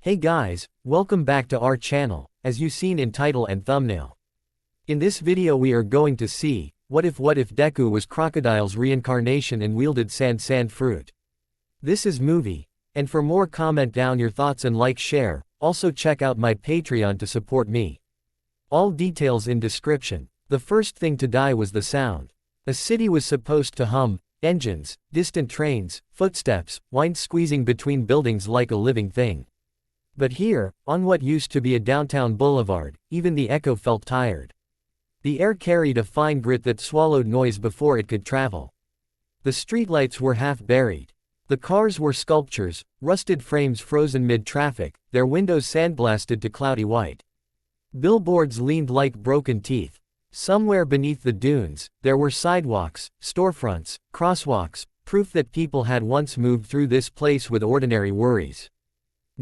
Hey guys, welcome back to our channel, as you seen in title and thumbnail. In this video we are going to see, what if Deku was Crocodile's reincarnation and wielded sand fruit. This is movie, and for more comment down your thoughts and like share, also check out my Patreon to support me. All details in description. The first thing to die was the sound. A city was supposed to hum, engines, distant trains, footsteps, wind squeezing between buildings like a living thing. But here, on what used to be a downtown boulevard, even the echo felt tired. The air carried a fine grit that swallowed noise before it could travel. The streetlights were half buried. The cars were sculptures, rusted frames frozen mid-traffic, their windows sandblasted to cloudy white. Billboards leaned like broken teeth. Somewhere beneath the dunes, there were sidewalks, storefronts, crosswalks, proof that people had once moved through this place with ordinary worries.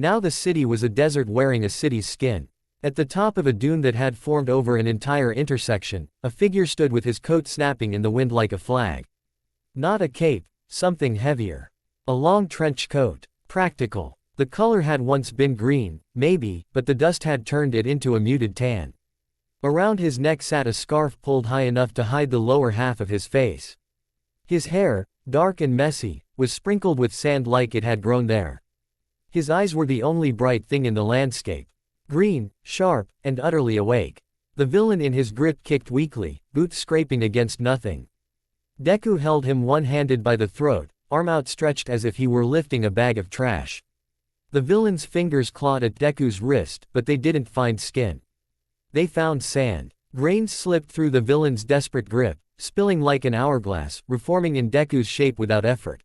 Now the city was a desert wearing a city's skin. At the top of a dune that had formed over an entire intersection, a figure stood with his coat snapping in the wind like a flag. Not a cape, something heavier. A long trench coat. Practical. The color had once been green, maybe, but the dust had turned it into a muted tan. Around his neck sat a scarf pulled high enough to hide the lower half of his face. His hair, dark and messy, was sprinkled with sand like it had grown there. His eyes were the only bright thing in the landscape. Green, sharp, and utterly awake. The villain in his grip kicked weakly, boots scraping against nothing. Deku held him one-handed by the throat, arm outstretched as if he were lifting a bag of trash. The villain's fingers clawed at Deku's wrist, but they didn't find skin. They found sand. Grains slipped through the villain's desperate grip, spilling like an hourglass, reforming in Deku's shape without effort.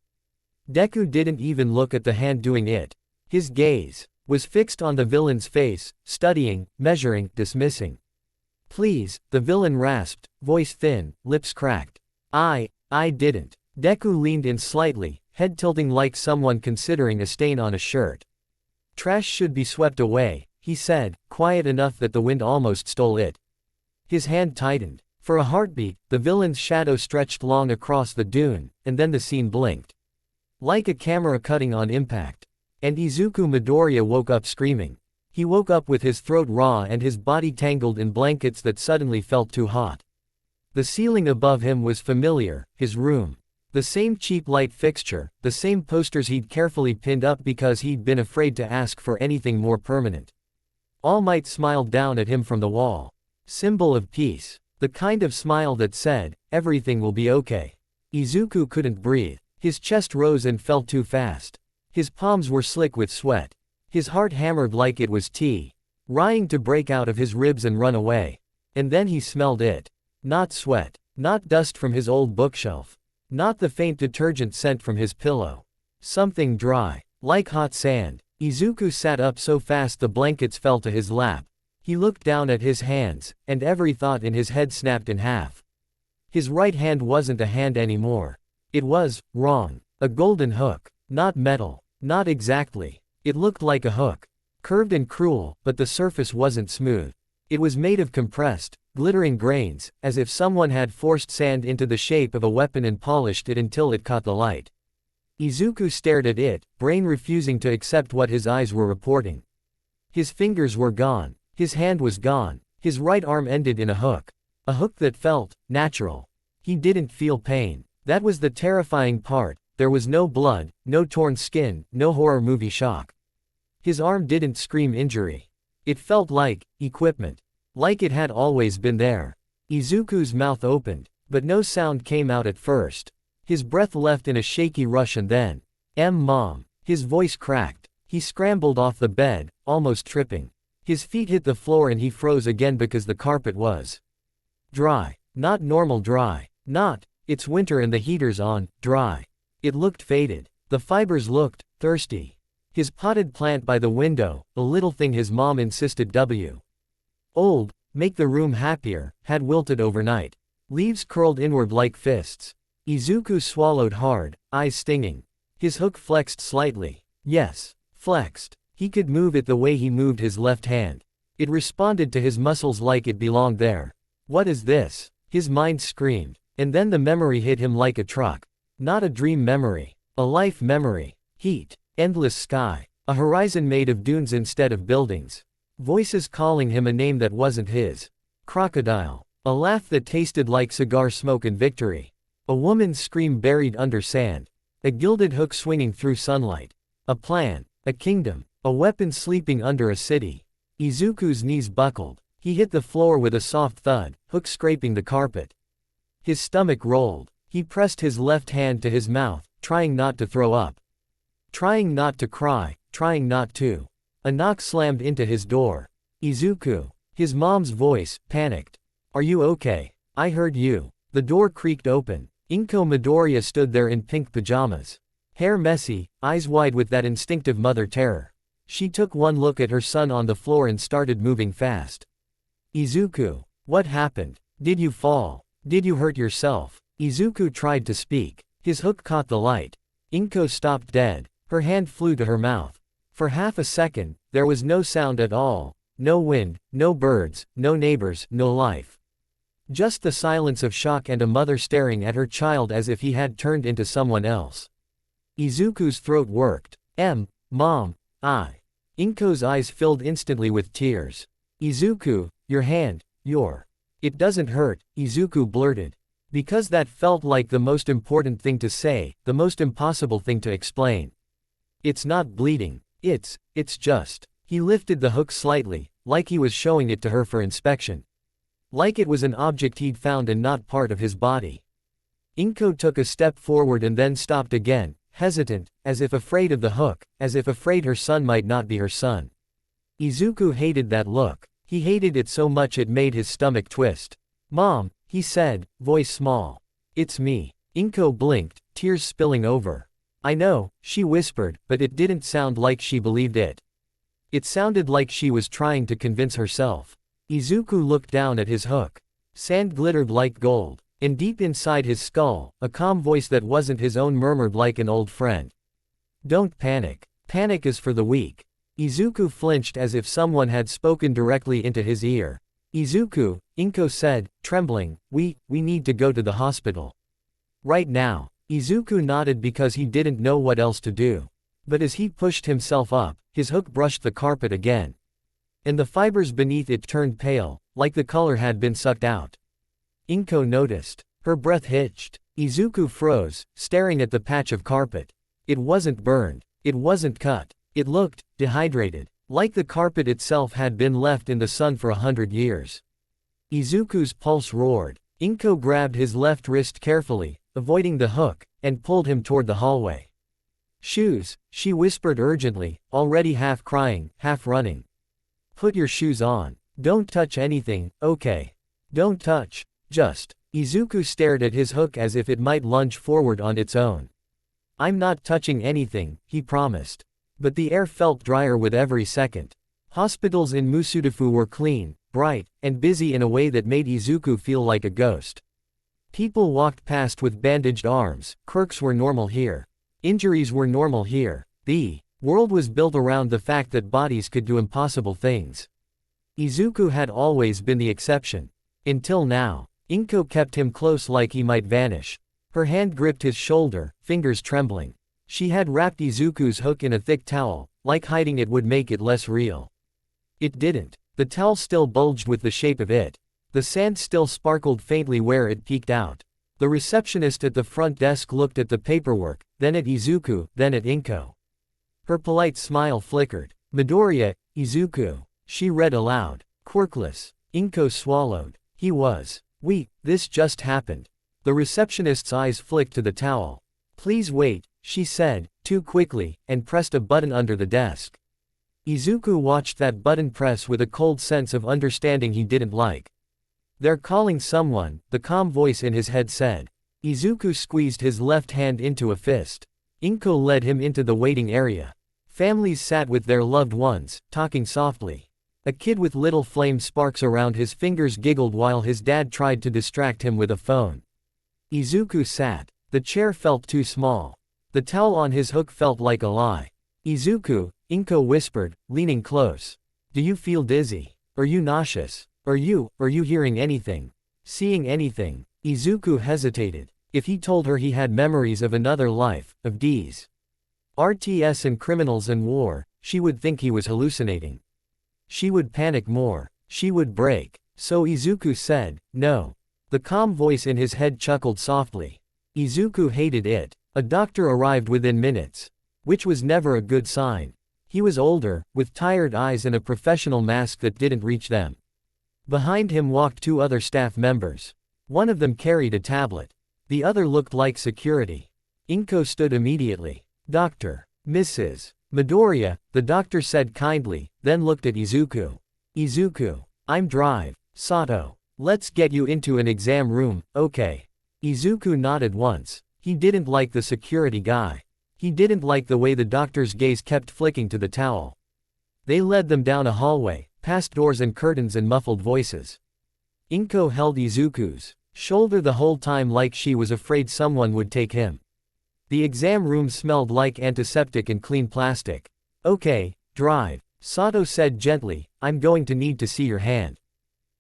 Deku didn't even look at the hand doing it. His gaze was fixed on the villain's face, studying, measuring, dismissing. Please, the villain rasped, voice thin, lips cracked. I didn't. Deku leaned in slightly, head tilting like someone considering a stain on a shirt. Trash should be swept away, he said, quiet enough that the wind almost stole it. His hand tightened. For a heartbeat, the villain's shadow stretched long across the dune, and then the scene blinked. Like a camera cutting on impact. And Izuku Midoriya woke up screaming. He woke up with his throat raw and his body tangled in blankets that suddenly felt too hot. The ceiling above him was familiar, his room. The same cheap light fixture, the same posters he'd carefully pinned up because he'd been afraid to ask for anything more permanent. All Might smiled down at him from the wall. Symbol of peace. The kind of smile that said, everything will be okay. Izuku couldn't breathe. His chest rose and fell too fast. His palms were slick with sweat. His heart hammered like it was tea. Rying to break out of his ribs and run away. And then he smelled it. Not sweat. Not dust from his old bookshelf. Not the faint detergent scent from his pillow. Something dry. Like hot sand. Izuku sat up so fast the blankets fell to his lap. He looked down at his hands, and every thought in his head snapped in half. His right hand wasn't a hand anymore. It was, wrong. A golden hook. Not metal. Not exactly. It looked like a hook. Curved and cruel, but the surface wasn't smooth. It was made of compressed, glittering grains, as if someone had forced sand into the shape of a weapon and polished it until it caught the light. Izuku stared at it, brain refusing to accept what his eyes were reporting. His fingers were gone. His hand was gone. His right arm ended in a hook. A hook that felt natural. He didn't feel pain. That was the terrifying part. There was no blood, no torn skin, no horror movie shock. His arm didn't scream injury. It felt like equipment. Like it had always been there. Izuku's mouth opened, but no sound came out at first. His breath left in a shaky rush and then, Mom. His voice cracked. He scrambled off the bed, almost tripping. His feet hit the floor and he froze again because the carpet was dry. Not normal dry. Not, it's winter and the heater's on, dry. It looked faded. The fibers looked thirsty. His potted plant by the window, a little thing his mom insisted old, make the room happier, had wilted overnight. Leaves curled inward like fists. Izuku swallowed hard, eyes stinging. His hook flexed slightly. Yes, flexed. He could move it the way he moved his left hand. It responded to his muscles like it belonged there. What is this? His mind screamed. And then the memory hit him like a truck. Not a dream memory. A life memory. Heat. Endless sky. A horizon made of dunes instead of buildings. Voices calling him a name that wasn't his. Crocodile. A laugh that tasted like cigar smoke and victory. A woman's scream buried under sand. A gilded hook swinging through sunlight. A plan. A kingdom. A weapon sleeping under a city. Izuku's knees buckled. He hit the floor with a soft thud, hook scraping the carpet. His stomach rolled. He pressed his left hand to his mouth, trying not to throw up. Trying not to cry, trying not to. A knock slammed into his door. Izuku. His mom's voice, panicked. Are you okay? I heard you. The door creaked open. Inko Midoriya stood there in pink pajamas. Hair messy, eyes wide with that instinctive mother terror. She took one look at her son on the floor and started moving fast. Izuku. What happened? Did you fall? Did you hurt yourself? Izuku tried to speak. His hook caught the light. Inko stopped dead. Her hand flew to her mouth. For half a second, there was no sound at all. No wind, no birds, no neighbors, no life. Just the silence of shock and a mother staring at her child as if he had turned into someone else. Izuku's throat worked. Mom, I. Inko's eyes filled instantly with tears. Izuku, your hand, It doesn't hurt, Izuku blurted. Because that felt like the most important thing to say, the most impossible thing to explain. It's not bleeding. It's just. He lifted the hook slightly, like he was showing it to her for inspection. Like it was an object he'd found and not part of his body. Inko took a step forward and then stopped again, hesitant, as if afraid of the hook, as if afraid her son might not be her son. Izuku hated that look. He hated it so much it made his stomach twist. Mom, he said, voice small. It's me. Inko blinked, tears spilling over. I know, she whispered, but it didn't sound like she believed it. It sounded like she was trying to convince herself. Izuku looked down at his hook. Sand glittered like gold, and deep inside his skull, a calm voice that wasn't his own murmured like an old friend. Don't panic. Panic is for the weak. Izuku flinched as if someone had spoken directly into his ear. Izuku, Inko said, trembling, we need to go to the hospital. Right now. Izuku nodded because he didn't know what else to do. But as he pushed himself up, his hook brushed the carpet again. And the fibers beneath it turned pale, like the color had been sucked out. Inko noticed. Her breath hitched. Izuku froze, staring at the patch of carpet. It wasn't burned. It wasn't cut. It looked dehydrated, like the carpet itself had been left in the sun for 100 years. Izuku's pulse roared. Inko grabbed his left wrist carefully, avoiding the hook, and pulled him toward the hallway. Shoes, she whispered urgently, already half crying, half running. Put your shoes on. Don't touch anything, okay? Don't touch, just. Izuku stared at his hook as if it might lunge forward on its own. I'm not touching anything, he promised. But the air felt drier with every second. Hospitals in Musudafu were clean, bright, and busy in a way that made Izuku feel like a ghost. People walked past with bandaged arms. Quirks were normal here. Injuries were normal here. The world was built around the fact that bodies could do impossible things. Izuku had always been the exception. Until now. Inko kept him close like he might vanish. Her hand gripped his shoulder, fingers trembling. She had wrapped Izuku's hook in a thick towel, like hiding it would make it less real. It didn't. The towel still bulged with the shape of it. The sand still sparkled faintly where it peeked out. The receptionist at the front desk looked at the paperwork, then at Izuku, then at Inko. Her polite smile flickered. Midoriya, Izuku. She read aloud. Quirkless. Inko swallowed. He was. This just happened. The receptionist's eyes flicked to the towel. Please wait, she said, too quickly, and pressed a button under the desk. Izuku watched that button press with a cold sense of understanding he didn't like. They're calling someone, the calm voice in his head said. Izuku squeezed his left hand into a fist. Inko led him into the waiting area. Families sat with their loved ones, talking softly. A kid with little flame sparks around his fingers giggled while his dad tried to distract him with a phone. Izuku sat. The chair felt too small. The towel on his hook felt like a lie. Izuku, Inko whispered, leaning close. Do you feel dizzy? Are you nauseous? Are you hearing anything? Seeing anything? Izuku hesitated. If he told her he had memories of another life, of D's RTS and criminals and war, she would think he was hallucinating. She would panic more. She would break. So Izuku said, "No." The calm voice in his head chuckled softly. Izuku hated it. A doctor arrived within minutes. Which was never a good sign. He was older, with tired eyes and a professional mask that didn't reach them. Behind him walked 2 other staff members. One of them carried a tablet. The other looked like security. Inko stood immediately. "Doctor. Mrs. Midoriya," the doctor said kindly, then looked at Izuku. "Izuku. I'm Drive. Sato. Let's get you into an exam room, okay?" Izuku nodded once. He didn't like the security guy. He didn't like the way the doctor's gaze kept flicking to the towel. They led them down a hallway, past doors and curtains and muffled voices. Inko held Izuku's shoulder the whole time like she was afraid someone would take him. The exam room smelled like antiseptic and clean plastic. "Okay, Drive," Sato said gently, "I'm going to need to see your hand."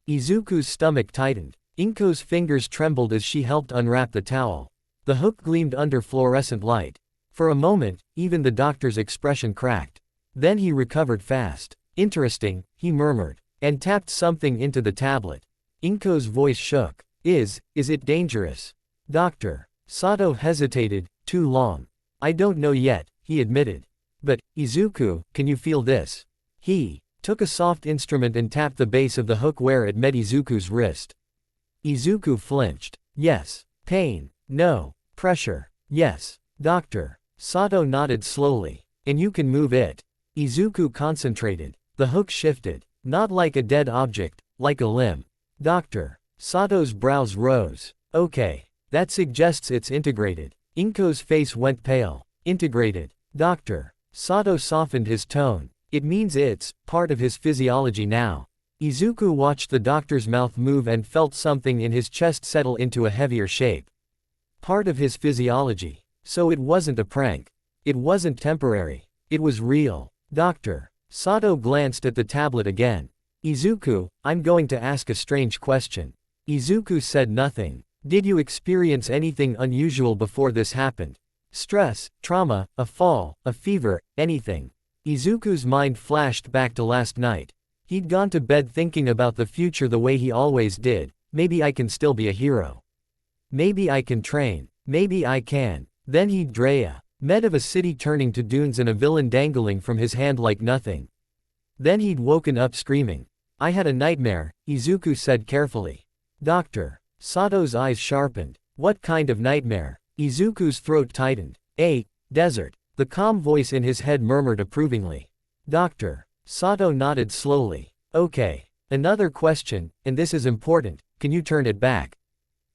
Izuku's stomach tightened. Inko's fingers trembled as she helped unwrap the towel. The hook gleamed under fluorescent light. For a moment, even the doctor's expression cracked. Then he recovered fast. "Interesting," he murmured, and tapped something into the tablet. Inko's voice shook. Is it dangerous?" "Doctor." Sato hesitated. "Too long. I don't know yet," he admitted. "But, Izuku, can you feel this?" He took a soft instrument and tapped the base of the hook where it met Izuku's wrist. Izuku flinched. "Yes." "Pain?" "No." "Pressure?" "Yes." "Doctor." Sato nodded slowly. "And you can move it." Izuku concentrated. The hook shifted. Not like a dead object, like a limb. "Doctor." Sato's brows rose. "Okay. That suggests it's integrated." Inko's face went pale. "Integrated." "Doctor." Sato softened his tone. "It means it's part of his physiology now." Izuku watched the doctor's mouth move and felt something in his chest settle into a heavier shape. Part of his physiology. So it wasn't a prank. It wasn't temporary. It was real. "Doctor." Sato glanced at the tablet again. "Izuku, I'm going to ask a strange question." Izuku said nothing. "Did you experience anything unusual before this happened? Stress, trauma, a fall, a fever, anything?" Izuku's mind flashed back to last night. He'd gone to bed thinking about the future the way he always did. Maybe I can still be a hero. Maybe I can train. Maybe I can. Then he'd met of a city turning to dunes and a villain dangling from his hand like nothing. Then he'd woken up screaming. "I had a nightmare," Izuku said carefully. "Doctor." Sato's eyes sharpened. "What kind of nightmare?" Izuku's throat tightened. Desert." The calm voice in his head murmured approvingly. "Doctor." Sato nodded slowly. "Okay. Another question, and this is important, can you turn it back?"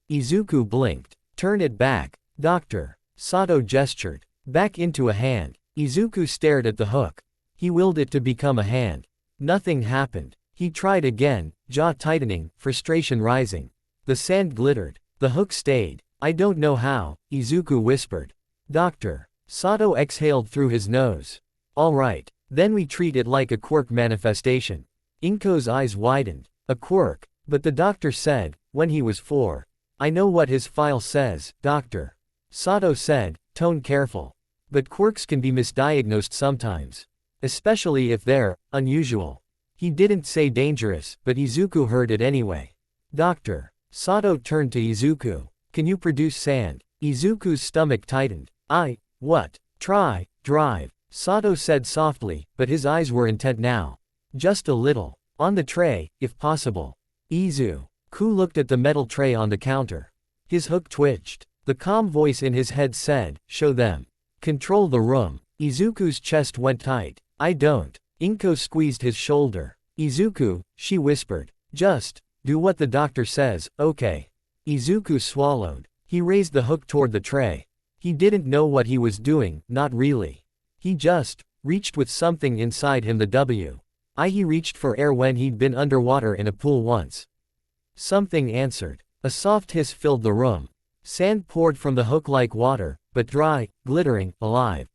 Izuku blinked. "Turn it back?" "Doctor." Sato gestured. "Back into a hand." Izuku stared at the hook. He willed it to become a hand. Nothing happened. He tried again, jaw tightening, frustration rising. The sand glittered. The hook stayed. "I don't know how," Izuku whispered. "Doctor." Sato exhaled through his nose. "All right. Then we treat it like a quirk manifestation." Inko's eyes widened. "A quirk?" But the doctor said, "When he was 4. "I know what his file says, doctor." Sato said, tone careful. "But quirks can be misdiagnosed sometimes. Especially if they're unusual." He didn't say dangerous, but Izuku heard it anyway. "Doctor." Sato turned to Izuku. "Can you produce sand?" Izuku's stomach tightened. What? Try, Drive." Sato said softly, but his eyes were intent now. "Just a little. On the tray, if possible." Izuku looked at the metal tray on the counter. His hook twitched. The calm voice in his head said, "Show them. Control the room." Izuku's chest went tight. "I don't." Inko squeezed his shoulder. "Izuku," she whispered. "Just do what the doctor says, okay?" Izuku swallowed. He raised the hook toward the tray. He didn't know what he was doing, not really. He just reached with something inside him. He reached for air when he'd been underwater in a pool once. Something answered. A soft hiss filled the room. Sand poured from the hook like water, but dry, glittering, alive.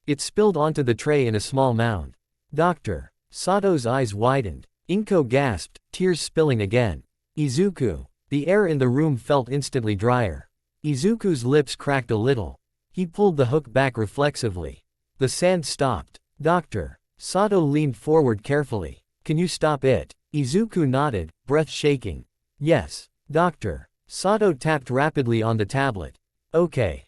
It spilled onto the tray in a small mound. "Doctor." Sato's eyes widened. Inko gasped, tears spilling again. "Izuku." The air in the room felt instantly drier. Izuku's lips cracked a little. He pulled the hook back reflexively. The sand stopped. "Doctor." Sato leaned forward carefully. Can you stop it? Izuku nodded, breath shaking. Yes, doctor. Sato tapped rapidly on the tablet. Okay.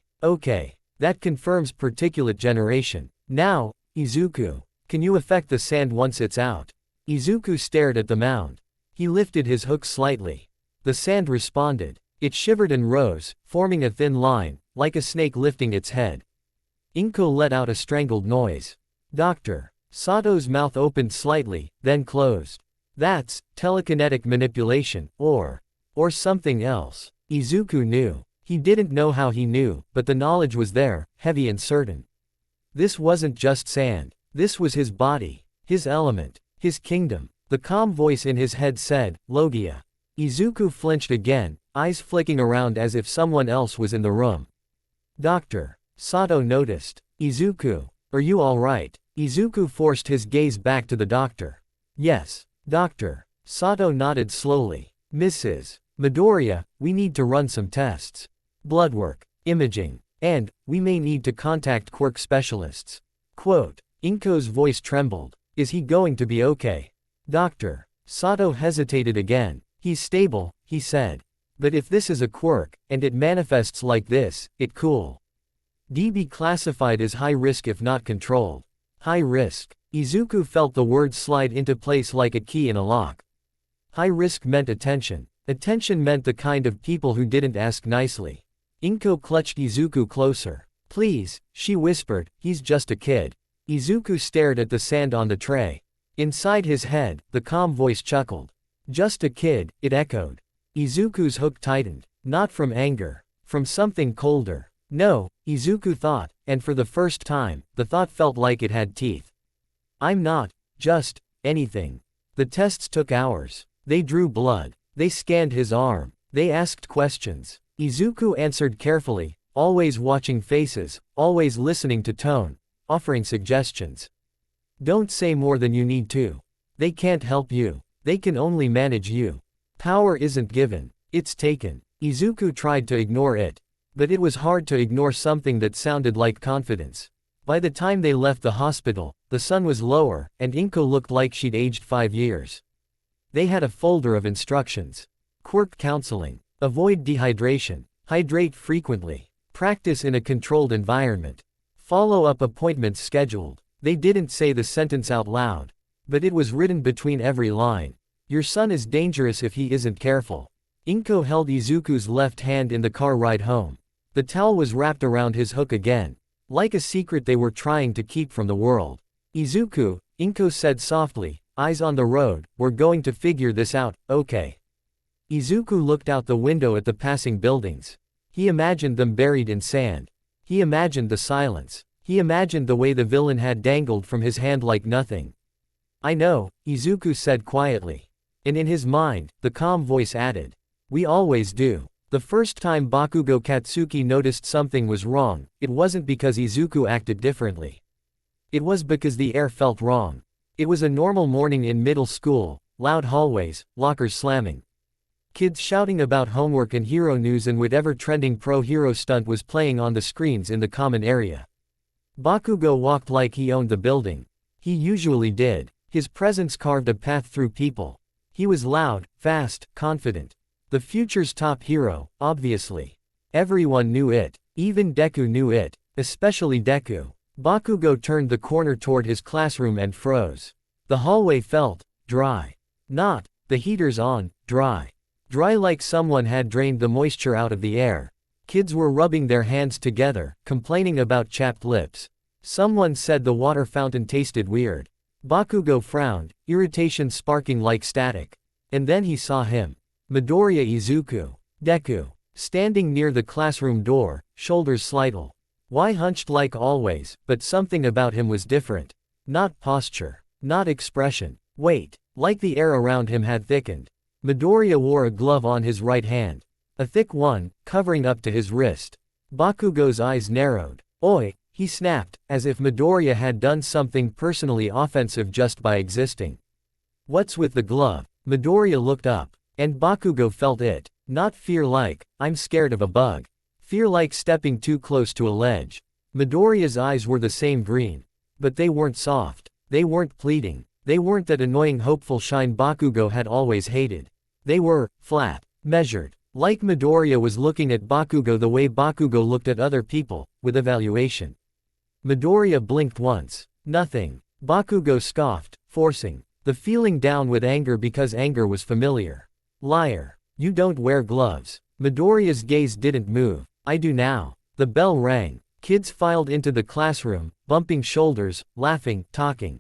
That confirms particulate generation. Now, Izuku, can you affect the sand once it's out? Izuku stared at the mound. He lifted his hook slightly. The sand responded. It shivered and rose, forming a thin line, like a snake lifting its head. Inko let out a strangled noise. Doctor. Sato's mouth opened slightly, then closed. That's telekinetic manipulation, or something else. Izuku knew. He didn't know how he knew, but the knowledge was there, heavy and certain. This wasn't just sand. This was his body, his element, his kingdom. The calm voice in his head said, Logia. Izuku flinched again, eyes flicking around as if someone else was in the room. Doctor. Sato noticed. Izuku. Are you alright? Izuku forced his gaze back to the doctor. Yes, doctor. Sato nodded slowly. Mrs. Midoriya, we need to run some tests. Blood work, imaging, and we may need to contact quirk specialists. Quote. Inko's voice trembled. Is he going to be okay? Doctor. Sato hesitated again. He's stable, he said. But if this is a quirk, and it manifests like this, it cool. Be classified as high risk if not controlled. High risk. Izuku felt the words slide into place like a key in a lock. High risk meant attention. Attention meant the kind of people who didn't ask nicely. Inko clutched Izuku closer. Please, she whispered, he's just a kid. Izuku stared at the sand on the tray. Inside his head, the calm voice chuckled. Just a kid, it echoed. Izuku's hook tightened. Not from anger. From something colder. No, Izuku thought, and for the first time, the thought felt like it had teeth. I'm not, just, anything. The tests took hours. They drew blood. They scanned his arm. They asked questions. Izuku answered carefully, always watching faces, always listening to tone, offering suggestions. Don't say more than you need to. They can't help you. They can only manage you. Power isn't given, it's taken. Izuku tried to ignore it. But it was hard to ignore something that sounded like confidence. By the time they left the hospital, the sun was lower, and Inko looked like she'd aged 5 years. They had a folder of instructions. Quirk counseling. Avoid dehydration. Hydrate frequently. Practice in a controlled environment. Follow-up appointments scheduled. They didn't say the sentence out loud. But it was written between every line. Your son is dangerous if he isn't careful. Inko held Izuku's left hand in the car ride home. The towel was wrapped around his hook again. Like a secret they were trying to keep from the world. Izuku, Inko said softly, eyes on the road, we're going to figure this out, okay? Izuku looked out the window at the passing buildings. He imagined them buried in sand. He imagined the silence. He imagined the way the villain had dangled from his hand like nothing. I know, Izuku said quietly. And in his mind, the calm voice added. We always do. The first time Bakugo Katsuki noticed something was wrong, it wasn't because Izuku acted differently. It was because the air felt wrong. It was a normal morning in middle school, loud hallways, lockers slamming. Kids shouting about homework and hero news and whatever trending pro-hero stunt was playing on the screens in the common area. Bakugo walked like he owned the building. He usually did. His presence carved a path through people. He was loud, fast, confident. The future's top hero, obviously. Everyone knew it. Even Deku knew it. Especially Deku. Bakugo turned the corner toward his classroom and froze. The hallway felt dry. Not the heaters on, dry. Dry like someone had drained the moisture out of the air. Kids were rubbing their hands together, complaining about chapped lips. Someone said the water fountain tasted weird. Bakugo frowned, irritation sparking like static. And then he saw him. Midoriya Izuku. Deku. Standing near the classroom door, shoulders slighted. Why hunched like always, but something about him was different. Not posture. Not expression. Weight. Like the air around him had thickened. Midoriya wore a glove on his right hand. A thick one, covering up to his wrist. Bakugo's eyes narrowed. Oi, he snapped, as if Midoriya had done something personally offensive just by existing. What's with the glove? Midoriya looked up. And Bakugo felt it. Not fear like, I'm scared of a bug. Fear like stepping too close to a ledge. Midoriya's eyes were the same green. But they weren't soft. They weren't pleading. They weren't that annoying hopeful shine Bakugo had always hated. They were flat, measured. Like Midoriya was looking at Bakugo the way Bakugo looked at other people, with evaluation. Midoriya blinked once. Nothing. Bakugo scoffed, forcing the feeling down with anger because anger was familiar. Liar. You don't wear gloves. Midoriya's gaze didn't move. I do now. The bell rang. Kids filed into the classroom, bumping shoulders, laughing, talking.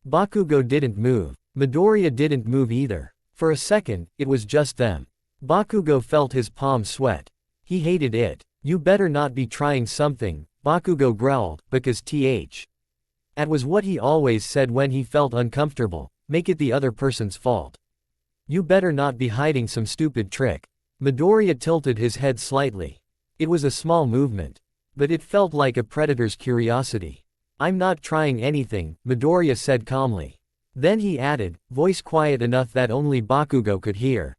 Bakugo didn't move. Midoriya didn't move either. For a second, it was just them. Bakugo felt his palms sweat. He hated it. You better not be trying something, Bakugo growled, because that was what he always said when he felt uncomfortable, make it the other person's fault. You better not be hiding some stupid trick. Midoriya tilted his head slightly. It was a small movement. But it felt like a predator's curiosity. I'm not trying anything, Midoriya said calmly. Then he added, voice quiet enough that only Bakugo could hear.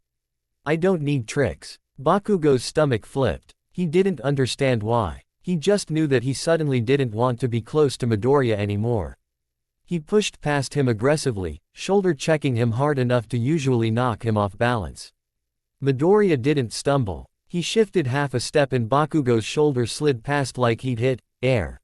I don't need tricks. Bakugo's stomach flipped. He didn't understand why. He just knew that he suddenly didn't want to be close to Midoriya anymore. He pushed past him aggressively, shoulder checking him hard enough to usually knock him off balance. Midoriya didn't stumble. He shifted half a step and Bakugo's shoulder slid past like he'd hit air.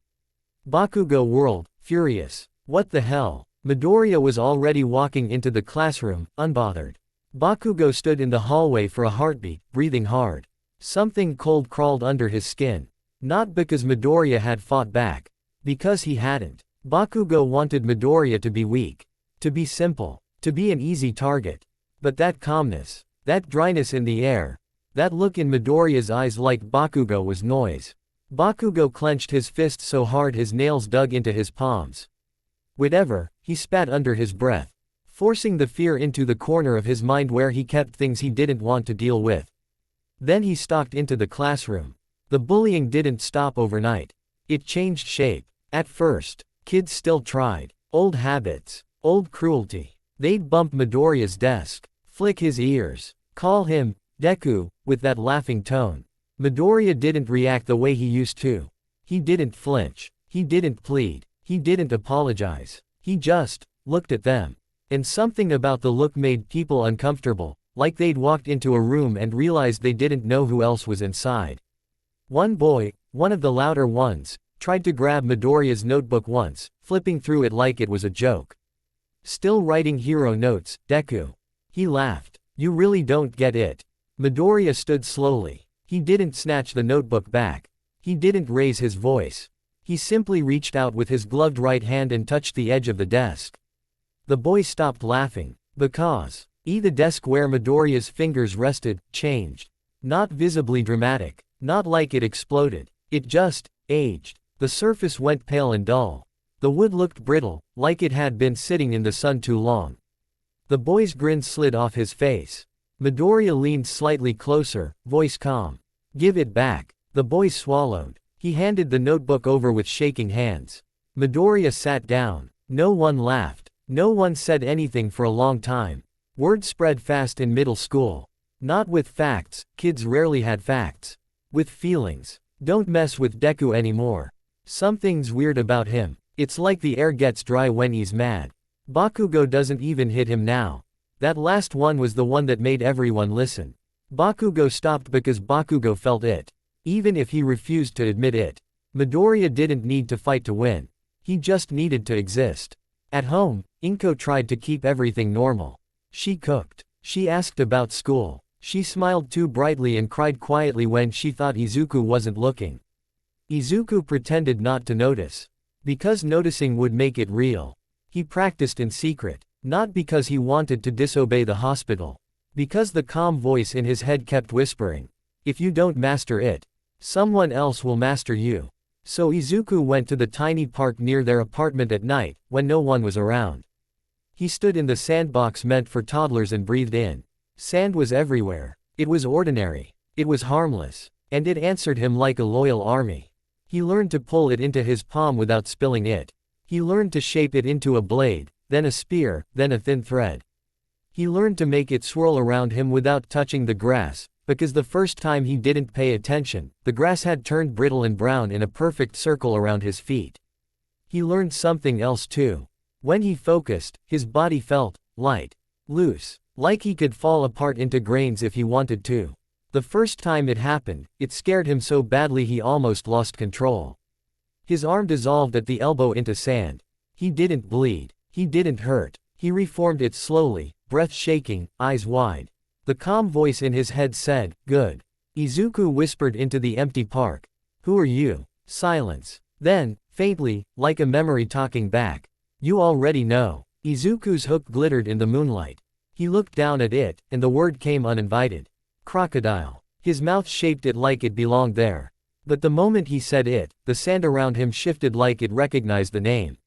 Bakugo whirled, furious. What the hell? Midoriya was already walking into the classroom, unbothered. Bakugo stood in the hallway for a heartbeat, breathing hard. Something cold crawled under his skin. Not because Midoriya had fought back. Because he hadn't. Bakugo wanted Midoriya to be weak. To be simple. To be an easy target. But that calmness. That dryness in the air. That look in Midoriya's eyes like Bakugo was noise. Bakugo clenched his fist so hard his nails dug into his palms. Whatever, he spat under his breath, forcing the fear into the corner of his mind where he kept things he didn't want to deal with. Then he stalked into the classroom. The bullying didn't stop overnight. It changed shape. At first, kids still tried. Old habits. Old cruelty. They'd bump Midoriya's desk. Flick his ears. Call him DEKU, with that laughing tone. Midoriya didn't react the way he used to. He didn't flinch. He didn't plead. He didn't apologize. He just looked at them. And something about the look made people uncomfortable, like they'd walked into a room and realized they didn't know who else was inside. One boy, one of the louder ones, tried to grab Midoriya's notebook once, flipping through it like it was a joke. Still writing hero notes, DEKU. He laughed. You really don't get it. Midoriya stood slowly. He didn't snatch the notebook back. He didn't raise his voice. He simply reached out with his gloved right hand and touched the edge of the desk. The boy stopped laughing. Because the desk where Midoriya's fingers rested, changed. Not visibly dramatic. Not like it exploded. It just aged. The surface went pale and dull. The wood looked brittle, like it had been sitting in the sun too long. The boy's grin slid off his face. Midoriya leaned slightly closer, voice calm. Give it back. The boy swallowed. He handed the notebook over with shaking hands. Midoriya sat down. No one laughed. No one said anything for a long time. Word spread fast in middle school. Not with facts, kids rarely had facts. With feelings. Don't mess with DEKU anymore. Something's weird about him. It's like the air gets dry when he's mad. Bakugo doesn't even hit him now. That last one was the one that made everyone listen. Bakugo stopped because Bakugo felt it. Even if he refused to admit it. Midoriya didn't need to fight to win. He just needed to exist. At home, Inko tried to keep everything normal. She cooked. She asked about school. She smiled too brightly and cried quietly when she thought Izuku wasn't looking. Izuku pretended not to notice. Because noticing would make it real. He practiced in secret. Not because he wanted to disobey the hospital. Because the calm voice in his head kept whispering. If you don't master it, someone else will master you. So Izuku went to the tiny park near their apartment at night, when no one was around. He stood in the sandbox meant for toddlers and breathed in. Sand was everywhere. It was ordinary. It was harmless. And it answered him like a loyal army. He learned to pull it into his palm without spilling it. He learned to shape it into a blade, then a spear, then a thin thread. He learned to make it swirl around him without touching the grass, because the first time he didn't pay attention, the grass had turned brittle and brown in a perfect circle around his feet. He learned something else too. When he focused, his body felt light, loose, like he could fall apart into grains if he wanted to. The first time it happened, it scared him so badly he almost lost control. His arm dissolved at the elbow into sand. He didn't bleed. He didn't hurt. He reformed it slowly, breath shaking, eyes wide. The calm voice in his head said, "Good." Izuku whispered into the empty park. "Who are you?" Silence. Then, faintly, like a memory talking back, "You already know." Izuku's hook glittered in the moonlight. He looked down at it, and the word came uninvited. Crocodile. His mouth shaped it like it belonged there. But the moment he said it, the sand around him shifted like it recognized the name.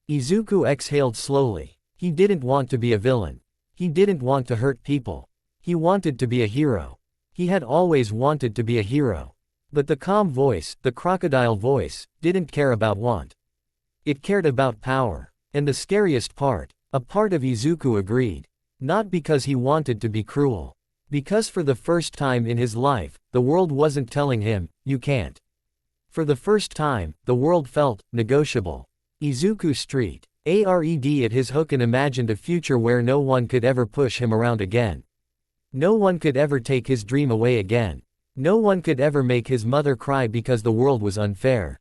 Izuku exhaled slowly. He didn't want to be a villain. He didn't want to hurt people. He wanted to be a hero. He had always wanted to be a hero. But the calm voice, the crocodile voice, didn't care about want. It cared about power. And the scariest part, a part of Izuku agreed. Not because he wanted to be cruel. Because for the first time in his life, the world wasn't telling him, "You can't." For the first time, the world felt negotiable. Izuku Street. Ared at his hook and imagined a future where no one could ever push him around again. No one could ever take his dream away again. No one could ever make his mother cry because the world was unfair.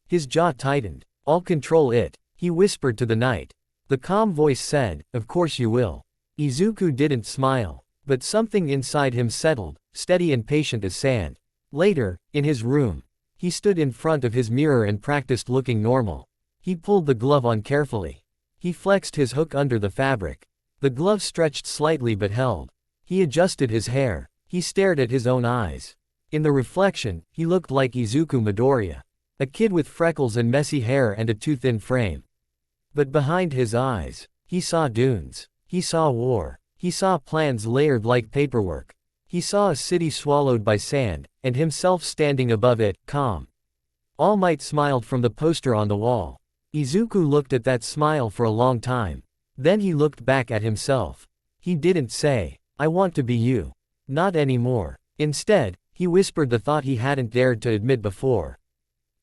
His jaw tightened. "I'll control it," he whispered to the night. The calm voice said, "Of course you will." Izuku didn't smile. But something inside him settled, steady and patient as sand. Later, in his room, he stood in front of his mirror and practiced looking normal. He pulled the glove on carefully. He flexed his hook under the fabric. The glove stretched slightly but held. He adjusted his hair. He stared at his own eyes. In the reflection, he looked like Izuku Midoriya. A kid with freckles and messy hair and a too thin frame. But behind his eyes, he saw dunes. He saw war. He saw plans layered like paperwork. He saw a city swallowed by sand, and himself standing above it, calm. All Might smiled from the poster on the wall. Izuku looked at that smile for a long time. Then he looked back at himself. He didn't say, "I want to be you." Not anymore. Instead, he whispered the thought he hadn't dared to admit before.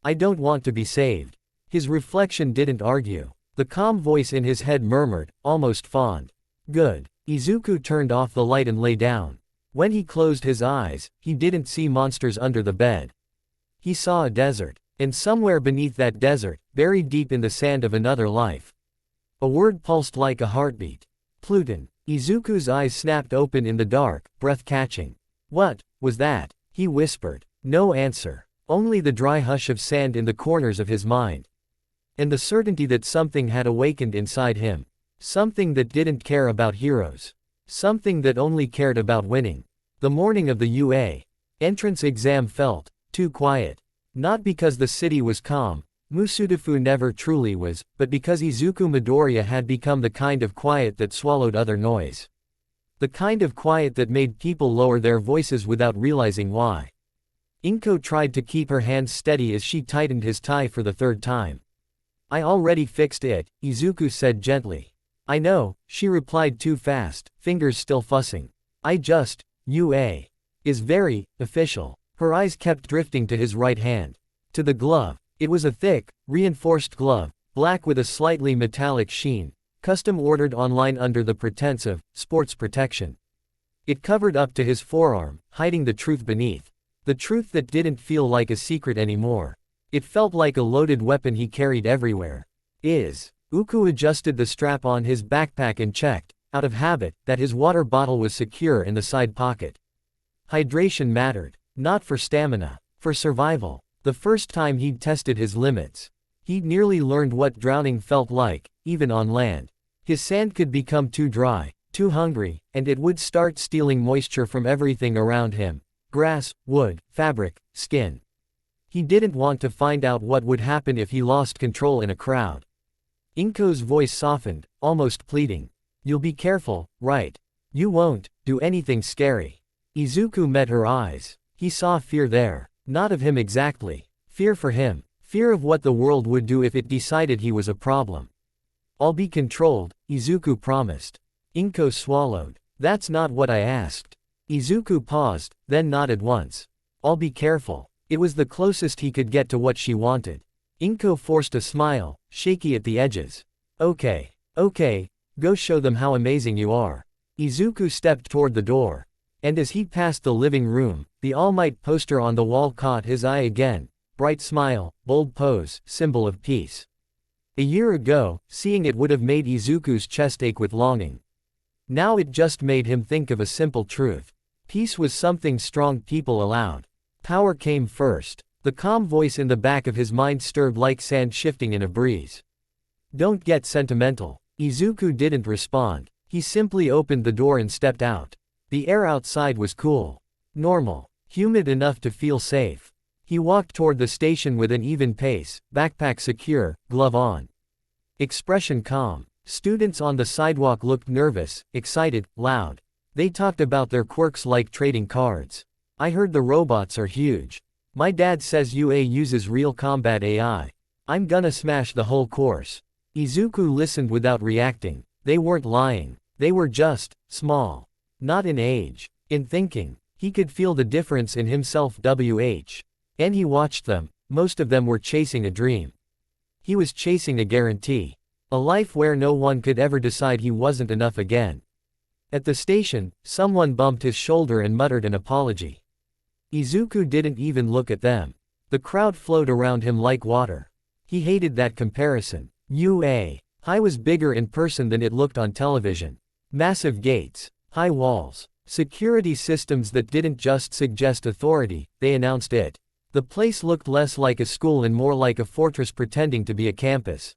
"I don't want to be saved." His reflection didn't argue. The calm voice in his head murmured, almost fond. "Good." Izuku turned off the light and lay down. When he closed his eyes, he didn't see monsters under the bed. He saw a desert. And somewhere beneath that desert, buried deep in the sand of another life, a word pulsed like a heartbeat. Pluton. Izuku's eyes snapped open in the dark, breath catching. "What was that?" he whispered. No answer. Only the dry hush of sand in the corners of his mind. And the certainty that something had awakened inside him. Something that didn't care about heroes. Something that only cared about winning. The morning of the UA entrance exam felt too quiet. Not because the city was calm, Musudafu never truly was, but because Izuku Midoriya had become the kind of quiet that swallowed other noise. The kind of quiet that made people lower their voices without realizing why. Inko tried to keep her hands steady as she tightened his tie for the third time. "I already fixed it," Izuku said gently. "I know," she replied too fast, fingers still fussing. UA is very official." Her eyes kept drifting to his right hand. To the glove. It was a thick, reinforced glove, black with a slightly metallic sheen, custom ordered online under the pretense of sports protection. It covered up to his forearm, hiding the truth beneath. The truth that didn't feel like a secret anymore. It felt like a loaded weapon he carried everywhere. Uku adjusted the strap on his backpack and checked, out of habit, that his water bottle was secure in the side pocket. Hydration mattered. Not for stamina. For survival. The first time he'd tested his limits. He'd nearly learned what drowning felt like, even on land. His sand could become too dry, too hungry, and it would start stealing moisture from everything around him. Grass, wood, fabric, skin. He didn't want to find out what would happen if he lost control in a crowd. Inko's voice softened, almost pleading. "You'll be careful, right? You won't do anything scary." Izuku met her eyes. He saw fear there. Not of him exactly. Fear for him. Fear of what the world would do if it decided he was a problem. "I'll be controlled," Izuku promised. Inko swallowed. "That's not what I asked." Izuku paused, then nodded once. "I'll be careful." It was the closest he could get to what she wanted. Inko forced a smile, shaky at the edges. Okay. Okay, go show them how amazing you are. Izuku stepped toward the door. And as he passed the living room, the All Might poster on the wall caught his eye again. Bright smile, bold pose, symbol of peace. A year ago, seeing it would have made Izuku's chest ache with longing. Now it just made him think of a simple truth. Peace was something strong people allowed. Power came first. The calm voice in the back of his mind stirred like sand shifting in a breeze. Don't get sentimental. Izuku didn't respond. He simply opened the door and stepped out. The air outside was cool. Normal. Humid enough to feel safe. He walked toward the station with an even pace, backpack secure, glove on. Expression calm. Students on the sidewalk looked nervous, excited, loud. They talked about their quirks like trading cards. I heard the robots are huge. My dad says UA uses real combat AI. I'm gonna smash the whole course. Izuku listened without reacting. They weren't lying. They were just small. Not in age. In thinking. He could feel the difference in himself. And he watched them. Most of them were chasing a dream. He was chasing a guarantee. A life where no one could ever decide he wasn't enough again. At the station, someone bumped his shoulder and muttered an apology. Izuku didn't even look at them. The crowd flowed around him like water. He hated that comparison. UA. High was bigger in person than it looked on television. Massive gates. High walls. Security systems that didn't just suggest authority, they announced it. The place looked less like a school and more like a fortress pretending to be a campus.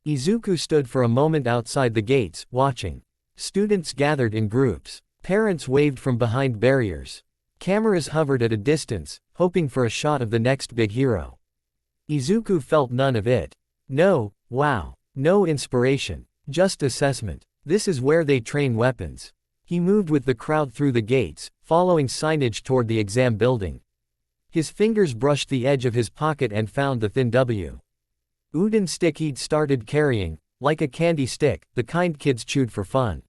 Izuku stood for a moment outside the gates, watching. Students gathered in groups. Parents waved from behind barriers. Cameras hovered at a distance, hoping for a shot of the next big hero. Izuku felt none of it. No, wow. No inspiration. Just assessment. This is where they train weapons. He moved with the crowd through the gates, following signage toward the exam building. His fingers brushed the edge of his pocket and found the thin udon stick he'd started carrying, like a candy stick, the kind kids chewed for fun.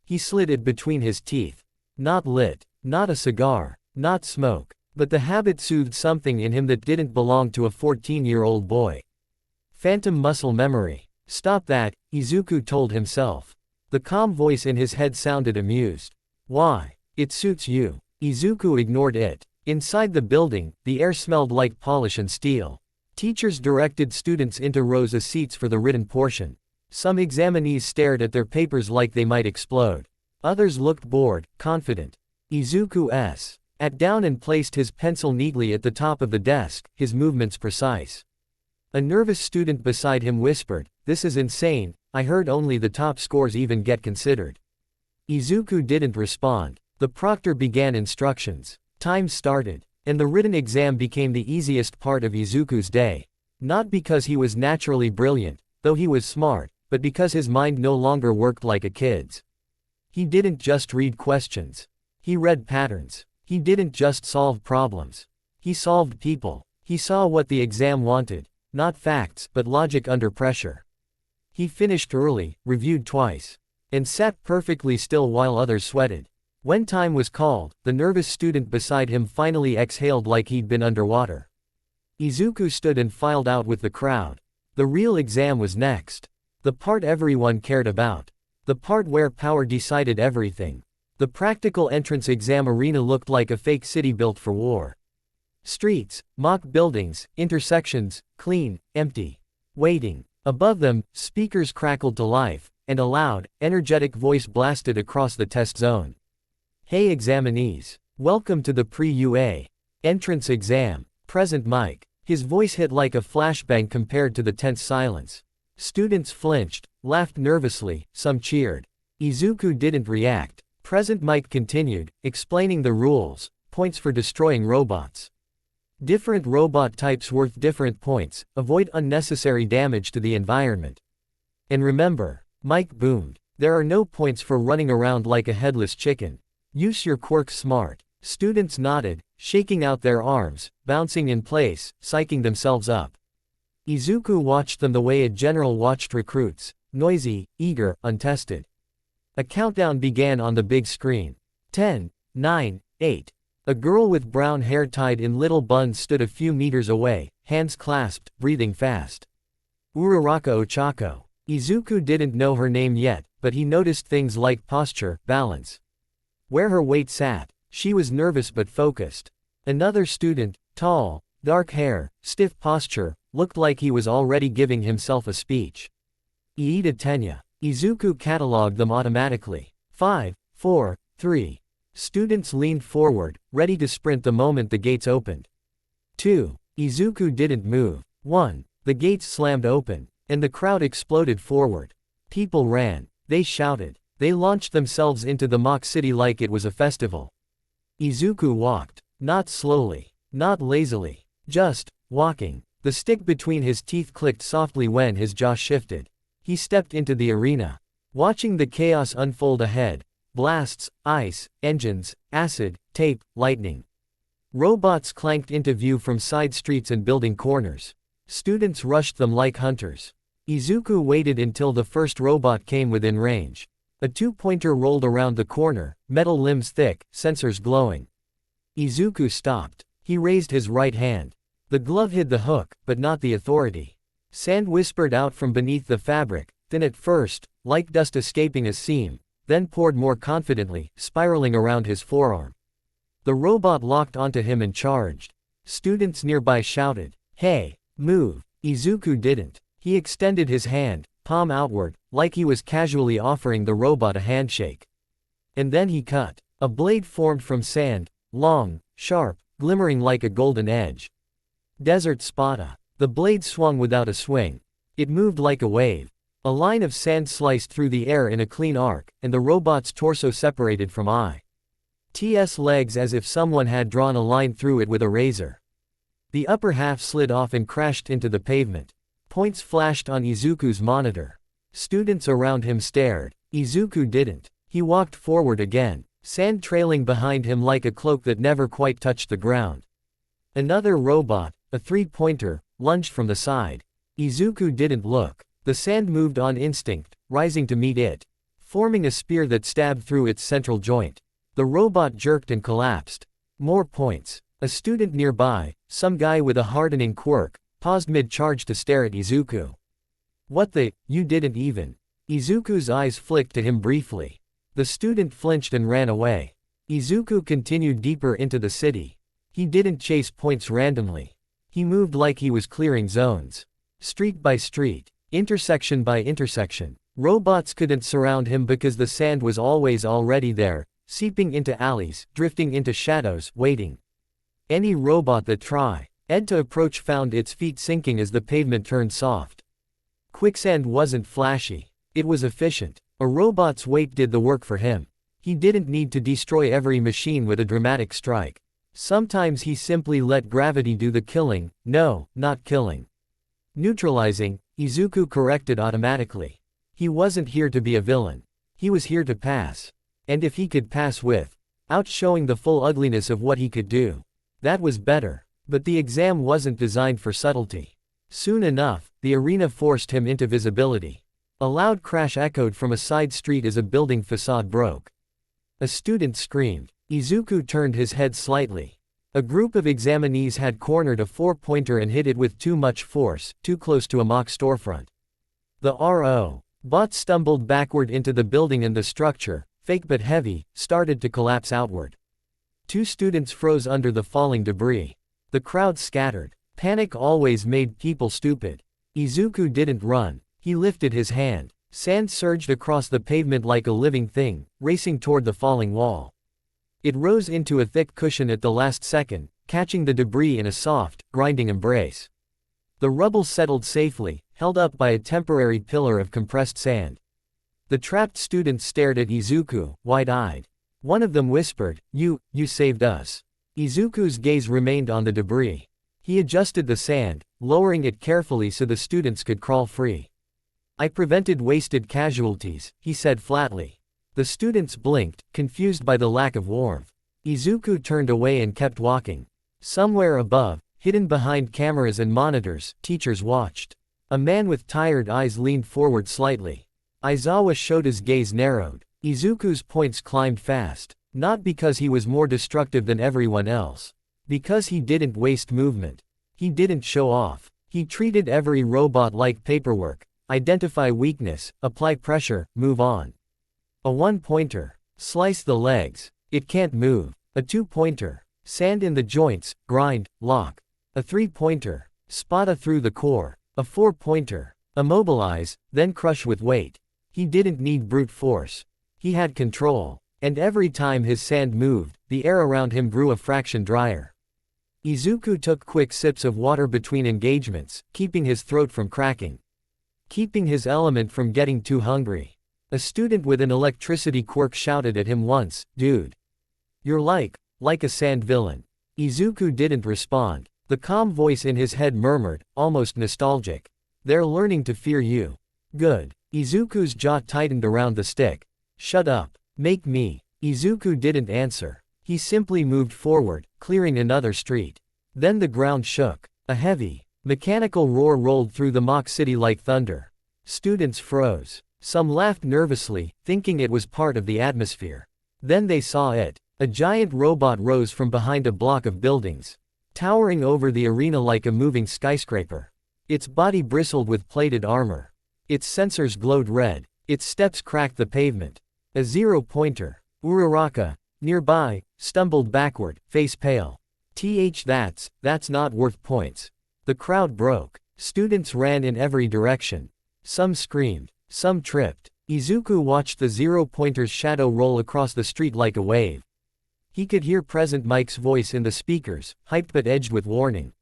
He slid it between his teeth. Not lit. Not a cigar. Not smoke. But the habit soothed something in him that didn't belong to a 14-year-old boy. Phantom muscle memory. Stop that, Izuku told himself. The calm voice in his head sounded amused. Why? It suits you. Izuku ignored it. Inside the building, the air smelled like polish and steel. Teachers directed students into rows of seats for the written portion. Some examinees stared at their papers like they might explode. Others looked bored, confident. Izuku sat down and placed his pencil neatly at the top of the desk, his movements precise. A nervous student beside him whispered, "This is insane, I heard only the top scores even get considered." Izuku didn't respond. The proctor began instructions. Time started. And the written exam became the easiest part of Izuku's day. Not because he was naturally brilliant, though he was smart, but because his mind no longer worked like a kid's. He didn't just read questions. He read patterns. He didn't just solve problems. He solved people. He saw what the exam wanted. Not facts, but logic under pressure. He finished early, reviewed twice, and sat perfectly still while others sweated. When time was called, the nervous student beside him finally exhaled like he'd been underwater. Izuku stood and filed out with the crowd. The real exam was next. The part everyone cared about. The part where power decided everything. The practical entrance exam arena looked like a fake city built for war. Streets, mock buildings, intersections, clean, empty. Waiting. Above them, speakers crackled to life, and a loud, energetic voice blasted across the test zone. Hey examinees. Welcome to the pre-UA entrance exam. Present mic. His voice hit like a flashbang compared to the tense silence. Students flinched, laughed nervously, some cheered. Izuku didn't react. Present mic continued, explaining the rules, points for destroying robots. Different robot types worth different points, avoid unnecessary damage to the environment. And remember, mic boomed, there are no points for running around like a headless chicken. Use your quirks smart. Students nodded, shaking out their arms, bouncing in place, psyching themselves up. Izuku watched them the way a general watched recruits, noisy, eager, untested. A countdown began on the big screen. 10, 9, 8. A girl with brown hair tied in little buns stood a few meters away, hands clasped, breathing fast. Uraraka Ochako. Izuku didn't know her name yet, but he noticed things like posture, balance. Where her weight sat. She was nervous but focused. Another student, tall, dark hair, stiff posture, looked like he was already giving himself a speech. Iida Tenya. Izuku catalogued them automatically. 5, 4, 3. Students leaned forward, ready to sprint the moment the gates opened. 2. Izuku didn't move. 1. The gates slammed open, and the crowd exploded forward. People ran. They shouted. They launched themselves into the mock city like it was a festival. Izuku walked. Not slowly. Not lazily. Just walking. The stick between his teeth clicked softly when his jaw shifted. He stepped into the arena. Watching the chaos unfold ahead. Blasts, ice, engines, acid, tape, lightning. Robots clanked into view from side streets and building corners. Students rushed them like hunters. Izuku waited until the first robot came within range. A two-pointer rolled around the corner, metal limbs thick, sensors glowing. Izuku stopped. He raised his right hand. The glove hid the hook, but not the authority. Sand whispered out from beneath the fabric, thin at first, like dust escaping a seam, then poured more confidently, spiraling around his forearm. The robot locked onto him and charged. Students nearby shouted, "Hey, move!" Izuku didn't. He extended his hand, palm outward, like he was casually offering the robot a handshake. And then he cut. A blade formed from sand, long, sharp, glimmering like a golden edge. Desert Spada. The blade swung without a swing. It moved like a wave. A line of sand sliced through the air in a clean arc, and the robot's torso separated from IT's legs as if someone had drawn a line through it with a razor. The upper half slid off and crashed into the pavement. Points flashed on Izuku's monitor. Students around him stared. Izuku didn't. He walked forward again, sand trailing behind him like a cloak that never quite touched the ground. Another robot, a three-pointer, lunged from the side. Izuku didn't look. The sand moved on instinct, rising to meet it, forming a spear that stabbed through its central joint. The robot jerked and collapsed. More points. A student nearby, some guy with a hardening quirk, paused mid-charge to stare at Izuku. "What the, you didn't even." Izuku's eyes flicked to him briefly. The student flinched and ran away. Izuku continued deeper into the city. He didn't chase points randomly. He moved like he was clearing zones. Street by street. Intersection by intersection. Robots couldn't surround him because the sand was always already there, seeping into alleys, drifting into shadows, waiting. Any robot that tried to approach found its feet sinking as the pavement turned soft. Quicksand wasn't flashy. It was efficient. A robot's weight did the work for him. He didn't need to destroy every machine with a dramatic strike. Sometimes he simply let gravity do the killing. No, not killing. Neutralizing. Izuku corrected automatically. He wasn't here to be a villain. He was here to pass. And if he could pass without showing the full ugliness of what he could do, that was better. But the exam wasn't designed for subtlety. Soon enough, the arena forced him into visibility. A loud crash echoed from a side street as a building facade broke. A student screamed. Izuku turned his head slightly. A group of examinees had cornered a four-pointer and hit it with too much force, too close to a mock storefront. The bot stumbled backward into the building and the structure, fake but heavy, started to collapse outward. Two students froze under the falling debris. The crowd scattered. Panic always made people stupid. Izuku didn't run. He lifted his hand. Sand surged across the pavement like a living thing, racing toward the falling wall. It rose into a thick cushion at the last second, catching the debris in a soft, grinding embrace. The rubble settled safely, held up by a temporary pillar of compressed sand. The trapped students stared at Izuku, wide-eyed. One of them whispered, You saved us." Izuku's gaze remained on the debris. He adjusted the sand, lowering it carefully so the students could crawl free. "I prevented wasted casualties," he said flatly. The students blinked, confused by the lack of warmth. Izuku turned away and kept walking. Somewhere above, hidden behind cameras and monitors, teachers watched. A man with tired eyes leaned forward slightly. Aizawa Shota's gaze narrowed. Izuku's points climbed fast. Not because he was more destructive than everyone else. Because he didn't waste movement. He didn't show off. He treated every robot like paperwork. identify weakness, apply pressure, move on. A 1-pointer, slice the legs, it can't move. A 2-pointer, sand in the joints, grind, lock. A 3-pointer, spot through the core. A 4-pointer, immobilize, then crush with weight. He didn't need brute force. He had control. And every time his sand moved, the air around him grew a fraction drier. Izuku took quick sips of water between engagements, keeping his throat from cracking. Keeping his element from getting too hungry. A student with an electricity quirk shouted at him once, "Dude. You're like a sand villain." Izuku didn't respond. The calm voice in his head murmured, almost nostalgic. "They're learning to fear you." Good. Izuku's jaw tightened around the stick. "Shut up. Make me." Izuku didn't answer. He simply moved forward, clearing another street. Then the ground shook. A heavy, mechanical roar rolled through the mock city like thunder. Students froze. Some laughed nervously, thinking it was part of the atmosphere. Then they saw it. A giant robot rose from behind a block of buildings, towering over the arena like a moving skyscraper. Its body bristled with plated armor. Its sensors glowed red. Its steps cracked the pavement. A 0-pointer, Uraraka, nearby, stumbled backward, face pale. That's not worth points." The crowd broke. Students ran in every direction. Some screamed. Some tripped. Izuku watched the 0-pointer's shadow roll across the street like a wave. He could hear Present Mike's voice in the speakers, hyped but edged with warning.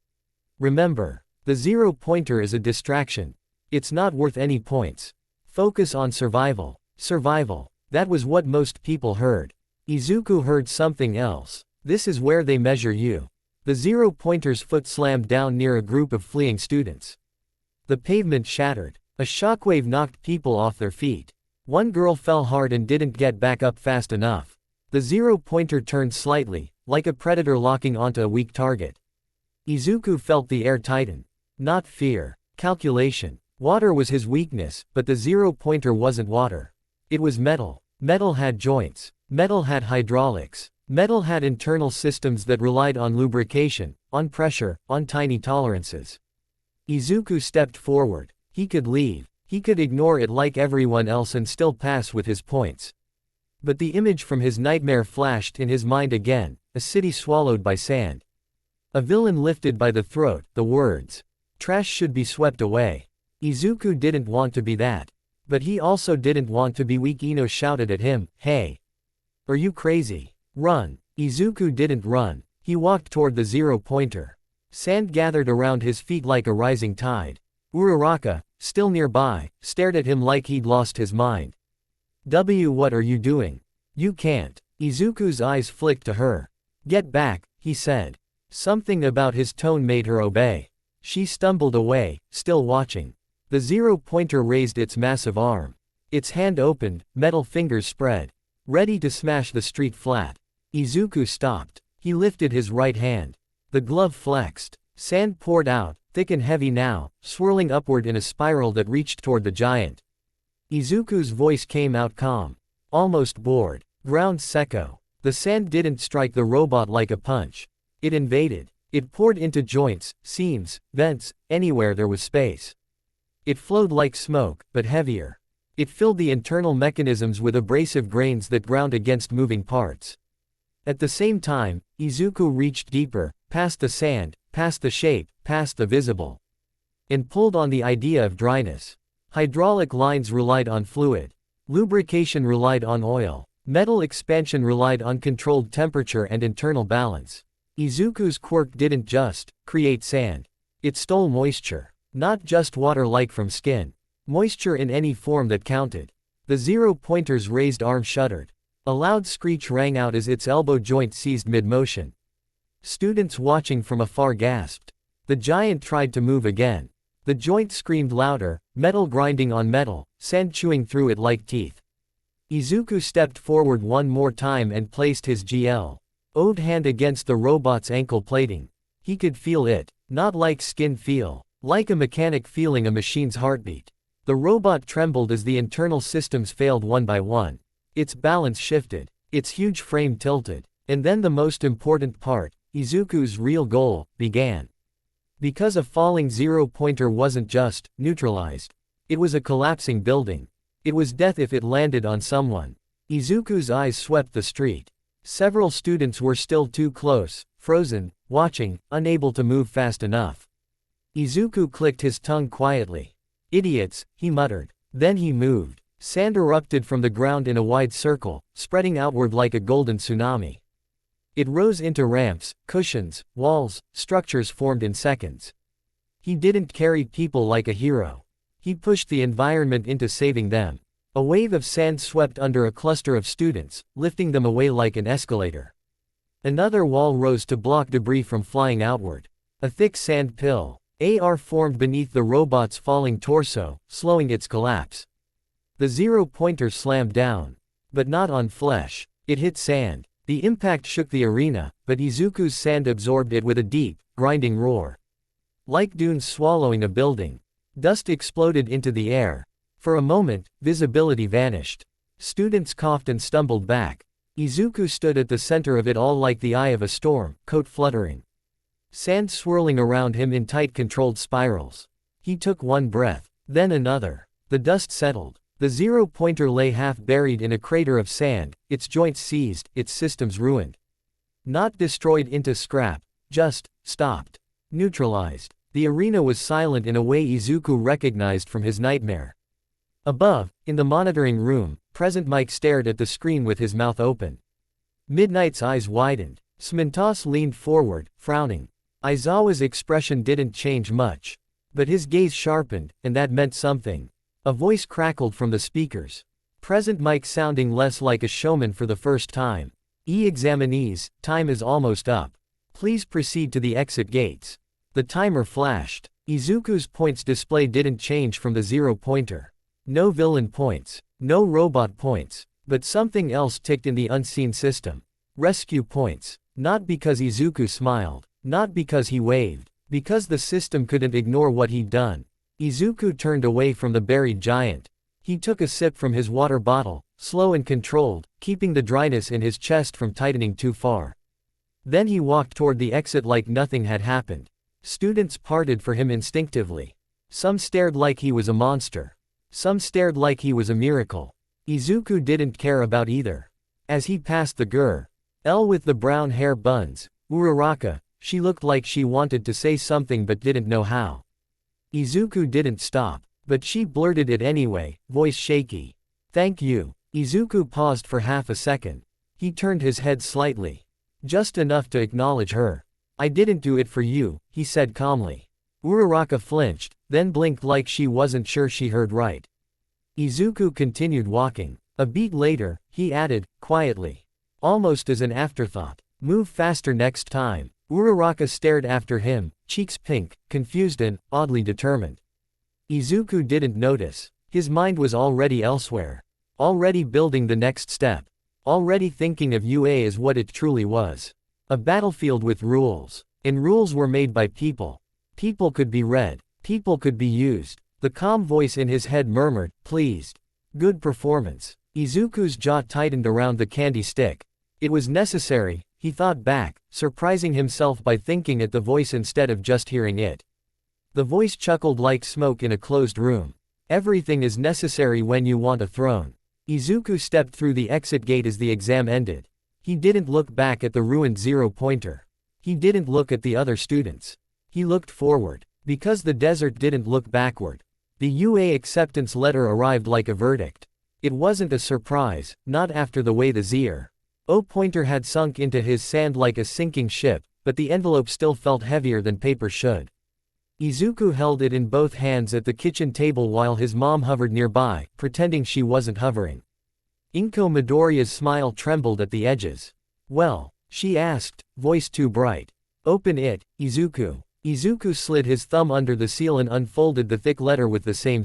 "Remember, the 0-pointer is a distraction. It's not worth any points. Focus on survival. Survival." That was what most people heard. Izuku heard something else. "This is where they measure you." The 0-pointer's foot slammed down near a group of fleeing students. The pavement shattered. A shockwave knocked people off their feet. One girl fell hard and didn't get back up fast enough. The 0-pointer turned slightly, like a predator locking onto a weak target. Izuku felt the air tighten. Not fear. Calculation. Water was his weakness, but the 0-pointer wasn't water. It was metal. Metal had joints. Metal had hydraulics. Metal had internal systems that relied on lubrication, on pressure, on tiny tolerances. Izuku stepped forward. He could leave. He could ignore it like everyone else and still pass with his points. But the image from his nightmare flashed in his mind again, a city swallowed by sand. A villain lifted by the throat, the words, "Trash should be swept away." Izuku didn't want to be that. But he also didn't want to be weak. Ino shouted at him, "Hey! Are you crazy? Run." Izuku didn't run. He walked toward the 0-pointer. Sand gathered around his feet like a rising tide. Uraraka, still nearby, stared at him like he'd lost his mind. What are you doing? You can't." Izuku's eyes flicked to her. "Get back," he said. Something about his tone made her obey. She stumbled away, still watching. The 0-pointer raised its massive arm. Its hand opened, metal fingers spread, ready to smash the street flat. Izuku stopped. He lifted his right hand. The glove flexed. Sand poured out, thick and heavy now, swirling upward in a spiral that reached toward the giant. Izuku's voice came out calm, almost bored. "Ground secco." The sand didn't strike the robot like a punch. It invaded. It poured into joints, seams, vents, anywhere there was space. It flowed like smoke, but heavier. It filled the internal mechanisms with abrasive grains that ground against moving parts. At the same time, Izuku reached deeper, past the sand, past the shape, past the visible. And pulled on the idea of dryness. Hydraulic lines relied on fluid. Lubrication relied on oil. Metal expansion relied on controlled temperature and internal balance. Izuku's quirk didn't just create sand. It stole moisture. Not just water like from skin. Moisture in any form that counted. The 0-pointer's raised arm shuddered. A loud screech rang out as its elbow joint seized mid-motion. Students watching from afar gasped. The giant tried to move again. The joint screamed louder, metal grinding on metal, sand chewing through it like teeth. Izuku stepped forward one more time and placed his GL-O'd hand against the robot's ankle plating. He could feel it, not like skin feel, like a mechanic feeling a machine's heartbeat. The robot trembled as the internal systems failed one by one. Its balance shifted, its huge frame tilted, and then the most important part, Izuku's real goal, began. Because a falling 0-pointer wasn't just neutralized. It was a collapsing building. It was death if it landed on someone. Izuku's eyes swept the street. Several students were still too close, frozen, watching, unable to move fast enough. Izuku clicked his tongue quietly. Idiots, he muttered. Then he moved. Sand erupted from the ground in a wide circle, spreading outward like a golden tsunami. It rose into ramps, cushions, walls, structures formed in seconds. He didn't carry people like a hero. He pushed the environment into saving them. A wave of sand swept under a cluster of students, lifting them away like an escalator. Another wall rose to block debris from flying outward. A thick sand pillar formed beneath the robot's falling torso, slowing its collapse. The zero-pointer slammed down. But not on flesh. It hit sand. The impact shook the arena, but Izuku's sand absorbed it with a deep, grinding roar. Like dunes swallowing a building. Dust exploded into the air. For a moment, visibility vanished. Students coughed and stumbled back. Izuku stood at the center of it all like the eye of a storm, coat fluttering. Sand swirling around him in tight controlled spirals. He took one breath, then another. The dust settled. The zero-pointer lay half buried in a crater of sand, its joints seized, its systems ruined. Not destroyed into scrap, just stopped. Neutralized. The arena was silent in a way Izuku recognized from his nightmare. Above, in the monitoring room, Present Mike stared at the screen with his mouth open. Midnight's eyes widened. Smintos leaned forward, frowning. Aizawa's expression didn't change much. But his gaze sharpened, and that meant something. A voice crackled from the speakers. Present Mike sounding less like a showman for the first time. Examinees, time is almost up. Please proceed to the exit gates. The timer flashed. Izuku's points display didn't change from the zero-pointer. No villain points. No robot points. But something else ticked in the unseen system. Rescue points. Not because Izuku smiled. Not because he waved. Because the system couldn't ignore what he'd done. Izuku turned away from the buried giant. He took a sip from his water bottle, slow and controlled, keeping the dryness in his chest from tightening too far. Then he walked toward the exit like nothing had happened. Students parted for him instinctively. Some stared like he was a monster. Some stared like he was a miracle. Izuku didn't care about either. As he passed the girl with the brown hair buns, Uraraka, she looked like she wanted to say something but didn't know how. Izuku didn't stop, but she blurted it anyway, voice shaky. Thank you. Izuku paused for half a second. He turned his head slightly. Just enough to acknowledge her. I didn't do it for you, he said calmly. Uraraka flinched, then blinked like she wasn't sure she heard right. Izuku continued walking. A beat later, he added, quietly. Almost as an afterthought. Move faster next time. Uraraka stared after him, cheeks pink, confused and, oddly determined. Izuku didn't notice. His mind was already elsewhere. Already building the next step. Already thinking of UA as what it truly was. A battlefield with rules. And rules were made by people. People could be read. People could be used. The calm voice in his head murmured, pleased. Good performance. Izuku's jaw tightened around the candy stick. It was necessary, he thought back, surprising himself by thinking at the voice instead of just hearing it. The voice chuckled like smoke in a closed room. Everything is necessary when you want a throne. Izuku stepped through the exit gate as the exam ended. He didn't look back at the ruined zero-pointer. He didn't look at the other students. He looked forward. Because the desert didn't look backward. The UA acceptance letter arrived like a verdict. It wasn't a surprise, not after the way the zero-pointer had sunk into his sand like a sinking ship, but the envelope still felt heavier than paper should. Izuku held it in both hands at the kitchen table while his mom hovered nearby, pretending she wasn't hovering. Inko Midoriya's smile trembled at the edges. Well? She asked, voice too bright. Open it, Izuku. Izuku slid his thumb under the seal and unfolded the thick letter with the same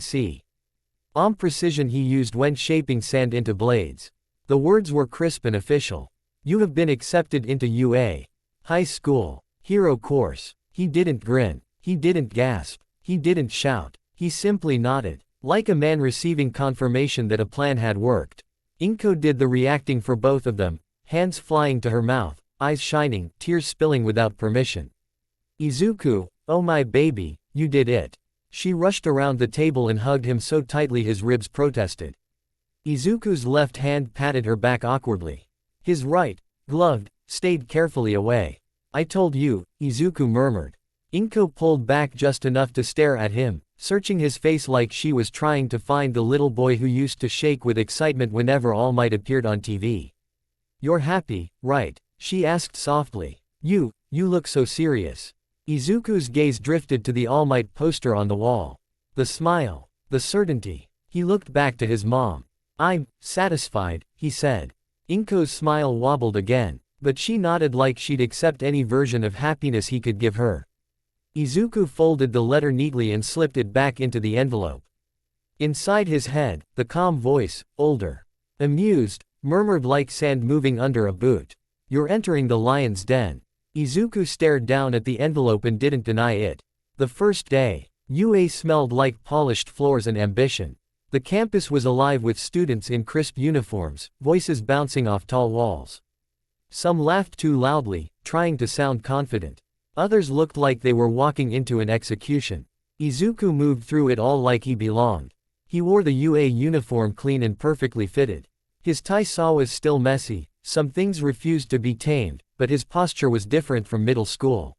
precision he used when shaping sand into blades. The words were crisp and official. You have been accepted into UA High School Hero Course. He didn't grin. He didn't gasp. He didn't shout. He simply nodded, like a man receiving confirmation that a plan had worked. Inko did the reacting for both of them, hands flying to her mouth, eyes shining, tears spilling without permission. Izuku, oh my baby, you did it. She rushed around the table and hugged him so tightly his ribs protested. Izuku's left hand patted her back awkwardly. His right, gloved, stayed carefully away. I told you, Izuku murmured. Inko pulled back just enough to stare at him, searching his face like she was trying to find the little boy who used to shake with excitement whenever All Might appeared on TV. You're happy, right? She asked softly. You look so serious. Izuku's gaze drifted to the All Might poster on the wall. The smile, the certainty. He looked back to his mom. I'm satisfied, he said. Inko's smile wobbled again, but she nodded like she'd accept any version of happiness he could give her. Izuku folded the letter neatly and slipped it back into the envelope. Inside his head, the calm voice, older, amused, murmured like sand moving under a boot. You're entering the lion's den. Izuku stared down at the envelope and didn't deny it. The first day, UA smelled like polished floors and ambition. The campus was alive with students in crisp uniforms, voices bouncing off tall walls. Some laughed too loudly, trying to sound confident. Others looked like they were walking into an execution. Izuku moved through it all like he belonged. He wore the UA uniform clean and perfectly fitted. His tai-sa was still messy, some things refused to be tamed, but his posture was different from middle school.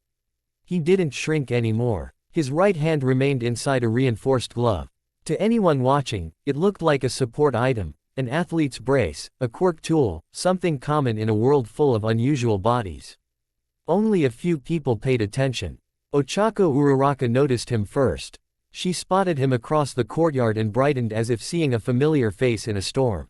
He didn't shrink anymore. His right hand remained inside a reinforced glove. To anyone watching, it looked like a support item, an athlete's brace, a quirk tool, something common in a world full of unusual bodies. Only a few people paid attention. Ochako Uraraka noticed him first. She spotted him across the courtyard and brightened as if seeing a familiar face in a storm.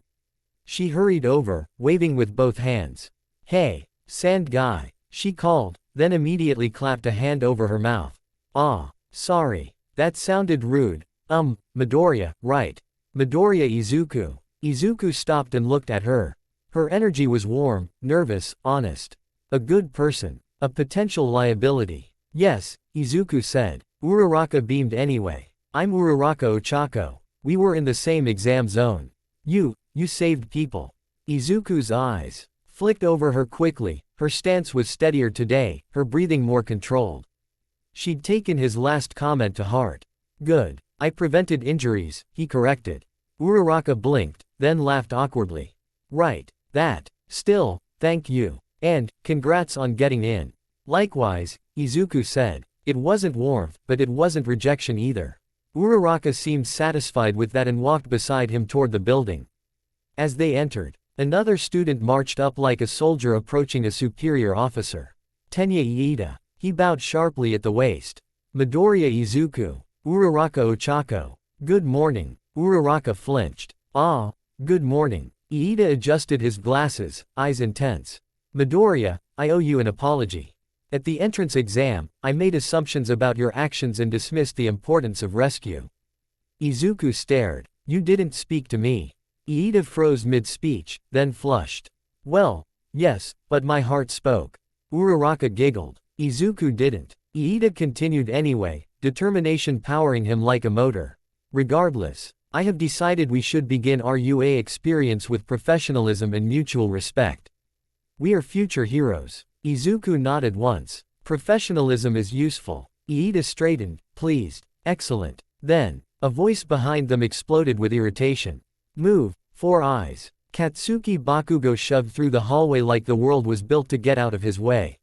She hurried over, waving with both hands. Hey, sand guy, she called, then immediately clapped a hand over her mouth. Ah, sorry. That sounded rude. Midoriya, right. Midoriya Izuku. Izuku stopped and looked at her. Her energy was warm, nervous, honest. A good person. A potential liability. Yes, Izuku said. Uraraka beamed anyway. I'm Uraraka Ochako. We were in the same exam zone. You saved people. Izuku's eyes flicked over her quickly. Her stance was steadier today, her breathing more controlled. She'd taken his last comment to heart. Good. I prevented injuries, he corrected. Uraraka blinked, then laughed awkwardly. Right. That. Still, thank you. And, congrats on getting in. Likewise, Izuku said. It wasn't warmth, but it wasn't rejection either. Uraraka seemed satisfied with that and walked beside him toward the building. As they entered, another student marched up like a soldier approaching a superior officer. Tenya Iida. He bowed sharply at the waist. Midoriya Izuku. Uraraka Ochako. Good morning. Uraraka flinched. Ah, good morning. Iida adjusted his glasses, eyes intense. Midoriya, I owe you an apology. At the entrance exam, I made assumptions about your actions and dismissed the importance of rescue. Izuku stared. You didn't speak to me. Iida froze mid-speech, then flushed. Well, yes, but my heart spoke. Uraraka giggled. Izuku didn't. Iida continued anyway, determination powering him like a motor. Regardless, I have decided we should begin our UA experience with professionalism and mutual respect. We are future heroes. Izuku nodded once. Professionalism is useful. Iida straightened, pleased. Excellent. Then, a voice behind them exploded with irritation. Move, 4 eyes. Katsuki Bakugo shoved through the hallway like the world was built to get out of his way.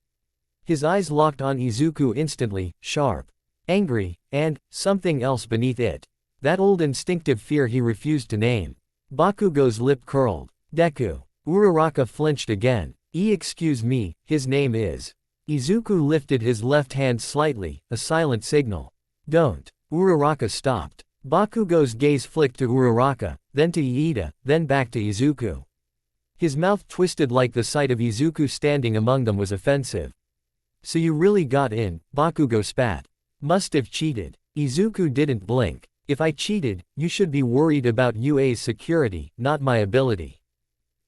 His eyes locked on Izuku instantly, sharp, angry, and something else beneath it. That old instinctive fear he refused to name. Bakugo's lip curled. Deku. Uraraka flinched again. Excuse me, his name is. Izuku lifted his left hand slightly, a silent signal. Don't. Uraraka stopped. Bakugo's gaze flicked to Uraraka, then to Iida, then back to Izuku. His mouth twisted like the sight of Izuku standing among them was offensive. So you really got in, Bakugo spat. Must have cheated. Izuku didn't blink. If I cheated, you should be worried about UA's security, not my ability.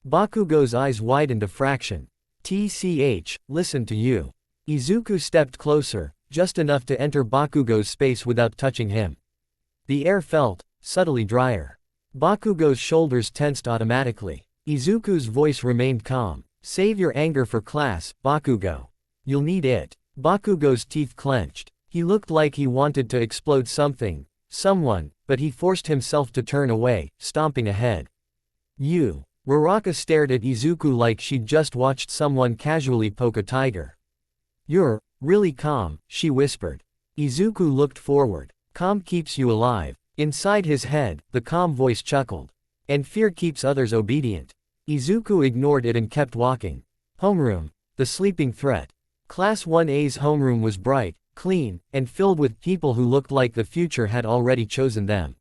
Bakugo's eyes widened a fraction. TCH, listen to you. Izuku stepped closer, just enough to enter Bakugo's space without touching him. The air felt subtly drier. Bakugo's shoulders tensed automatically. Izuku's voice remained calm. Save your anger for class, Bakugo. You'll need it. Bakugo's teeth clenched. He looked like he wanted to explode something, someone, but he forced himself to turn away, stomping ahead. Uraraka stared at Izuku like she'd just watched someone casually poke a tiger. "You're really calm," she whispered. Izuku looked forward. "Calm keeps you alive." Inside his head, the calm voice chuckled. "And fear keeps others obedient." Izuku ignored it and kept walking. Homeroom. The sleeping threat. Class 1A's homeroom was bright, clean, and filled with people who looked like the future had already chosen them.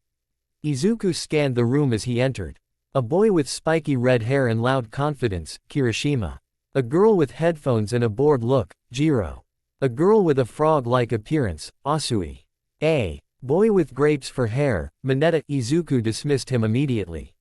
Izuku scanned the room as he entered. A boy with spiky red hair and loud confidence, Kirishima. A girl with headphones and a bored look, Jiro. A girl with a frog-like appearance, Asui. A boy with grapes for hair, Mineta. Izuku dismissed him immediately.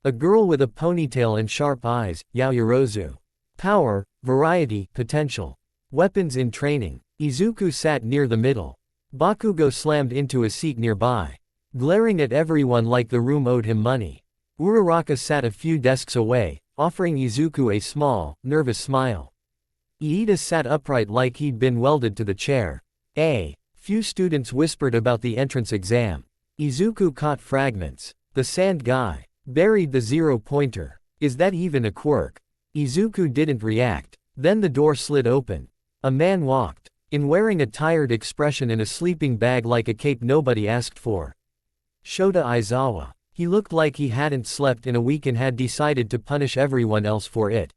A girl with a ponytail and sharp eyes, Yaoyorozu. Power, variety, potential. Weapons in training. Izuku sat near the middle. Bakugo slammed into a seat nearby, glaring at everyone like the room owed him money. Uraraka sat a few desks away, offering Izuku a small, nervous smile. Iida sat upright like he'd been welded to the chair. A few students whispered about the entrance exam. Izuku caught fragments. The sand guy buried the 0-pointer. Is that even a quirk? Izuku didn't react. Then the door slid open. A man walked, in wearing a tired expression and a sleeping bag like a cape nobody asked for. Shota Aizawa. He looked like he hadn't slept in a week and had decided to punish everyone else for it.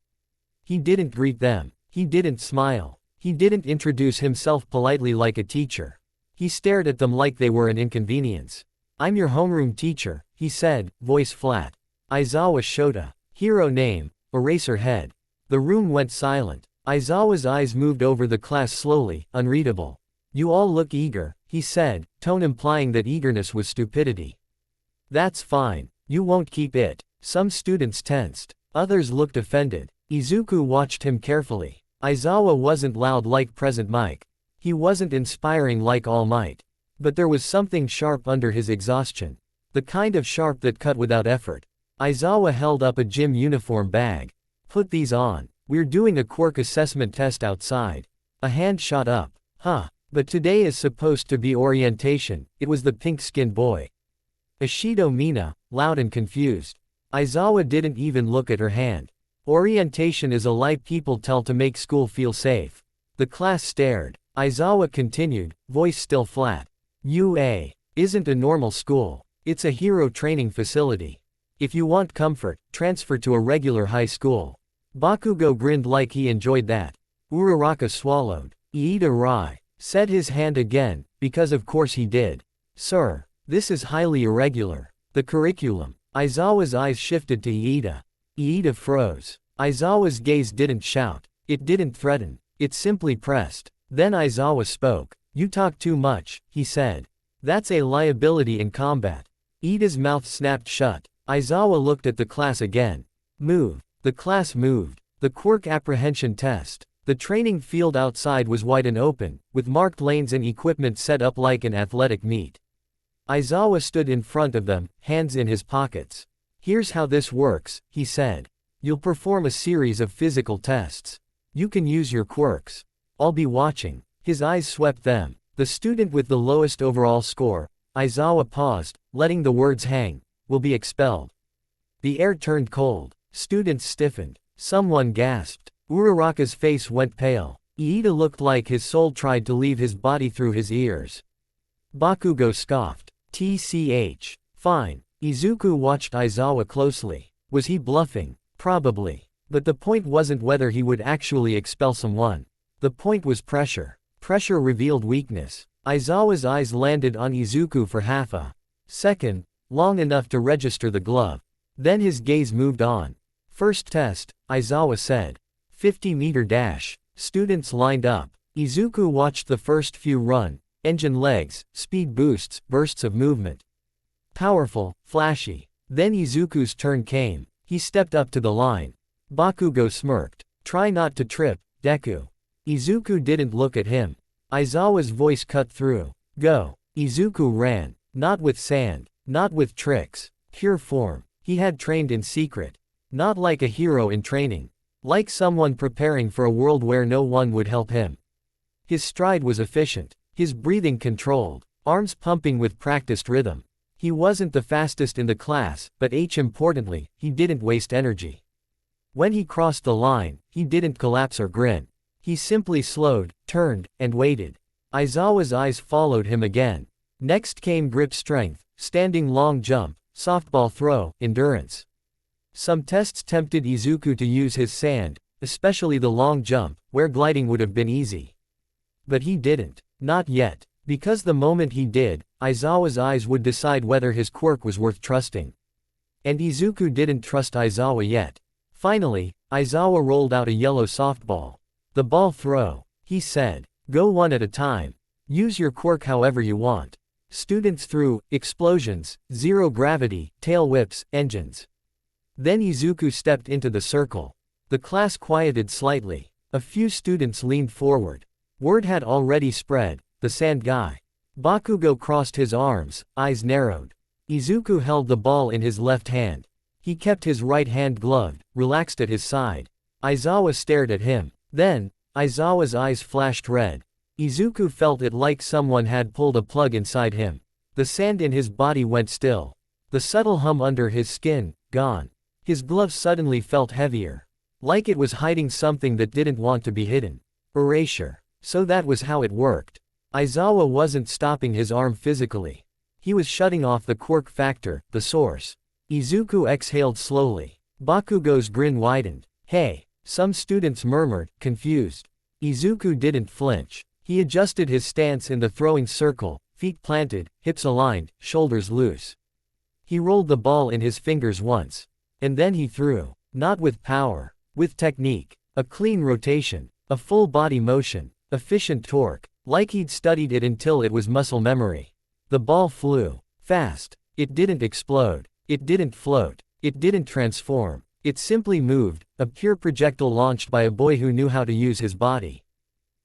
He didn't greet them. He didn't smile. He didn't introduce himself politely like a teacher. He stared at them like they were an inconvenience. "I'm your homeroom teacher," he said, voice flat. Aizawa Shota. Hero name, Eraserhead. The room went silent. Aizawa's eyes moved over the class slowly, unreadable. "You all look eager," he said, tone implying that eagerness was stupidity. "That's fine. You won't keep it." Some students tensed. Others looked offended. Izuku watched him carefully. Aizawa wasn't loud like Present Mike. He wasn't inspiring like All Might. But there was something sharp under his exhaustion. The kind of sharp that cut without effort. Aizawa held up a gym uniform bag. "Put these on. We're doing a quirk assessment test outside." A hand shot up. "Huh. But today is supposed to be orientation." It was the pink-skinned boy. Ishido Mina, loud and confused. Aizawa didn't even look at her hand. "Orientation is a lie people tell to make school feel safe." The class stared. Aizawa continued, voice still flat. "UA isn't a normal school. It's a hero training facility. If you want comfort, transfer to a regular high school." Bakugo grinned like he enjoyed that. Uraraka swallowed. Iida Rai said his hand again, because of course he did. "Sir, this is highly irregular. The curriculum." Aizawa's eyes shifted to Iida. Iida froze. Aizawa's gaze didn't shout. It didn't threaten. It simply pressed. Then Aizawa spoke. "You talk too much," he said. "That's a liability in combat." Iida's mouth snapped shut. Aizawa looked at the class again. "Move." The class moved. The quirk apprehension test. The training field outside was wide and open, with marked lanes and equipment set up like an athletic meet. Aizawa stood in front of them, hands in his pockets. "Here's how this works," he said. "You'll perform a series of physical tests. You can use your quirks. I'll be watching." His eyes swept them. "The student with the lowest overall score," Aizawa paused, letting the words hang, "will be expelled." The air turned cold. Students stiffened. Someone gasped. Uraraka's face went pale. Iida looked like his soul tried to leave his body through his ears. Bakugo scoffed. "TCH. Fine." Izuku watched Aizawa closely. Was he bluffing? Probably. But the point wasn't whether he would actually expel someone. The point was pressure. Pressure revealed weakness. Aizawa's eyes landed on Izuku for half a second, long enough to register the glove. Then his gaze moved on. "First test," Aizawa said. 50-meter dash. Students lined up. Izuku watched the first few run. Engine legs, speed boosts, bursts of movement. Powerful, flashy. Then Izuku's turn came. He stepped up to the line. Bakugo smirked. "Try not to trip, Deku." Izuku didn't look at him. Aizawa's voice cut through. "Go." Izuku ran. Not with sand. Not with tricks. Pure form. He had trained in secret. Not like a hero in training. Like someone preparing for a world where no one would help him. His stride was efficient. His breathing controlled, arms pumping with practiced rhythm. He wasn't the fastest in the class, but importantly, he didn't waste energy. When he crossed the line, he didn't collapse or grin. He simply slowed, turned, and waited. Aizawa's eyes followed him again. Next came grip strength, standing long jump, softball throw, endurance. Some tests tempted Izuku to use his sand, especially the long jump, where gliding would have been easy. But he didn't. Not yet. Because the moment he did, Aizawa's eyes would decide whether his quirk was worth trusting. And Izuku didn't trust Aizawa yet. Finally, Aizawa rolled out a yellow softball. The ball throw, he said. Go one at a time. Use your quirk however you want. Students threw, explosions, zero gravity, tail whips, engines. Then Izuku stepped into the circle. The class quieted slightly. A few students leaned forward. Word had already spread, the sand guy. Bakugo crossed his arms, eyes narrowed. Izuku held the ball in his left hand. He kept his right hand gloved, relaxed at his side. Aizawa stared at him. Then, Aizawa's eyes flashed red. Izuku felt it like someone had pulled a plug inside him. The sand in his body went still. The subtle hum under his skin, gone. His glove suddenly felt heavier. Like it was hiding something that didn't want to be hidden. Erasure. So that was how it worked. Aizawa wasn't stopping his arm physically. He was shutting off the quirk factor, the source. Izuku exhaled slowly. Bakugo's grin widened. Hey! Some students murmured, confused. Izuku didn't flinch. He adjusted his stance in the throwing circle, feet planted, hips aligned, shoulders loose. He rolled the ball in his fingers once. And then he threw. Not with power. With technique. A clean rotation. A full body motion. Efficient torque. Like he'd studied it until it was muscle memory. The ball flew. Fast. It didn't explode. It didn't float. It didn't transform. It simply moved, a pure projectile launched by a boy who knew how to use his body.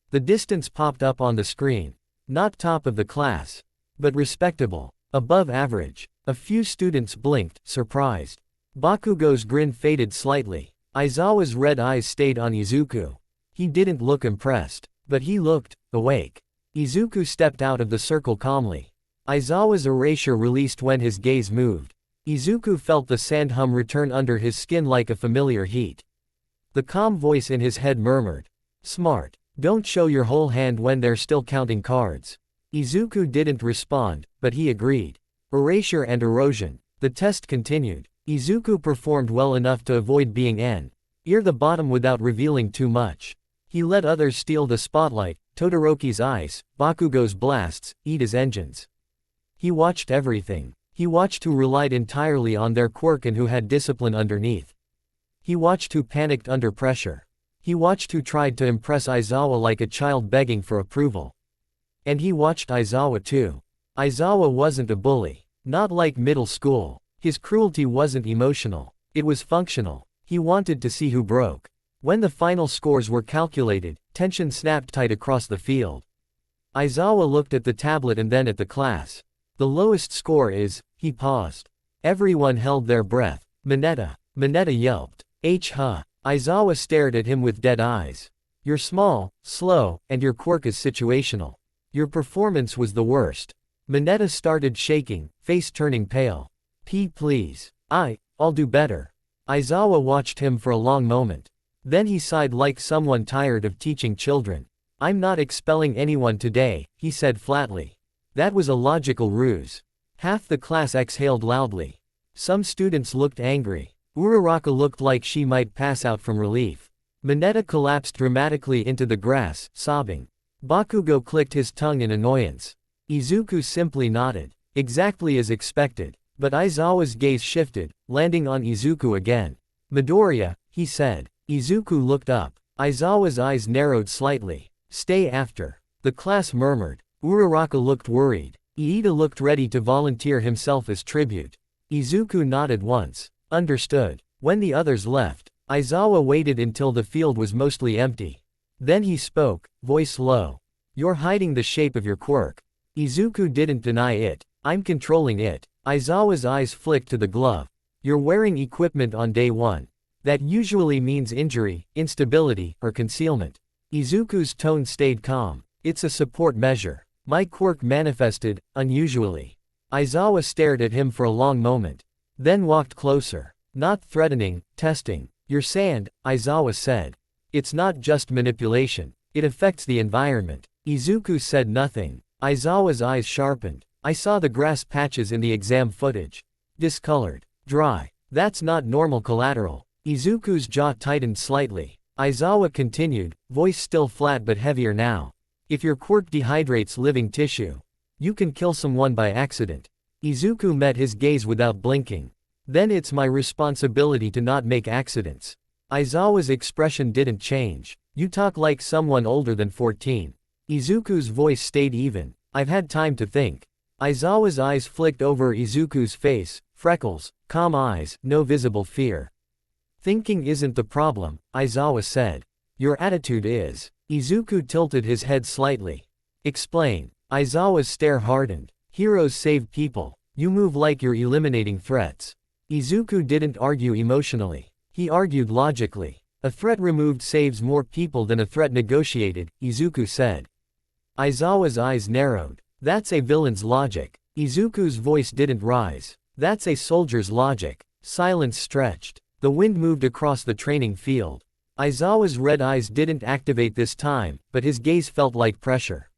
The distance popped up on the screen. Not top of the class. But respectable. Above average. A few students blinked, surprised. Bakugo's grin faded slightly. Aizawa's red eyes stayed on Izuku. He didn't look impressed. But he looked awake. Izuku stepped out of the circle calmly. Aizawa's erasure released when his gaze moved. Izuku felt the sand hum return under his skin like a familiar heat. The calm voice in his head murmured. Smart. Don't show your whole hand when they're still counting cards. Izuku didn't respond, but he agreed. Erasure and erosion. The test continued. Izuku performed well enough to avoid being near the bottom without revealing too much. He let others steal the spotlight, Todoroki's ice, Bakugo's blasts, Iida's engines. He watched everything. He watched who relied entirely on their quirk and who had discipline underneath. He watched who panicked under pressure. He watched who tried to impress Aizawa like a child begging for approval. And he watched Aizawa too. Aizawa wasn't a bully. Not like middle school. His cruelty wasn't emotional. It was functional. He wanted to see who broke. When the final scores were calculated, tension snapped tight across the field. Aizawa looked at the tablet and then at the class. The lowest score is, he paused. Everyone held their breath. Mineta yelped. Huh. Aizawa stared at him with dead eyes. You're small, slow, and your quirk is situational. Your performance was the worst. Mineta started shaking, face turning pale. Please. I'll do better. Aizawa watched him for a long moment. Then he sighed like someone tired of teaching children. I'm not expelling anyone today, he said flatly. That was a logical ruse. Half the class exhaled loudly. Some students looked angry. Uraraka looked like she might pass out from relief. Mineta collapsed dramatically into the grass, sobbing. Bakugo clicked his tongue in annoyance. Izuku simply nodded. Exactly as expected. But Aizawa's gaze shifted, landing on Izuku again. Midoriya, he said. Izuku looked up. Aizawa's eyes narrowed slightly. Stay after. The class murmured. Uraraka looked worried. Iida looked ready to volunteer himself as tribute. Izuku nodded once. Understood. When the others left, Aizawa waited until the field was mostly empty. Then he spoke, voice low. You're hiding the shape of your quirk. Izuku didn't deny it. I'm controlling it. Aizawa's eyes flicked to the glove. You're wearing equipment on day one. That usually means injury, instability, or concealment. Izuku's tone stayed calm. It's a support measure. My quirk manifested, unusually. Aizawa stared at him for a long moment. Then walked closer. Not threatening, testing. Your sand, Aizawa said. It's not just manipulation. It affects the environment. Izuku said nothing. Aizawa's eyes sharpened. I saw the grass patches in the exam footage. Discolored. Dry. That's not normal collateral. Izuku's jaw tightened slightly. Aizawa continued, voice still flat but heavier now. If your quirk dehydrates living tissue, you can kill someone by accident. Izuku met his gaze without blinking. Then it's my responsibility to not make accidents. Aizawa's expression didn't change. You talk like someone older than 14. Izuku's voice stayed even. I've had time to think. Aizawa's eyes flicked over Izuku's face, freckles, calm eyes, no visible fear. Thinking isn't the problem, Aizawa said. Your attitude is. Izuku tilted his head slightly. Explain. Aizawa's stare hardened. Heroes save people. You move like you're eliminating threats. Izuku didn't argue emotionally. He argued logically. A threat removed saves more people than a threat negotiated, Izuku said. Aizawa's eyes narrowed. That's a villain's logic. Izuku's voice didn't rise. That's a soldier's logic. Silence stretched. The wind moved across the training field. Aizawa's red eyes didn't activate this time, but his gaze felt like pressure.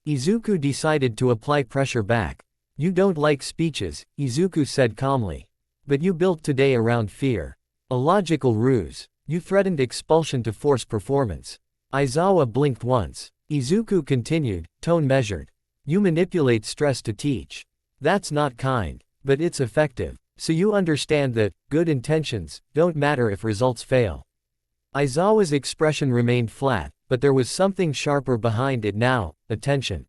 Izuku decided to apply pressure back. You don't like speeches, Izuku said calmly. But you built today around fear. A logical ruse. You threatened expulsion to force performance. Aizawa blinked once. Izuku continued, tone measured. You manipulate stress to teach. That's not kind, but it's effective. So you understand that good intentions don't matter if results fail. Aizawa's expression remained flat, but there was something sharper behind it now, attention.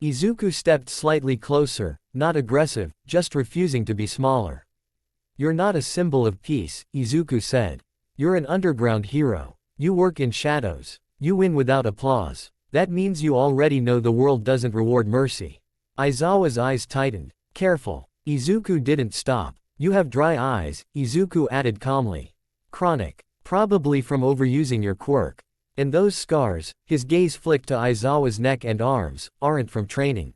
Izuku stepped slightly closer, not aggressive, just refusing to be smaller. You're not a symbol of peace, Izuku said. You're an underground hero. You work in shadows. You win without applause. That means you already know the world doesn't reward mercy. Aizawa's eyes tightened. Careful. Izuku didn't stop. You have dry eyes, Izuku added calmly. Chronic. Probably from overusing your quirk. And those scars, his gaze flicked to Aizawa's neck and arms, aren't from training.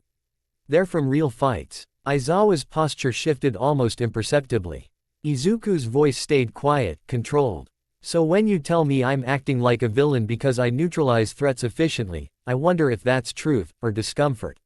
They're from real fights. Aizawa's posture shifted almost imperceptibly. Izuku's voice stayed quiet, controlled. So when you tell me I'm acting like a villain because I neutralize threats efficiently, I wonder if that's truth, or discomfort.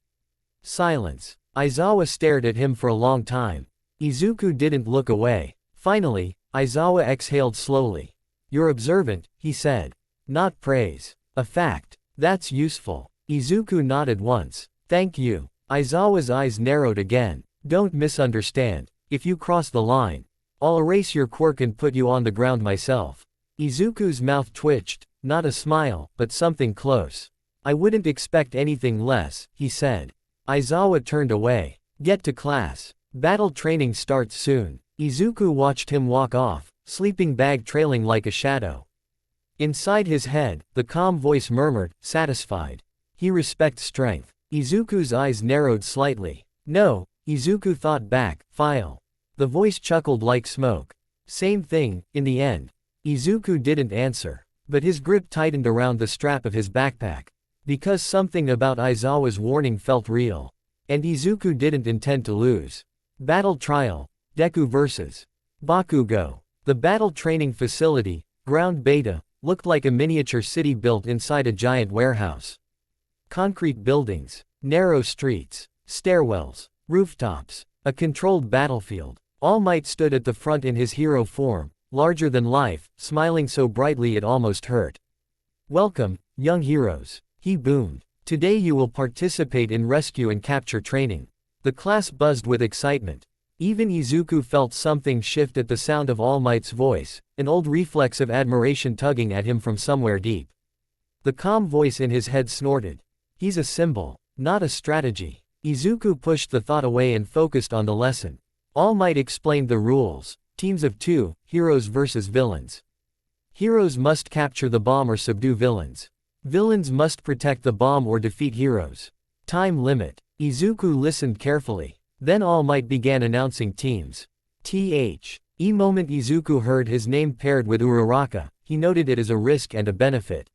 Silence. Aizawa stared at him for a long time. Izuku didn't look away. Finally, Aizawa exhaled slowly. You're observant, he said. Not praise. A fact. That's useful. Izuku nodded once. Thank you. Aizawa's eyes narrowed again. Don't misunderstand. If you cross the line, I'll erase your quirk and put you on the ground myself. Izuku's mouth twitched, not a smile, but something close. I wouldn't expect anything less, he said. Aizawa turned away. Get to class. Battle training starts soon. Izuku watched him walk off, sleeping bag trailing like a shadow. Inside his head, the calm voice murmured, satisfied. He respects strength. Izuku's eyes narrowed slightly. No, Izuku thought back, file. The voice chuckled like smoke. Same thing, in the end. Izuku didn't answer, but his grip tightened around the strap of his backpack. Because something about Aizawa's warning felt real. And Izuku didn't intend to lose. Battle Trial. DEKU vs. Bakugo. The battle training facility, ground beta, looked like a miniature city built inside a giant warehouse. Concrete buildings, narrow streets, stairwells, rooftops, a controlled battlefield. All Might stood at the front in his hero form, larger than life, smiling so brightly it almost hurt. Welcome, young heroes, he boomed. Today you will participate in rescue and capture training. The class buzzed with excitement. Even Izuku felt something shift at the sound of All Might's voice, an old reflex of admiration tugging at him from somewhere deep. The calm voice in his head snorted. He's a symbol, not a strategy. Izuku pushed the thought away and focused on the lesson. All Might explained the rules. Teams of 2, heroes versus villains. Heroes must capture the bomb or subdue villains. Villains must protect the bomb or defeat heroes. Time limit. Izuku listened carefully. Then All Might began announcing teams. Moment Izuku heard his name paired with Uraraka, he noted it as a risk and a benefit.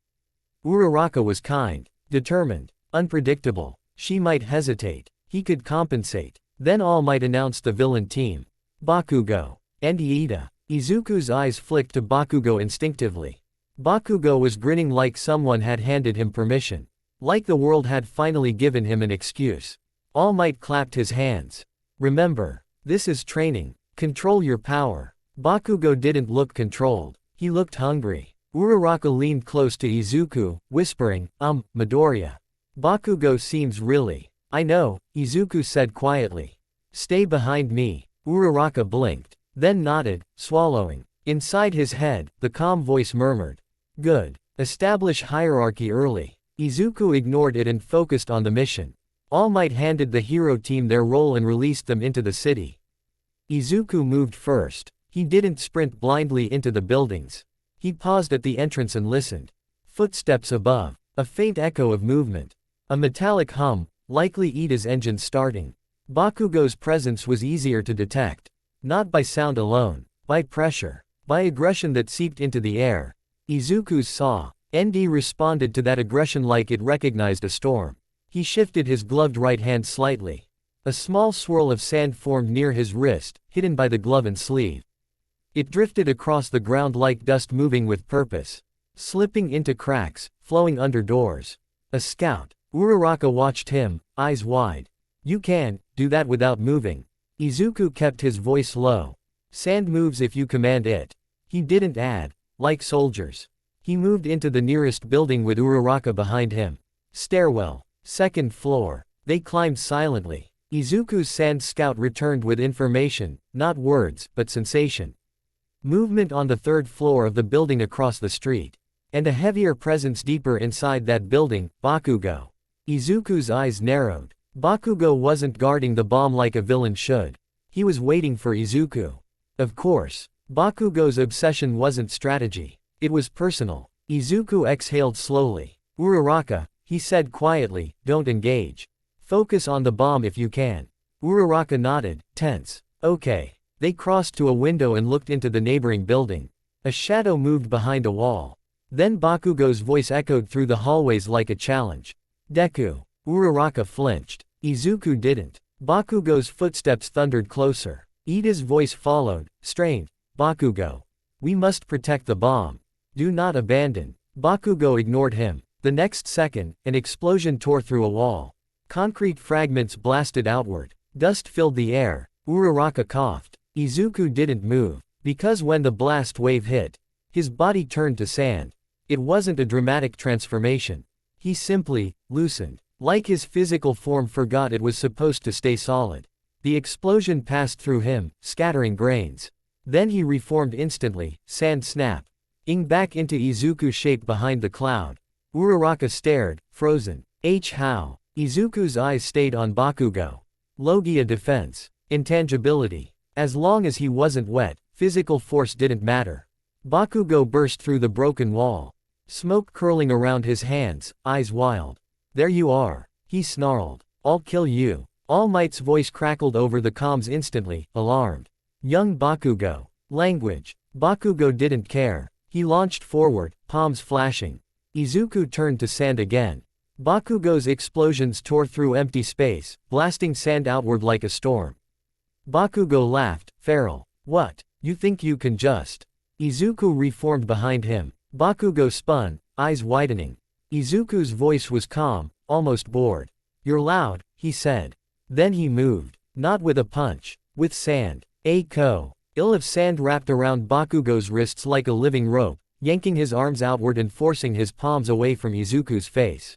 Uraraka was kind, determined, unpredictable. She might hesitate. He could compensate. Then All Might announced the villain team. Bakugo. And Iida. Izuku's eyes flicked to Bakugo instinctively. Bakugo was grinning like someone had handed him permission. Like the world had finally given him an excuse. All Might clapped his hands. Remember, this is training. Control your power. Bakugo didn't look controlled. He looked hungry. Uraraka leaned close to Izuku, whispering, Midoriya. Bakugo seems really. I know, Izuku said quietly. Stay behind me. Uraraka blinked, then nodded, swallowing. Inside his head, the calm voice murmured. Good. Establish hierarchy early. Izuku ignored it and focused on the mission. All Might handed the hero team their role and released them into the city. Izuku moved first. He didn't sprint blindly into the buildings. He paused at the entrance and listened. Footsteps above. A faint echo of movement. A metallic hum, likely Iida's engine starting. Bakugo's presence was easier to detect. Not by sound alone, by pressure, by aggression that seeped into the air. Izuku saw. ND responded to that aggression like it recognized a storm. He shifted his gloved right hand slightly. A small swirl of sand formed near his wrist, hidden by the glove and sleeve. It drifted across the ground like dust moving with purpose. Slipping into cracks, flowing under doors. A scout. Uraraka watched him, eyes wide. You can do that without moving. Izuku kept his voice low. Sand moves if you command it. He didn't add, like soldiers. He moved into the nearest building with Uraraka behind him. Stairwell. Second floor. They climbed silently. Izuku's sand scout returned with information, not words, but sensation. Movement on the third floor of the building across the street. And a heavier presence deeper inside that building, Bakugo. Izuku's eyes narrowed. Bakugo wasn't guarding the bomb like a villain should. He was waiting for Izuku. Of course, Bakugo's obsession wasn't strategy. It was personal. Izuku exhaled slowly. Uraraka, he said quietly, don't engage. Focus on the bomb if you can. Uraraka nodded, tense. Okay. They crossed to a window and looked into the neighboring building. A shadow moved behind a wall. Then Bakugo's voice echoed through the hallways like a challenge. Deku. Uraraka flinched. Izuku didn't. Bakugo's footsteps thundered closer. Iida's voice followed, strained. Bakugo. We must protect the bomb. Do not abandon. Bakugo ignored him. The next second, an explosion tore through a wall. Concrete fragments blasted outward. Dust filled the air. Uraraka coughed. Izuku didn't move, because when the blast wave hit, his body turned to sand. It wasn't a dramatic transformation. He simply loosened. Like his physical form forgot it was supposed to stay solid. The explosion passed through him, scattering grains. Then he reformed instantly, sand snap. Ing back into Izuku's shape behind the cloud. Uraraka stared, frozen. How? Izuku's eyes stayed on Bakugo. Logia defense. Intangibility. As long as he wasn't wet, physical force didn't matter. Bakugo burst through the broken wall. Smoke curling around his hands, eyes wild. There you are. He snarled. I'll kill you. All Might's voice crackled over the comms instantly, alarmed. Young Bakugo. Language. Bakugo didn't care. He launched forward, palms flashing. Izuku turned to sand again. Bakugo's explosions tore through empty space, blasting sand outward like a storm. Bakugo laughed, feral. What? You think you can just? Izuku reformed behind him. Bakugo spun, eyes widening. Izuku's voice was calm, almost bored. You're loud, he said. Then he moved. Not with a punch. With sand. Ill of sand wrapped around Bakugo's wrists like a living rope, yanking his arms outward and forcing his palms away from Izuku's face.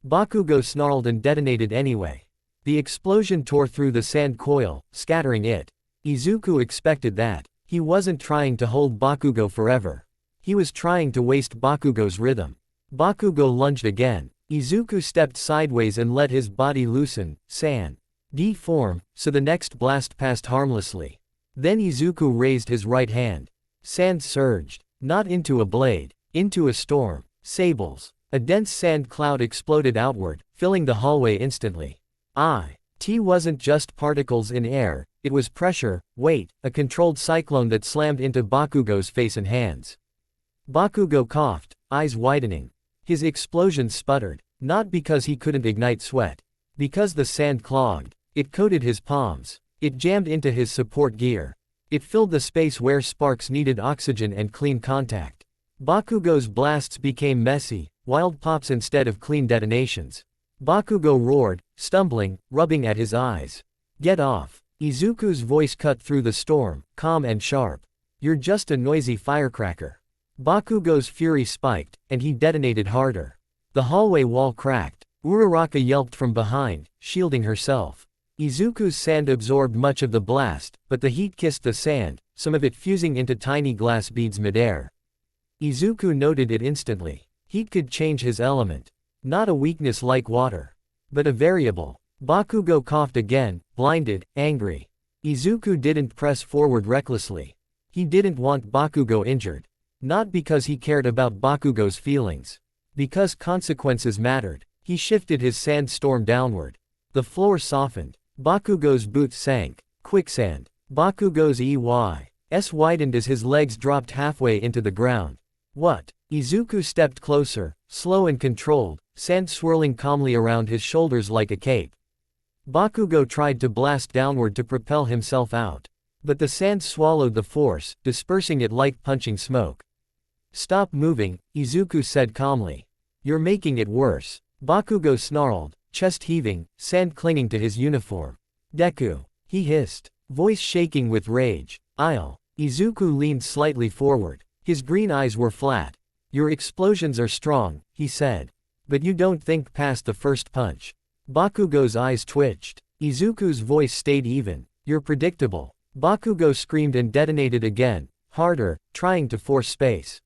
Bakugo snarled and detonated anyway. The explosion tore through the sand coil, scattering it. Izuku expected that. He wasn't trying to hold Bakugo forever. He was trying to waste Bakugo's rhythm. Bakugo lunged again. Izuku stepped sideways and let his body loosen, sand. Deform, so the next blast passed harmlessly. Then Izuku raised his right hand. Sand surged. Not into a blade. Into a storm. Sables. A dense sand cloud exploded outward, filling the hallway instantly. It wasn't just particles in air, it was pressure, weight, a controlled cyclone that slammed into Bakugo's face and hands. Bakugo coughed, eyes widening. His explosion sputtered, not because he couldn't ignite sweat. Because the sand clogged. It coated his palms. It jammed into his support gear. It filled the space where sparks needed oxygen and clean contact. Bakugo's blasts became messy, wild pops instead of clean detonations. Bakugo roared, stumbling, rubbing at his eyes. Get off. Izuku's voice cut through the storm, calm and sharp. You're just a noisy firecracker. Bakugo's fury spiked, and he detonated harder. The hallway wall cracked. Uraraka yelped from behind, shielding herself. Izuku's sand absorbed much of the blast, but the heat kissed the sand, some of it fusing into tiny glass beads midair. Izuku noted it instantly. Heat could change his element. Not a weakness like water, but a variable. Bakugo coughed again, blinded, angry. Izuku didn't press forward recklessly. He didn't want Bakugo injured. Not because he cared about Bakugo's feelings. Because consequences mattered. He shifted his sandstorm downward. The floor softened. Bakugo's boots sank. Quicksand. Bakugo's EY's widened as his legs dropped halfway into the ground. What? Izuku stepped closer, slow and controlled, sand swirling calmly around his shoulders like a cape. Bakugo tried to blast downward to propel himself out. But the sand swallowed the force, dispersing it like punching smoke. Stop moving, Izuku said calmly. You're making it worse. Bakugo snarled, chest heaving, sand clinging to his uniform. Deku. He hissed, voice shaking with rage. Izuku leaned slightly forward. His green eyes were flat. Your explosions are strong, he said. But you don't think past the first punch. Bakugo's eyes twitched. Izuku's voice stayed even. You're predictable. Bakugo screamed and detonated again, harder, trying to force space.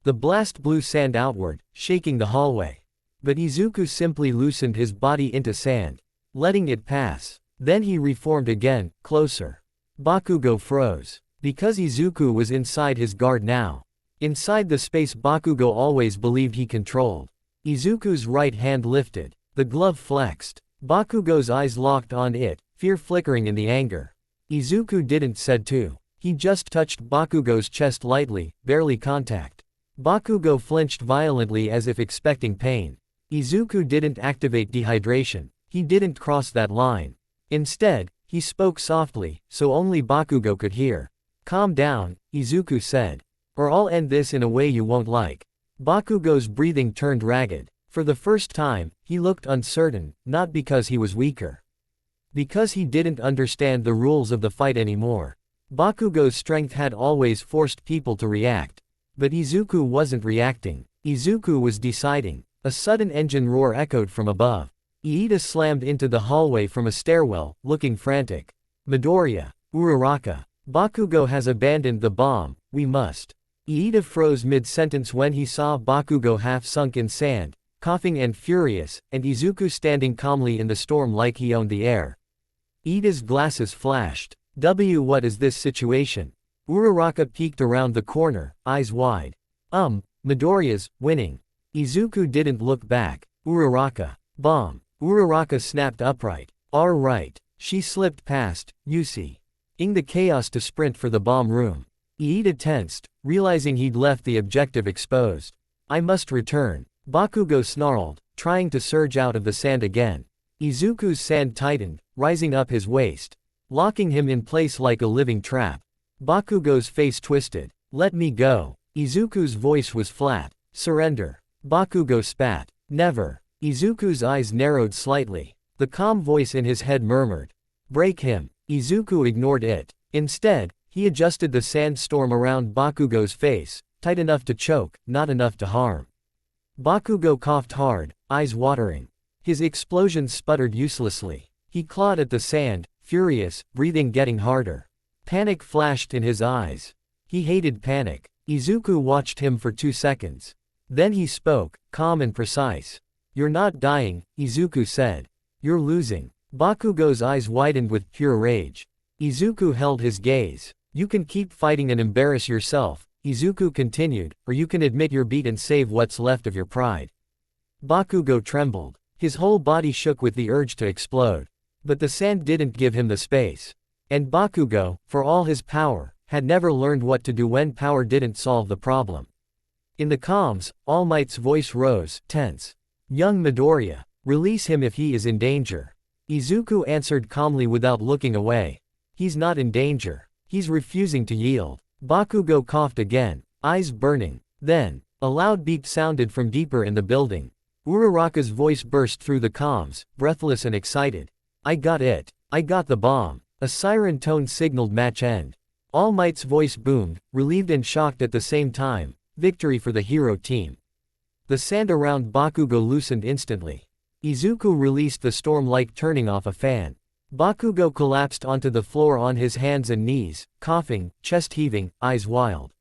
The blast blew sand outward, shaking the hallway. But Izuku simply loosened his body into sand, letting it pass. Then he reformed again, closer. Bakugo froze. Because Izuku was inside his guard now. Inside the space Bakugo always believed he controlled. Izuku's right hand lifted. The glove flexed. Bakugo's eyes locked on it, fear flickering in the anger. Izuku didn't said to. He just touched Bakugo's chest lightly, barely contact. Bakugo flinched violently as if expecting pain. Izuku didn't activate dehydration. He didn't cross that line. Instead, he spoke softly, so only Bakugo could hear. Calm down, Izuku said. Or I'll end this in a way you won't like. Bakugo's breathing turned ragged. For the first time, he looked uncertain, not because he was weaker. Because he didn't understand the rules of the fight anymore. Bakugo's strength had always forced people to react. But Izuku wasn't reacting. Izuku was deciding. A sudden engine roar echoed from above. Iida slammed into the hallway from a stairwell, looking frantic. Midoriya. Uraraka. Bakugo has abandoned the bomb, we must. Iida froze mid-sentence when he saw Bakugo half sunk in sand, coughing and furious, and Izuku standing calmly in the storm like he owned the air. Iida's glasses flashed. What is this situation? Uraraka peeked around the corner, eyes wide. Midoriya's winning. Izuku didn't look back. Uraraka. Bomb. Uraraka snapped upright. Right. She slipped past, Yusi. Ing the chaos to sprint for the bomb room. Iida tensed, realizing he'd left the objective exposed. I must return. Bakugo snarled, trying to surge out of the sand again. Izuku's sand tightened, rising up his waist, locking him in place like a living trap. Bakugo's face twisted. Let me go. Izuku's voice was flat. Surrender. Bakugo spat. Never. Izuku's eyes narrowed slightly. The calm voice in his head murmured. Break him. Izuku ignored it. Instead, he adjusted the sandstorm around Bakugo's face, tight enough to choke, not enough to harm. Bakugo coughed hard, eyes watering. His explosion sputtered uselessly. He clawed at the sand, furious, breathing getting harder. Panic flashed in his eyes. He hated panic. Izuku watched him for 2 seconds. Then he spoke, calm and precise. You're not dying, Izuku said. You're losing. Bakugo's eyes widened with pure rage. Izuku held his gaze. You can keep fighting and embarrass yourself, Izuku continued, or you can admit you're beat and save what's left of your pride. Bakugo trembled. His whole body shook with the urge to explode. But the sand didn't give him the space. And Bakugo, for all his power, had never learned what to do when power didn't solve the problem. In the comms, All Might's voice rose, tense. Young Midoriya. Release him if he is in danger. Izuku answered calmly without looking away. He's not in danger. He's refusing to yield. Bakugo coughed again, eyes burning. Then, a loud beep sounded from deeper in the building. Uraraka's voice burst through the comms, breathless and excited. I got it. I got the bomb. A siren tone signaled match end. All Might's voice boomed, relieved and shocked at the same time. Victory for the hero team. The sand around Bakugo loosened instantly. Izuku released the storm like turning off a fan. Bakugo collapsed onto the floor on his hands and knees, coughing, chest heaving, eyes wild.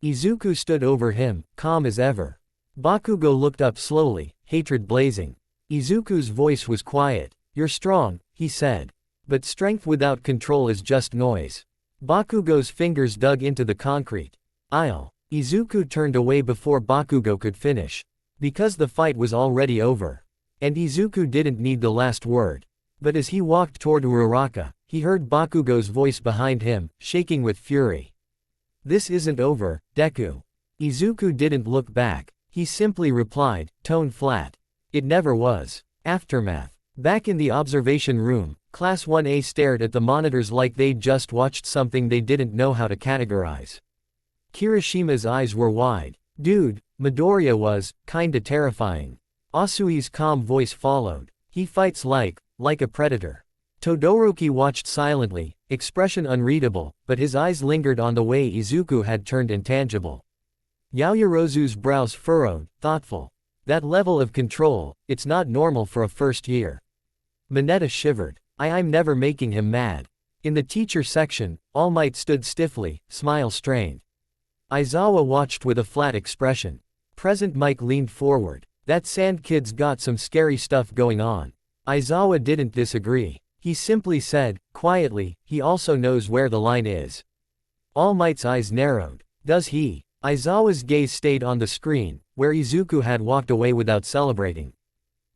Izuku stood over him, calm as ever. Bakugo looked up slowly, hatred blazing. Izuku's voice was quiet. You're strong, he said. But strength without control is just noise. Bakugo's fingers dug into the concrete. Izuku turned away before Bakugo could finish. Because the fight was already over. And Izuku didn't need the last word. But as he walked toward Uraraka, he heard Bakugo's voice behind him, shaking with fury. This isn't over, Deku. Izuku didn't look back. He simply replied, tone flat. It never was. Aftermath. Back in the observation room, Class 1A stared at the monitors like they'd just watched something they didn't know how to categorize. Kirishima's eyes were wide. Dude, Midoriya was, kinda terrifying. Asui's calm voice followed. He fights like a predator. Todoroki watched silently, expression unreadable, but his eyes lingered on the way Izuku had turned intangible. Yaoyorozu's brows furrowed, thoughtful. That level of control, it's not normal for a first year. Mineta shivered. I'm never making him mad. In the teacher section, All Might stood stiffly, smile strained. Aizawa watched with a flat expression. Present Mike leaned forward. That sand kid's got some scary stuff going on. Aizawa didn't disagree. He simply said, quietly, he also knows where the line is. All Might's eyes narrowed. Does he? Aizawa's gaze stayed on the screen, where Izuku had walked away without celebrating.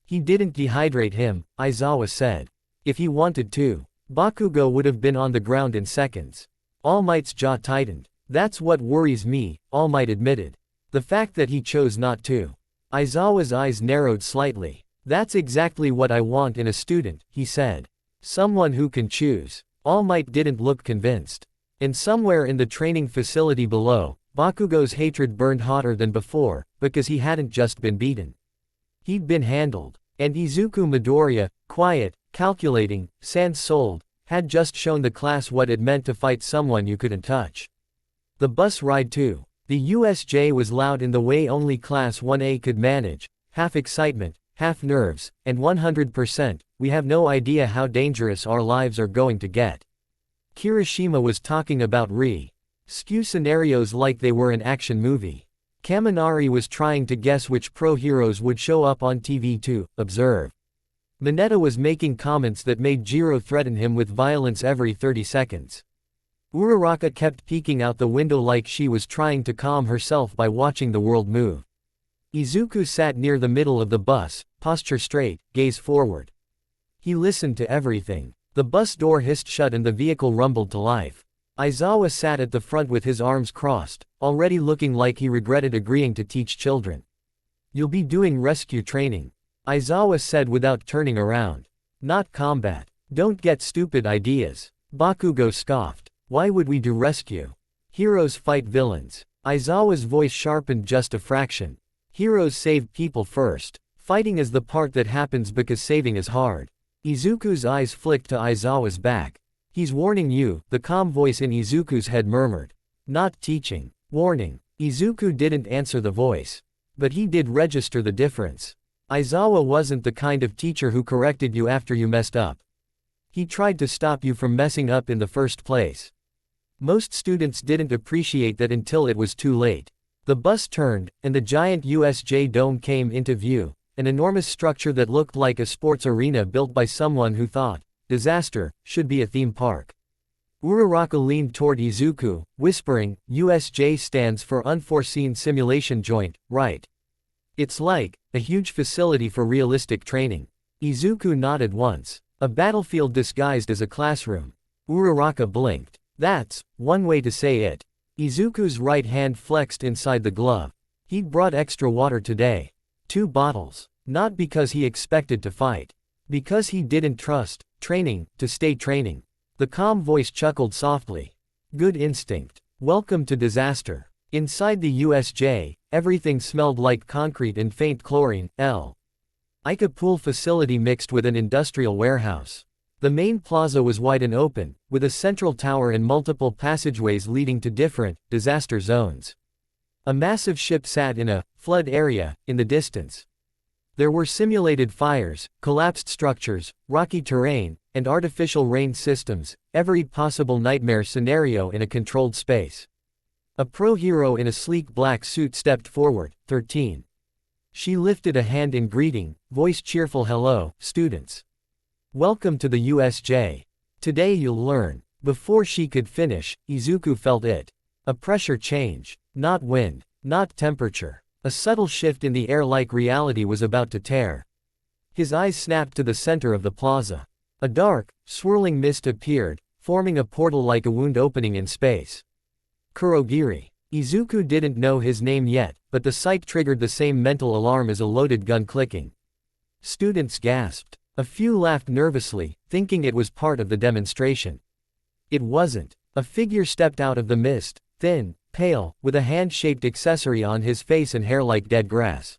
He didn't dehydrate him, Aizawa said. If he wanted to, Bakugo would have been on the ground in seconds. All Might's jaw tightened. That's what worries me, All Might admitted. The fact that he chose not to. Aizawa's eyes narrowed slightly. That's exactly what I want in a student, he said. Someone who can choose. All Might didn't look convinced. And somewhere in the training facility below, Bakugo's hatred burned hotter than before, because he hadn't just been beaten. He'd been handled. And Izuku Midoriya, quiet, calculating, sand-souled, had just shown the class what it meant to fight someone you couldn't touch. The bus ride too. The USJ was loud in the way only Class 1A could manage, half excitement, half nerves, and 100%, we have no idea how dangerous our lives are going to get. Kirishima was talking about skew scenarios like they were an action movie. Kaminari was trying to guess which pro-heroes would show up on TV to observe. Mineta was making comments that made Jiro threaten him with violence every 30 seconds. Uraraka kept peeking out the window like she was trying to calm herself by watching the world move. Izuku sat near the middle of the bus, posture straight, gaze forward. He listened to everything. The bus door hissed shut and the vehicle rumbled to life. Aizawa sat at the front with his arms crossed, already looking like he regretted agreeing to teach children. You'll be doing rescue training, Aizawa said without turning around. Not combat. Don't get stupid ideas. Bakugo scoffed. Why would we do rescue? Heroes fight villains. Aizawa's voice sharpened just a fraction. Heroes save people first. Fighting is the part that happens because saving is hard. Izuku's eyes flicked to Aizawa's back. He's warning you, the calm voice in Izuku's head murmured. Not teaching. Warning. Izuku didn't answer the voice. But he did register the difference. Aizawa wasn't the kind of teacher who corrected you after you messed up. He tried to stop you from messing up in the first place. Most students didn't appreciate that until it was too late. The bus turned, and the giant USJ dome came into view, an enormous structure that looked like a sports arena built by someone who thought, disaster, should be a theme park. Uraraka leaned toward Izuku, whispering, USJ stands for Unforeseen Simulation Joint, right? It's like a huge facility for realistic training. Izuku nodded once. A battlefield disguised as a classroom. Uraraka blinked. That's one way to say it. Izuku's right hand flexed inside the glove. He'd brought extra water today. 2 bottles. Not because he expected to fight. Because he didn't trust training to stay training. The calm voice chuckled softly. Good instinct. Welcome to disaster. Inside the USJ, everything smelled like concrete and faint chlorine. Like a pool facility mixed with an industrial warehouse. The main plaza was wide and open, with a central tower and multiple passageways leading to different disaster zones. A massive ship sat in a flood area in the distance. There were simulated fires, collapsed structures, rocky terrain, and artificial rain systems, every possible nightmare scenario in a controlled space. A pro-hero in a sleek black suit stepped forward, 13. She lifted a hand in greeting, voice cheerful. Hello, students. Welcome to the USJ. Today you'll learn. Before she could finish, Izuku felt it. A pressure change. Not wind. Not temperature. A subtle shift in the air like reality was about to tear. His eyes snapped to the center of the plaza. A dark, swirling mist appeared, forming a portal like a wound opening in space. Kurogiri. Izuku didn't know his name yet, but the sight triggered the same mental alarm as a loaded gun clicking. Students gasped. A few laughed nervously, thinking it was part of the demonstration. It wasn't. A figure stepped out of the mist, thin, pale, with a hand-shaped accessory on his face and hair like dead grass.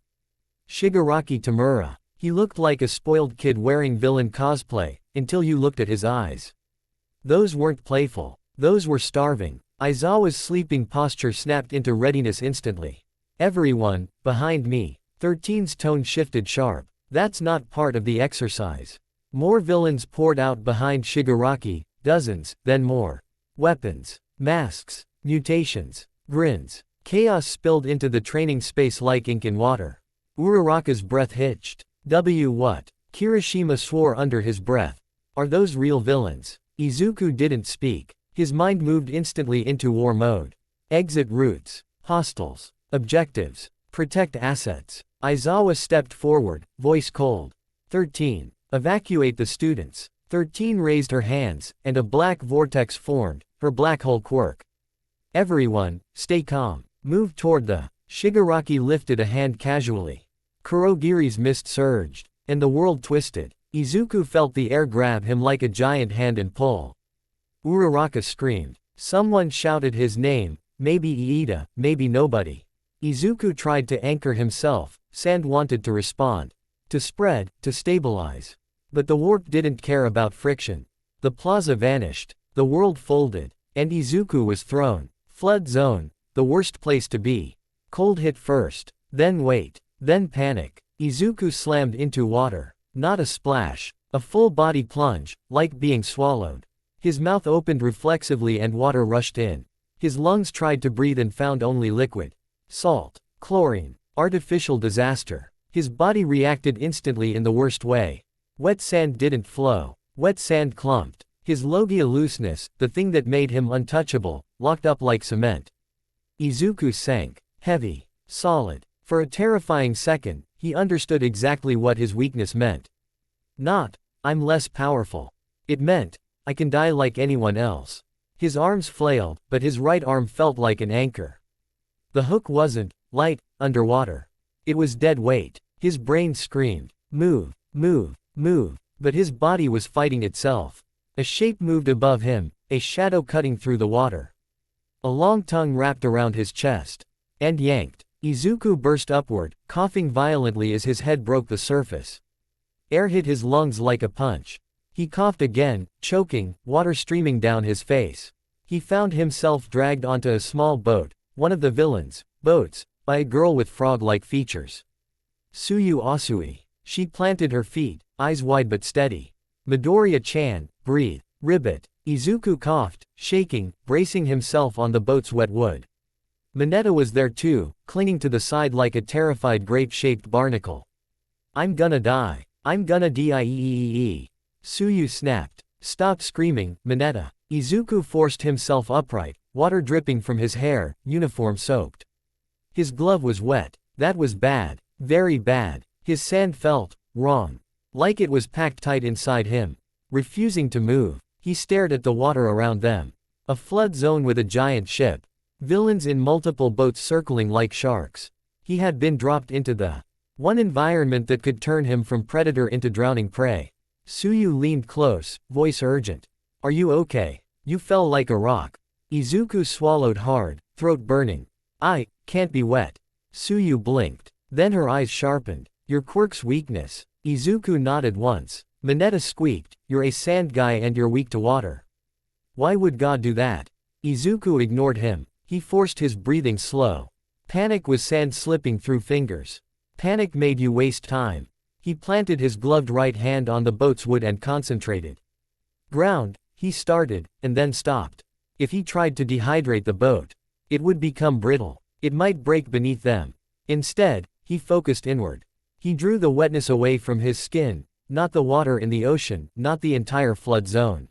Shigaraki Tamura. He looked like a spoiled kid wearing villain cosplay, until you looked at his eyes. Those weren't playful. Those were starving. Aizawa's sleeping posture snapped into readiness instantly. Everyone, behind me. 13's tone shifted sharp. That's not part of the exercise. More villains poured out behind Shigaraki, dozens, then more. Weapons, masks, mutations, grins. Chaos spilled into the training space like ink in water. Uraraka's breath hitched. What? Kirishima swore under his breath. Are those real villains? Izuku didn't speak. His mind moved instantly into war mode. Exit routes. Hostiles. Objectives. Protect assets. Aizawa stepped forward, voice cold. 13. Evacuate the students. 13 raised her hands, and a black vortex formed, her black hole quirk. Everyone, stay calm. Move toward the. Shigaraki lifted a hand casually. Kurogiri's mist surged, and the world twisted. Izuku felt the air grab him like a giant hand and pull. Uraraka screamed. Someone shouted his name, maybe Iida, maybe nobody. Izuku tried to anchor himself, sand wanted to respond. To spread, to stabilize. But the warp didn't care about friction. The plaza vanished, the world folded, and Izuku was thrown. Flood zone, the worst place to be. Cold hit first, then wait, then panic. Izuku slammed into water. Not a splash, a full body plunge, like being swallowed. His mouth opened reflexively and water rushed in. His lungs tried to breathe and found only liquid. Salt, chlorine, artificial disaster. His body reacted instantly in the worst way. Wet sand didn't flow. Wet sand clumped. His logia looseness, the thing that made him untouchable, locked up like cement. Izuku sank. Heavy. Solid. For a terrifying second, he understood exactly what his weakness meant. Not, I'm less powerful. It meant, I can die like anyone else. His arms flailed, but his right arm felt like an anchor. The hook wasn't light, underwater. It was dead weight. His brain screamed, move, move, move, but his body was fighting itself. A shape moved above him, a shadow cutting through the water. A long tongue wrapped around his chest. And yanked. Izuku burst upward, coughing violently as his head broke the surface. Air hit his lungs like a punch. He coughed again, choking, water streaming down his face. He found himself dragged onto a small boat, one of the villains' boats, by a girl with frog-like features. Tsuyu Asui. She planted her feet, eyes wide but steady. Midoriya-chan, breathe. Ribbit. Izuku coughed, shaking, bracing himself on the boat's wet wood. Mineta was there too, clinging to the side like a terrified grape-shaped barnacle. I'm gonna die. I'm gonna die. Tsuyu snapped. Stop screaming, Mineta. Izuku forced himself upright, water dripping from his hair, uniform soaked. His glove was wet. That was bad. Very bad. His sand felt wrong. Like it was packed tight inside him. Refusing to move, he stared at the water around them. A flood zone with a giant ship. Villains in multiple boats circling like sharks. He had been dropped into the One environment that could turn him from predator into drowning prey. Suyu leaned close, voice urgent. Are you okay? You fell like a rock. Izuku swallowed hard, throat burning. I can't be wet. Suyu blinked. Then her eyes sharpened. Your quirk's weakness. Izuku nodded once. Mineta squeaked. You're a sand guy and you're weak to water. Why would God do that? Izuku ignored him. He forced his breathing slow. Panic was sand slipping through fingers. Panic made you waste time. He planted his gloved right hand on the boat's wood and concentrated. Ground, he started, and then stopped. If he tried to dehydrate the boat, it would become brittle. It might break beneath them. Instead, he focused inward. He drew the wetness away from his skin, not the water in the ocean, not the entire flood zone.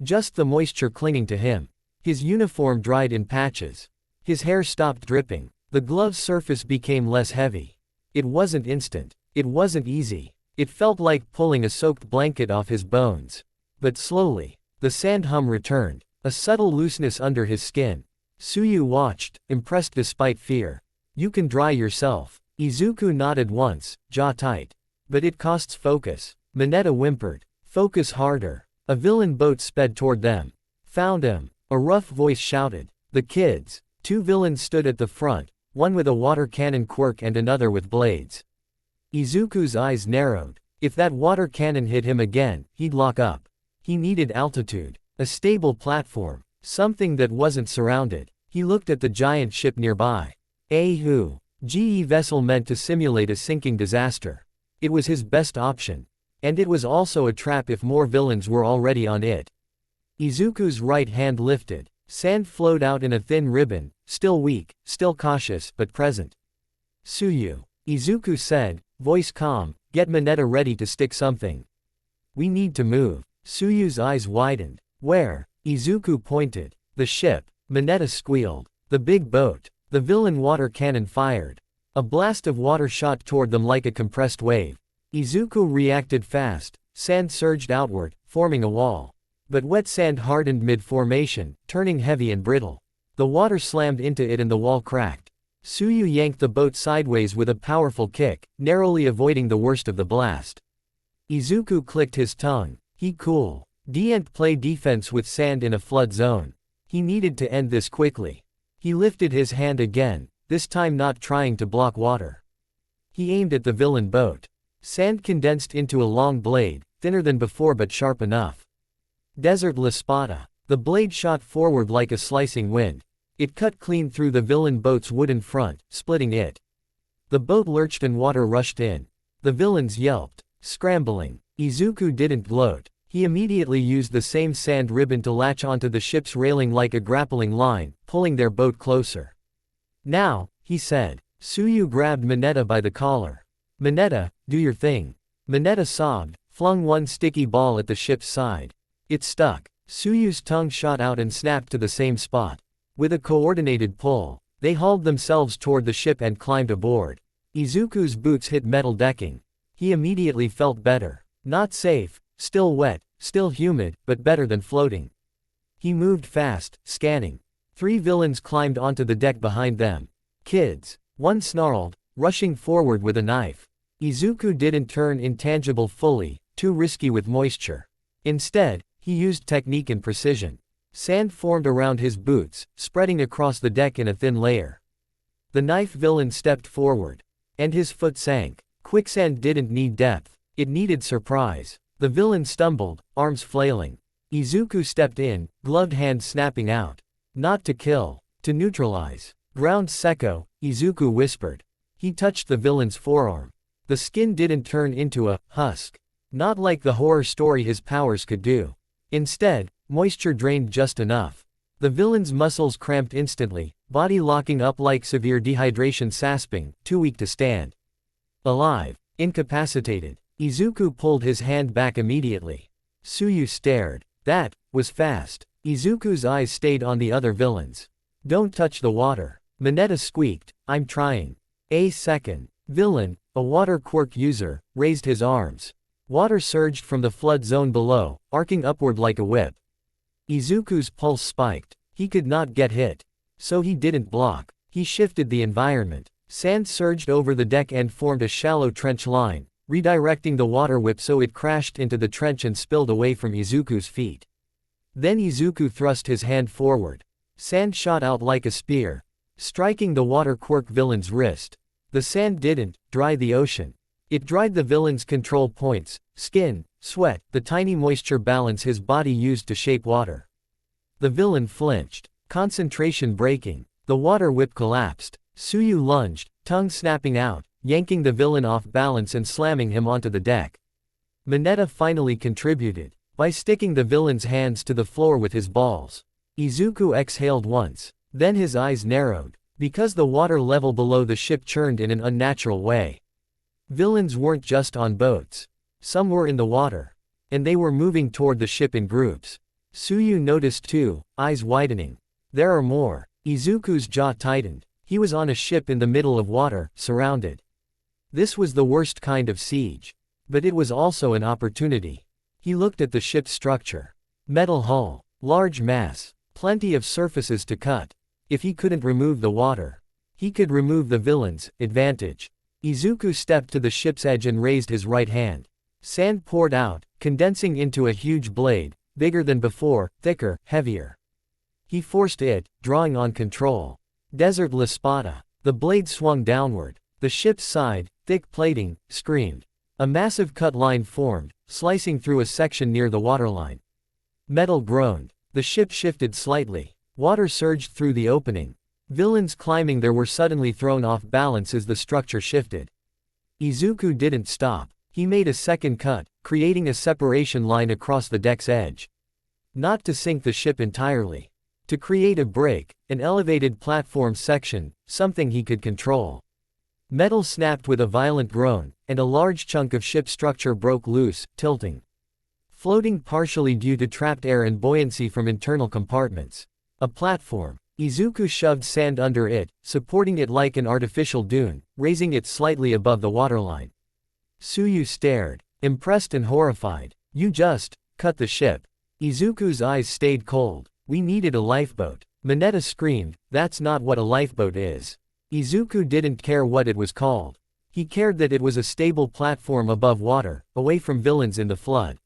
Just the moisture clinging to him. His uniform dried in patches. His hair stopped dripping. The glove's surface became less heavy. It wasn't instant. It wasn't easy. It felt like pulling a soaked blanket off his bones. But slowly, the sand hum returned, a subtle looseness under his skin. Suyu watched, impressed despite fear. You can dry yourself. Izuku nodded once, jaw tight. But it costs focus. Mineta whimpered. Focus harder. A villain boat sped toward them. Found him. A rough voice shouted. The kids. Two villains stood at the front, one with a water cannon quirk and another with blades. Izuku's eyes narrowed. If that water cannon hit him again, he'd lock up. He needed altitude. A stable platform. Something that wasn't surrounded. He looked at the giant ship nearby. A GE vessel meant to simulate a sinking disaster. It was his best option. And it was also a trap if more villains were already on it. Izuku's right hand lifted. Sand flowed out in a thin ribbon, still weak, still cautious, but present. Suyu. Izuku said, voice calm, get Mineta ready to stick something. We need to move. Suyu's eyes widened. Where? Izuku pointed. The ship. Mineta squealed. The big boat. The villain water cannon fired. A blast of water shot toward them like a compressed wave. Izuku reacted fast. Sand surged outward, forming a wall. But wet sand hardened mid-formation, turning heavy and brittle. The water slammed into it and the wall cracked. Suyu yanked the boat sideways with a powerful kick, narrowly avoiding the worst of the blast. Izuku clicked his tongue. He cool. Didn't play defense with sand in a flood zone. He needed to end this quickly. He lifted his hand again, this time not trying to block water. He aimed at the villain boat. Sand condensed into a long blade, thinner than before but sharp enough. Desert La Spada. The blade shot forward like a slicing wind. It cut clean through the villain boat's wooden front, splitting it. The boat lurched and water rushed in. The villains yelped, scrambling. Izuku didn't gloat. He immediately used the same sand ribbon to latch onto the ship's railing like a grappling line, pulling their boat closer. Now, he said. Suyu grabbed Mineta by the collar. Mineta, do your thing. Mineta sobbed, flung one sticky ball at the ship's side. It stuck. Suyu's tongue shot out and snapped to the same spot. With a coordinated pull, they hauled themselves toward the ship and climbed aboard. Izuku's boots hit metal decking. He immediately felt better. Not safe, still wet, still humid, but better than floating. He moved fast, scanning. 3 villains climbed onto the deck behind them. Kids. One snarled, rushing forward with a knife. Izuku didn't turn intangible fully, too risky with moisture. Instead, he used technique and precision. Sand formed around his boots, spreading across the deck in a thin layer. The knife villain stepped forward. And his foot sank. Quicksand didn't need depth. It needed surprise. The villain stumbled, arms flailing. Izuku stepped in, gloved hand snapping out. Not to kill, to neutralize. Ground Sekko, Izuku whispered. He touched the villain's forearm. The skin didn't turn into a husk. Not like the horror story his powers could do. Instead, moisture drained just enough. The villain's muscles cramped instantly, body locking up like severe dehydration sasping, too weak to stand. Alive. Incapacitated. Izuku pulled his hand back immediately. Suyu stared. That was fast. Izuku's eyes stayed on the other villains. Don't touch the water. Mineta squeaked. I'm trying. A second. Villain, a water quirk user, raised his arms. Water surged from the flood zone below, arcing upward like a whip. Izuku's pulse spiked. He could not get hit. So he didn't block. He shifted the environment. Sand surged over the deck and formed a shallow trench line, redirecting the water whip so it crashed into the trench and spilled away from Izuku's feet. Then Izuku thrust his hand forward. Sand shot out like a spear, striking the water quirk villain's wrist. The sand didn't dry the ocean. It dried the villain's control points, skin, sweat, the tiny moisture balance his body used to shape water. The villain flinched, concentration breaking. The water whip collapsed. Tsuyu lunged, tongue snapping out, yanking the villain off balance and slamming him onto the deck. Mineta finally contributed, by sticking the villain's hands to the floor with his balls. Izuku exhaled once, then his eyes narrowed, because the water level below the ship churned in an unnatural way. Villains weren't just on boats. Some were in the water. And they were moving toward the ship in groups. Tsuyu noticed too, eyes widening. There are more. Izuku's jaw tightened. He was on a ship in the middle of water, surrounded. This was the worst kind of siege. But it was also an opportunity. He looked at the ship's structure. Metal hull, large mass, plenty of surfaces to cut. If he couldn't remove the water, he could remove the villain's advantage. Izuku stepped to the ship's edge and raised his right hand. Sand poured out, condensing into a huge blade, bigger than before, thicker, heavier. He forced it, drawing on control. Desert La Spada. The blade swung downward. The ship's side, thick plating, screamed. A massive cut line formed, slicing through a section near the waterline. Metal groaned. The ship shifted slightly. Water surged through the opening. Villains climbing there were suddenly thrown off balance as the structure shifted. Izuku didn't stop. He made a second cut, creating a separation line across the deck's edge. Not to sink the ship entirely. To create a break, an elevated platform section, something he could control. Metal snapped with a violent groan, and a large chunk of ship structure broke loose, tilting. Floating partially due to trapped air and buoyancy from internal compartments. A platform. Izuku shoved sand under it, supporting it like an artificial dune, raising it slightly above the waterline. Tsuyu stared, impressed and horrified. You just cut the ship. Izuku's eyes stayed cold. We needed a lifeboat. Mineta screamed, that's not what a lifeboat is. Izuku didn't care what it was called. He cared that it was a stable platform above water, away from villains in the flood.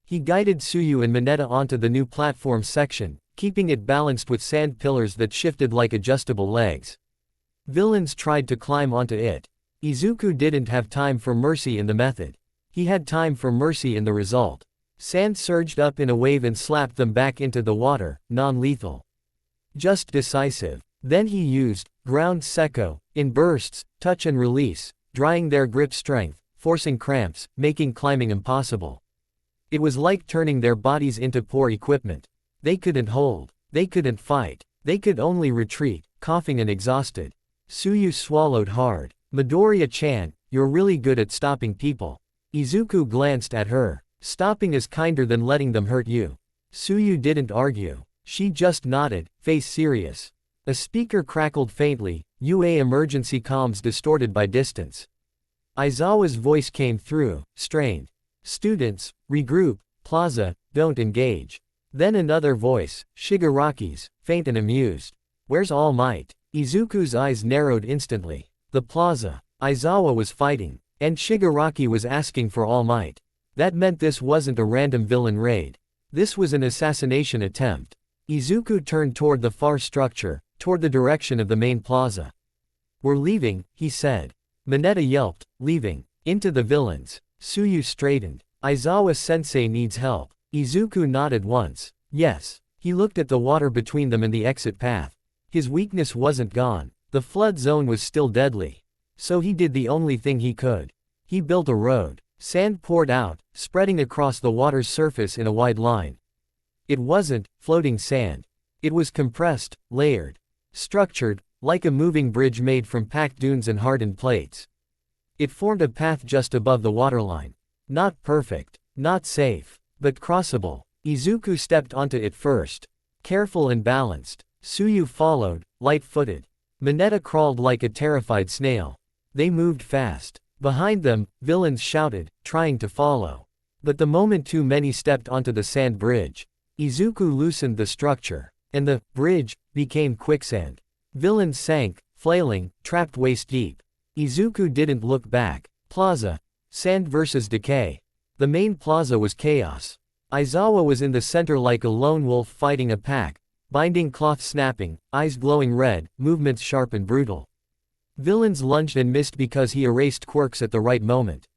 He guided Tsuyu and Mineta onto the new platform section, keeping it balanced with sand pillars that shifted like adjustable legs. Villains tried to climb onto it. Izuku didn't have time for mercy in the method. He had time for mercy in the result. Sand surged up in a wave and slapped them back into the water, non-lethal. Just decisive. Then he used ground secco, in bursts, touch and release, drying their grip strength, forcing cramps, making climbing impossible. It was like turning their bodies into poor equipment. They couldn't hold. They couldn't fight. They could only retreat, coughing and exhausted. Tsuyu swallowed hard. Midoriya-chan, you're really good at stopping people. Izuku glanced at her. Stopping is kinder than letting them hurt you. Tsuyu didn't argue. She just nodded, face serious. A speaker crackled faintly, UA emergency comms distorted by distance. Aizawa's voice came through, strained. Students, regroup, plaza, don't engage. Then another voice, Shigaraki's, faint and amused. Where's All Might? Izuku's eyes narrowed instantly. The plaza. Aizawa was fighting, and Shigaraki was asking for All Might. That meant this wasn't a random villain raid. This was an assassination attempt. Izuku turned toward the far structure, toward the direction of the main plaza. We're leaving, he said. Mineta yelped, leaving. Into the villains. Tsuyu straightened. Aizawa-sensei needs help. Izuku nodded once. Yes. He looked at the water between them and the exit path. His weakness wasn't gone. The flood zone was still deadly. So he did the only thing he could. He built a road. Sand poured out, spreading across the water's surface in a wide line. It wasn't floating sand. It was compressed, layered, structured, like a moving bridge made from packed dunes and hardened plates. It formed a path just above the waterline. Not perfect, not safe, but crossable. Izuku stepped onto it first. Careful and balanced. Tsuyu followed, light-footed. Mineta crawled like a terrified snail. They moved fast. Behind them, villains shouted, trying to follow. But the moment too many stepped onto the sand bridge, Izuku loosened the structure, and the bridge became quicksand. Villains sank, flailing, trapped waist-deep. Izuku didn't look back. Plaza. Sand versus decay. The main plaza was chaos. Aizawa was in the center like a lone wolf fighting a pack, binding cloth snapping, eyes glowing red, movements sharp and brutal. Villains lunged and missed because he erased quirks at the right moment.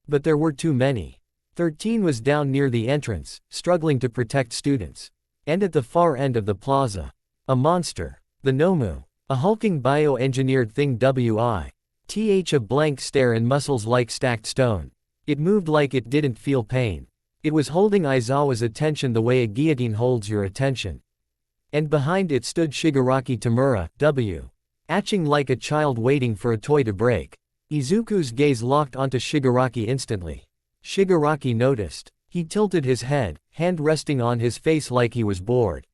But there were too many. 13 was down near the entrance, struggling to protect students. And at the far end of the plaza, a monster. The Nomu. A hulking bio-engineered thing with a blank stare and muscles like stacked stone. It moved like it didn't feel pain. It was holding Aizawa's attention the way a guillotine holds your attention. And behind it stood Shigaraki Tamura, atching like a child waiting for a toy to break. Izuku's gaze locked onto Shigaraki instantly. Shigaraki noticed. He tilted his head, hand resting on his face like he was bored.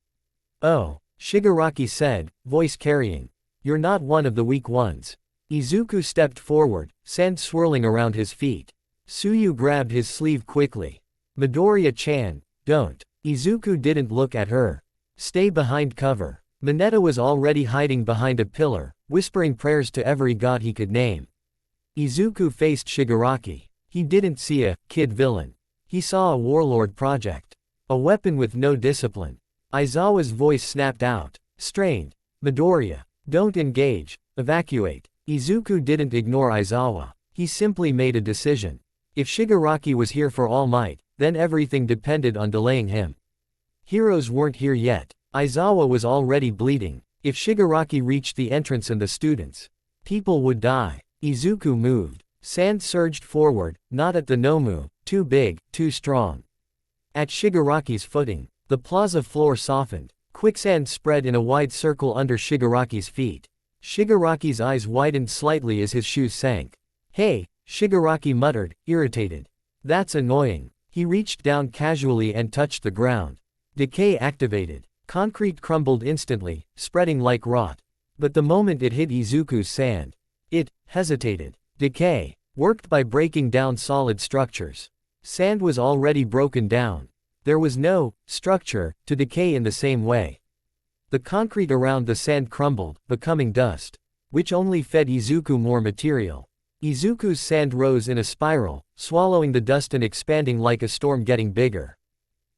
"Oh," Shigaraki said, voice carrying. "You're not one of the weak ones." Izuku stepped forward, sand swirling around his feet. Tsuyu grabbed his sleeve quickly. "Midoriya-chan, don't." Izuku didn't look at her. "Stay behind cover." Mineta was already hiding behind a pillar, whispering prayers to every god he could name. Izuku faced Shigaraki. He didn't see a kid villain. He saw a warlord project. A weapon with no discipline. Aizawa's voice snapped out. Strained. "Midoriya. Don't engage. Evacuate." Izuku didn't ignore Aizawa. He simply made a decision. If Shigaraki was here for All Might, then everything depended on delaying him. Heroes weren't here yet. Aizawa was already bleeding. If Shigaraki reached the entrance and the students, people would die. Izuku moved. Sand surged forward, not at the Nomu, too big, too strong. At Shigaraki's footing, the plaza floor softened. Quicksand spread in a wide circle under Shigaraki's feet. Shigaraki's eyes widened slightly as his shoes sank. "Hey," Shigaraki muttered, irritated. "That's annoying." He reached down casually and touched the ground. Decay activated. Concrete crumbled instantly, spreading like rot. But the moment it hit Izuku's sand, it hesitated. Decay worked by breaking down solid structures. Sand was already broken down. There was no structure to decay in the same way. The concrete around the sand crumbled, becoming dust, which only fed Izuku more material. Izuku's sand rose in a spiral, swallowing the dust and expanding like a storm getting bigger.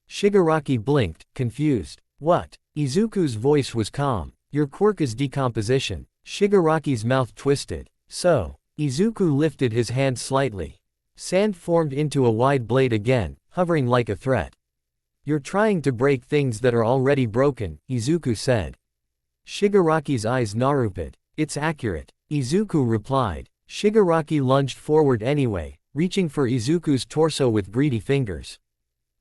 Shigaraki blinked, confused. "What?" Izuku's voice was calm. "Your quirk is decomposition." Shigaraki's mouth twisted. "So?" Izuku lifted his hand slightly. Sand formed into a wide blade again, hovering like a threat. "You're trying to break things that are already broken," Izuku said. Shigaraki's eyes narrowed. "It's accurate," Izuku replied. Shigaraki lunged forward anyway, reaching for Izuku's torso with greedy fingers.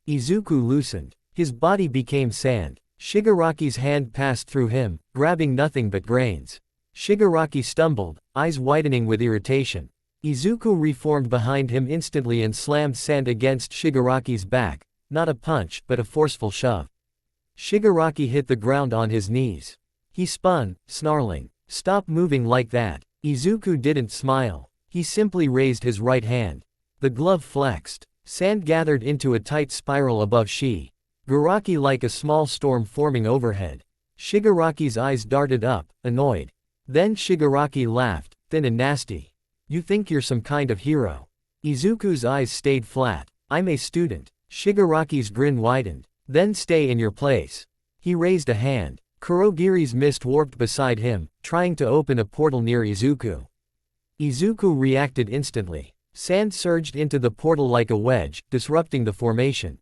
Izuku loosened. His body became sand. Shigaraki's hand passed through him, grabbing nothing but grains. Shigaraki stumbled, eyes widening with irritation. Izuku reformed behind him instantly and slammed sand against Shigaraki's back, not a punch, but a forceful shove. Shigaraki hit the ground on his knees. He spun, snarling. "Stop moving like that." Izuku didn't smile. He simply raised his right hand. The glove flexed. Sand gathered into a tight spiral above Shigaraki like a small storm forming overhead. Shigaraki's eyes darted up, annoyed. Then Shigaraki laughed, thin and nasty. "You think you're some kind of hero." Izuku's eyes stayed flat. "I'm a student." Shigaraki's grin widened. "Then stay in your place." He raised a hand. Kurogiri's mist warped beside him, trying to open a portal near Izuku. Izuku reacted instantly. Sand surged into the portal like a wedge, disrupting the formation.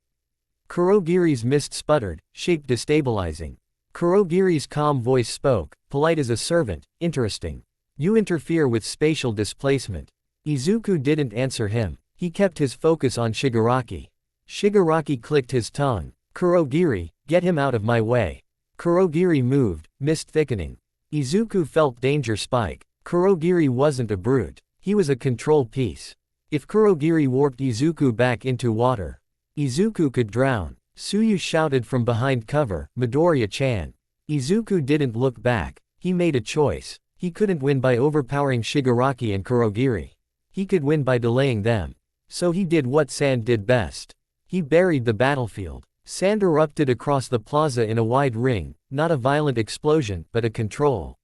Kurogiri's mist sputtered, shape destabilizing. Kurogiri's calm voice spoke, polite as a servant. "Interesting. You interfere with spatial displacement." Izuku didn't answer him. He kept his focus on Shigaraki. Shigaraki clicked his tongue. "Kurogiri, get him out of my way." Kurogiri moved, mist thickening. Izuku felt danger spike. Kurogiri wasn't a brute. He was a control piece. If Kurogiri warped Izuku back into water, Izuku could drown. Tsuyu shouted from behind cover, "Midoriya-chan." Izuku didn't look back. He made a choice. He couldn't win by overpowering Shigaraki and Kurogiri. He could win by delaying them. So he did what Sand did best. He buried the battlefield. Sand erupted across the plaza in a wide ring, not a violent explosion, but a control.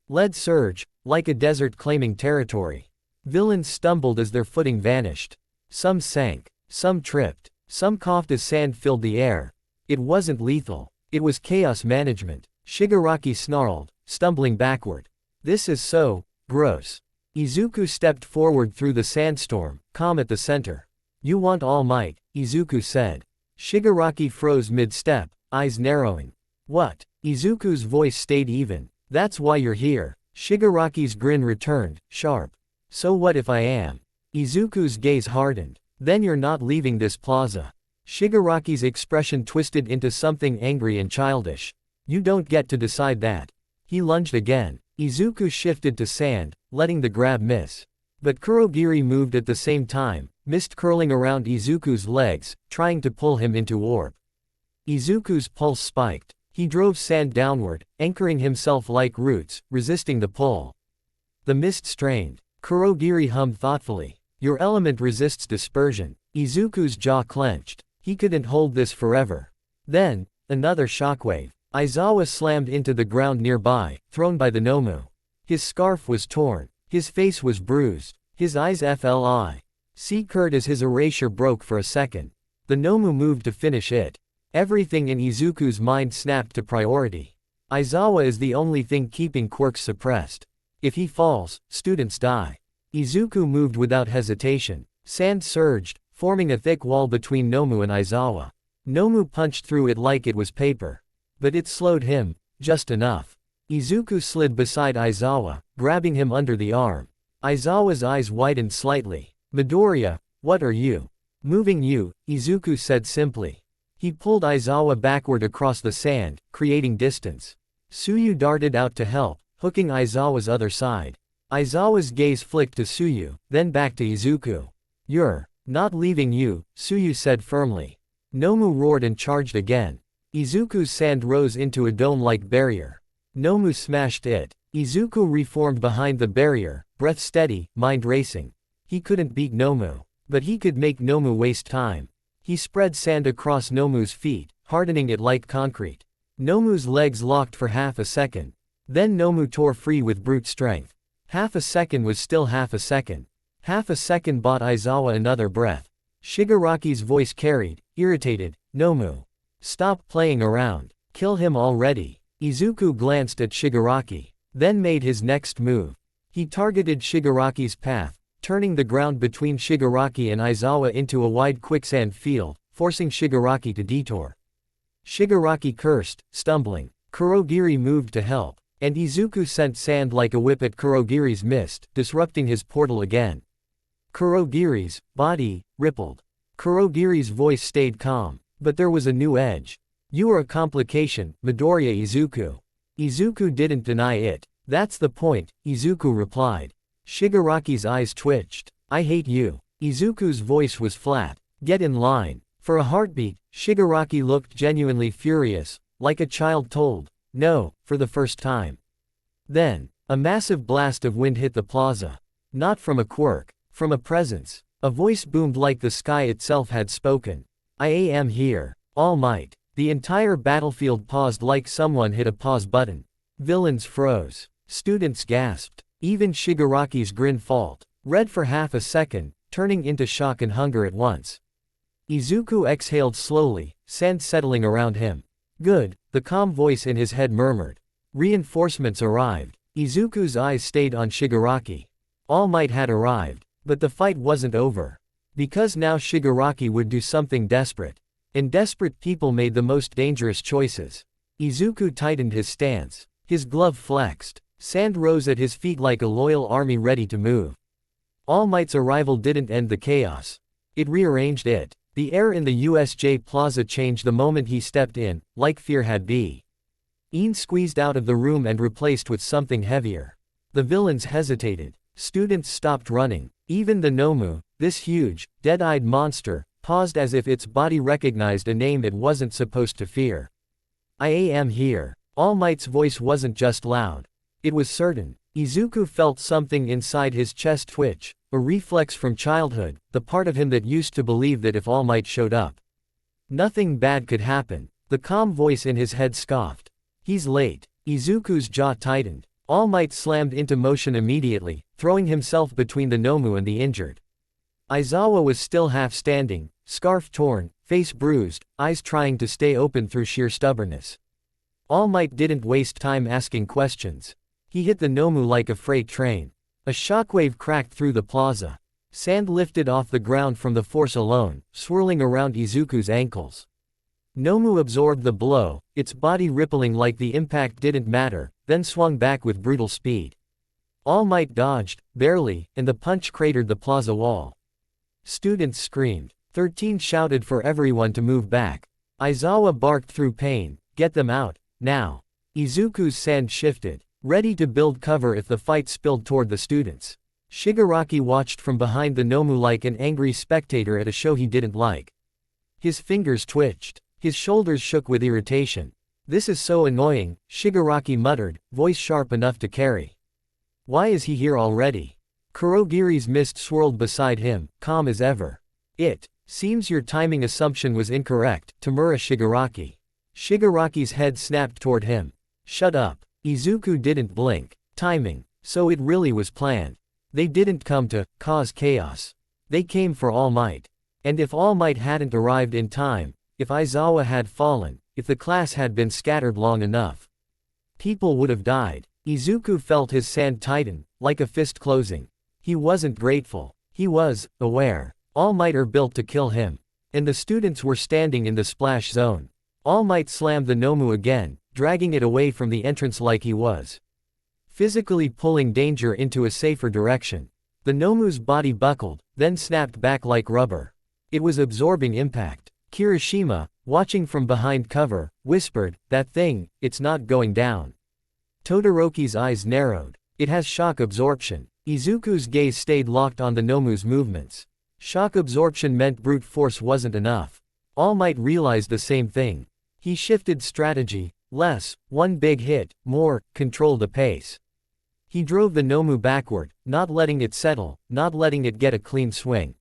Lead surge, like a desert claiming territory. Villains stumbled as their footing vanished. Some sank, some tripped, some coughed as sand filled the air. It wasn't lethal. It was chaos management. Shigaraki snarled, stumbling backward. This is so gross. Izuku stepped forward through the sandstorm, calm at the center. You want All Might, Izuku said. Shigaraki froze mid-step, eyes narrowing. What? Izuku's voice stayed even. That's why you're here. Shigaraki's grin returned, sharp. So what if I am? Izuku's gaze hardened. Then you're not leaving this plaza. Shigaraki's expression twisted into something angry and childish. You don't get to decide that. He lunged again. Izuku shifted to sand, letting the grab miss. But Kurogiri moved at the same time, mist curling around Izuku's legs, trying to pull him into orb. Izuku's pulse spiked. He drove sand downward, anchoring himself like roots, resisting the pull. The mist strained. Kurogiri hummed thoughtfully. Your element resists dispersion. Izuku's jaw clenched. He couldn't hold this forever. Then, another shockwave. Aizawa slammed into the ground nearby, thrown by the Nomu. His scarf was torn. His face was bruised. His eyes curled as his erasure broke for a second. The Nomu moved to finish it. Everything in Izuku's mind snapped to priority. Aizawa is the only thing keeping quirks suppressed. If he falls, students die. Izuku moved without hesitation. Sand surged, forming a thick wall between Nomu and Aizawa. Nomu punched through it like it was paper. But it slowed him, just enough. Izuku slid beside Aizawa, grabbing him under the arm. Aizawa's eyes widened slightly. Midoriya, what are you? Moving you, Izuku said simply. He pulled Aizawa backward across the sand, creating distance. Tsuyu darted out to help, hooking Aizawa's other side. Aizawa's gaze flicked to Tsuyu, then back to Izuku. You're not leaving you, Tsuyu said firmly. Nomu roared and charged again. Izuku's sand rose into a dome-like barrier. Nomu smashed it. Izuku reformed behind the barrier, breath steady, mind racing. He couldn't beat Nomu. But he could make Nomu waste time. He spread sand across Nomu's feet, hardening it like concrete. Nomu's legs locked for half a second. Then Nomu tore free with brute strength. Half a second was still half a second. Half a second bought Aizawa another breath. Shigaraki's voice carried, irritated, Nomu. Stop playing around. Kill him already. Izuku glanced at Shigaraki, then made his next move. He targeted Shigaraki's path, turning the ground between Shigaraki and Aizawa into a wide quicksand field, forcing Shigaraki to detour. Shigaraki cursed, stumbling. Kurogiri moved to help, and Izuku sent sand like a whip at Kurogiri's mist, disrupting his portal again. Kurogiri's body rippled. Kurogiri's voice stayed calm, but there was a new edge. You are a complication, Midoriya Izuku. Izuku didn't deny it. That's the point, Izuku replied. Shigaraki's eyes twitched. I hate you. Izuku's voice was flat. Get in line. For a heartbeat, Shigaraki looked genuinely furious, like a child told no, for the first time. Then, a massive blast of wind hit the plaza. Not from a quirk, from a presence. A voice boomed like the sky itself had spoken. I am here. All Might. The entire battlefield paused like someone hit a pause button. Villains froze. Students gasped. Even Shigaraki's grin faltered. Red for half a second, turning into shock and hunger at once. Izuku exhaled slowly, sand settling around him. Good, the calm voice in his head murmured. Reinforcements arrived. Izuku's eyes stayed on Shigaraki. All Might had arrived, but the fight wasn't over. Because now Shigaraki would do something desperate. And desperate people made the most dangerous choices. Izuku tightened his stance. His glove flexed. Sand rose at his feet like a loyal army ready to move. All Might's arrival didn't end the chaos. It rearranged it. The air in the USJ Plaza changed the moment he stepped in, like fear had been squeezed out of the room and replaced with something heavier. The villains hesitated. Students stopped running. Even the Nomu, this huge, dead-eyed monster, paused as if its body recognized a name it wasn't supposed to fear. I am here. All Might's voice wasn't just loud. It was certain. Izuku felt something inside his chest twitch, a reflex from childhood, the part of him that used to believe that if All Might showed up, nothing bad could happen. The calm voice in his head scoffed. He's late. Izuku's jaw tightened. All Might slammed into motion immediately, throwing himself between the Nomu and the injured. Aizawa was still half standing, scarf torn, face bruised, eyes trying to stay open through sheer stubbornness. All Might didn't waste time asking questions. He hit the Nomu like a freight train. A shockwave cracked through the plaza. Sand lifted off the ground from the force alone, swirling around Izuku's ankles. Nomu absorbed the blow, its body rippling like the impact didn't matter, then swung back with brutal speed. All Might dodged, barely, and the punch cratered the plaza wall. Students screamed. 13 shouted for everyone to move back. Aizawa barked through pain, "Get them out, now." Izuku's sand shifted, ready to build cover if the fight spilled toward the students. Shigaraki watched from behind the Nomu like an angry spectator at a show he didn't like. His fingers twitched. His shoulders shook with irritation. "This is so annoying," Shigaraki muttered, voice sharp enough to carry. "Why is he here already?" Kurogiri's mist swirled beside him, calm as ever. "It seems your timing assumption was incorrect, Tamura Shigaraki." Shigaraki's head snapped toward him. "Shut up." Izuku didn't blink. Timing. So it really was planned. They didn't come to cause chaos. They came for All Might. And if All Might hadn't arrived in time, if Aizawa had fallen, if the class had been scattered long enough, people would have died. Izuku felt his sand tighten, like a fist closing. He wasn't grateful. He was aware. All Might are built to kill him. And the students were standing in the splash zone. All Might slammed the Nomu again, dragging it away from the entrance like he was physically pulling danger into a safer direction. The Nomu's body buckled, then snapped back like rubber. It was absorbing impact. Kirishima, watching from behind cover, whispered, "That thing, it's not going down." Todoroki's eyes narrowed. "It has shock absorption." Izuku's gaze stayed locked on the Nomu's movements. Shock absorption meant brute force wasn't enough. All Might realized the same thing. He shifted strategy. Less, one big hit, more, control the pace. He drove the Nomu backward, not letting it settle, not letting it get a clean swing.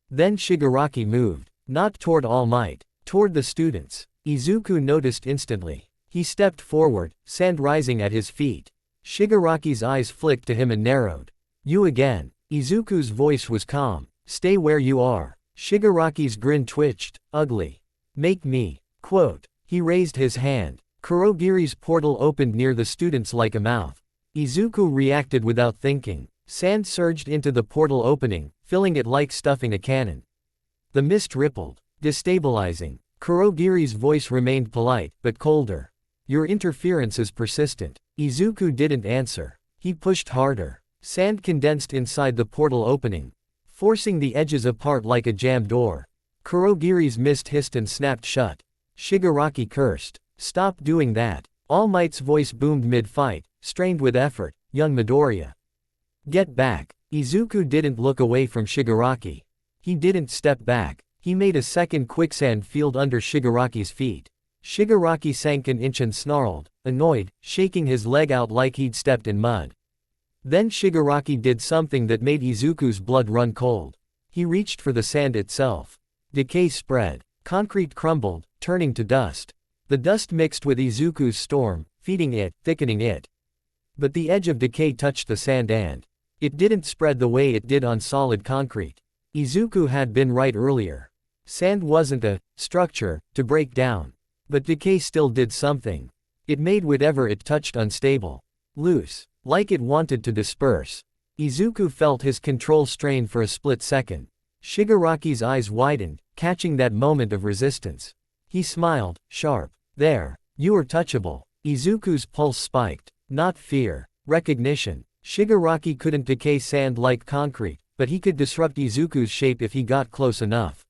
Then Shigaraki moved. Not toward All Might, toward the students. Izuku noticed instantly. He stepped forward, sand rising at his feet. Shigaraki's eyes flicked to him and narrowed. "You again." Izuku's voice was calm. "Stay where you are." Shigaraki's grin twitched. "Ugly. Make me." Quote. He raised his hand. Kurogiri's portal opened near the students like a mouth. Izuku reacted without thinking. Sand surged into the portal opening, filling it like stuffing a cannon. The mist rippled, destabilizing. Kurogiri's voice remained polite, but colder. "Your interference is persistent." Izuku didn't answer. He pushed harder. Sand condensed inside the portal opening, forcing the edges apart like a jammed door. Kurogiri's mist hissed and snapped shut. Shigaraki cursed. "Stop doing that." All Might's voice boomed mid-fight, strained with effort. "Young Midoriya. Get back." Izuku didn't look away from Shigaraki. He didn't step back. He made a second quicksand field under Shigaraki's feet. Shigaraki sank an inch and snarled, annoyed, shaking his leg out like he'd stepped in mud. Then Shigaraki did something that made Izuku's blood run cold. He reached for the sand itself. Decay spread. Concrete crumbled, turning to dust. The dust mixed with Izuku's storm, feeding it, thickening it. But the edge of decay touched the sand and it didn't spread the way it did on solid concrete. Izuku had been right earlier. Sand wasn't a structure to break down. But decay still did something. It made whatever it touched unstable. Loose. Like it wanted to disperse. Izuku felt his control strain for a split second. Shigaraki's eyes widened, catching that moment of resistance. He smiled, sharp. "There. You are touchable." Izuku's pulse spiked. Not fear. Recognition. Shigaraki couldn't decay sand like concrete, but he could disrupt Izuku's shape if he got close enough.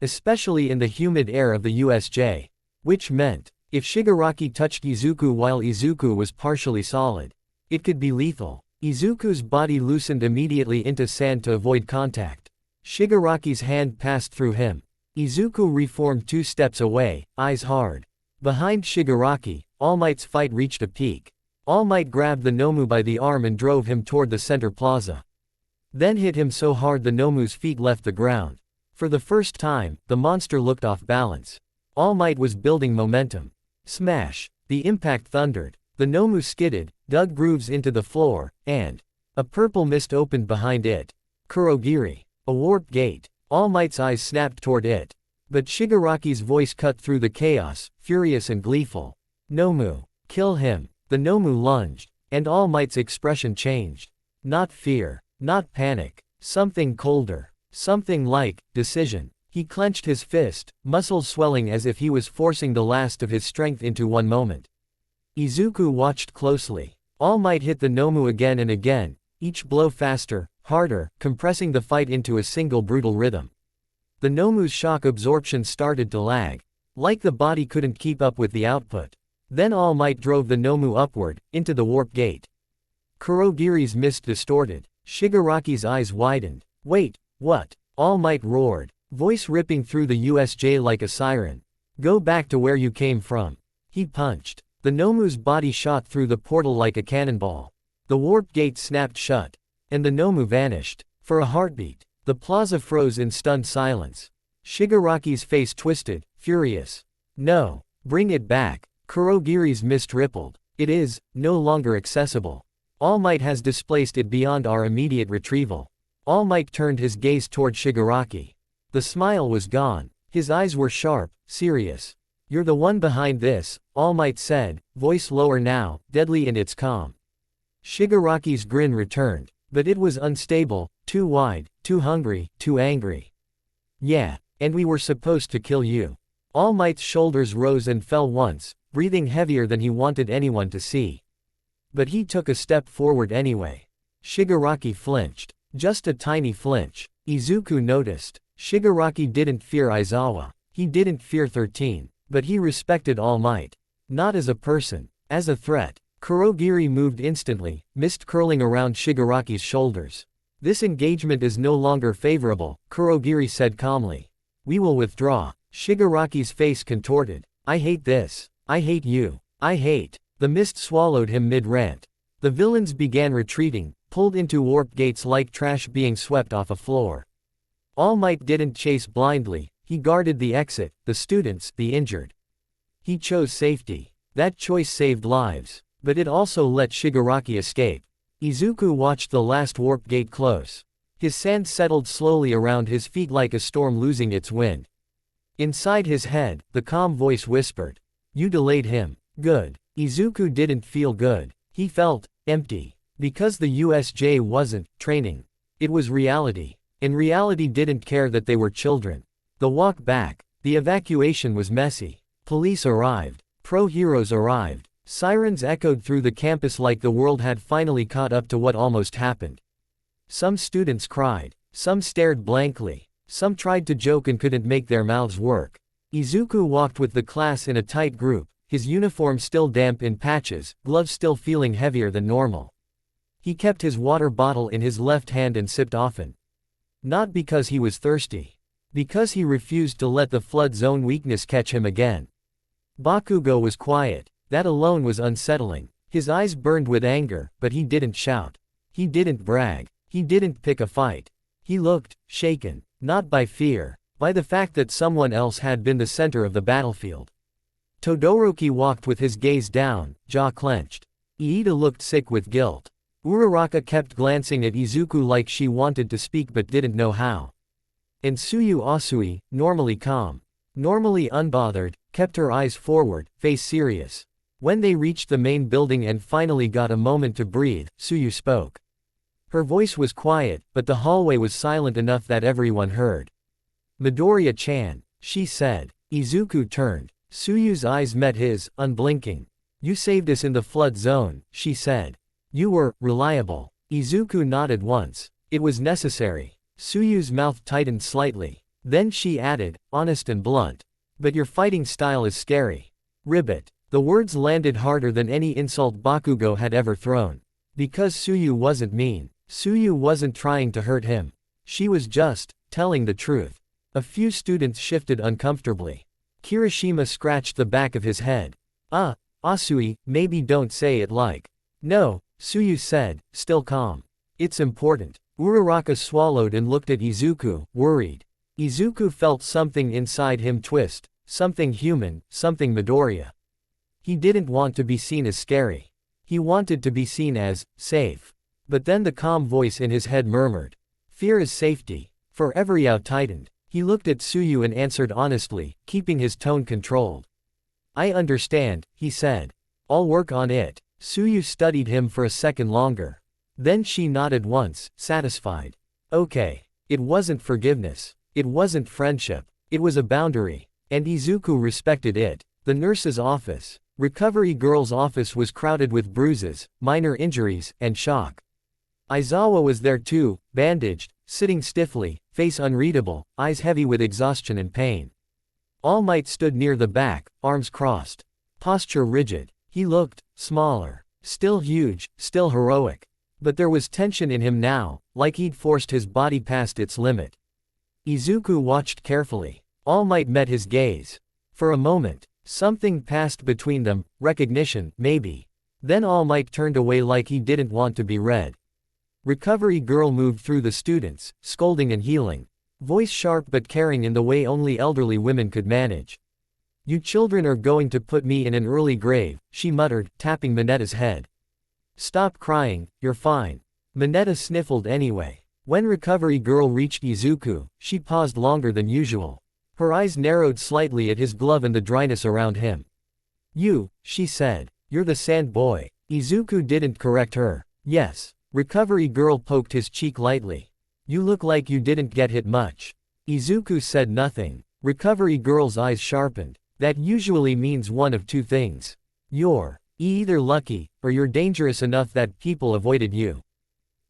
Especially in the humid air of the USJ. Which meant, if Shigaraki touched Izuku while Izuku was partially solid, it could be lethal. Izuku's body loosened immediately into sand to avoid contact. Shigaraki's hand passed through him. Izuku reformed 2 steps away, eyes hard. Behind Shigaraki, All Might's fight reached a peak. All Might grabbed the Nomu by the arm and drove him toward the center plaza. Then hit him so hard the Nomu's feet left the ground. For the first time, the monster looked off balance. All Might was building momentum. Smash! The impact thundered. The Nomu skidded, dug grooves into the floor, and a purple mist opened behind it. Kurogiri. A warp gate. All Might's eyes snapped toward it. But Shigaraki's voice cut through the chaos, furious and gleeful. Nomu. Kill him. The Nomu lunged, and All Might's expression changed. Not fear. Not panic. Something colder. Something like decision. He clenched his fist, muscles swelling as if he was forcing the last of his strength into one moment. Izuku watched closely. All Might hit the Nomu again and again, each blow faster, harder, compressing the fight into a single brutal rhythm. The Nomu's shock absorption started to lag. Like the body couldn't keep up with the output. Then All Might drove the Nomu upward, into the warp gate. Kurogiri's mist distorted. Shigaraki's eyes widened. Wait, what? All Might roared, voice ripping through the USJ like a siren. Go back to where you came from. He punched. The Nomu's body shot through the portal like a cannonball. The warp gate snapped shut. And the Nomu vanished. For a heartbeat, the plaza froze in stunned silence. Shigaraki's face twisted, furious. No. Bring it back. Kurogiri's mist rippled. It is no longer accessible. All Might has displaced it beyond our immediate retrieval. All Might turned his gaze toward Shigaraki. The smile was gone. His eyes were sharp, serious. You're the one behind this, All Might said, voice lower now, deadly in its calm. Shigaraki's grin returned, but it was unstable, too wide, too hungry, too angry. Yeah, and we were supposed to kill you. All Might's shoulders rose and fell once, breathing heavier than he wanted anyone to see. But he took a step forward anyway. Shigaraki flinched. Just a tiny flinch. Izuku noticed. Shigaraki didn't fear Aizawa. He didn't fear 13. But he respected All Might. Not as a person. As a threat. Kurogiri moved instantly, mist curling around Shigaraki's shoulders. This engagement is no longer favorable, Kurogiri said calmly. We will withdraw. Shigaraki's face contorted. I hate this. I hate you. I hate. The mist swallowed him mid-rant. The villains began retreating, pulled into warp gates like trash being swept off a floor. All Might didn't chase blindly, he guarded the exit, the students, the injured. He chose safety. That choice saved lives. But it also let Shigaraki escape. Izuku watched the last warp gate close. His sand settled slowly around his feet like a storm losing its wind. Inside his head, the calm voice whispered. You delayed him. Good. Izuku didn't feel good. He felt empty. Because the USJ wasn't training. It was reality. And reality didn't care that they were children. The walk back. The evacuation was messy. Police arrived. Pro-heroes arrived. Sirens echoed through the campus like the world had finally caught up to what almost happened. Some students cried. Some stared blankly. Some tried to joke and couldn't make their mouths work. Izuku walked with the class in a tight group, his uniform still damp in patches, gloves still feeling heavier than normal. He kept his water bottle in his left hand and sipped often. Not because he was thirsty. Because he refused to let the flood zone weakness catch him again. Bakugo was quiet. That alone was unsettling. His eyes burned with anger, but he didn't shout. He didn't brag. He didn't pick a fight. He looked shaken, not by fear, by the fact that someone else had been the center of the battlefield. Todoroki walked with his gaze down, jaw clenched. Iida looked sick with guilt. Uraraka kept glancing at Izuku like she wanted to speak but didn't know how. And Tsuyu Asui, normally calm, normally unbothered, kept her eyes forward, face serious. When they reached the main building and finally got a moment to breathe, Tsuyu spoke. Her voice was quiet, but the hallway was silent enough that everyone heard. Midoriya-chan, she said. Izuku turned. Tsuyu's eyes met his, unblinking. You saved us in the flood zone, she said. You were reliable. Izuku nodded once. It was necessary. Tsuyu's mouth tightened slightly. Then she added, honest and blunt. But your fighting style is scary. Ribbit. The words landed harder than any insult Bakugo had ever thrown. Because Tsuyu wasn't mean. Tsuyu wasn't trying to hurt him. She was just telling the truth. A few students shifted uncomfortably. Kirishima scratched the back of his head. Asui, maybe don't say it like. No, Tsuyu said, still calm. It's important. Uraraka swallowed and looked at Izuku, worried. Izuku felt something inside him twist, something human, something Midoriya. He didn't want to be seen as scary. He wanted to be seen as safe. But then the calm voice in his head murmured, "Fear is safety." For every brow tightened. He looked at Suyu and answered honestly, keeping his tone controlled. "I understand," he said. "I'll work on it." Suyu studied him for a second longer. Then she nodded once, satisfied. Okay. It wasn't forgiveness. It wasn't friendship. It was a boundary. And Izuku respected it. The nurse's office. Recovery girl's office was crowded with bruises, minor injuries, and shock. Aizawa was there too, bandaged, sitting stiffly, face unreadable, eyes heavy with exhaustion and pain. All Might stood near the back, arms crossed. Posture rigid. He looked smaller. Still huge, still heroic. But there was tension in him now, like he'd forced his body past its limit. Izuku watched carefully. All Might met his gaze. For a moment, something passed between them, recognition, maybe. Then All Might turned away like he didn't want to be read. Recovery girl moved through the students, scolding and healing. Voice sharp but caring in the way only elderly women could manage. "You children are going to put me in an early grave," she muttered, tapping Minetta's head. "Stop crying, you're fine." Minetta sniffled anyway. When Recovery girl reached Izuku, she paused longer than usual. Her eyes narrowed slightly at his glove and the dryness around him. "You," she said. "You're the sand boy." Izuku didn't correct her. "Yes." Recovery girl poked his cheek lightly. "You look like you didn't get hit much." Izuku said nothing. Recovery girl's eyes sharpened. "That usually means one of two things. You're either lucky, or you're dangerous enough that people avoided you."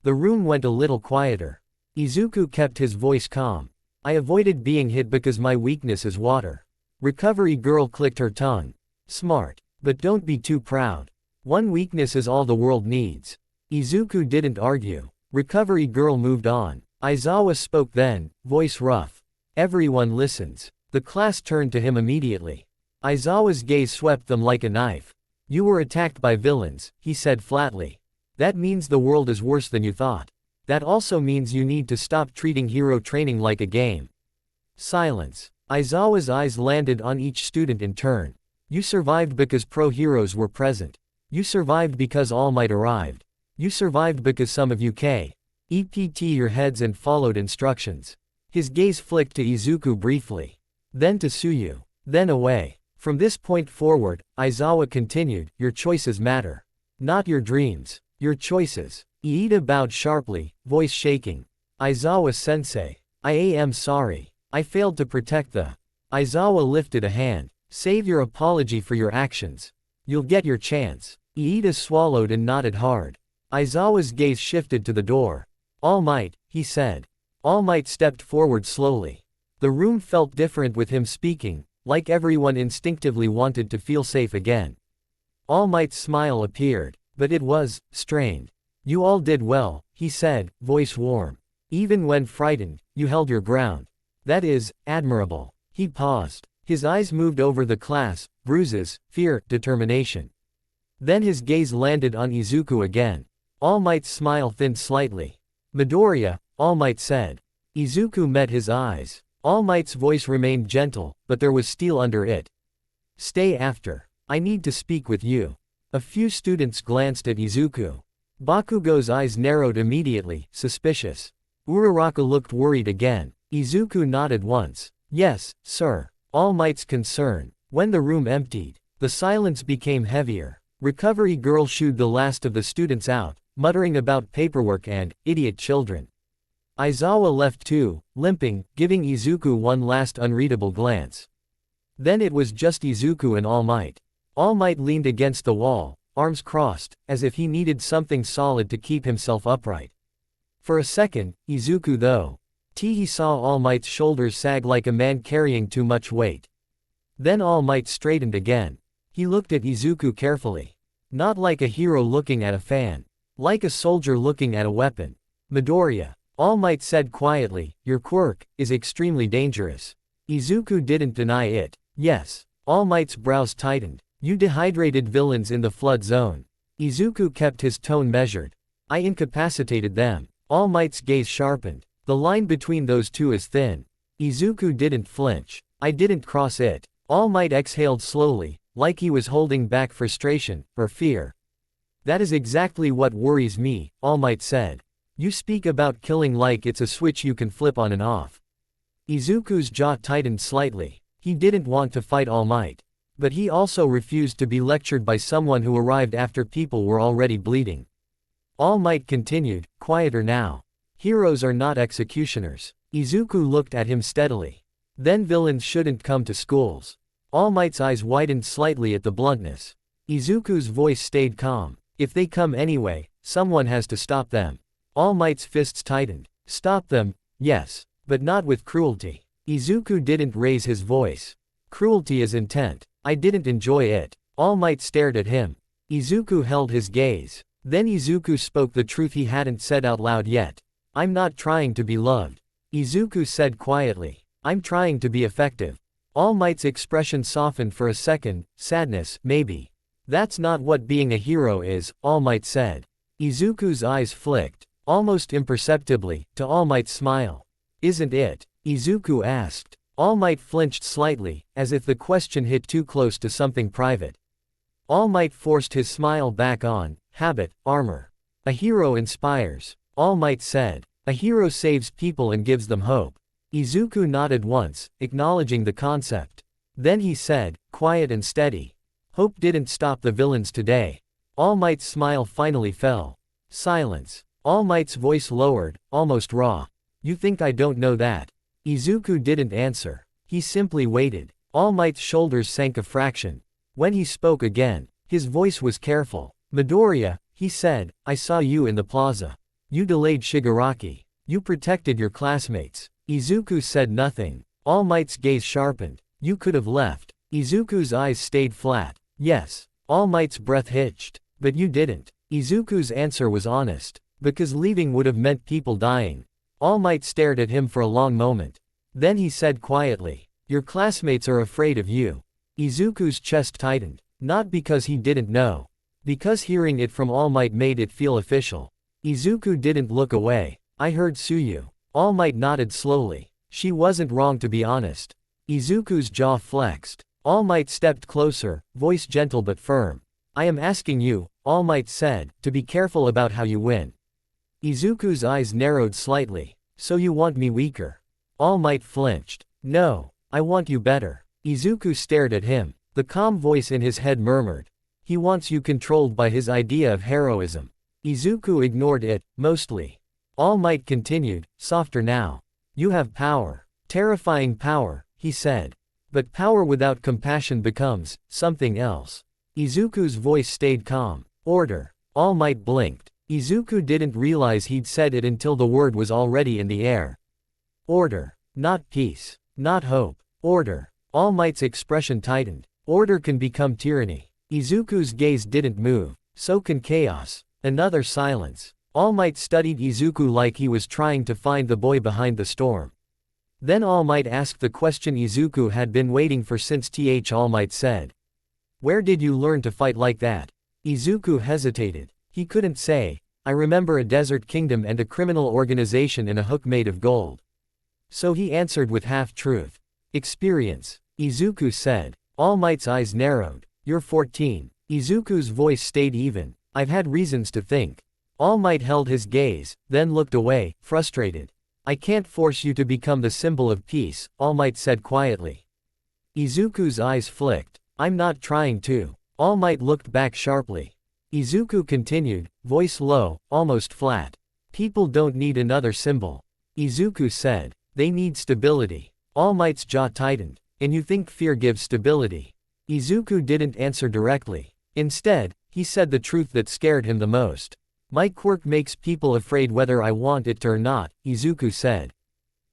The room went a little quieter. Izuku kept his voice calm. "I avoided being hit because my weakness is water." Recovery girl clicked her tongue. "Smart. But don't be too proud. One weakness is all the world needs." Izuku didn't argue. Recovery girl moved on. Aizawa spoke then, voice rough. "Everyone listens." The class turned to him immediately. Aizawa's gaze swept them like a knife. "You were attacked by villains," he said flatly. "That means the world is worse than you thought. That also means you need to stop treating hero training like a game." Silence. Aizawa's eyes landed on each student in turn. "You survived because pro-heroes were present. You survived because All Might arrived. You survived because some of you kept your heads and followed instructions." His gaze flicked to Izuku briefly. Then to Suyu. Then away. "From this point forward," Aizawa continued, "your choices matter. Not your dreams. Your choices." Iida bowed sharply, voice shaking. "Aizawa-sensei. I am sorry. I failed to protect the—" Aizawa lifted a hand. "Save your apology for your actions. You'll get your chance." Iida swallowed and nodded hard. Aizawa's gaze shifted to the door. "All Might," he said. All Might stepped forward slowly. The room felt different with him speaking, like everyone instinctively wanted to feel safe again. All Might's smile appeared, but it was strained. "You all did well," he said, voice warm. "Even when frightened, you held your ground. That is admirable." He paused. His eyes moved over the class, bruises, fear, determination. Then his gaze landed on Izuku again. All Might's smile thinned slightly. "Midoriya," All Might said. Izuku met his eyes. All Might's voice remained gentle, but there was steel under it. "Stay after. I need to speak with you." A few students glanced at Izuku. Bakugo's eyes narrowed immediately, suspicious. Uraraka looked worried again. Izuku nodded once. "Yes, sir." All Might's concern. When the room emptied, the silence became heavier. Recovery girl shooed the last of the students out, muttering about paperwork and idiot children. Aizawa left too, limping, giving Izuku one last unreadable glance. Then it was just Izuku and All Might. All Might leaned against the wall, arms crossed, as if he needed something solid to keep himself upright. For a second, Izuku though. He saw All Might's shoulders sag like a man carrying too much weight. Then All Might straightened again. He looked at Izuku carefully. Not like a hero looking at a fan. Like a soldier looking at a weapon. "Midoriya," All Might said quietly, "your quirk is extremely dangerous." Izuku didn't deny it. "Yes." All Might's brows tightened. "You dehydrated villains in the flood zone." Izuku kept his tone measured. "I incapacitated them." All Might's gaze sharpened. "The line between those two is thin." Izuku didn't flinch. "I didn't cross it." All Might exhaled slowly, like he was holding back frustration, or fear. That is exactly what worries me, All Might said. You speak about killing like it's a switch you can flip on and off. Izuku's jaw tightened slightly. He didn't want to fight All Might. But he also refused to be lectured by someone who arrived after people were already bleeding. All Might continued, quieter now. Heroes are not executioners. Izuku looked at him steadily. Then villains shouldn't come to schools. All Might's eyes widened slightly at the bluntness. Izuku's voice stayed calm. If they come anyway, someone has to stop them. All Might's fists tightened. Stop them, yes, but not with cruelty. Izuku didn't raise his voice. Cruelty is intent. I didn't enjoy it. All Might stared at him. Izuku held his gaze. Then Izuku spoke the truth he hadn't said out loud yet. I'm not trying to be loved. Izuku said quietly. I'm trying to be effective. All Might's expression softened for a second, sadness, maybe. That's not what being a hero is, All Might said. Izuku's eyes flicked, almost imperceptibly, to All Might's smile. Isn't it? Izuku asked. All Might flinched slightly, as if the question hit too close to something private. All Might forced his smile back on. Habit, armor. A hero inspires. All Might said. A hero saves people and gives them hope. Izuku nodded once, acknowledging the concept. Then he said, quiet and steady. Hope didn't stop the villains today. All Might's smile finally fell. Silence. All Might's voice lowered, almost raw. You think I don't know that? Izuku didn't answer. He simply waited. All Might's shoulders sank a fraction. When he spoke again, his voice was careful. Midoriya, he said, I saw you in the plaza. You delayed Shigaraki. You protected your classmates. Izuku said nothing. All Might's gaze sharpened. You could have left. Izuku's eyes stayed flat. Yes. All Might's breath hitched. But you didn't. Izuku's answer was honest. Because leaving would have meant people dying. All Might stared at him for a long moment. Then he said quietly, your classmates are afraid of you. Izuku's chest tightened. Not because he didn't know. Because hearing it from All Might made it feel official. Izuku didn't look away. I heard Tsuyu. All Might nodded slowly. She wasn't wrong to be honest. Izuku's jaw flexed. All Might stepped closer, voice gentle but firm. I am asking you, All Might said, to be careful about how you win. Izuku's eyes narrowed slightly. So you want me weaker? All Might flinched. No, I want you better. Izuku stared at him. The calm voice in his head murmured. He wants you controlled by his idea of heroism. Izuku ignored it, mostly. All Might continued, softer now. You have power. Terrifying power, he said. But power without compassion becomes something else. Izuku's voice stayed calm. Order. All Might blinked. Izuku didn't realize he'd said it until the word was already in the air. Order. Not peace. Not hope. Order. All Might's expression tightened. Order can become tyranny. Izuku's gaze didn't move. So can chaos. Another silence. All Might studied Izuku like he was trying to find the boy behind the storm. Then All Might asked the question Izuku had been waiting for since All Might said. Where did you learn to fight like that? Izuku hesitated. He couldn't say. I remember a desert kingdom and a criminal organization in a hook made of gold. So he answered with half-truth. Experience. Izuku said. All Might's eyes narrowed. You're 14. Izuku's voice stayed even. I've had reasons to think. All Might held his gaze, then looked away, frustrated. I can't force you to become the symbol of peace, All Might said quietly. Izuku's eyes flicked. I'm not trying to. All Might looked back sharply. Izuku continued, voice low, almost flat. People don't need another symbol. Izuku said. They need stability. All Might's jaw tightened. And you think fear gives stability? Izuku didn't answer directly. Instead, he said the truth that scared him the most. My quirk makes people afraid whether I want it to or not, Izuku said.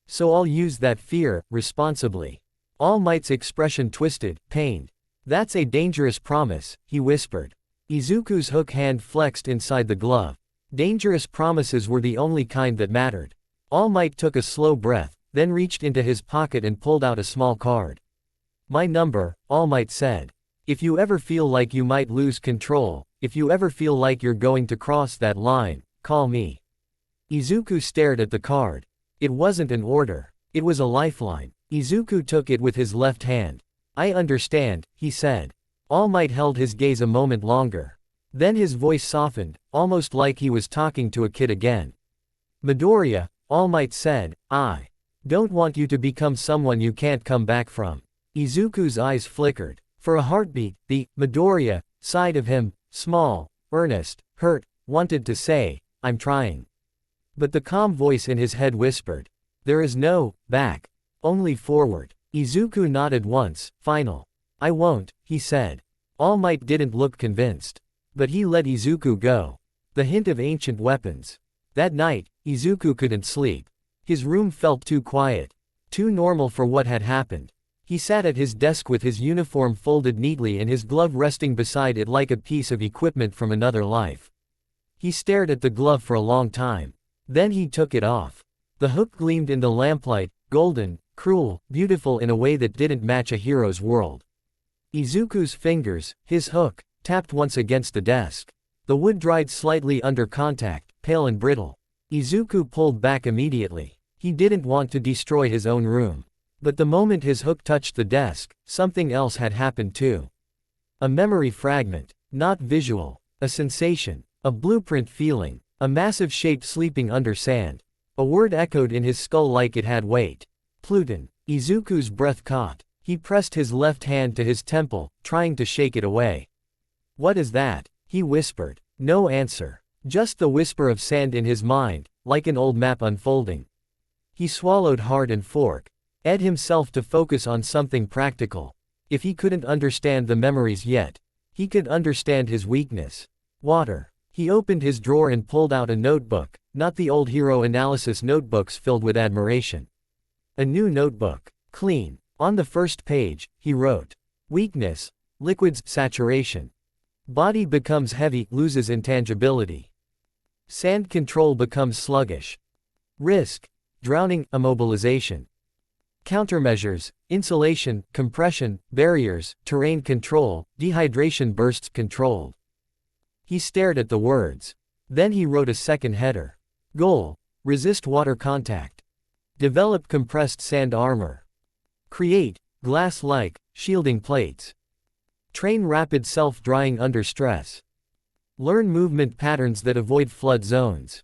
So I'll use that fear, responsibly. All Might's expression twisted, pained. That's a dangerous promise, he whispered. Izuku's hook hand flexed inside the glove. Dangerous promises were the only kind that mattered. All Might took a slow breath, then reached into his pocket and pulled out a small card. My number, All Might said. If you ever feel like you might lose control, if you ever feel like you're going to cross that line, call me. Izuku stared at the card. It wasn't an order. It was a lifeline. Izuku took it with his left hand. I understand, he said. All Might held his gaze a moment longer. Then his voice softened, almost like he was talking to a kid again. "Midoriya," All Might said, "I don't want you to become someone you can't come back from." Izuku's eyes flickered. For a heartbeat, the Midoriya side of him, small, earnest, hurt, wanted to say, "I'm trying." But the calm voice in his head whispered, "There is no back, only forward." Izuku nodded once, final. "I won't," he said. All Might didn't look convinced. But he let Izuku go. The hint of ancient weapons. That night, Izuku couldn't sleep. His room felt too quiet. Too normal for what had happened. He sat at his desk with his uniform folded neatly and his glove resting beside it like a piece of equipment from another life. He stared at the glove for a long time. Then he took it off. The hook gleamed in the lamplight, golden, cruel, beautiful in a way that didn't match a hero's world. Izuku's fingers, his hook, tapped once against the desk. The wood dried slightly under contact, pale and brittle. Izuku pulled back immediately. He didn't want to destroy his own room. But the moment his hook touched the desk, something else had happened too. A memory fragment. Not visual. A sensation. A blueprint feeling. A massive shape sleeping under sand. A word echoed in his skull like it had weight. Pluton. Izuku's breath caught. He pressed his left hand to his temple, trying to shake it away. "What is that?" he whispered. No answer. Just the whisper of sand in his mind, like an old map unfolding. He swallowed hard and fork. Ed himself to focus on something practical. If he couldn't understand the memories yet, he could understand his weakness. Water. He opened his drawer and pulled out a notebook, not the old hero analysis notebooks filled with admiration. A new notebook. Clean. On the first page, he wrote. Weakness. Liquids, saturation. Body becomes heavy, loses intangibility. Sand control becomes sluggish. Risk. Drowning, immobilization. Countermeasures, insulation, compression, barriers, terrain control, dehydration bursts controlled. He stared at the words. Then he wrote a second header. Goal. Resist water contact. Develop compressed sand armor. Create, glass-like, shielding plates. Train rapid self-drying under stress. Learn movement patterns that avoid flood zones.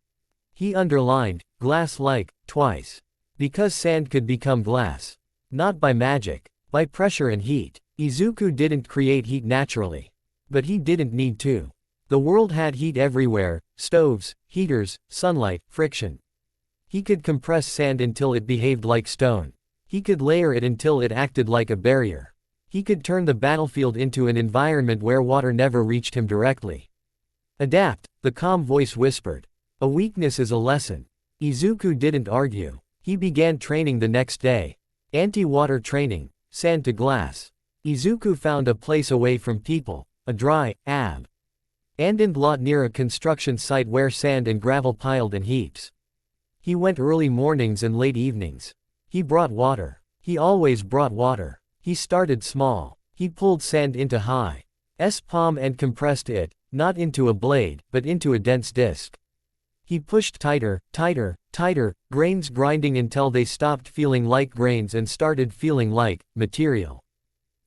He underlined, glass-like, twice. Because sand could become glass. Not by magic, by pressure and heat. Izuku didn't create heat naturally. But he didn't need to. The world had heat everywhere, stoves, heaters, sunlight, friction. He could compress sand until it behaved like stone. He could layer it until it acted like a barrier. He could turn the battlefield into an environment where water never reached him directly. Adapt, the calm voice whispered. A weakness is a lesson. Izuku didn't argue. He began training the next day. Anti-water training, sand to glass. Izuku found a place away from people, a dry, abandoned lot near a construction site where sand and gravel piled in heaps. He went early mornings and late evenings. He brought water. He always brought water. He started small. He pulled sand into high palm and compressed it, not into a blade, but into a dense disc. He pushed tighter, tighter, tighter, grains grinding until they stopped feeling like grains and started feeling like material.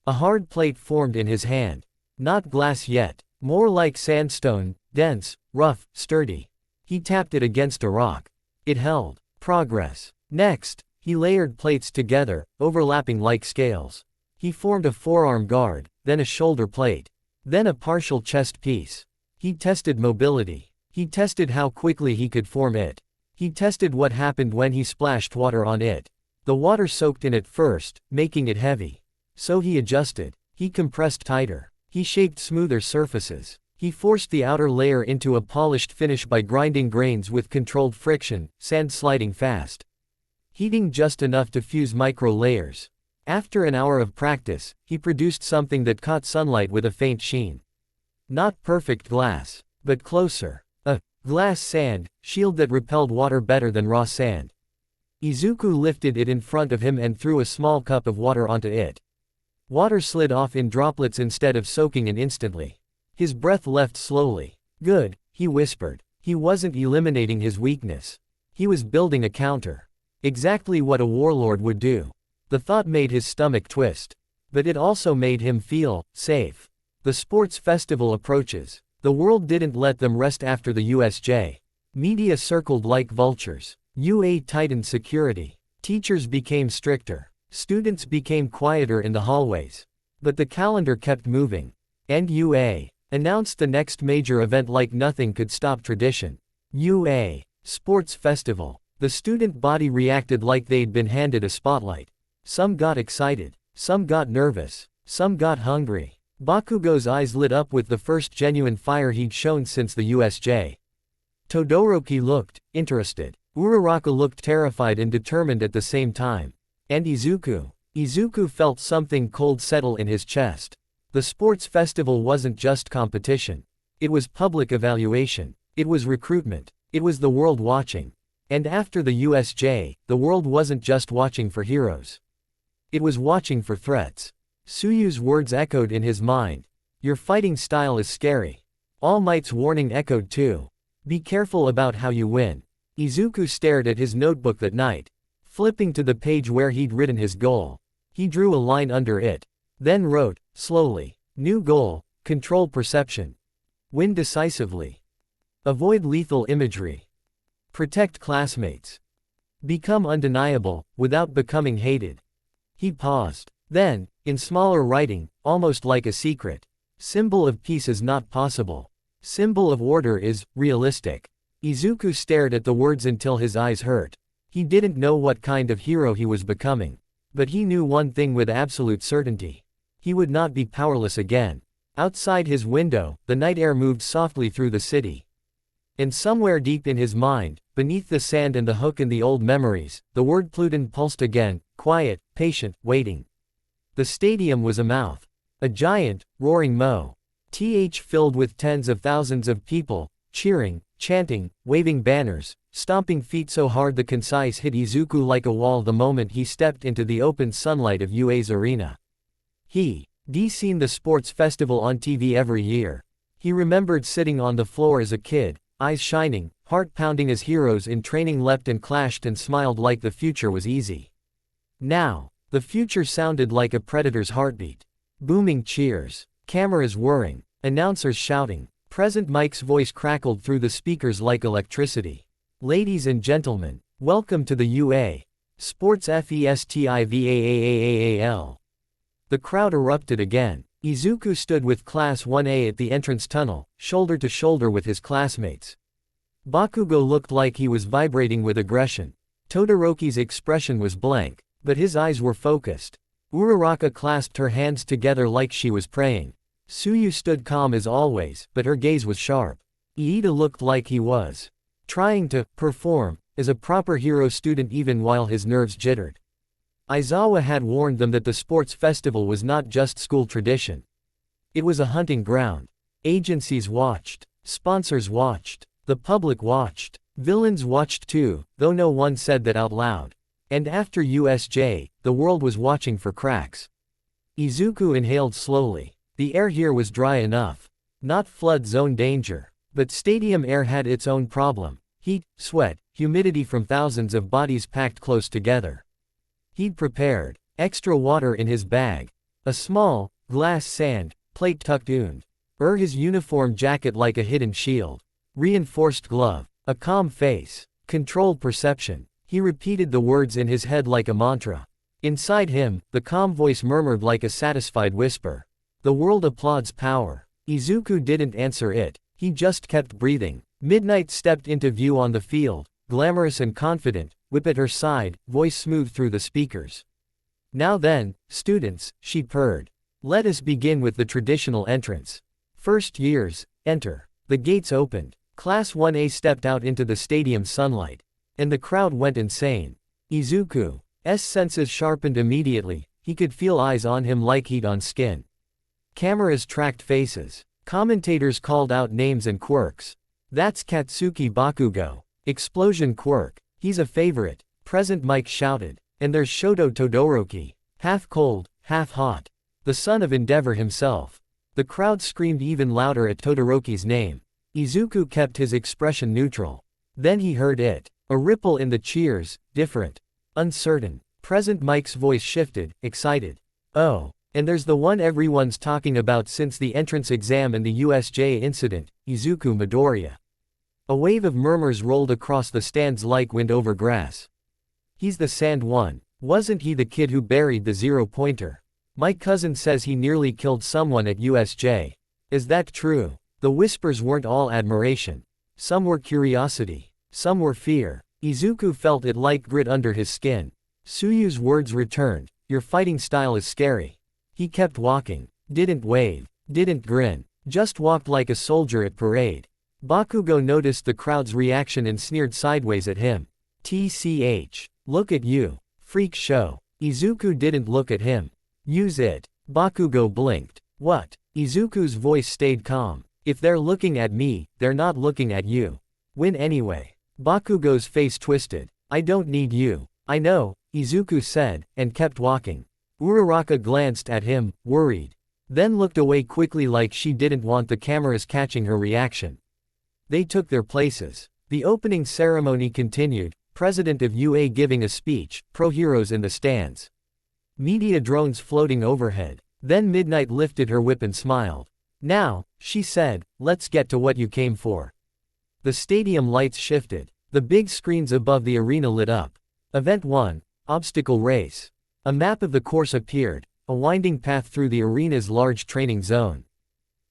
A hard plate formed in his hand. Not glass yet, more like sandstone, dense, rough, sturdy. He tapped it against a rock. It held. Progress. Next, he layered plates together, overlapping like scales. He formed a forearm guard, then a shoulder plate. Then a partial chest piece. He tested mobility. He tested how quickly he could form it. He tested what happened when he splashed water on it. The water soaked in at first, making it heavy. So he adjusted. He compressed tighter. He shaped smoother surfaces. He forced the outer layer into a polished finish by grinding grains with controlled friction, sand sliding fast. Heating just enough to fuse micro layers. After an hour of practice, he produced something that caught sunlight with a faint sheen. Not perfect glass, but closer. A glass sand shield that repelled water better than raw sand. Izuku lifted it in front of him and threw a small cup of water onto it. Water slid off in droplets instead of soaking in instantly. His breath left slowly. Good, he whispered. He wasn't eliminating his weakness. He was building a counter. Exactly what a warlord would do. The thought made his stomach twist. But it also made him feel safe. The sports festival approaches. The world didn't let them rest after the USJ. Media circled like vultures. UA tightened security. Teachers became stricter. Students became quieter in the hallways. But the calendar kept moving. And UA announced the next major event like nothing could stop tradition. UA Sports Festival. The student body reacted like they'd been handed a spotlight. Some got excited. Some got nervous. Some got hungry. Bakugo's eyes lit up with the first genuine fire he'd shown since the USJ. Todoroki looked interested. Uraraka looked terrified and determined at the same time. And Izuku felt something cold settle in his chest. The sports festival wasn't just competition. It was public evaluation. It was recruitment. It was the world watching. And after the USJ, the world wasn't just watching for heroes. It was watching for threats. Suyu's words echoed in his mind. Your fighting style is scary. All Might's warning echoed too. Be careful about how you win. Izuku stared at his notebook that night. Flipping to the page where he'd written his goal. He drew a line under it. Then wrote, slowly. New goal, control perception. Win decisively. Avoid lethal imagery. Protect classmates. Become undeniable, without becoming hated. He paused. Then, in smaller writing, almost like a secret. Symbol of peace is not possible. Symbol of order is realistic. Izuku stared at the words until his eyes hurt. He didn't know what kind of hero he was becoming. But he knew one thing with absolute certainty. He would not be powerless again. Outside his window, the night air moved softly through the city. And somewhere deep in his mind, beneath the sand and the hook in the old memories, the word Pluton pulsed again, quiet, patient, waiting. The stadium was a mouth. A giant, roaring filled with tens of thousands of people, cheering, chanting, waving banners, stomping feet so hard the concise hit Izuku like a wall the moment he stepped into the open sunlight of UA's arena. He'd seen the sports festival on TV every year. He remembered sitting on the floor as a kid, eyes shining, heart pounding as heroes in training leapt and clashed and smiled like the future was easy. Now, the future sounded like a predator's heartbeat. Booming cheers, cameras whirring, announcers shouting. Present Mike's voice crackled through the speakers like electricity. Ladies and gentlemen, welcome to the UA Sports Festival. The crowd erupted again. Izuku stood with Class 1A at the entrance tunnel, shoulder to shoulder with his classmates. Bakugo looked like he was vibrating with aggression. Todoroki's expression was blank, but his eyes were focused. Uraraka clasped her hands together like she was praying. Suyu stood calm as always, but her gaze was sharp. Iida looked like he was trying to perform as a proper hero student even while his nerves jittered. Aizawa had warned them that the sports festival was not just school tradition. It was a hunting ground. Agencies watched. Sponsors watched. The public watched. Villains watched too, though no one said that out loud. And after USJ, the world was watching for cracks. Izuku inhaled slowly. The air here was dry enough. Not flood zone danger. But stadium air had its own problem. Heat, sweat, humidity from thousands of bodies packed close together. He'd prepared extra water in his bag. A small, glass sand plate tucked under his uniform jacket like a hidden shield. Reinforced glove. A calm face. Controlled perception. He repeated the words in his head like a mantra. Inside him, the calm voice murmured like a satisfied whisper. The world applauds power. Izuku didn't answer it. He just kept breathing. Midnight stepped into view on the field, glamorous and confident, whip at her side, voice smooth through the speakers. Now then, students, she purred. Let us begin with the traditional entrance. First years, enter. The gates opened. Class 1A stepped out into the stadium sunlight. And the crowd went insane. Izuku's senses sharpened immediately. He could feel eyes on him like heat on skin. Cameras tracked faces. Commentators called out names and quirks. That's Katsuki Bakugo. Explosion quirk. He's a favorite. Present Mike shouted. And there's Shoto Todoroki. Half cold, half hot. The son of Endeavor himself. The crowd screamed even louder at Todoroki's name. Izuku kept his expression neutral. Then he heard it. A ripple in the cheers, different. Uncertain. Present Mike's voice shifted, excited. Oh. And there's the one everyone's talking about since the entrance exam and the USJ incident, Izuku Midoriya. A wave of murmurs rolled across the stands like wind over grass. He's the sand one. Wasn't he the kid who buried the zero-pointer? My cousin says he nearly killed someone at USJ. Is that true? The whispers weren't all admiration. Some were curiosity. Some were fear. Izuku felt it like grit under his skin. Suyu's words returned. Your fighting style is scary. He kept walking. Didn't wave. Didn't grin. Just walked like a soldier at parade. Bakugo noticed the crowd's reaction and sneered sideways at him. TCH. Look at you. Freak show. Izuku didn't look at him. Use it. Bakugo blinked. What? Izuku's voice stayed calm. If they're looking at me, they're not looking at you. Win anyway. Bakugo's face twisted. I don't need you. I know, Izuku said, and kept walking. Uraraka glanced at him, worried. Then looked away quickly like she didn't want the cameras catching her reaction. They took their places. The opening ceremony continued, president of UA giving a speech, pro-heroes in the stands. Media drones floating overhead. Then Midnight lifted her whip and smiled. Now, she said, let's get to what you came for. The stadium lights shifted. The big screens above the arena lit up. Event 1, Obstacle Race. A map of the course appeared, a winding path through the arena's large training zone.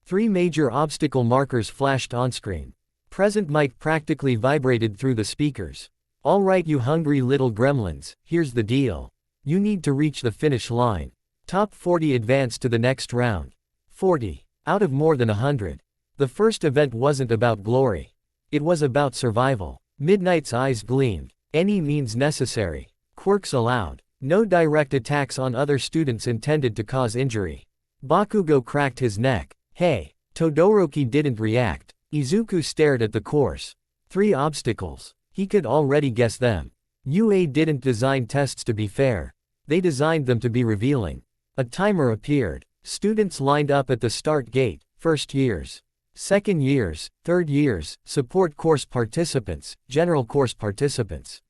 3 major obstacle markers flashed on-screen. Present mic practically vibrated through the speakers. All right, you hungry little gremlins, here's the deal. You need to reach the finish line. Top 40 advance to the next round. 40. Out of more than 100. The first event wasn't about glory. It was about survival. Midnight's eyes gleamed. Any means necessary. Quirks allowed. No direct attacks on other students intended to cause injury. Bakugo cracked his neck. Hey. Todoroki didn't react. Izuku stared at the course. 3 obstacles. He could already guess them. UA didn't design tests to be fair. They designed them to be revealing. A timer appeared. Students lined up at the start gate, first years, second years, third years, support course participants, general course participants.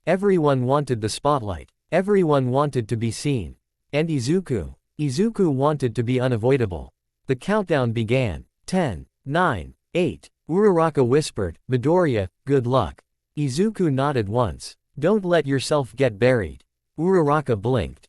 Everyone wanted the spotlight. Everyone wanted to be seen. And Izuku. Izuku wanted to be unavoidable. The countdown began. 10, 9, 8. Uraraka whispered, Midoriya, good luck. Izuku nodded once. Don't let yourself get buried. Uraraka blinked.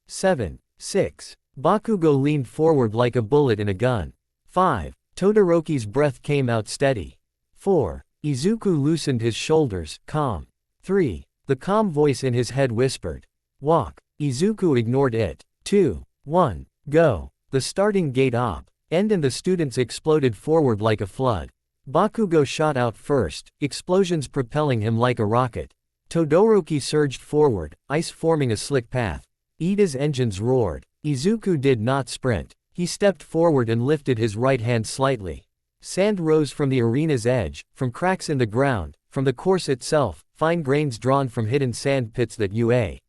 7, 6. Bakugo leaned forward like a bullet in a gun. 5. Todoroki's breath came out steady. 4. Izuku loosened his shoulders, calm. 3. The calm voice in his head whispered. Walk. Izuku ignored it. 2, 1, go. The starting gate end and the students exploded forward like a flood. Bakugo shot out first, explosions propelling him like a rocket. Todoroki surged forward, ice forming a slick path. Ida's engines roared. Izuku did not sprint. He stepped forward and lifted his right hand slightly. Sand rose from the arena's edge, from cracks in the ground, from the course itself, fine grains drawn from hidden sand pits that UA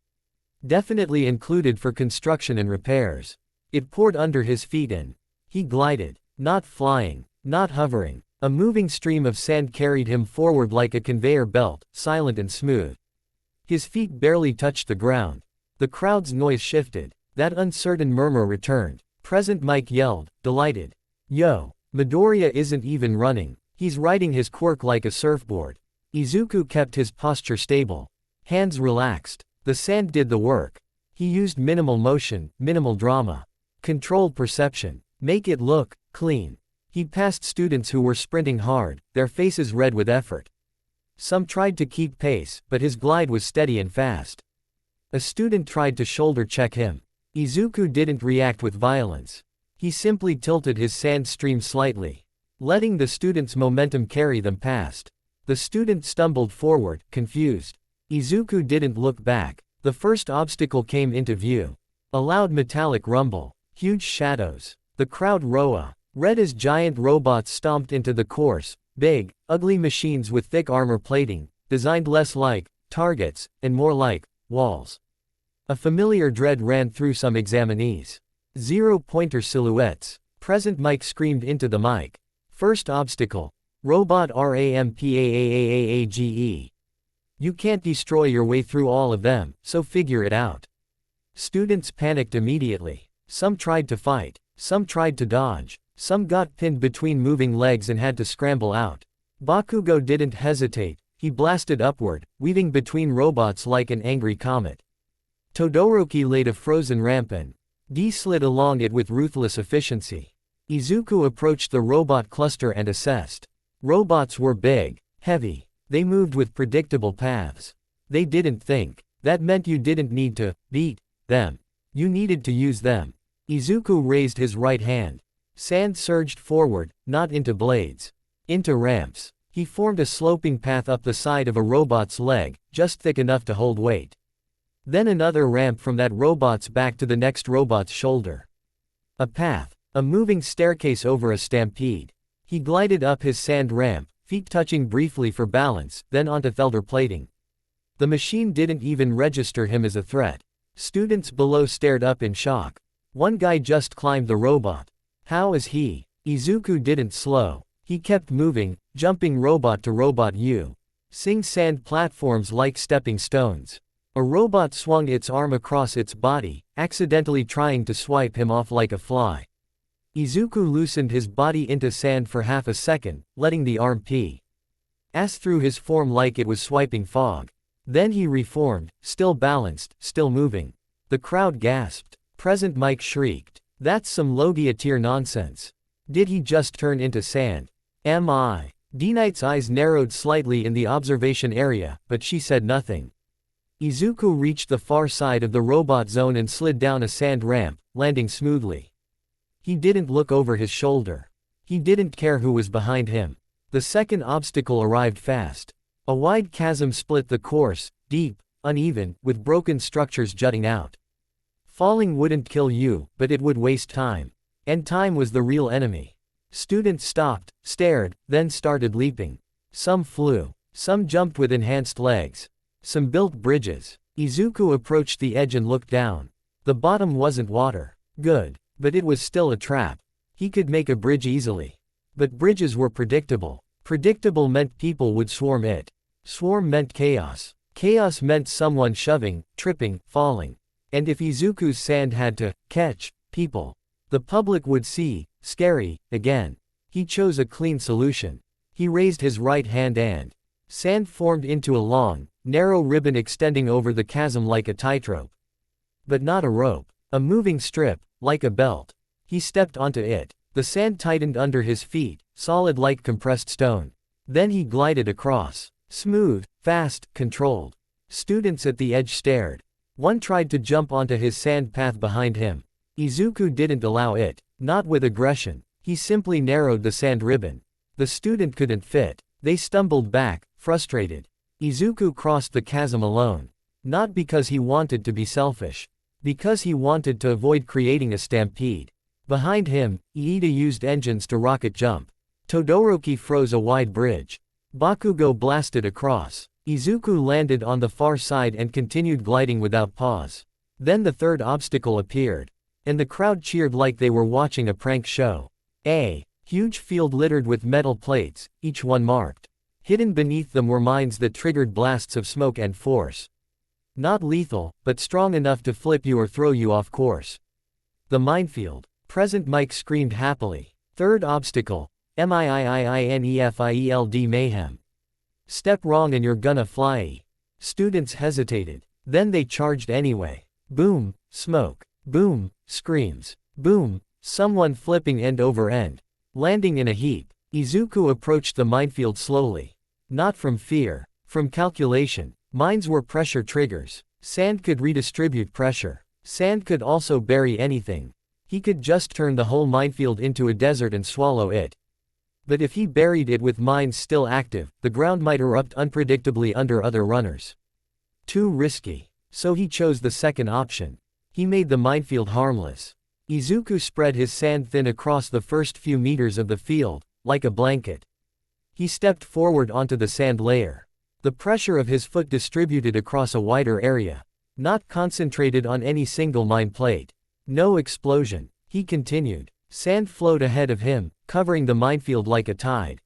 definitely included for construction and repairs. It poured under his feet and he glided, not flying, not hovering. A moving stream of sand carried him forward like a conveyor belt, silent and smooth. His feet barely touched the ground. The crowd's noise shifted. That uncertain murmur returned. Present Mike yelled, delighted. Yo, Midoriya isn't even running. He's riding his quirk like a surfboard. Izuku kept his posture stable. Hands relaxed. The sand did the work. He used minimal motion, minimal drama. Controlled perception. Make it look clean. He passed students who were sprinting hard, their faces red with effort. Some tried to keep pace, but his glide was steady and fast. A student tried to shoulder check him. Izuku didn't react with violence. He simply tilted his sand stream slightly, letting the student's momentum carry them past. The student stumbled forward, confused. Izuku didn't look back. The first obstacle came into view. A loud metallic rumble. Huge shadows. The crowd red as giant robots stomped into the course, big, ugly machines with thick armor plating, designed less like targets, and more like walls. A familiar dread ran through some examinees. Zero-pointer silhouettes. Present Mike screamed into the mic. First obstacle. Robot RAMPAAAAAGE. You can't destroy your way through all of them, so figure it out. Students panicked immediately. Some tried to fight. Some tried to dodge. Some got pinned between moving legs and had to scramble out. Bakugo didn't hesitate. He blasted upward, weaving between robots like an angry comet. Todoroki laid a frozen ramp and D slid along it with ruthless efficiency. Izuku approached the robot cluster and assessed. Robots were big, heavy. They moved with predictable paths. They didn't think. That meant you didn't need to beat them. You needed to use them. Izuku raised his right hand. Sand surged forward, not into blades. Into ramps. He formed a sloping path up the side of a robot's leg, just thick enough to hold weight. Then another ramp from that robot's back to the next robot's shoulder. A path. A moving staircase over a stampede. He glided up his sand ramp, feet touching briefly for balance, then onto Felder plating. The machine didn't even register him as a threat. Students below stared up in shock. One guy just climbed the robot. How is he? Izuku didn't slow. He kept moving, jumping robot to robot using sand platforms like stepping stones. A robot swung its arm across its body, accidentally trying to swipe him off like a fly. Izuku loosened his body into sand for half a second, letting the arm pass through his form like it was swiping fog. Then he reformed, still balanced, still moving. The crowd gasped. Present Mike shrieked. That's some Logia tier nonsense. Did he just turn into sand? Am I? D-Knight's eyes narrowed slightly in the observation area, but she said nothing. Izuku reached the far side of the robot zone and slid down a sand ramp, landing smoothly. He didn't look over his shoulder. He didn't care who was behind him. The second obstacle arrived fast. A wide chasm split the course, deep, uneven, with broken structures jutting out. Falling wouldn't kill you, but it would waste time. And time was the real enemy. Students stopped, stared, then started leaping. Some flew. Some jumped with enhanced legs. Some built bridges. Izuku approached the edge and looked down. The bottom wasn't water. Good. But it was still a trap. He could make a bridge easily. But bridges were predictable. Predictable meant people would swarm it. Swarm meant chaos. Chaos meant someone shoving, tripping, falling. And if Izuku's sand had to catch people, the public would see, scary, again. He chose a clean solution. He raised his right hand and sand formed into a long, narrow ribbon extending over the chasm like a tightrope. But not a rope. A moving strip, like a belt. He stepped onto it. The sand tightened under his feet, solid like compressed stone. Then he glided across. Smooth, fast, controlled. Students at the edge stared. One tried to jump onto his sand path behind him. Izuku didn't allow it. Not with aggression. He simply narrowed the sand ribbon. The student couldn't fit. They stumbled back, frustrated. Izuku crossed the chasm alone. Not because he wanted to be selfish. Because he wanted to avoid creating a stampede. Behind him, Iida used engines to rocket jump. Todoroki froze a wide bridge. Bakugo blasted across. Izuku landed on the far side and continued gliding without pause. Then the third obstacle appeared. And the crowd cheered like they were watching a prank show. A huge field littered with metal plates, each one marked. Hidden beneath them were mines that triggered blasts of smoke and force. Not lethal, but strong enough to flip you or throw you off course. The minefield. Present Mike screamed happily. Third obstacle. MIIIINEFIELD mayhem. Step wrong and you're gonna fly. Students hesitated. Then they charged anyway. Boom, smoke. Boom, screams. Boom, someone flipping end over end. Landing in a heap. Izuku approached the minefield slowly. Not from fear. From calculation. Mines were pressure triggers. Sand could redistribute pressure. Sand could also bury anything. He could just turn the whole minefield into a desert and swallow it. But if he buried it with mines still active, the ground might erupt unpredictably under other runners. Too risky. So he chose the second option. He made the minefield harmless. Izuku spread his sand thin across the first few meters of the field, like a blanket. He stepped forward onto the sand layer. The pressure of his foot distributed across a wider area. Not concentrated on any single mine plate. No explosion. He continued. Sand flowed ahead of him, covering the minefield like a tide.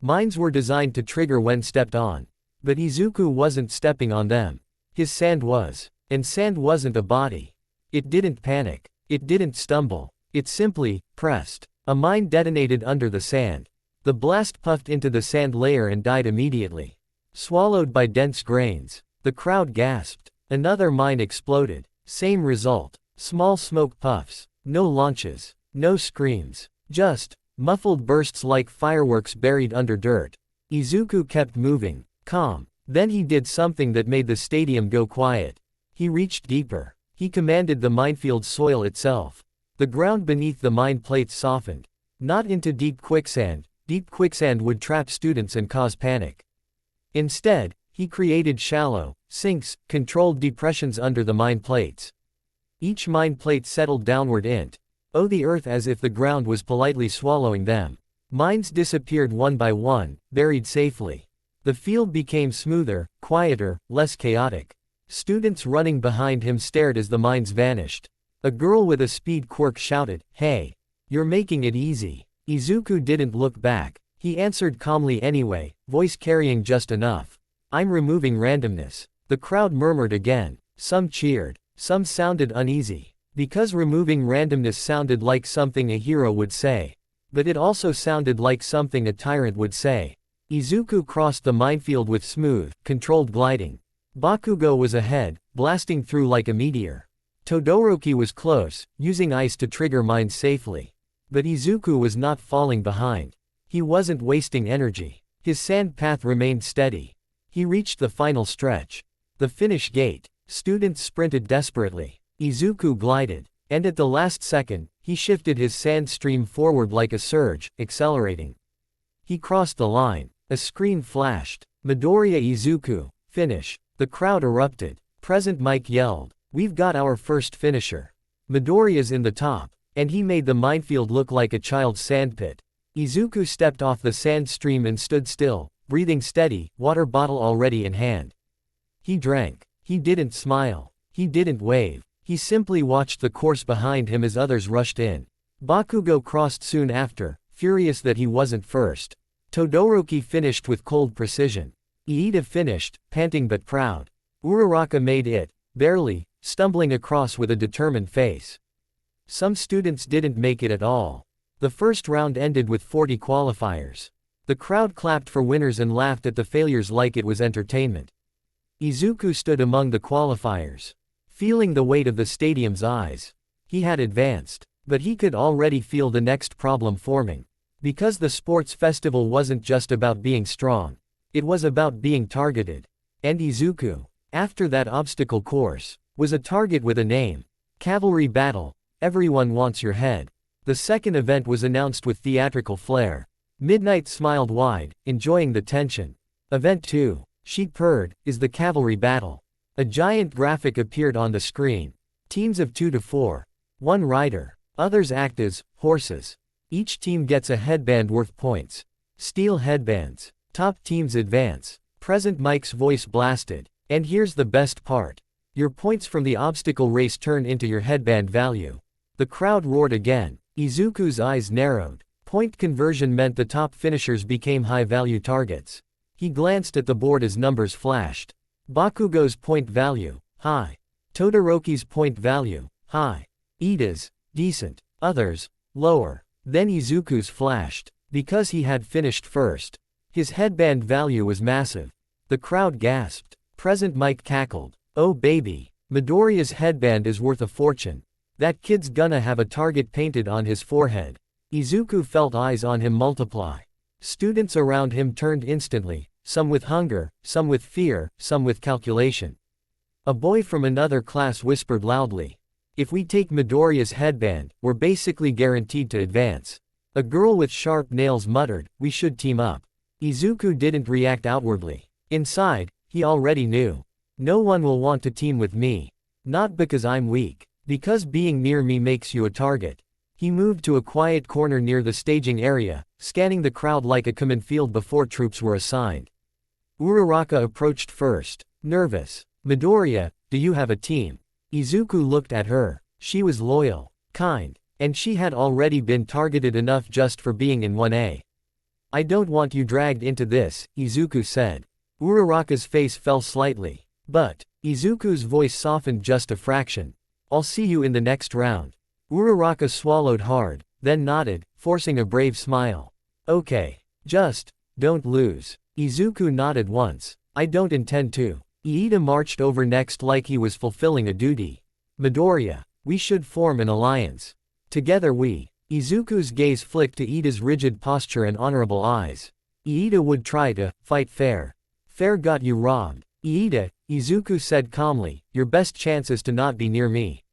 Mines were designed to trigger when stepped on. But Izuku wasn't stepping on them. His sand was. And sand wasn't a body. It didn't panic. It didn't stumble. It simply pressed. A mine detonated under the sand. The blast puffed into the sand layer and died immediately. Swallowed by dense grains. The crowd gasped. Another mine exploded. Same result. Small smoke puffs. No launches. No screams. Just muffled bursts like fireworks buried under dirt. Izuku kept moving, calm. Then he did something that made the stadium go quiet. He reached deeper. He commanded the minefield's soil itself. The ground beneath the mine plates softened. Not into deep quicksand. Deep quicksand would trap students and cause panic. Instead, he created shallow, sinks, controlled depressions under the mine plates. Each mine plate settled downward into the earth as if the ground was politely swallowing them. Mines disappeared one by one, buried safely. The field became smoother, quieter, less chaotic. Students running behind him stared as the mines vanished. A girl with a speed quirk shouted, "Hey! You're making it easy." Izuku didn't look back. He answered calmly anyway, voice carrying just enough. "I'm removing randomness." The crowd murmured again. Some cheered. Some sounded uneasy. Because removing randomness sounded like something a hero would say. But it also sounded like something a tyrant would say. Izuku crossed the minefield with smooth, controlled gliding. Bakugo was ahead, blasting through like a meteor. Todoroki was close, using ice to trigger mines safely. But Izuku was not falling behind. He wasn't wasting energy. His sand path remained steady. He reached the final stretch. The finish gate. Students sprinted desperately. Izuku glided. And at the last second, he shifted his sand stream forward like a surge, accelerating. He crossed the line. A screen flashed. Midoriya Izuku. Finish. The crowd erupted. Present Mike yelled, "We've got our first finisher. Midoriya's in the top." And he made the minefield look like a child's sandpit. Izuku stepped off the sand stream and stood still, breathing steady, water bottle already in hand. He drank. He didn't smile. He didn't wave. He simply watched the course behind him as others rushed in. Bakugo crossed soon after, furious that he wasn't first. Todoroki finished with cold precision. Iida finished, panting but proud. Uraraka made it, barely, stumbling across with a determined face. Some students didn't make it at all. The first round ended with 40 qualifiers. The crowd clapped for winners and laughed at the failures like it was entertainment. Izuku stood among the qualifiers, feeling the weight of the stadium's eyes. He had advanced, but he could already feel the next problem forming. Because the sports festival wasn't just about being strong. It was about being targeted. And Izuku, after that obstacle course, was a target with a name. Cavalry Battle. Everyone wants your head. The second event was announced with theatrical flair. Midnight smiled wide, enjoying the tension. Event 2, she purred, is the Cavalry Battle. A giant graphic appeared on the screen. Teams of 2 to 4. One rider. Others act as horses. Each team gets a headband worth points. Steel headbands. Top teams advance. Present Mike's voice blasted. And here's the best part. Your points from the obstacle race turn into your headband value. The crowd roared again. Izuku's eyes narrowed. Point conversion meant the top finishers became high-value targets. He glanced at the board as numbers flashed. Bakugo's point value, high. Todoroki's point value, high. Iida's, decent. Others, lower. Then Izuku's flashed. Because he had finished first. His headband value was massive. The crowd gasped. Present Mike cackled. Oh baby. Midoriya's headband is worth a fortune. That kid's gonna have a target painted on his forehead. Izuku felt eyes on him multiply. Students around him turned instantly, some with hunger, some with fear, some with calculation. A boy from another class whispered loudly. If we take Midoriya's headband, we're basically guaranteed to advance. A girl with sharp nails muttered, we should team up. Izuku didn't react outwardly. Inside, he already knew. No one will want to team with me. Not because I'm weak. Because being near me makes you a target. He moved to a quiet corner near the staging area, scanning the crowd like a common field before troops were assigned. Uraraka approached first, nervous. Midoriya, do you have a team? Izuku looked at her. She was loyal, kind, and she had already been targeted enough just for being in 1A. I don't want you dragged into this, Izuku said. Uraraka's face fell slightly. But, Izuku's voice softened just a fraction. I'll see you in the next round. Uraraka swallowed hard, then nodded, forcing a brave smile. Okay. Just don't lose. Izuku nodded once. I don't intend to. Iida marched over next like he was fulfilling a duty. Midoriya, we should form an alliance. Together we. Izuku's gaze flicked to Iida's rigid posture and honorable eyes. Iida would try to fight fair. Fair got you robbed. Iida, Izuku said calmly, your best chance is to not be near me.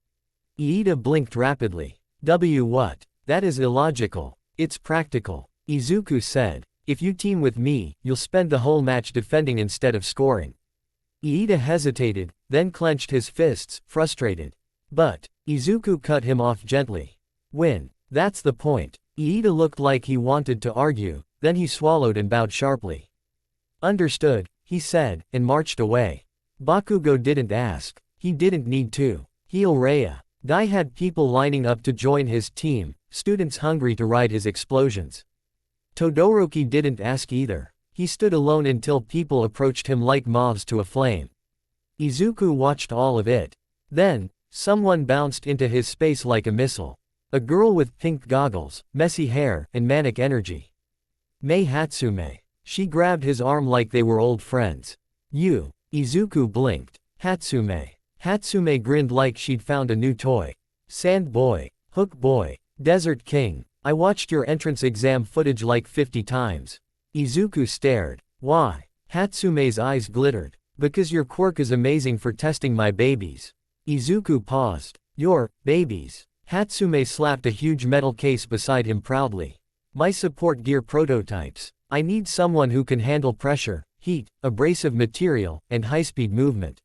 Iida blinked rapidly. What? That is illogical. It's practical. Izuku said, if you team with me, you'll spend the whole match defending instead of scoring. Iida hesitated, then clenched his fists, frustrated. But, Izuku cut him off gently. Win. That's the point. Iida looked like he wanted to argue, then he swallowed and bowed sharply. Understood, he said, and marched away. Bakugo didn't ask. He didn't need to. Heal Rhea. Dai had people lining up to join his team, students hungry to ride his explosions. Todoroki didn't ask either. He stood alone until people approached him like moths to a flame. Izuku watched all of it. Then, someone bounced into his space like a missile. A girl with pink goggles, messy hair, and manic energy. Mei Hatsume. She grabbed his arm like they were old friends. You. Izuku blinked. Hatsume. Hatsume grinned like she'd found a new toy. Sand Boy. Hook Boy. Desert King. I watched your entrance exam footage like 50 times. Izuku stared. Why? Hatsume's eyes glittered. Because your quirk is amazing for testing my babies. Izuku paused. Your babies. Hatsume slapped a huge metal case beside him proudly. My support gear prototypes. I need someone who can handle pressure, heat, abrasive material, and high-speed movement.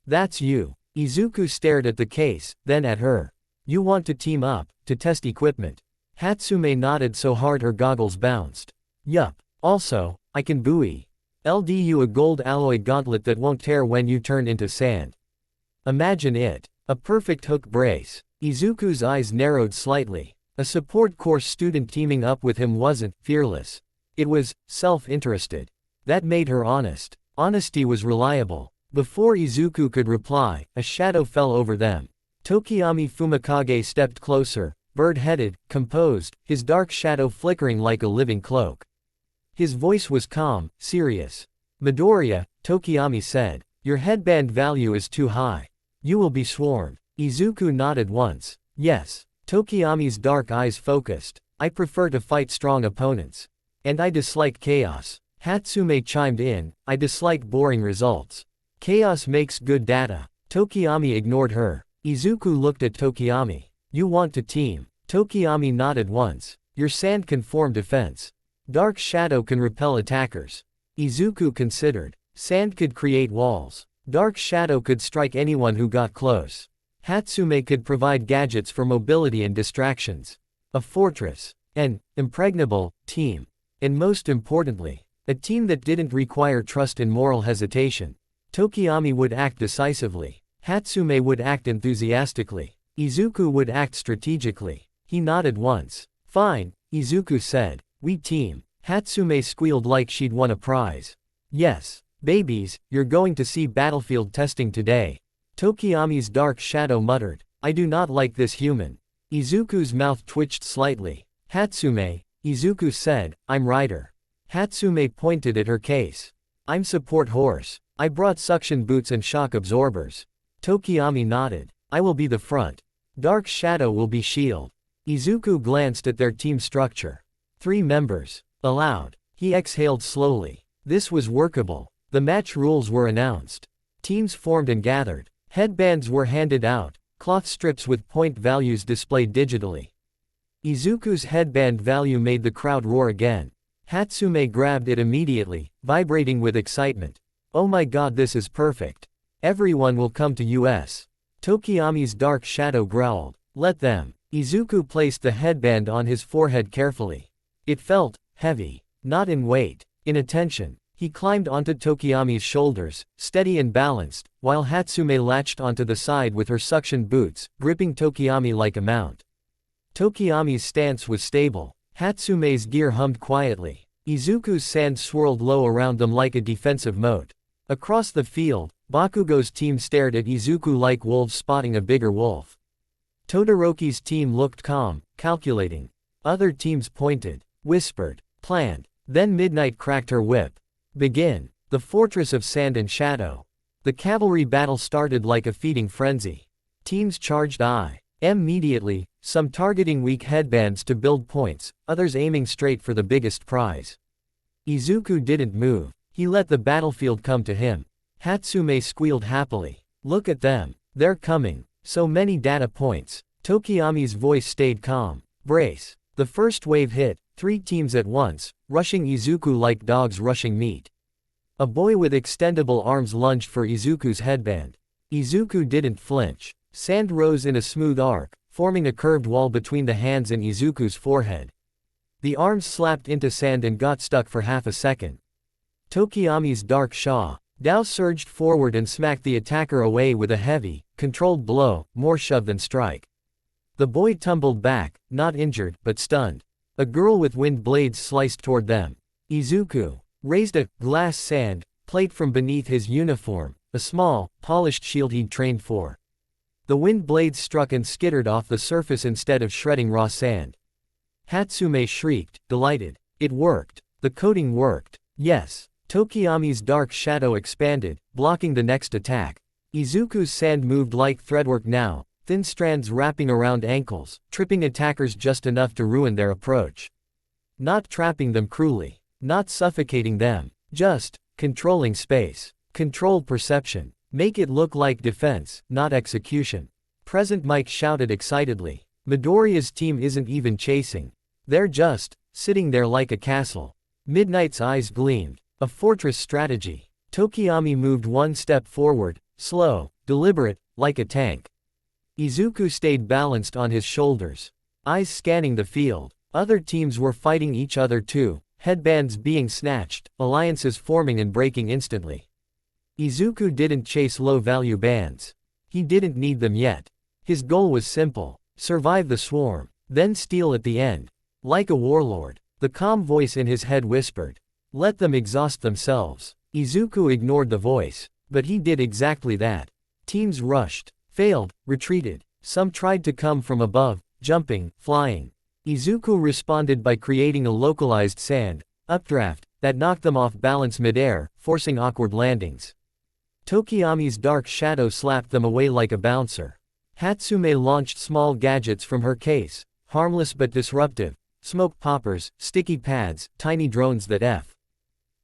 That's you. Izuku stared at the case, then at her. You want to team up, to test equipment. Hatsume nodded so hard her goggles bounced. Yup. Also, I can buoy. LDU a gold alloy gauntlet that won't tear when you turn into sand. Imagine it. A perfect hook brace. Izuku's eyes narrowed slightly. A support course student teaming up with him wasn't fearless. It was self-interested. That made her honest. Honesty was reliable. Before Izuku could reply, a shadow fell over them. Tokiyami Fumikage stepped closer, bird-headed, composed, his dark shadow flickering like a living cloak. His voice was calm, serious. Midoriya, Tokiyami said, your headband value is too high. You will be swarmed. Izuku nodded once. Yes. Tokiyami's dark eyes focused. I prefer to fight strong opponents. And I dislike chaos. Hatsume chimed in, I dislike boring results. Chaos makes good data. Tokiyami ignored her. Izuku looked at Tokiyami. You want to team. Tokiyami nodded once. Your sand can form defense. Dark shadow can repel attackers. Izuku considered. Sand could create walls. Dark shadow could strike anyone who got close. Hatsume could provide gadgets for mobility and distractions. A fortress. An impregnable team. And most importantly, a team that didn't require trust and moral hesitation. Tokiyami would act decisively. Hatsume would act enthusiastically. Izuku would act strategically. He nodded once. Fine, Izuku said. We team. Hatsume squealed like she'd won a prize. Yes, babies, you're going to see battlefield testing today. Tokiyami's dark shadow muttered. I do not like this human. Izuku's mouth twitched slightly. Hatsume, Izuku said, I'm rider. Hatsume pointed at her case. I'm support horse. I brought suction boots and shock absorbers. Tokiyami nodded. I will be the front. Dark shadow will be shield. Izuku glanced at their team structure. 3 members. Allowed. He exhaled slowly. This was workable. The match rules were announced. Teams formed and gathered. Headbands were handed out, cloth strips with point values displayed digitally. Izuku's headband value made the crowd roar again. Hatsume grabbed it immediately, vibrating with excitement. Oh my god, this is perfect. Everyone will come to US. Tokiyami's dark shadow growled. Let them. Izuku placed the headband on his forehead carefully. It felt heavy, not in weight, in attention. He climbed onto Tokiyami's shoulders, steady and balanced, while Hatsume latched onto the side with her suction boots, gripping Tokiyami like a mount. Tokiyami's stance was stable. Hatsume's gear hummed quietly. Izuku's sand swirled low around them like a defensive moat. Across the field, Bakugo's team stared at Izuku like wolves spotting a bigger wolf. Todoroki's team looked calm, calculating. Other teams pointed, whispered, planned. Then Midnight cracked her whip. Begin. The fortress of sand and shadow. The cavalry battle started like a feeding frenzy. Teams charged immediately, some targeting weak headbands to build points, others aiming straight for the biggest prize. Izuku didn't move. He let the battlefield come to him. Hatsume squealed happily. Look at them. They're coming. So many data points. Tokiyami's voice stayed calm. Brace. The first wave hit, 3 teams at once, rushing Izuku like dogs rushing meat. A boy with extendable arms lunged for Izuku's headband. Izuku didn't flinch. Sand rose in a smooth arc, forming a curved wall between the hands and Izuku's forehead. The arms slapped into sand and got stuck for half a second. Tokiyami's dark Dao surged forward and smacked the attacker away with a heavy, controlled blow, more shove than strike. The boy tumbled back, not injured, but stunned. A girl with wind blades sliced toward them. Izuku raised a glass sand plate from beneath his uniform, a small, polished shield he'd trained for. The wind blades struck and skittered off the surface instead of shredding raw sand. Hatsume shrieked, delighted. It worked. The coating worked. Yes. Tokiyami's dark shadow expanded, blocking the next attack. Izuku's sand moved like threadwork now, thin strands wrapping around ankles, tripping attackers just enough to ruin their approach. Not trapping them cruelly. Not suffocating them. Just controlling space. Control perception. Make it look like defense, not execution. Present Mike shouted excitedly. Midoriya's team isn't even chasing. They're just sitting there like a castle. Midnight's eyes gleamed. A fortress strategy. Tokiyami moved one step forward, slow, deliberate, like a tank. Izuku stayed balanced on his shoulders, eyes scanning the field. Other teams were fighting each other too, headbands being snatched, alliances forming and breaking instantly. Izuku didn't chase low-value bands. He didn't need them yet. His goal was simple: survive the swarm, then steal at the end. Like a warlord, the calm voice in his head whispered, "Let them exhaust themselves." Izuku ignored the voice, but he did exactly that. Teams rushed, failed, retreated. Some tried to come from above, jumping, flying. Izuku responded by creating a localized sand updraft that knocked them off balance midair, forcing awkward landings. Tokiyami's dark shadow slapped them away like a bouncer. Hatsume launched small gadgets from her case, harmless but disruptive: smoke poppers, sticky pads, tiny drones that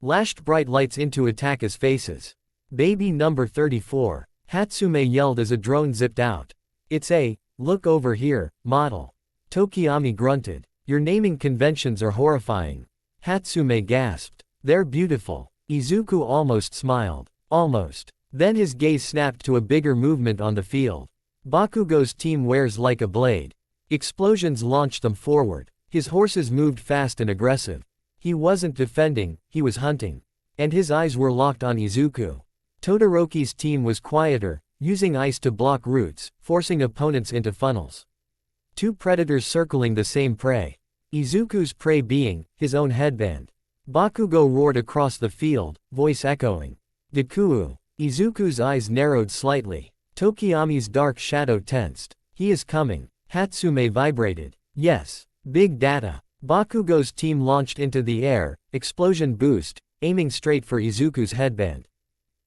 lashed bright lights into attackers' faces. Baby number 34, Hatsume yelled as a drone zipped out. It's a look over here model. Tokiyami grunted. Your naming conventions are horrifying. Hatsume gasped. They're beautiful. Izuku almost smiled. Almost. Then his gaze snapped to a bigger movement on the field. Bakugo's team wears like a blade. Explosions launched them forward. His horses moved fast and aggressive. He wasn't defending, he was hunting. And his eyes were locked on Izuku. Todoroki's team was quieter, using ice to block routes, forcing opponents into funnels. 2 predators circling the same prey. Izuku's prey being his own headband. Bakugo roared across the field, voice echoing. DEKU. Izuku's eyes narrowed slightly. Tokiyami's dark shadow tensed. He is coming. Hatsume vibrated. Yes. Big data. Bakugo's team launched into the air, explosion boost, aiming straight for Izuku's headband.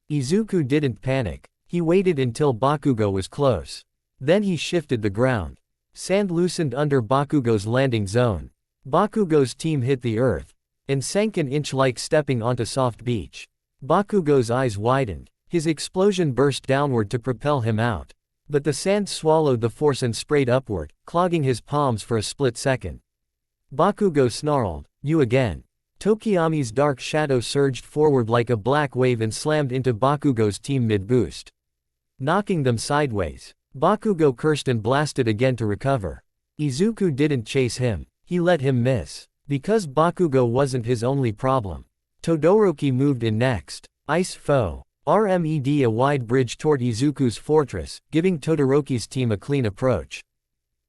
Izuku didn't panic. He waited until Bakugo was close. Then he shifted the ground. Sand loosened under Bakugo's landing zone. Bakugo's team hit the earth and sank an inch like stepping onto soft beach. Bakugo's eyes widened. His explosion burst downward to propel him out. But the sand swallowed the force and sprayed upward, clogging his palms for a split second. Bakugo snarled, "You again." Tokiyami's dark shadow surged forward like a black wave and slammed into Bakugo's team mid-boost, knocking them sideways. Bakugo cursed and blasted again to recover. Izuku didn't chase him. He let him miss. Because Bakugo wasn't his only problem. Todoroki moved in next. Ice foe. RMED a wide bridge toward Izuku's fortress, giving Todoroki's team a clean approach.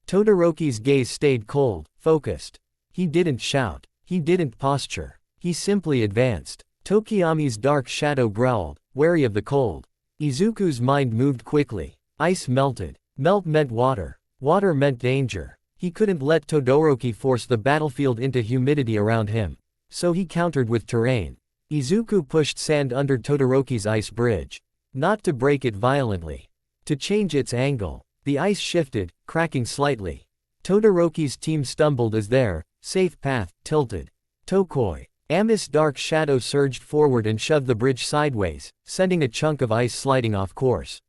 Todoroki's gaze stayed cold, focused. He didn't shout. He didn't posture. He simply advanced. Tokiyami's dark shadow growled, wary of the cold. Izuku's mind moved quickly. Ice melted. Melt meant water. Water meant danger. He couldn't let Todoroki force the battlefield into humidity around him. So he countered with terrain. Izuku pushed sand under Todoroki's ice bridge. Not to break it violently. To change its angle. The ice shifted, cracking slightly. Todoroki's team stumbled as their safe path tilted. Tokoi. Ami's dark shadow surged forward and shoved the bridge sideways, sending a chunk of ice sliding off course.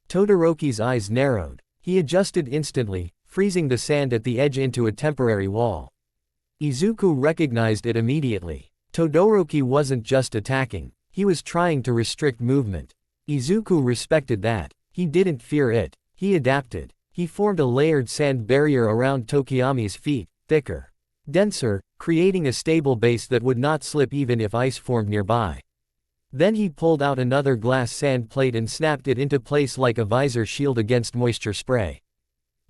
Todoroki's eyes narrowed. He adjusted instantly, freezing the sand at the edge into a temporary wall. Izuku recognized it immediately. Todoroki wasn't just attacking, he was trying to restrict movement. Izuku respected that. He didn't fear it, he adapted. He formed a layered sand barrier around Tokiyami's feet, thicker, denser, creating a stable base that would not slip even if ice formed nearby. Then he pulled out another glass sand plate and snapped it into place like a visor shield against moisture spray.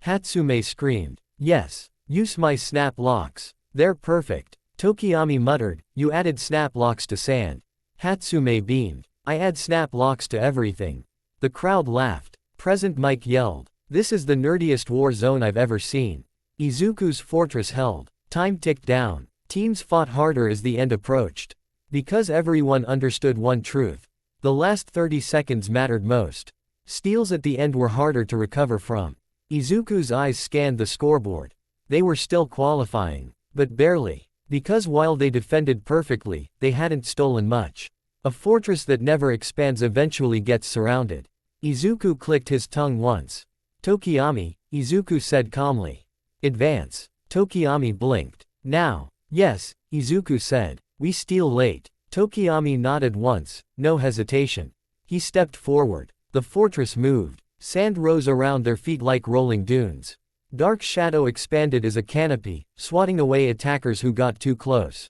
Hatsume screamed. Yes, use my snap locks. They're perfect. Tokiyami muttered, you added snap locks to sand. Hatsume beamed. I add snap locks to everything. The crowd laughed. Present Mike yelled. This is the nerdiest war zone I've ever seen. Izuku's fortress held. Time ticked down. Teams fought harder as the end approached. Because everyone understood one truth. The last 30 seconds mattered most. Steals at the end were harder to recover from. Izuku's eyes scanned the scoreboard. They were still qualifying. But barely. Because while they defended perfectly, they hadn't stolen much. A fortress that never expands eventually gets surrounded. Izuku clicked his tongue once. Tokiyami, Izuku said calmly. Advance. Tokiyami blinked. Now. Yes, Izuku said. We steal late. Tokiyami nodded once, no hesitation. He stepped forward. The fortress moved. Sand rose around their feet like rolling dunes. Dark shadow expanded as a canopy, swatting away attackers who got too close.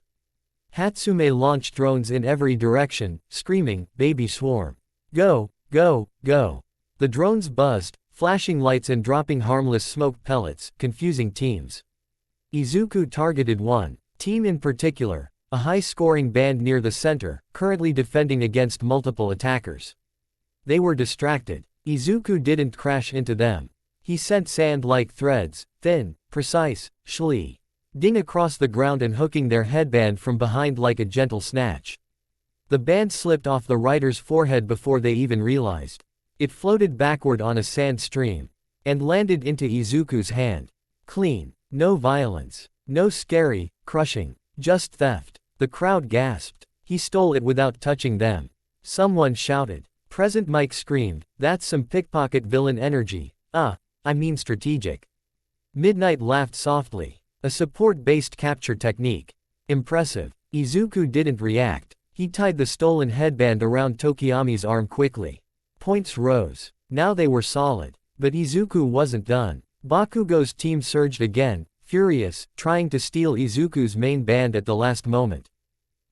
Hatsume launched drones in every direction, screaming, "Baby swarm. Go, go, go." The drones buzzed, flashing lights and dropping harmless smoke pellets, confusing teams. Izuku targeted one team in particular, a high-scoring band near the center, currently defending against multiple attackers. They were distracted. Izuku didn't crash into them. He sent sand like threads, thin, precise, ding across the ground and hooking their headband from behind like a gentle snatch. The band slipped off the rider's forehead before they even realized. It floated backward on a sand stream. And landed into Izuku's hand. Clean. No violence. No scary, crushing. Just theft. The crowd gasped. He stole it without touching them. Someone shouted. Present Mike screamed, that's some pickpocket villain energy. I mean strategic. Midnight laughed softly. A support-based capture technique. Impressive. Izuku didn't react. He tied the stolen headband around Tokiyami's arm quickly. Points rose. Now they were solid. But Izuku wasn't done. Bakugo's team surged again, furious, trying to steal Izuku's main band at the last moment.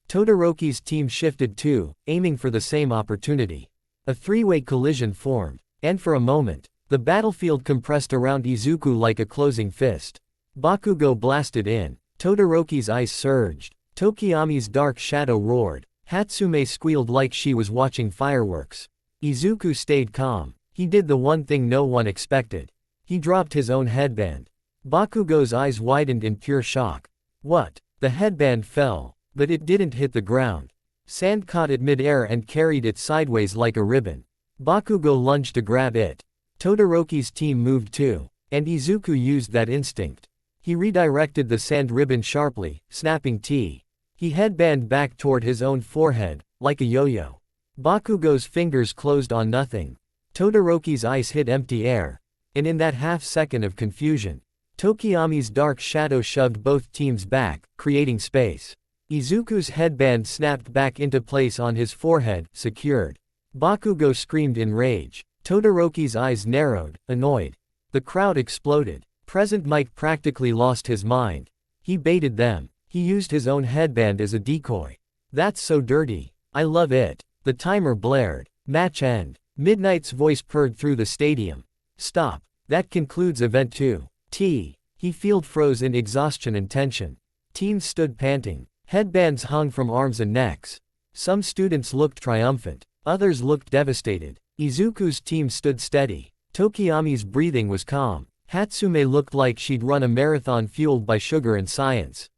Todoroki's team shifted too, aiming for the same opportunity. A three-way collision formed. And for a moment, the battlefield compressed around Izuku like a closing fist. Bakugo blasted in. Todoroki's ice surged. Tokiyami's dark shadow roared. Hatsume squealed like she was watching fireworks. Izuku stayed calm. He did the one thing no one expected. He dropped his own headband. Bakugo's eyes widened in pure shock. What? The headband fell. But it didn't hit the ground. Sand caught it mid-air and carried it sideways like a ribbon. Bakugo lunged to grab it. Todoroki's team moved too. And Izuku used that instinct. He redirected the sand ribbon sharply, snapping T. He headband back toward his own forehead, like a yo-yo. Bakugo's fingers closed on nothing. Todoroki's ice hit empty air. And in that half-second of confusion, Tokiyami's dark shadow shoved both teams back, creating space. Izuku's headband snapped back into place on his forehead, secured. Bakugo screamed in rage. Todoroki's eyes narrowed, annoyed. The crowd exploded. Present Mike practically lost his mind. He baited them. He used his own headband as a decoy. That's so dirty. I love it. The timer blared. Match end. Midnight's voice purred through the stadium. Stop. That concludes event 2. He field froze in exhaustion and tension. Teams stood panting. Headbands hung from arms and necks. Some students looked triumphant. Others looked devastated. Izuku's team stood steady. Tokiyami's breathing was calm. Hatsume looked like she'd run a marathon fueled by sugar and science.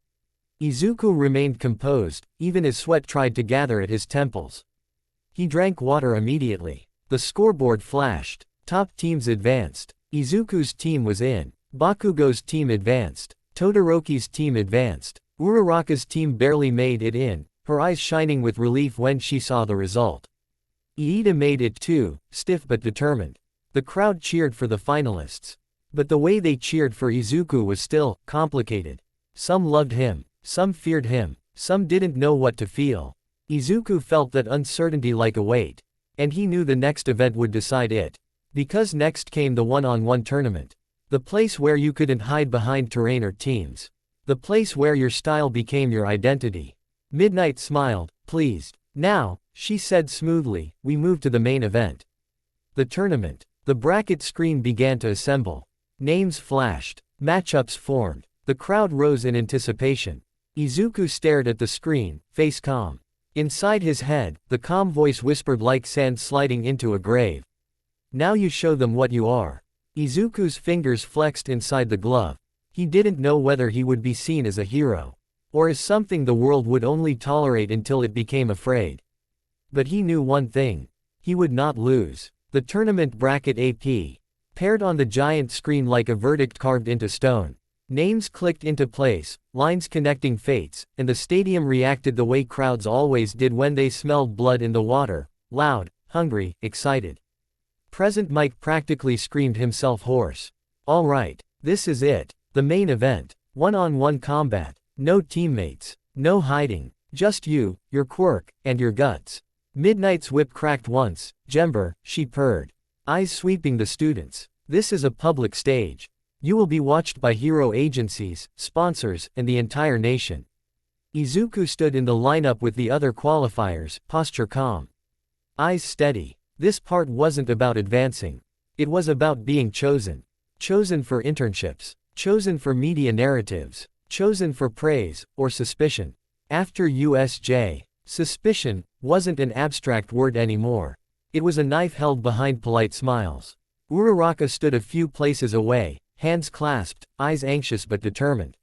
Izuku remained composed, even as sweat tried to gather at his temples. He drank water immediately. The scoreboard flashed. Top teams advanced. Izuku's team was in. Bakugo's team advanced. Todoroki's team advanced. Uraraka's team barely made it in, her eyes shining with relief when she saw the result. Iida made it too, stiff but determined. The crowd cheered for the finalists. But the way they cheered for Izuku was still complicated. Some loved him, some feared him, some didn't know what to feel. Izuku felt that uncertainty like a weight. And he knew the next event would decide it. Because next came the one-on-one tournament. The place where you couldn't hide behind terrain or teams. The place where your style became your identity. Midnight smiled, pleased. Now, she said smoothly, we move to the main event. The tournament. The bracket screen began to assemble. Names flashed. Matchups formed. The crowd rose in anticipation. Izuku stared at the screen, face calm. Inside his head, the calm voice whispered like sand sliding into a grave. Now you show them what you are. Izuku's fingers flexed inside the glove. He didn't know whether he would be seen as a hero. Or as something the world would only tolerate until it became afraid. But he knew one thing. He would not lose. The tournament bracket AP. Paired on the giant screen like a verdict carved into stone. Names clicked into place, lines connecting fates, and the stadium reacted the way crowds always did when they smelled blood in the water, loud, hungry, excited. Present Mike practically screamed himself hoarse. All right, this is it. The main event. One-on-one combat. No teammates. No hiding. Just you, your quirk, and your guts. Midnight's whip cracked once. Jember, she purred. Eyes sweeping the students. This is a public stage. You will be watched by hero agencies, sponsors, and the entire nation. Izuku stood in the lineup with the other qualifiers, posture calm. Eyes steady. This part wasn't about advancing. It was about being chosen. Chosen for internships. Chosen for media narratives. Chosen for praise, or suspicion. After USJ, suspicion wasn't an abstract word anymore. It was a knife held behind polite smiles. Uraraka stood a few places away, hands clasped, eyes anxious but determined.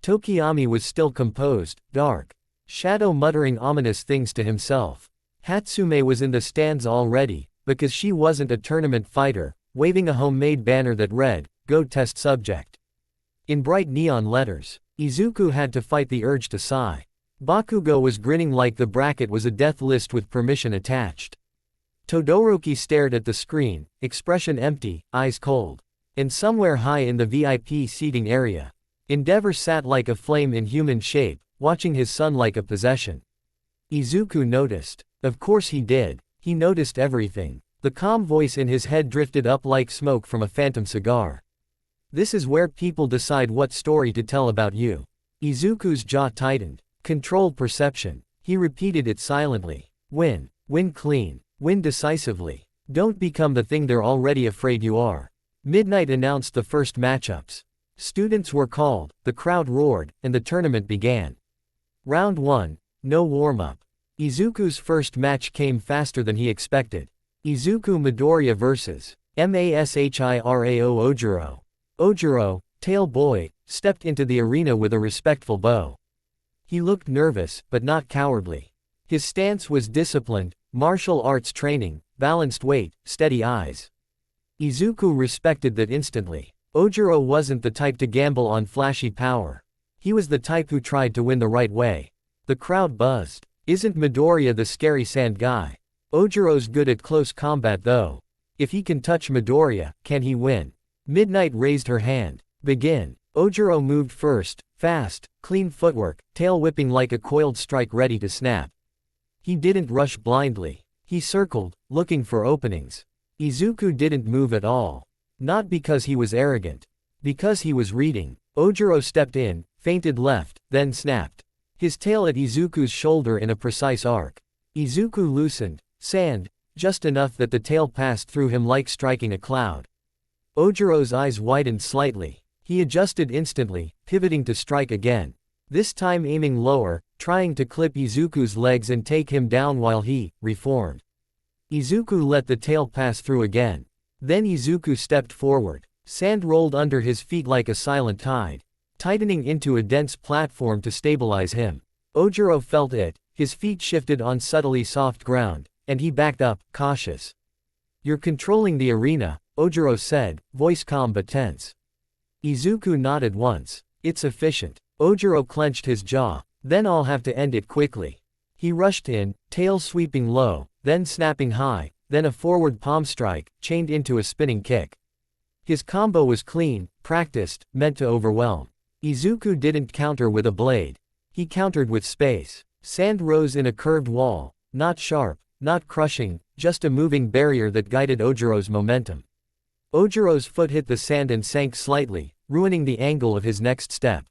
Tokiyami was still composed, dark. Shadow muttering ominous things to himself. Hatsume was in the stands already, because she wasn't a tournament fighter, waving a homemade banner that read, "Go test subject." In bright neon letters. Izuku had to fight the urge to sigh. Bakugo was grinning like the bracket was a death list with permission attached. Todoroki stared at the screen, expression empty, eyes cold. And somewhere high in the VIP seating area, Endeavor sat like a flame in human shape, watching his son like a possession. Izuku noticed. Of course he did. He noticed everything. The calm voice in his head drifted up like smoke from a phantom cigar. This is where people decide what story to tell about you. Izuku's jaw tightened. Control perception. He repeated it silently. Win. Win clean. Win decisively. Don't become the thing they're already afraid you are. Midnight announced the first matchups. Students were called, the crowd roared, and the tournament began. Round 1. No warm-up. Izuku's first match came faster than he expected. Izuku Midoriya vs. Mashirao Ojiro. Ojiro, tail boy, stepped into the arena with a respectful bow. He looked nervous, but not cowardly. His stance was disciplined, martial arts training, balanced weight, steady eyes. Izuku respected that instantly. Ojiro wasn't the type to gamble on flashy power. He was the type who tried to win the right way. The crowd buzzed. Isn't Midoriya the scary sand guy? Ojiro's good at close combat though. If he can touch Midoriya, can he win? Midnight raised her hand. Begin. Ojiro moved first, fast, clean footwork, tail whipping like a coiled strike ready to snap. He didn't rush blindly. He circled, looking for openings. Izuku didn't move at all. Not because he was arrogant. Because he was reading. Ojiro stepped in, feinted left, then snapped. His tail at Izuku's shoulder in a precise arc. Izuku loosened, sand, just enough that the tail passed through him like striking a cloud. Ojiro's eyes widened slightly. He adjusted instantly, pivoting to strike again. This time aiming lower, trying to clip Izuku's legs and take him down while he reformed. Izuku let the tail pass through again. Then Izuku stepped forward. Sand rolled under his feet like a silent tide, tightening into a dense platform to stabilize him. Ojiro felt it, his feet shifted on subtly soft ground, and he backed up, cautious. "You're controlling the arena," Ojiro said, voice calm but tense. Izuku nodded once. "It's efficient." Ojiro clenched his jaw. "Then I'll have to end it quickly." He rushed in, tail sweeping low, then snapping high, then a forward palm strike, chained into a spinning kick. His combo was clean, practiced, meant to overwhelm. Izuku didn't counter with a blade. He countered with space. Sand rose in a curved wall, not sharp, not crushing, just a moving barrier that guided Ojiro's momentum. Ojiro's foot hit the sand and sank slightly, ruining the angle of his next step.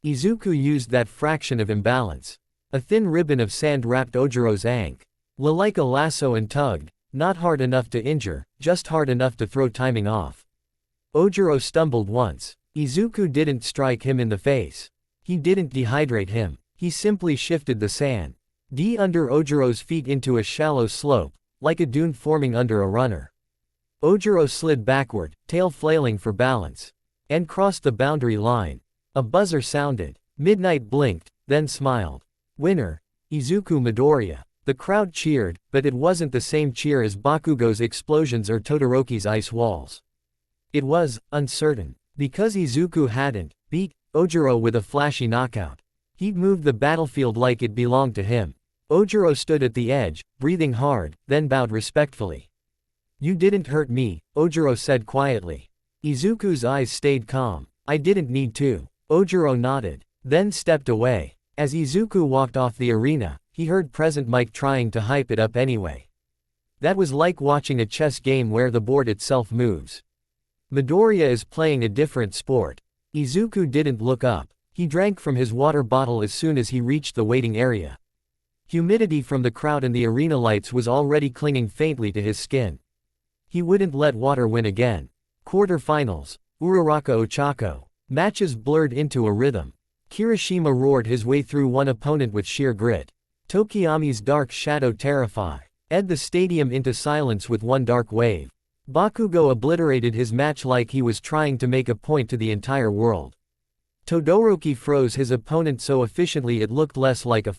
Izuku used that fraction of imbalance. A thin ribbon of sand wrapped Ojiro's ankle. Like a lasso and tugged, not hard enough to injure, just hard enough to throw timing off. Ojiro stumbled once. Izuku didn't strike him in the face. He didn't dehydrate him. He simply shifted the sand under Ojiro's feet into a shallow slope, like a dune forming under a runner. Ojiro slid backward, tail flailing for balance, and crossed the boundary line. A buzzer sounded. Midnight blinked, then smiled. "Winner, Izuku Midoriya." The crowd cheered, but it wasn't the same cheer as Bakugo's explosions or Todoroki's ice walls. It was uncertain, because Izuku hadn't beat Ojiro with a flashy knockout. He'd moved the battlefield like it belonged to him. Ojiro stood at the edge, breathing hard, then bowed respectfully. "You didn't hurt me," Ojiro said quietly. Izuku's eyes stayed calm. "I didn't need to." Ojiro nodded, then stepped away. As Izuku walked off the arena, he heard Present Mike trying to hype it up anyway. That was like watching a chess game where the board itself moves. Midoriya is playing a different sport. Izuku didn't look up. He drank from his water bottle as soon as he reached the waiting area. Humidity from the crowd and the arena lights was already clinging faintly to his skin. He wouldn't let water win again. Quarterfinals. Uraraka Ochako. Matches blurred into a rhythm. Kirishima roared his way through one opponent with sheer grit. Tokiyami's dark shadow terrified the stadium into silence with one dark wave. Bakugo obliterated his match like he was trying to make a point to the entire world. Todoroki froze his opponent so efficiently it looked less like a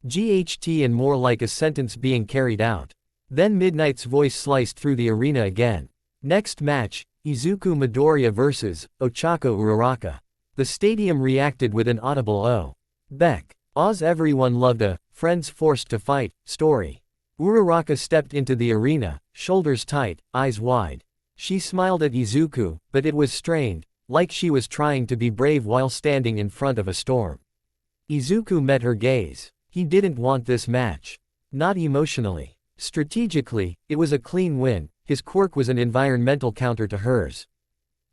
GHT and more like a sentence being carried out. Then Midnight's voice sliced through the arena again. Next match, Izuku Midoriya vs. Ochako Uraraka. The stadium reacted with an audible "Oh. Beck." Oz. Everyone loved a friends forced to fight story. Uraraka stepped into the arena, shoulders tight, eyes wide. She smiled at Izuku, but it was strained, like she was trying to be brave while standing in front of a storm. Izuku met her gaze. He didn't want this match. Not emotionally. Strategically, it was a clean win. His quirk was an environmental counter to hers.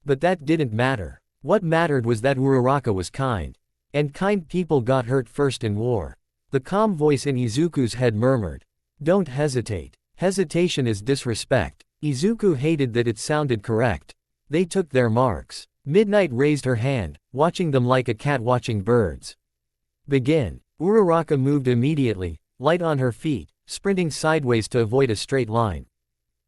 But that didn't matter. What mattered was that Uraraka was kind. And kind people got hurt first in war. The calm voice in Izuku's head murmured, "Don't hesitate. Hesitation is disrespect." Izuku hated that it sounded correct. They took their marks. Midnight raised her hand, watching them like a cat watching birds. "Begin." Uraraka moved immediately, light on her feet, sprinting sideways to avoid a straight line.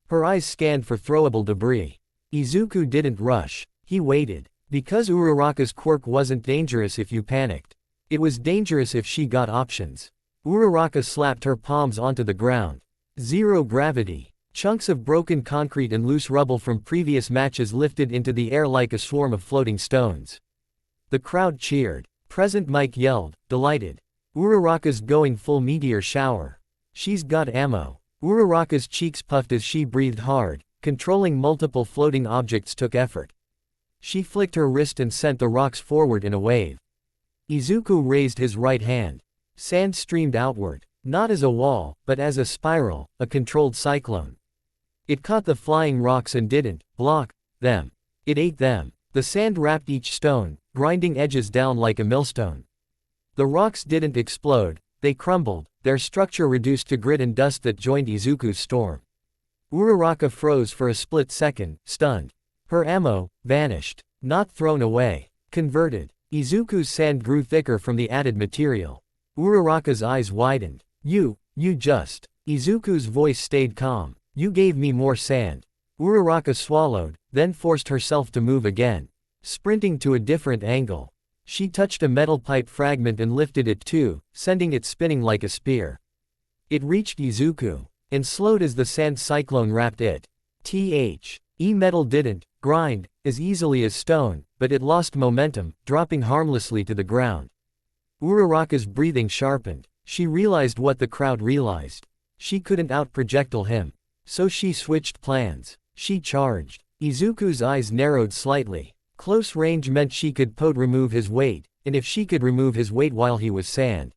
Her eyes scanned for throwable debris. Izuku didn't rush. He waited. Because Uraraka's quirk wasn't dangerous if you panicked. It was dangerous if she got options. Uraraka slapped her palms onto the ground. Zero gravity. Chunks of broken concrete and loose rubble from previous matches lifted into the air like a swarm of floating stones. The crowd cheered. Present Mike yelled, delighted. Uraraka's going full meteor shower. She's got ammo. Uraraka's cheeks puffed as she breathed hard. Controlling multiple floating objects took effort. She flicked her wrist and sent the rocks forward in a wave. Izuku raised his right hand. Sand streamed outward, not as a wall, but as a spiral, a controlled cyclone. It caught the flying rocks and didn't block them. It ate them. The sand wrapped each stone, grinding edges down like a millstone. The rocks didn't explode, they crumbled, their structure reduced to grit and dust that joined Izuku's storm. Uraraka froze for a split second, stunned. Her ammo vanished, not thrown away, converted. Izuku's sand grew thicker from the added material. Uraraka's eyes widened. You just. Izuku's voice stayed calm. You gave me more sand. Uraraka swallowed, then forced herself to move again. Sprinting to a different angle. She touched a metal pipe fragment and lifted it too, sending it spinning like a spear. It reached Izuku, and slowed as the sand cyclone wrapped it. Metal didn't grind as easily as stone, but it lost momentum, dropping harmlessly to the ground. Uraraka's breathing sharpened. She realized what the crowd realized. She couldn't out-projectile him. So she switched plans. She charged. Izuku's eyes narrowed slightly. Close range meant she could remove his weight, and if she could remove his weight while he was sand,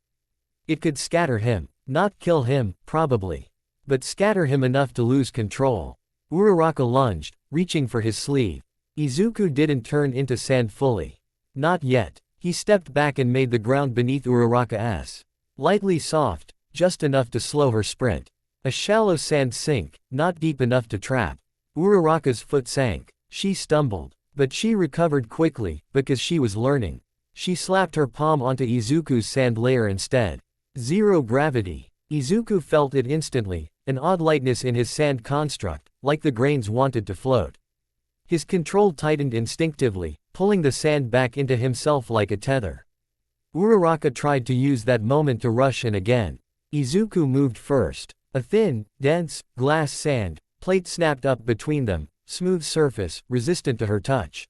it could scatter him. Not kill him, probably, but scatter him enough to lose control. Uraraka lunged, reaching for his sleeve. Izuku didn't turn into sand fully. Not yet. He stepped back and made the ground beneath Uraraka's lightly soft, just enough to slow her sprint. A shallow sand sink, not deep enough to trap. Uraraka's foot sank. She stumbled, but she recovered quickly, because she was learning. She slapped her palm onto Izuku's sand layer instead. Zero gravity. Izuku felt it instantly, an odd lightness in his sand construct, like the grains wanted to float. His control tightened instinctively, pulling the sand back into himself like a tether. Uraraka tried to use that moment to rush in again. Izuku moved first. A thin, dense, glass sand plate snapped up between them, smooth surface, resistant to her touch.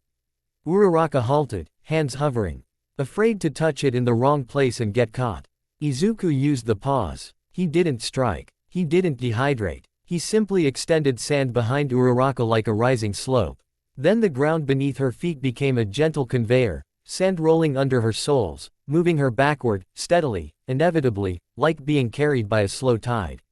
Uraraka halted, hands hovering. Afraid to touch it in the wrong place and get caught. Izuku used the pause. He didn't strike. He didn't dehydrate. He simply extended sand behind Uraraka like a rising slope. Then the ground beneath her feet became a gentle conveyor, sand rolling under her soles, moving her backward, steadily, inevitably, like being carried by a slow tide.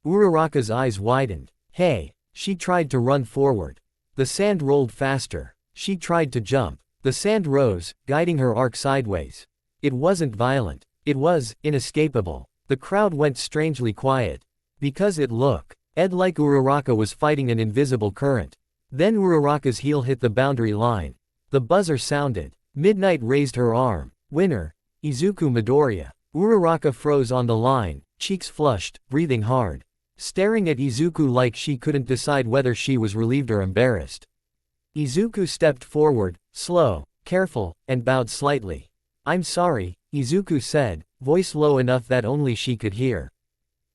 Uraraka's eyes widened. Hey! She tried to run forward. The sand rolled faster. She tried to jump. The sand rose, guiding her arc sideways. It wasn't violent. It was inescapable. The crowd went strangely quiet. Because it looked like Uraraka was fighting an invisible current. Then Uraraka's heel hit the boundary line. The buzzer sounded. Midnight raised her arm. Winner. Izuku Midoriya. Uraraka froze on the line, cheeks flushed, breathing hard. Staring at Izuku like she couldn't decide whether she was relieved or embarrassed. Izuku stepped forward, slow, careful, and bowed slightly. I'm sorry, Izuku said, voice low enough that only she could hear.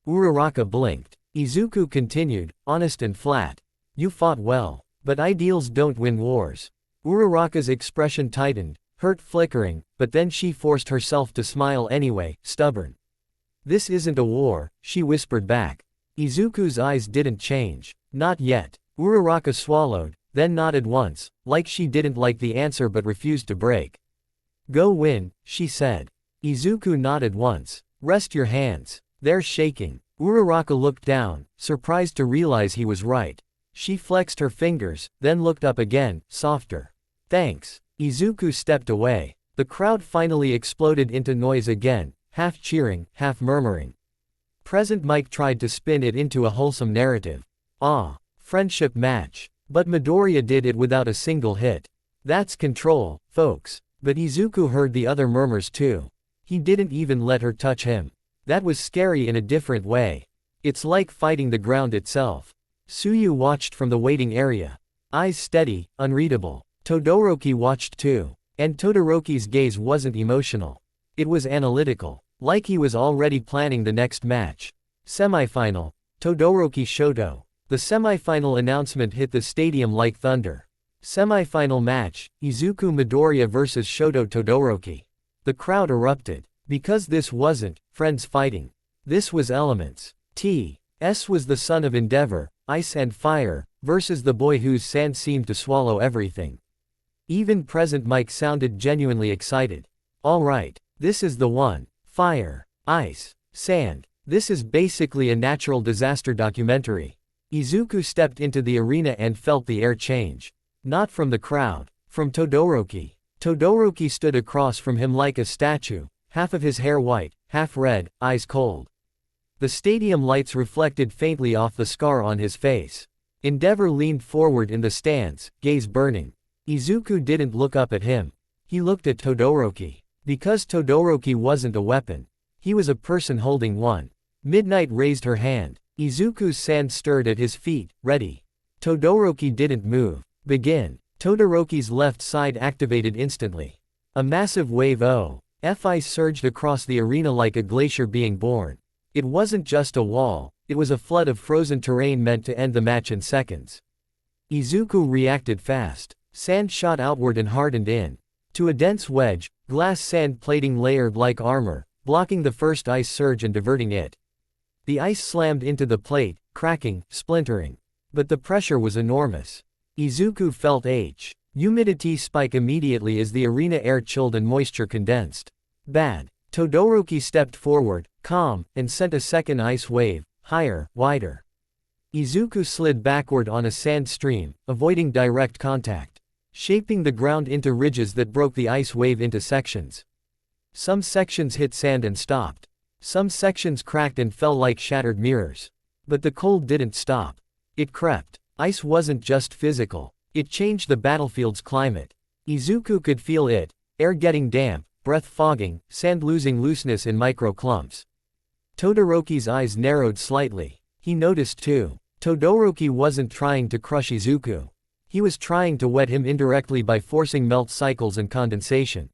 Uraraka blinked. Izuku continued, honest and flat. You fought well. But ideals don't win wars. Uraraka's expression tightened, hurt flickering, but then she forced herself to smile anyway, stubborn. This isn't a war, she whispered back. Izuku's eyes didn't change. Not yet. Uraraka swallowed, then nodded once, like she didn't like the answer but refused to break. Go win, she said. Izuku nodded once. Rest your hands. They're shaking. Uraraka looked down, surprised to realize he was right. She flexed her fingers, then looked up again, softer. Thanks. Izuku stepped away. The crowd finally exploded into noise again, half cheering, half murmuring. Present Mike tried to spin it into a wholesome narrative. Friendship match. But Midoriya did it without a single hit. That's control, folks. But Izuku heard the other murmurs too. He didn't even let her touch him. That was scary in a different way. It's like fighting the ground itself. Tsuyu watched from the waiting area. Eyes steady, unreadable. Todoroki watched too. And Todoroki's gaze wasn't emotional. It was analytical. Like he was already planning the next match. Semifinal. Todoroki Shoto. The semifinal announcement hit the stadium like thunder. Semifinal match, Izuku Midoriya vs Shoto Todoroki. The crowd erupted. Because this wasn't friends fighting. This was elements. T.S. was the son of Endeavor, Ice and Fire, versus the boy whose sand seemed to swallow everything. Even present Mike sounded genuinely excited. Alright, this is the one. Fire, ice, sand. This is basically a natural disaster documentary. Izuku stepped into the arena and felt the air change. Not from the crowd, from Todoroki. Todoroki stood across from him like a statue, half of his hair white, half red, eyes cold. The stadium lights reflected faintly off the scar on his face. Endeavor leaned forward in the stands, gaze burning. Izuku didn't look up at him. He looked at Todoroki. Because Todoroki wasn't a weapon. He was a person holding one. Midnight raised her hand. Izuku's sand stirred at his feet, ready. Todoroki didn't move. Begin. Todoroki's left side activated instantly. A massive wave of ice surged across the arena like a glacier being born. It wasn't just a wall, it was a flood of frozen terrain meant to end the match in seconds. Izuku reacted fast. Sand shot outward and hardened in to a dense wedge, glass sand plating layered like armor, blocking the first ice surge and diverting it. The ice slammed into the plate, cracking, splintering. But the pressure was enormous. Izuku felt humidity spike immediately as the arena air chilled and moisture condensed. Bad. Todoroki stepped forward, calm, and sent a second ice wave, higher, wider. Izuku slid backward on a sand stream, avoiding direct contact, shaping the ground into ridges that broke the ice wave into sections. Some sections hit sand and stopped. Some sections cracked and fell like shattered mirrors. But the cold didn't stop. It crept. Ice wasn't just physical. It changed the battlefield's climate. Izuku could feel it, air getting damp, breath fogging, sand losing looseness in micro clumps. Todoroki's eyes narrowed slightly. He noticed too. Todoroki wasn't trying to crush Izuku. He was trying to wet him indirectly by forcing melt cycles and condensation.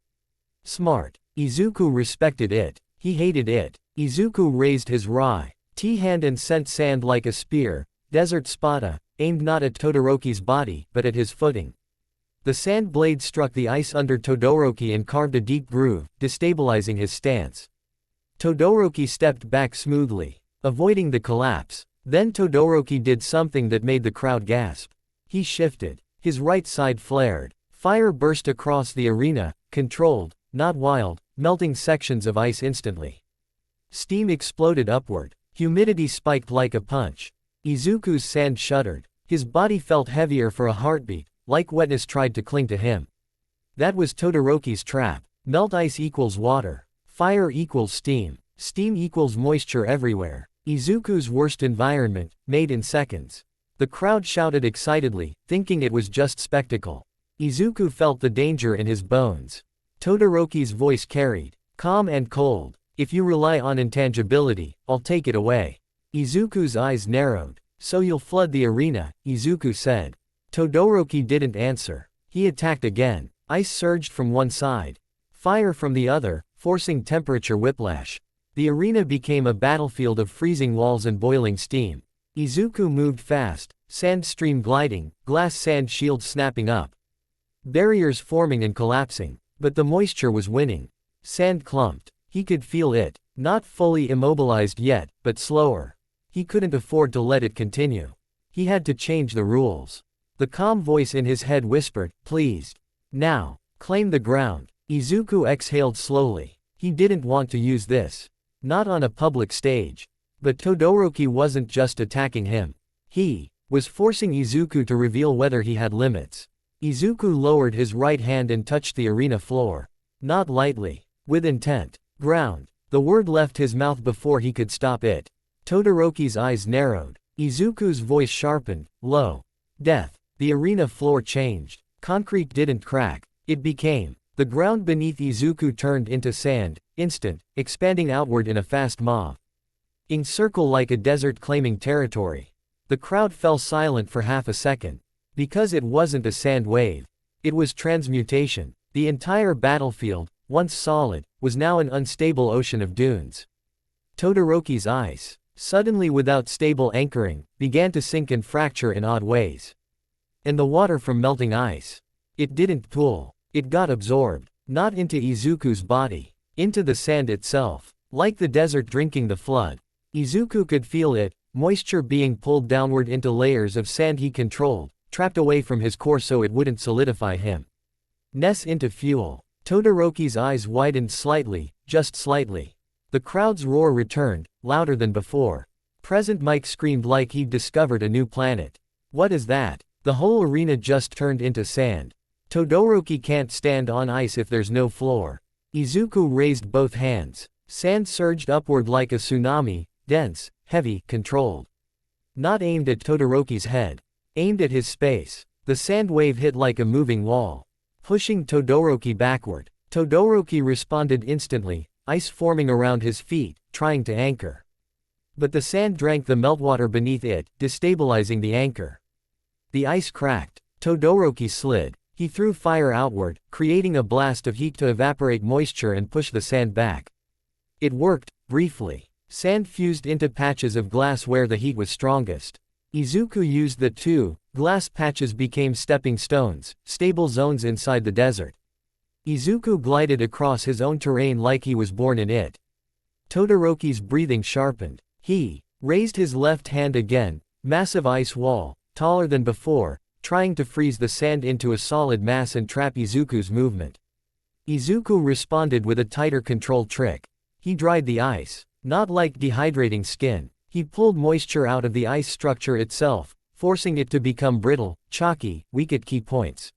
Smart. Izuku respected it. He hated it. Izuku raised his right-hand and sent sand like a spear, desert spada, aimed not at Todoroki's body, but at his footing. The sand blade struck the ice under Todoroki and carved a deep groove, destabilizing his stance. Todoroki stepped back smoothly, avoiding the collapse. Then Todoroki did something that made the crowd gasp. He shifted. His right side flared. Fire burst across the arena, controlled, not wild, melting sections of ice instantly. Steam exploded upward. Humidity spiked like a punch. Izuku's sand shuddered. His body felt heavier for a heartbeat, like wetness tried to cling to him. That was Todoroki's trap. Melt ice equals water. Fire equals steam. Steam equals moisture everywhere. Izuku's worst environment, made in seconds. The crowd shouted excitedly, thinking it was just spectacle. Izuku felt the danger in his bones. Todoroki's voice carried, calm and cold. If you rely on intangibility, I'll take it away. Izuku's eyes narrowed. So you'll flood the arena, Izuku said. Todoroki didn't answer. He attacked again. Ice surged from one side. Fire from the other, forcing temperature whiplash. The arena became a battlefield of freezing walls and boiling steam. Izuku moved fast, sand stream gliding, glass sand shield snapping up. Barriers forming and collapsing. But the moisture was winning. Sand clumped. He could feel it. Not fully immobilized yet, but slower. He couldn't afford to let it continue. He had to change the rules. The calm voice in his head whispered, please. Now, claim the ground. Izuku exhaled slowly. He didn't want to use this. Not on a public stage. But Todoroki wasn't just attacking him. He was forcing Izuku to reveal whether he had limits. Izuku lowered his right hand and touched the arena floor. Not lightly. With intent. Ground. The word left his mouth before he could stop it. Todoroki's eyes narrowed. Izuku's voice sharpened, low. Death. The arena floor changed. Concrete didn't crack. It became. The ground beneath Izuku turned into sand, instant, expanding outward in a fast moving circle like a desert claiming territory. The crowd fell silent for half a second. Because it wasn't a sand wave. It was transmutation. The entire battlefield, once solid, was now an unstable ocean of dunes. Todoroki's ice, suddenly without stable anchoring, began to sink and fracture in odd ways. And the water from melting ice. It didn't pool. It got absorbed. Not into Izuku's body. Into the sand itself. Like the desert drinking the flood. Izuku could feel it, moisture being pulled downward into layers of sand he controlled, trapped away from his core so it wouldn't solidify him. Ness into fuel. Todoroki's eyes widened slightly, just slightly. The crowd's roar returned, louder than before. Present Mike screamed like he'd discovered a new planet. What is that? The whole arena just turned into sand. Todoroki can't stand on ice if there's no floor. Izuku raised both hands. Sand surged upward like a tsunami, dense, heavy, controlled. Not aimed at Todoroki's head. Aimed at his space. The sand wave hit like a moving wall. Pushing Todoroki backward. Todoroki responded instantly, ice forming around his feet, trying to anchor. But the sand drank the meltwater beneath it, destabilizing the anchor. The ice cracked. Todoroki slid. He threw fire outward, creating a blast of heat to evaporate moisture and push the sand back. It worked, briefly. Sand fused into patches of glass where the heat was strongest. Izuku used the two glass patches became stepping stones, stable zones inside the desert. Izuku glided across his own terrain like he was born in it. Todoroki's breathing sharpened. He raised his left hand again, massive ice wall, taller than before, trying to freeze the sand into a solid mass and trap Izuku's movement. Izuku responded with a tighter control trick. He dried the ice. Not like dehydrating skin. He pulled moisture out of the ice structure itself, forcing it to become brittle, chalky, weak at key points.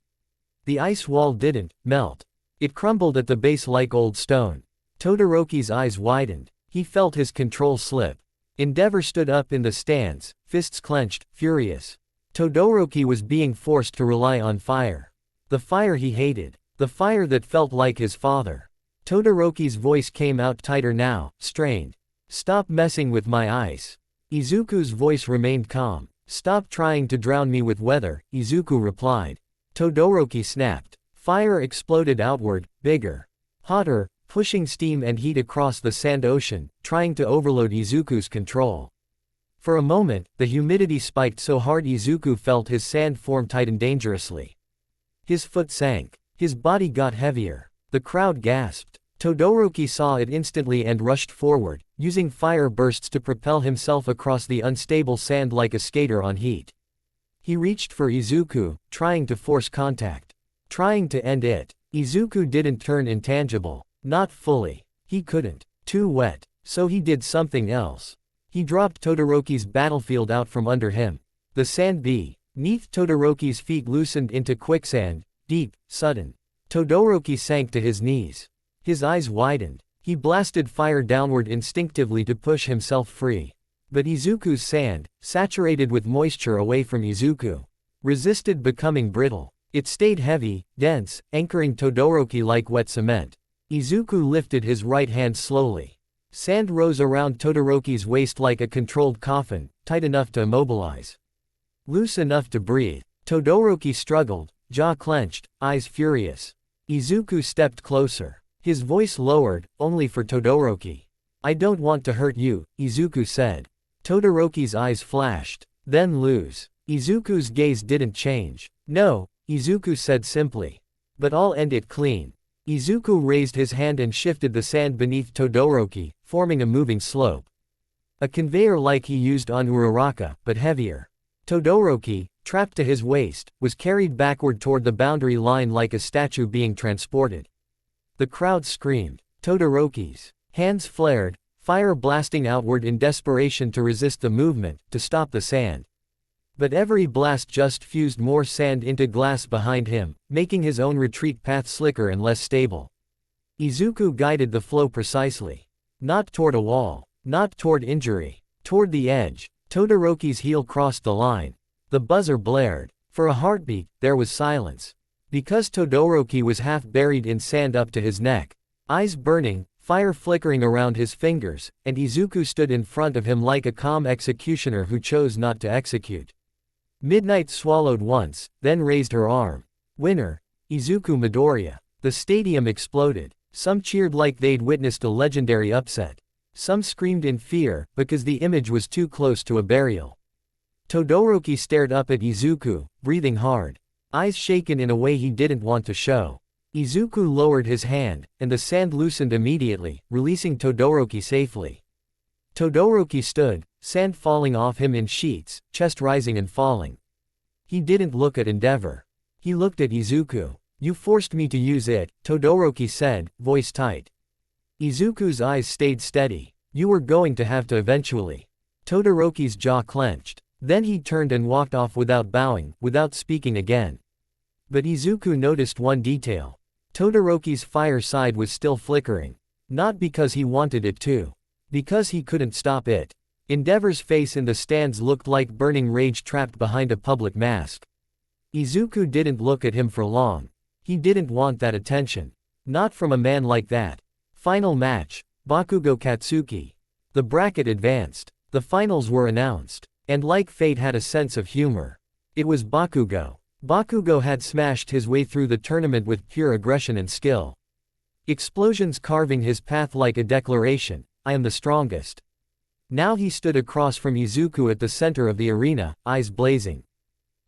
The ice wall didn't melt. It crumbled at the base like old stone. Todoroki's eyes widened. He felt his control slip. Endeavor stood up in the stands, fists clenched, furious. Todoroki was being forced to rely on fire. The fire he hated. The fire that felt like his father. Todoroki's voice came out tighter now, strained. Stop messing with my ice. Izuku's voice remained calm. Stop trying to drown me with weather, Izuku replied. Todoroki snapped. Fire exploded outward, bigger. Hotter, pushing steam and heat across the sand ocean, trying to overload Izuku's control. For a moment, the humidity spiked so hard Izuku felt his sand form tighten dangerously. His foot sank. His body got heavier. The crowd gasped. Todoroki saw it instantly and rushed forward, using fire bursts to propel himself across the unstable sand like a skater on heat. He reached for Izuku, trying to force contact. Trying to end it. Izuku didn't turn intangible. Not fully. He couldn't. Too wet. So he did something else. He dropped Todoroki's battlefield out from under him. The sand beneath Todoroki's feet loosened into quicksand, deep, sudden. Todoroki sank to his knees. His eyes widened. He blasted fire downward instinctively to push himself free. But Izuku's sand, saturated with moisture away from Izuku, resisted becoming brittle. It stayed heavy, dense, anchoring Todoroki like wet cement. Izuku lifted his right hand slowly. Sand rose around Todoroki's waist like a controlled coffin, tight enough to immobilize. Loose enough to breathe. Todoroki struggled, jaw clenched, eyes furious. Izuku stepped closer. His voice lowered, only for Todoroki. I don't want to hurt you, Izuku said. Todoroki's eyes flashed. Then lose. Izuku's gaze didn't change. No, Izuku said simply. But I'll end it clean. Izuku raised his hand and shifted the sand beneath Todoroki, forming a moving slope. A conveyor like he used on Uraraka, but heavier. Todoroki, trapped to his waist, was carried backward toward the boundary line like a statue being transported. The crowd screamed. Todoroki's hands flared, fire blasting outward in desperation to resist the movement, to stop the sand. But every blast just fused more sand into glass behind him, making his own retreat path slicker and less stable. Izuku guided the flow precisely. Not toward a wall. Not toward injury. Toward the edge. Todoroki's heel crossed the line. The buzzer blared. For a heartbeat, there was silence. Because Todoroki was half buried in sand up to his neck. Eyes burning, fire flickering around his fingers, and Izuku stood in front of him like a calm executioner who chose not to execute. Midnight swallowed once, then raised her arm. Winner. Izuku Midoriya. The stadium exploded. Some cheered like they'd witnessed a legendary upset. Some screamed in fear, because the image was too close to a burial. Todoroki stared up at Izuku, breathing hard. Eyes shaken in a way he didn't want to show. Izuku lowered his hand, and the sand loosened immediately, releasing Todoroki safely. Todoroki stood, sand falling off him in sheets, chest rising and falling. He didn't look at Endeavor. He looked at Izuku. You forced me to use it, Todoroki said, voice tight. Izuku's eyes stayed steady. You were going to have to eventually. Todoroki's jaw clenched. Then he turned and walked off without bowing, without speaking again. But Izuku noticed one detail. Todoroki's fire side was still flickering. Not because he wanted it to. Because he couldn't stop it. Endeavor's face in the stands looked like burning rage trapped behind a public mask. Izuku didn't look at him for long. He didn't want that attention. Not from a man like that. Final match. Bakugo Katsuki. The bracket advanced. The finals were announced. And like fate had a sense of humor. It was Bakugo. Bakugo had smashed his way through the tournament with pure aggression and skill. Explosions carving his path like a declaration, I am the strongest. Now he stood across from Izuku at the center of the arena, eyes blazing.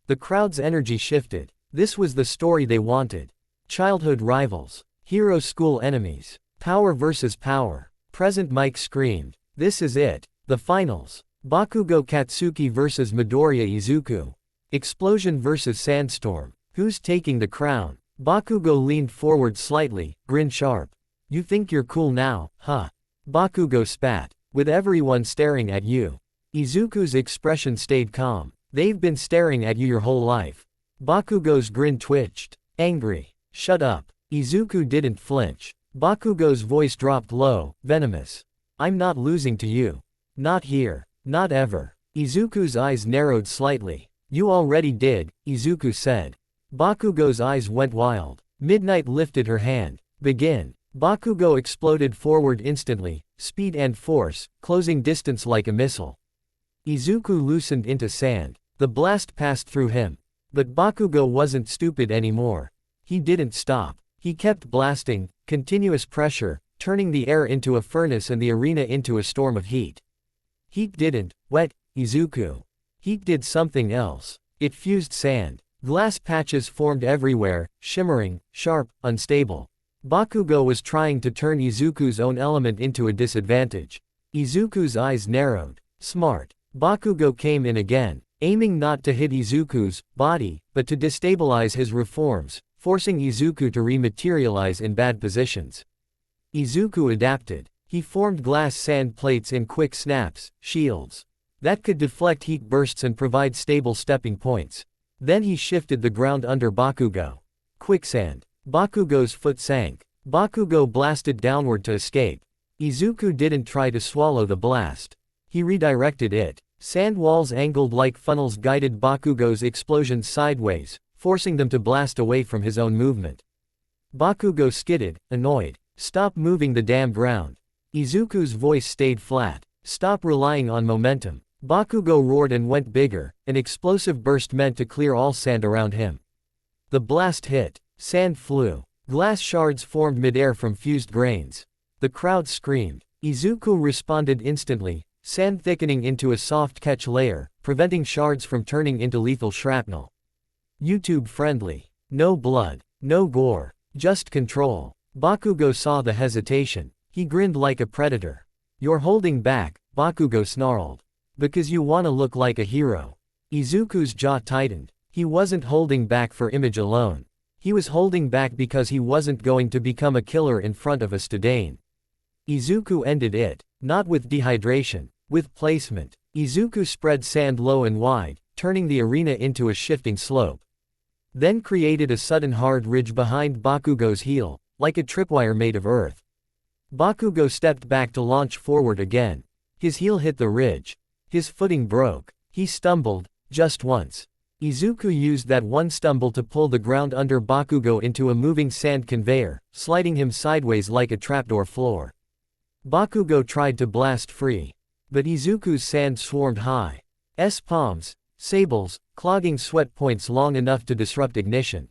The crowd's energy shifted. This was the story they wanted. Childhood rivals. Hero school enemies. Power versus power. Present Mike screamed. This is it. The finals. Bakugo Katsuki versus Midoriya Izuku. Explosion versus Sandstorm. Who's taking the crown? Bakugo leaned forward slightly, grinned sharp. You think you're cool now, huh? Bakugo spat. With everyone staring at you. Izuku's expression stayed calm. They've been staring at you your whole life. Bakugo's grin twitched. Angry. Shut up. Izuku didn't flinch. Bakugo's voice dropped low, venomous. I'm not losing to you. Not here. Not ever. Izuku's eyes narrowed slightly. You already did, Izuku said. Bakugo's eyes went wild. Midnight lifted her hand. Begin. Bakugo exploded forward instantly, speed and force, closing distance like a missile. Izuku loosened into sand. The blast passed through him. But Bakugo wasn't stupid anymore. He didn't stop. He kept blasting, continuous pressure, turning the air into a furnace and the arena into a storm of heat. Heat didn't wet Izuku. Heat did something else. It fused sand. Glass patches formed everywhere, shimmering, sharp, unstable. Bakugo was trying to turn Izuku's own element into a disadvantage. Izuku's eyes narrowed. Smart. Bakugo came in again, aiming not to hit Izuku's body, but to destabilize his reforms, forcing Izuku to rematerialize in bad positions. Izuku adapted. He formed glass sand plates in quick snaps, shields, that could deflect heat bursts and provide stable stepping points. Then he shifted the ground under Bakugo. Quicksand. Bakugo's foot sank. Bakugo blasted downward to escape. Izuku didn't try to swallow the blast. He redirected it. Sand walls angled like funnels guided Bakugo's explosions sideways, forcing them to blast away from his own movement. Bakugo skidded, annoyed. Stop moving the damn ground. Izuku's voice stayed flat. Stop relying on momentum. Bakugo roared and went bigger, an explosive burst meant to clear all sand around him. The blast hit. Sand flew. Glass shards formed midair from fused grains. The crowd screamed. Izuku responded instantly, sand thickening into a soft catch layer, preventing shards from turning into lethal shrapnel. YouTube friendly. No blood. No gore. Just control. Bakugo saw the hesitation. He grinned like a predator. You're holding back, Bakugo snarled. Because you wanna look like a hero. Izuku's jaw tightened. He wasn't holding back for image alone. He was holding back because he wasn't going to become a killer in front of us today. Izuku ended it. Not with dehydration. With placement. Izuku spread sand low and wide, turning the arena into a shifting slope. Then created a sudden hard ridge behind Bakugo's heel, like a tripwire made of earth. Bakugo stepped back to launch forward again. His heel hit the ridge. His footing broke. He stumbled, just once. Izuku used that one stumble to pull the ground under Bakugo into a moving sand conveyor, sliding him sideways like a trapdoor floor. Bakugo tried to blast free. But Izuku's sand swarmed high. Palms, sables, clogging sweat points long enough to disrupt ignition.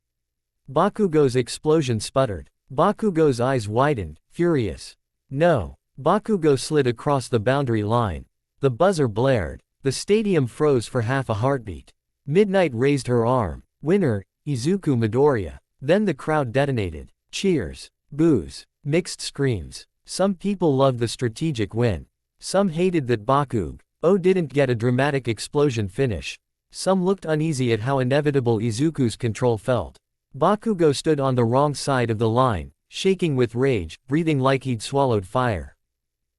Bakugo's explosion sputtered. Bakugo's eyes widened, furious. No. Bakugo slid across the boundary line. The buzzer blared. The stadium froze for half a heartbeat. Midnight raised her arm. Winner, Izuku Midoriya. Then the crowd detonated. Cheers. Boos. Mixed screams. Some people loved the strategic win. Some hated that Bakugo didn't get a dramatic explosion finish. Some looked uneasy at how inevitable Izuku's control felt. Bakugo stood on the wrong side of the line, shaking with rage, breathing like he'd swallowed fire.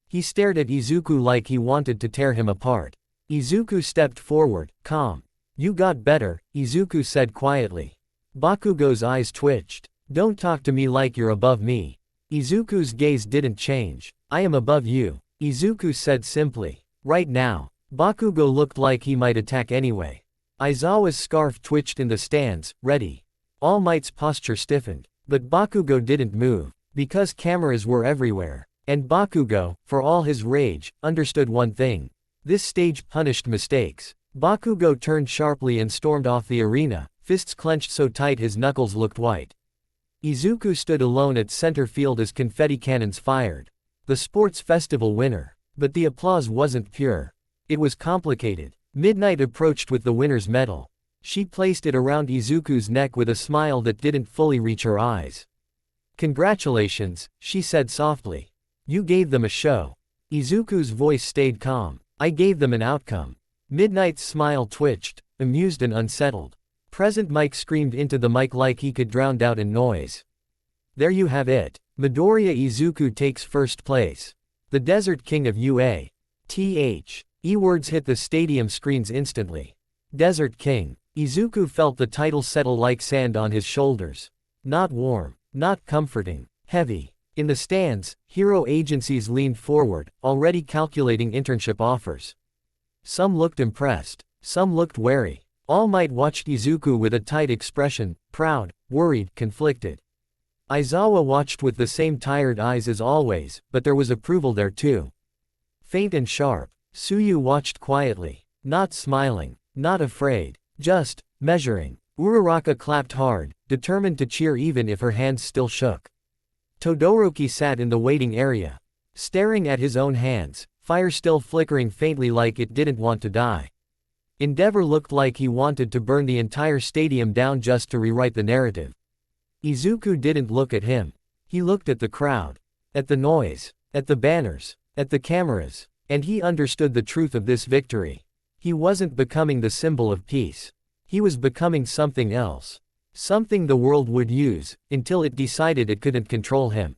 He stared at Izuku like he wanted to tear him apart. Izuku stepped forward, calm. You got better, Izuku said quietly. Bakugo's eyes twitched. Don't talk to me like you're above me. Izuku's gaze didn't change. I am above you, Izuku said simply. Right now. Bakugo looked like he might attack anyway. Aizawa's scarf twitched in the stands, ready. All Might's posture stiffened. But Bakugo didn't move, because cameras were everywhere. And Bakugo, for all his rage, understood one thing. This stage punished mistakes. Bakugo turned sharply and stormed off the arena, fists clenched so tight his knuckles looked white. Izuku stood alone at center field as confetti cannons fired. The sports festival winner. But the applause wasn't pure. It was complicated. Midnight approached with the winner's medal. She placed it around Izuku's neck with a smile that didn't fully reach her eyes. "Congratulations," she said softly. "You gave them a show." Izuku's voice stayed calm. "I gave them an outcome." Midnight's smile twitched, amused and unsettled. Present Mike screamed into the mic like he could drown doubt and noise. "There you have it. Midoriya Izuku takes first place. The Desert King of UA. Words hit the stadium screens instantly. Desert King. Izuku felt the title settle like sand on his shoulders. Not warm, not comforting, heavy. In the stands, hero agencies leaned forward, already calculating internship offers. Some looked impressed, some looked wary. All Might watched Izuku with a tight expression, proud, worried, conflicted. Aizawa watched with the same tired eyes as always, but there was approval there too. Faint and sharp. Tsuyu watched quietly, not smiling, not afraid, just measuring. Uraraka clapped hard, determined to cheer even if her hands still shook. Todoroki sat in the waiting area, staring at his own hands, fire still flickering faintly like it didn't want to die. Endeavor looked like he wanted to burn the entire stadium down just to rewrite the narrative. Izuku didn't look at him. He looked at the crowd, at the noise, at the banners, at the cameras, and he understood the truth of this victory. He wasn't becoming the symbol of peace. He was becoming something else. Something the world would use, until it decided it couldn't control him.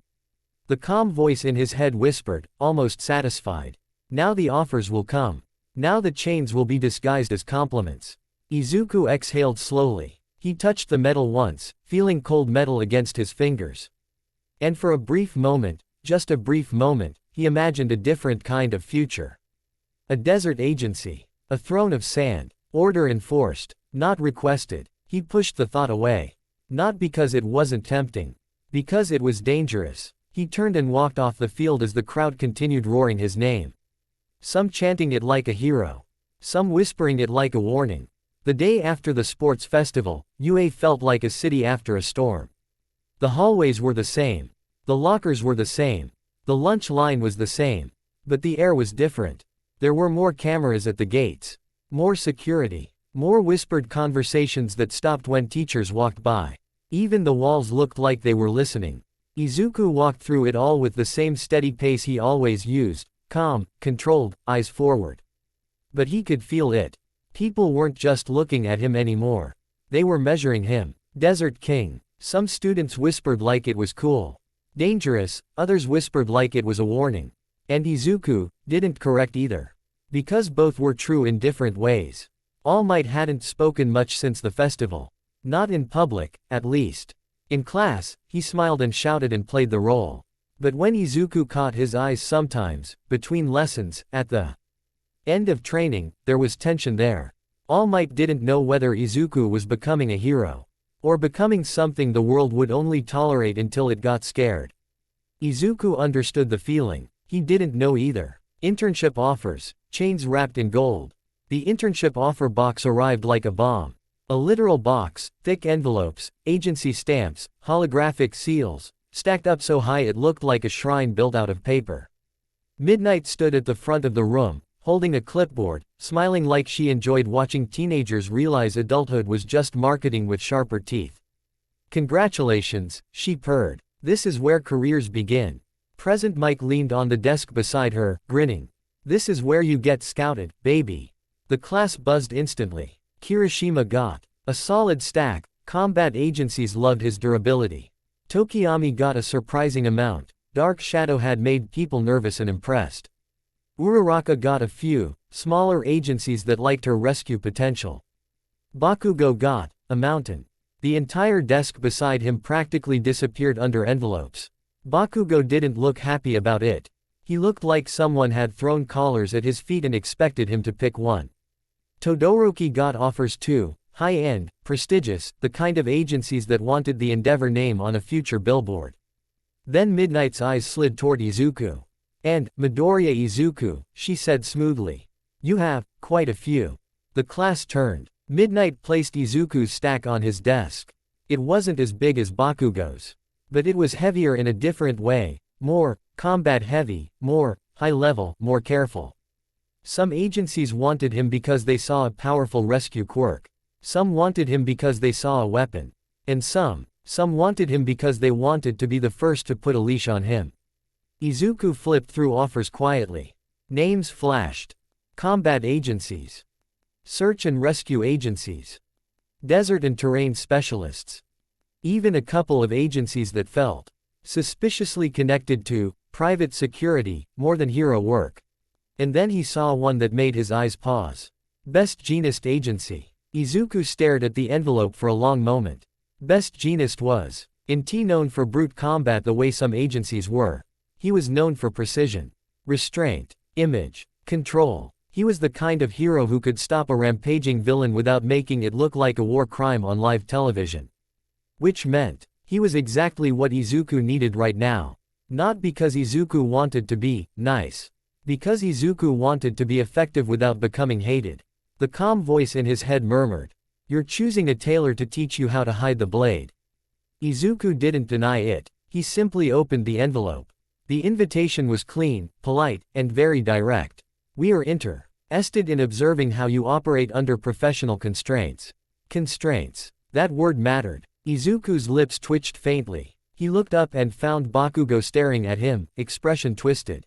The calm voice in his head whispered, almost satisfied. Now the offers will come. Now the chains will be disguised as compliments. Izuku exhaled slowly. He touched the metal once, feeling cold metal against his fingers. And for a brief moment, just a brief moment, he imagined a different kind of future. A desert agency. A throne of sand. Order enforced, not requested. He pushed the thought away. Not because it wasn't tempting. Because it was dangerous. He turned and walked off the field as the crowd continued roaring his name. Some chanting it like a hero. Some whispering it like a warning. The day after the sports festival, UA felt like a city after a storm. The hallways were the same. The lockers were the same. The lunch line was the same. But the air was different. There were more cameras at the gates. More security. More whispered conversations that stopped when teachers walked by. Even the walls looked like they were listening. Izuku walked through it all with the same steady pace he always used, calm, controlled, eyes forward. But he could feel it. People weren't just looking at him anymore. They were measuring him. Desert King. Some students whispered like it was cool. Dangerous, others whispered like it was a warning. And Izuku didn't correct either. Because both were true in different ways. All Might hadn't spoken much since the festival. Not in public, at least. In class, he smiled and shouted and played the role. But when Izuku caught his eyes sometimes, between lessons, at the end of training, there was tension there. All Might didn't know whether Izuku was becoming a hero. Or becoming something the world would only tolerate until it got scared. Izuku understood the feeling. He didn't know either. Internship offers, chains wrapped in gold. The internship offer box arrived like a bomb. A literal box, thick envelopes, agency stamps, holographic seals, stacked up so high it looked like a shrine built out of paper. Midnight stood at the front of the room, holding a clipboard, smiling like she enjoyed watching teenagers realize adulthood was just marketing with sharper teeth. "Congratulations," she purred. "This is where careers begin." Present Mike leaned on the desk beside her, grinning. "This is where you get scouted, baby." The class buzzed instantly. Kirishima got a solid stack. Combat agencies loved his durability. Tokiyami got a surprising amount. Dark Shadow had made people nervous and impressed. Uraraka got a few, smaller agencies that liked her rescue potential. Bakugo got a mountain. The entire desk beside him practically disappeared under envelopes. Bakugo didn't look happy about it. He looked like someone had thrown collars at his feet and expected him to pick one. Todoroki got offers too, high-end, prestigious, the kind of agencies that wanted the Endeavor name on a future billboard. Then Midnight's eyes slid toward Izuku. "And, Midoriya Izuku," she said smoothly. "You have quite a few." The class turned. Midnight placed Izuku's stack on his desk. It wasn't as big as Bakugo's. But it was heavier in a different way, more combat heavy, more high level, more careful. Some agencies wanted him because they saw a powerful rescue quirk. Some wanted him because they saw a weapon. And some wanted him because they wanted to be the first to put a leash on him. Izuku flipped through offers quietly. Names flashed. Combat agencies. Search and rescue agencies. Desert and terrain specialists. Even a couple of agencies that felt suspiciously connected to private security, more than hero work. And then he saw one that made his eyes pause. Best Jeanist Agency. Izuku stared at the envelope for a long moment. Best Jeanist was known for brute combat the way some agencies were. He was known for precision, restraint, image, control. He was the kind of hero who could stop a rampaging villain without making it look like a war crime on live television. Which meant, he was exactly what Izuku needed right now. Not because Izuku wanted to be nice. Because Izuku wanted to be effective without becoming hated. The calm voice in his head murmured, "You're choosing a tailor to teach you how to hide the blade." Izuku didn't deny it, he simply opened the envelope. The invitation was clean, polite, and very direct. "We are interested in observing how you operate under professional constraints." Constraints. That word mattered. Izuku's lips twitched faintly. He looked up and found Bakugo staring at him, expression twisted.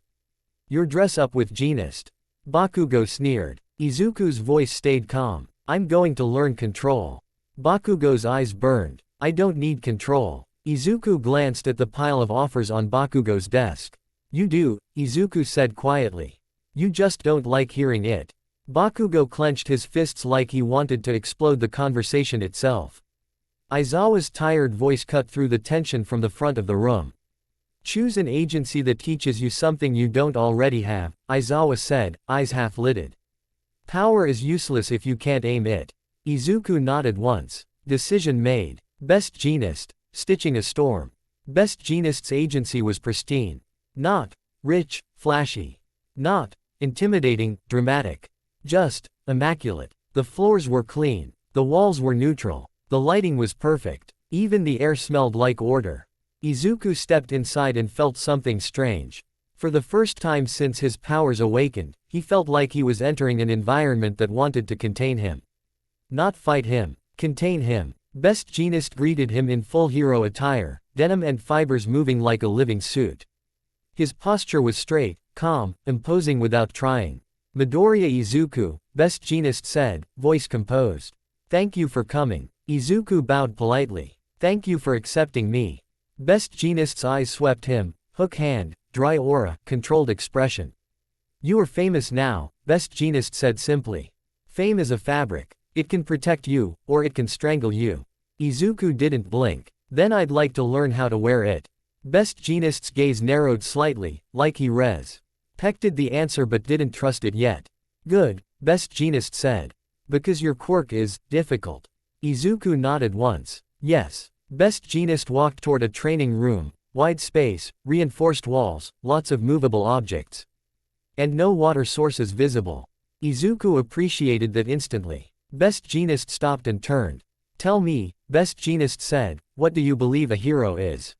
"You're dress up with Jeanist." Bakugo sneered. Izuku's voice stayed calm. "I'm going to learn control." Bakugo's eyes burned. "I don't need control." Izuku glanced at the pile of offers on Bakugo's desk. "You do," Izuku said quietly. "You just don't like hearing it." Bakugo clenched his fists like he wanted to explode the conversation itself. Aizawa's tired voice cut through the tension from the front of the room. "Choose an agency that teaches you something you don't already have," Aizawa said, eyes half-lidded. "Power is useless if you can't aim it." Izuku nodded once. Decision made. Best Jeanist. Stitching a storm. Best Jeanist's agency was pristine. Not rich, flashy. Not intimidating, dramatic. Just immaculate. The floors were clean. The walls were neutral. The lighting was perfect. Even the air smelled like order. Izuku stepped inside and felt something strange. For the first time since his powers awakened, he felt like he was entering an environment that wanted to contain him. Not fight him. Contain him. Best Jeanist greeted him in full hero attire, denim and fibers moving like a living suit. His posture was straight, calm, imposing without trying. "Midoriya Izuku," Best Jeanist said, voice composed. "Thank you for coming." Izuku bowed politely. "Thank you for accepting me." Best Jeanist's eyes swept him, hook hand, dry aura, controlled expression. "You are famous now," Best Jeanist said simply. "Fame is a fabric. It can protect you, or it can strangle you." Izuku didn't blink. "Then I'd like to learn how to wear it." Best Jeanist's gaze narrowed slightly, like he respected the answer but didn't trust it yet. "Good," Best Jeanist said. "Because your quirk is difficult." Izuku nodded once. "Yes." Best Jeanist walked toward a training room, wide space, reinforced walls, lots of movable objects. And no water sources visible. Izuku appreciated that instantly. Best Jeanist stopped and turned. "Tell me," Best Jeanist said, "what do you believe a hero is?"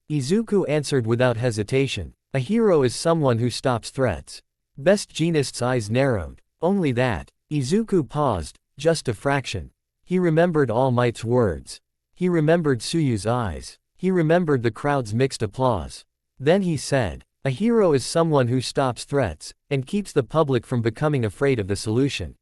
Izuku answered without hesitation. "A hero is someone who stops threats." Best Jeanist's eyes narrowed. "Only that?" Izuku paused, just a fraction. He remembered All Might's words. He remembered Suyu's eyes. He remembered the crowd's mixed applause. Then he said, "A hero is someone who stops threats, and keeps the public from becoming afraid of the solution."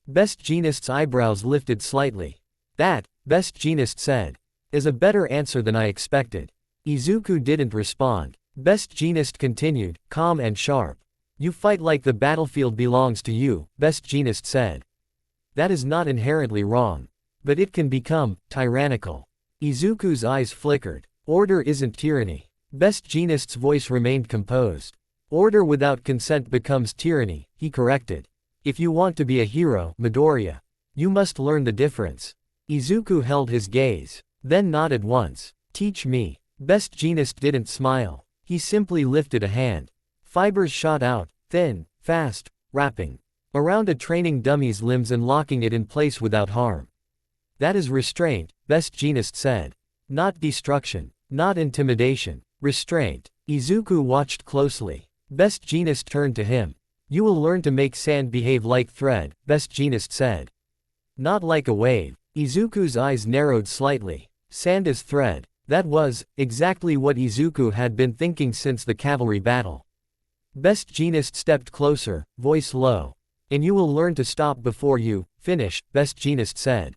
Best Jeanist's eyebrows lifted slightly. "That," Best Jeanist said, "is a better answer than I expected." Izuku didn't respond. Best Jeanist continued, calm and sharp. "You fight like the battlefield belongs to you," Best Jeanist said. "That is not inherently wrong. But it can become tyrannical." Izuku's eyes flickered. "Order isn't tyranny." Best Jeanist's voice remained composed. "Order without consent becomes tyranny," he corrected. "If you want to be a hero, Midoriya, you must learn the difference." Izuku held his gaze, then nodded once. "Teach me." Best Jeanist didn't smile. He simply lifted a hand. Fibers shot out, thin, fast, wrapping. around a training dummy's limbs and locking it in place without harm. That is restraint, Best Jeanist said. Not destruction. Not intimidation. Restraint. Izuku watched closely. Best Jeanist turned to him. You will learn to make sand behave like thread, Best Jeanist said. Not like a wave. Izuku's eyes narrowed slightly. Sand is thread. That was exactly what Izuku had been thinking since the cavalry battle. Best Jeanist stepped closer, voice low. And you will learn to stop before you finish, Best Jeanist said.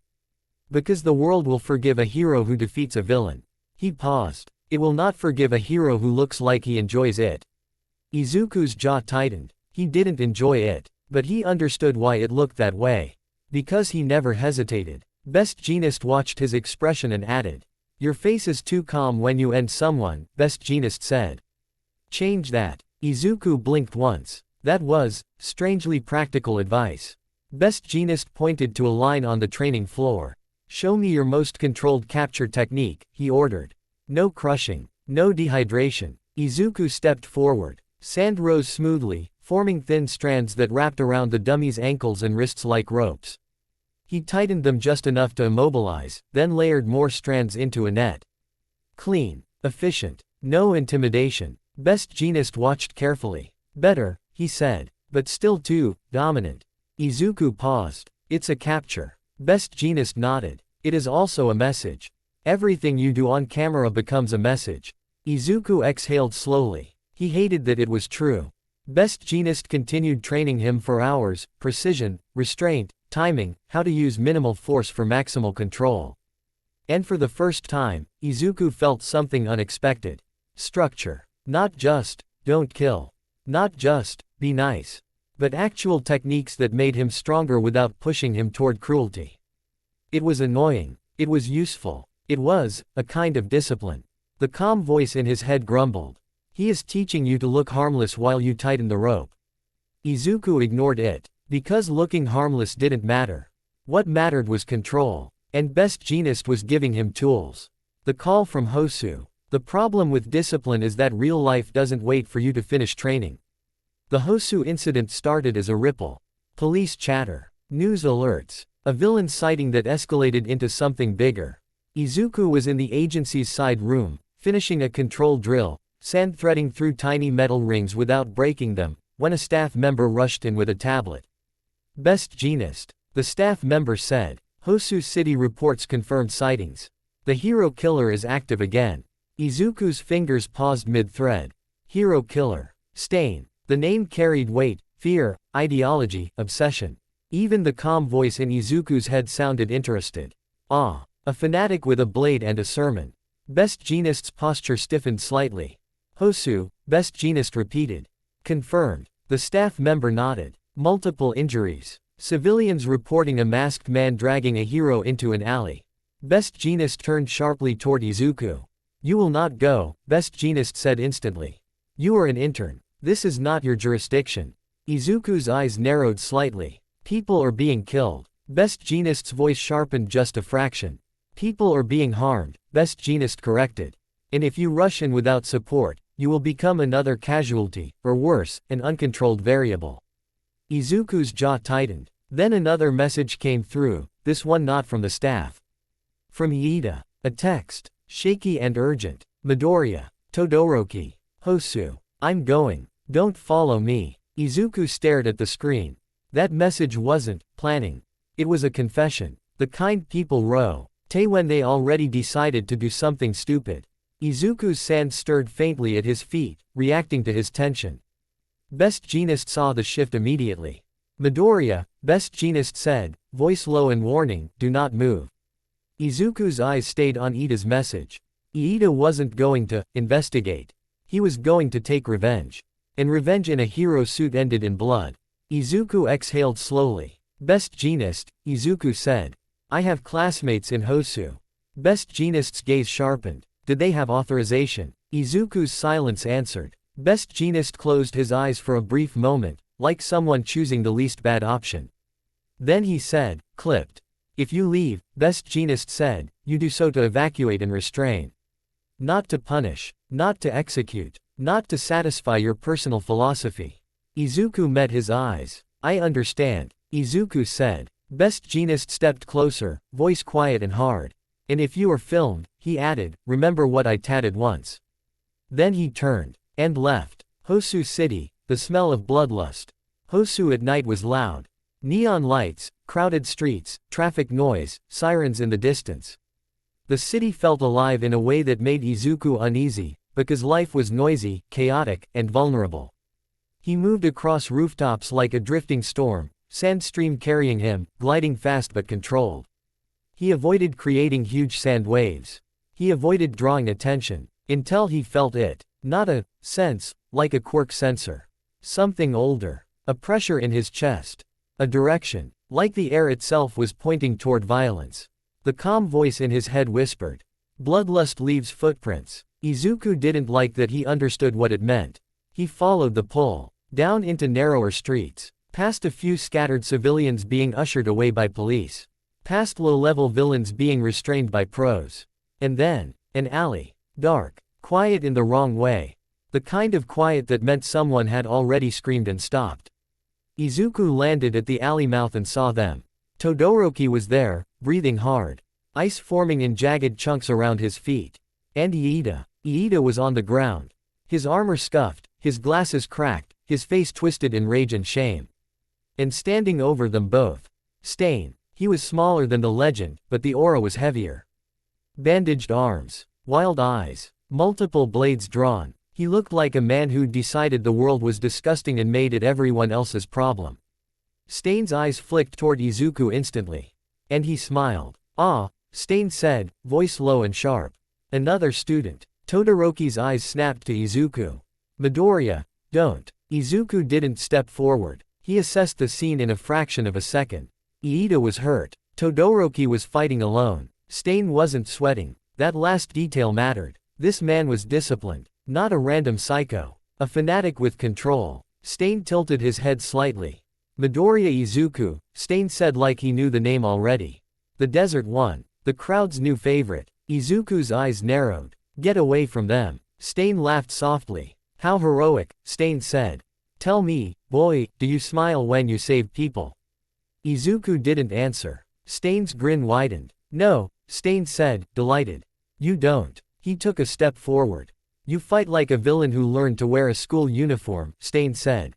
Because the world will forgive a hero who defeats a villain. He paused. It will not forgive a hero who looks like he enjoys it. Izuku's jaw tightened. He didn't enjoy it, but he understood why it looked that way. Because he never hesitated. Best Jeanist watched his expression and added. Your face is too calm when you end someone, Best Jeanist said. Change that. Izuku blinked once. That was strangely practical advice. Best Jeanist pointed to a line on the training floor. Show me your most controlled capture technique, he ordered. No crushing. No dehydration. Izuku stepped forward. Sand rose smoothly, forming thin strands that wrapped around the dummy's ankles and wrists like ropes. He tightened them just enough to immobilize, then layered more strands into a net. Clean. Efficient. No intimidation. Best Jeanist watched carefully. Better, he said. But still too dominant. Izuku paused. It's a capture. Best Jeanist nodded. It is also a message. Everything you do on camera becomes a message. Izuku exhaled slowly. He hated that it was true. Best Jeanist continued training him for hours, precision, restraint, timing, how to use minimal force for maximal control. And for the first time, Izuku felt something unexpected. Structure. Not just, don't kill. Not just, be nice. But actual techniques that made him stronger without pushing him toward cruelty. It was annoying. It was useful. It was a kind of discipline. The calm voice in his head grumbled. He is teaching you to look harmless while you tighten the rope. Izuku ignored it. Because looking harmless didn't matter. What mattered was control. And Best Jeanist was giving him tools. The call from Hosu. The problem with discipline is that real life doesn't wait for you to finish training. The Hosu incident started as a ripple. Police chatter. News alerts. A villain sighting that escalated into something bigger. Izuku was in the agency's side room, finishing a control drill, sand threading through tiny metal rings without breaking them, when a staff member rushed in with a tablet. Best Jeanist. The staff member said. Hosu City reports confirmed sightings. The hero killer is active again. Izuku's fingers paused mid-thread. Hero killer. Stain. The name carried weight, fear, ideology, obsession. Even the calm voice in Izuku's head sounded interested. Ah. A fanatic with a blade and a sermon. Best Jeanist's posture stiffened slightly. Hosu, Best Jeanist repeated. Confirmed. The staff member nodded. Multiple injuries. Civilians reporting a masked man dragging a hero into an alley. Best Jeanist turned sharply toward Izuku. You will not go, Best Jeanist said instantly. You are an intern. This is not your jurisdiction. Izuku's eyes narrowed slightly. People are being killed. Best Jeanist's voice sharpened just a fraction. People are being harmed, Best Jeanist corrected. And if you rush in without support, you will become another casualty, or worse, an uncontrolled variable. Izuku's jaw tightened. Then another message came through, this one not from the staff. From Iida. A text. Shaky and urgent. Midoriya. Todoroki. Hosu. I'm going. Don't follow me. Izuku stared at the screen. That message wasn't planning. It was a confession. The kind people row. When they already decided to do something stupid. Izuku's sand stirred faintly at his feet, reacting to his tension. Best Jeanist saw the shift immediately. Midoriya, Best Jeanist said, voice low and warning, do not move. Izuku's eyes stayed on Iida's message. Iida wasn't going to investigate. He was going to take revenge. And revenge in a hero suit ended in blood. Izuku exhaled slowly. Best Jeanist, Izuku said. I have classmates in Hosu. Best Jeanist's gaze sharpened. Did they have authorization? Izuku's silence answered. Best Jeanist closed his eyes for a brief moment, like someone choosing the least bad option. Then he said, clipped. If you leave, Best Jeanist said, you do so to evacuate and restrain. Not to punish. Not to execute. Not to satisfy your personal philosophy. Izuku met his eyes. I understand, Izuku said. Best Jeanist stepped closer, voice quiet and hard. And if you are filmed, he added, remember what I tatted once. Then he turned and left. Hosu City, the smell of bloodlust. Hosu at night was loud. Neon lights, crowded streets, traffic noise, sirens in the distance. The city felt alive in a way that made Izuku uneasy, because life was noisy, chaotic, and vulnerable. He moved across rooftops like a drifting storm, sand stream carrying him, gliding fast but controlled. He avoided creating huge sand waves. He avoided drawing attention, until he felt it. Not a sense, like a quirk sensor. Something older. A pressure in his chest. A direction, like the air itself was pointing toward violence. The calm voice in his head whispered. Bloodlust leaves footprints. Izuku didn't like that he understood what it meant. He followed the pull, down into narrower streets, past a few scattered civilians being ushered away by police, past low-level villains being restrained by pros. And then, an alley. Dark, quiet in the wrong way. The kind of quiet that meant someone had already screamed and stopped. Izuku landed at the alley mouth and saw them. Todoroki was there, breathing hard. Ice forming in jagged chunks around his feet. And Iida. Iida was on the ground. His armor scuffed, his glasses cracked, his face twisted in rage and shame. And standing over them both. Stain. He was smaller than the legend, but the aura was heavier. Bandaged arms. Wild eyes. Multiple blades drawn. He looked like a man who'd decided the world was disgusting and made it everyone else's problem. Stain's eyes flicked toward Izuku instantly. And he smiled. Ah, Stain said, voice low and sharp. Another student. Todoroki's eyes snapped to Izuku. Midoriya, don't. Izuku didn't step forward. He assessed the scene in a fraction of a second. Iida was hurt. Todoroki was fighting alone. Stain wasn't sweating. That last detail mattered. This man was disciplined. Not a random psycho. A fanatic with control. Stain tilted his head slightly. Midoriya Izuku, Stain said like he knew the name already. The Desert One. The crowd's new favorite. Izuku's eyes narrowed. Get away from them. Stain laughed softly. How heroic, Stain said. Tell me, boy, do you smile when you save people? Izuku didn't answer. Stain's grin widened. No, Stain said, delighted. You don't. He took a step forward. You fight like a villain who learned to wear a school uniform, Stain said.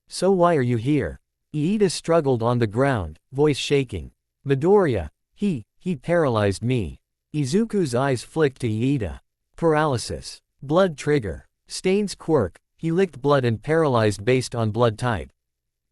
So why are you here? Iida struggled on the ground, voice shaking. Midoriya, he paralyzed me. Izuku's eyes flicked to Iida. Paralysis. Blood trigger. Stain's quirk, he licked blood and paralyzed based on blood type.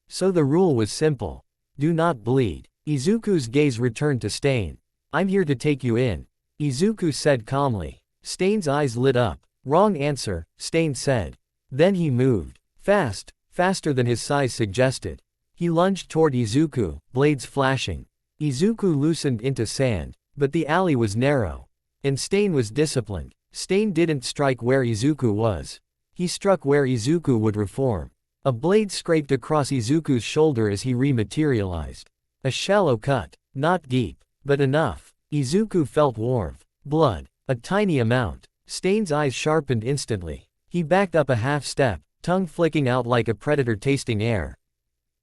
So the rule was simple. Do not bleed. Izuku's gaze returned to Stain. I'm here to take you in. Izuku said calmly. Stain's eyes lit up. Wrong answer, Stain said. Then he moved. Fast, faster than his size suggested. He lunged toward Izuku, blades flashing. Izuku loosened into sand, but the alley was narrow. And Stain was disciplined. Stain didn't strike where Izuku was. He struck where Izuku would reform. A blade scraped across Izuku's shoulder as he rematerialized. A shallow cut, not deep, but enough. Izuku felt warmth. Blood. A tiny amount. Stain's eyes sharpened instantly. He backed up a half step, tongue flicking out like a predator tasting air.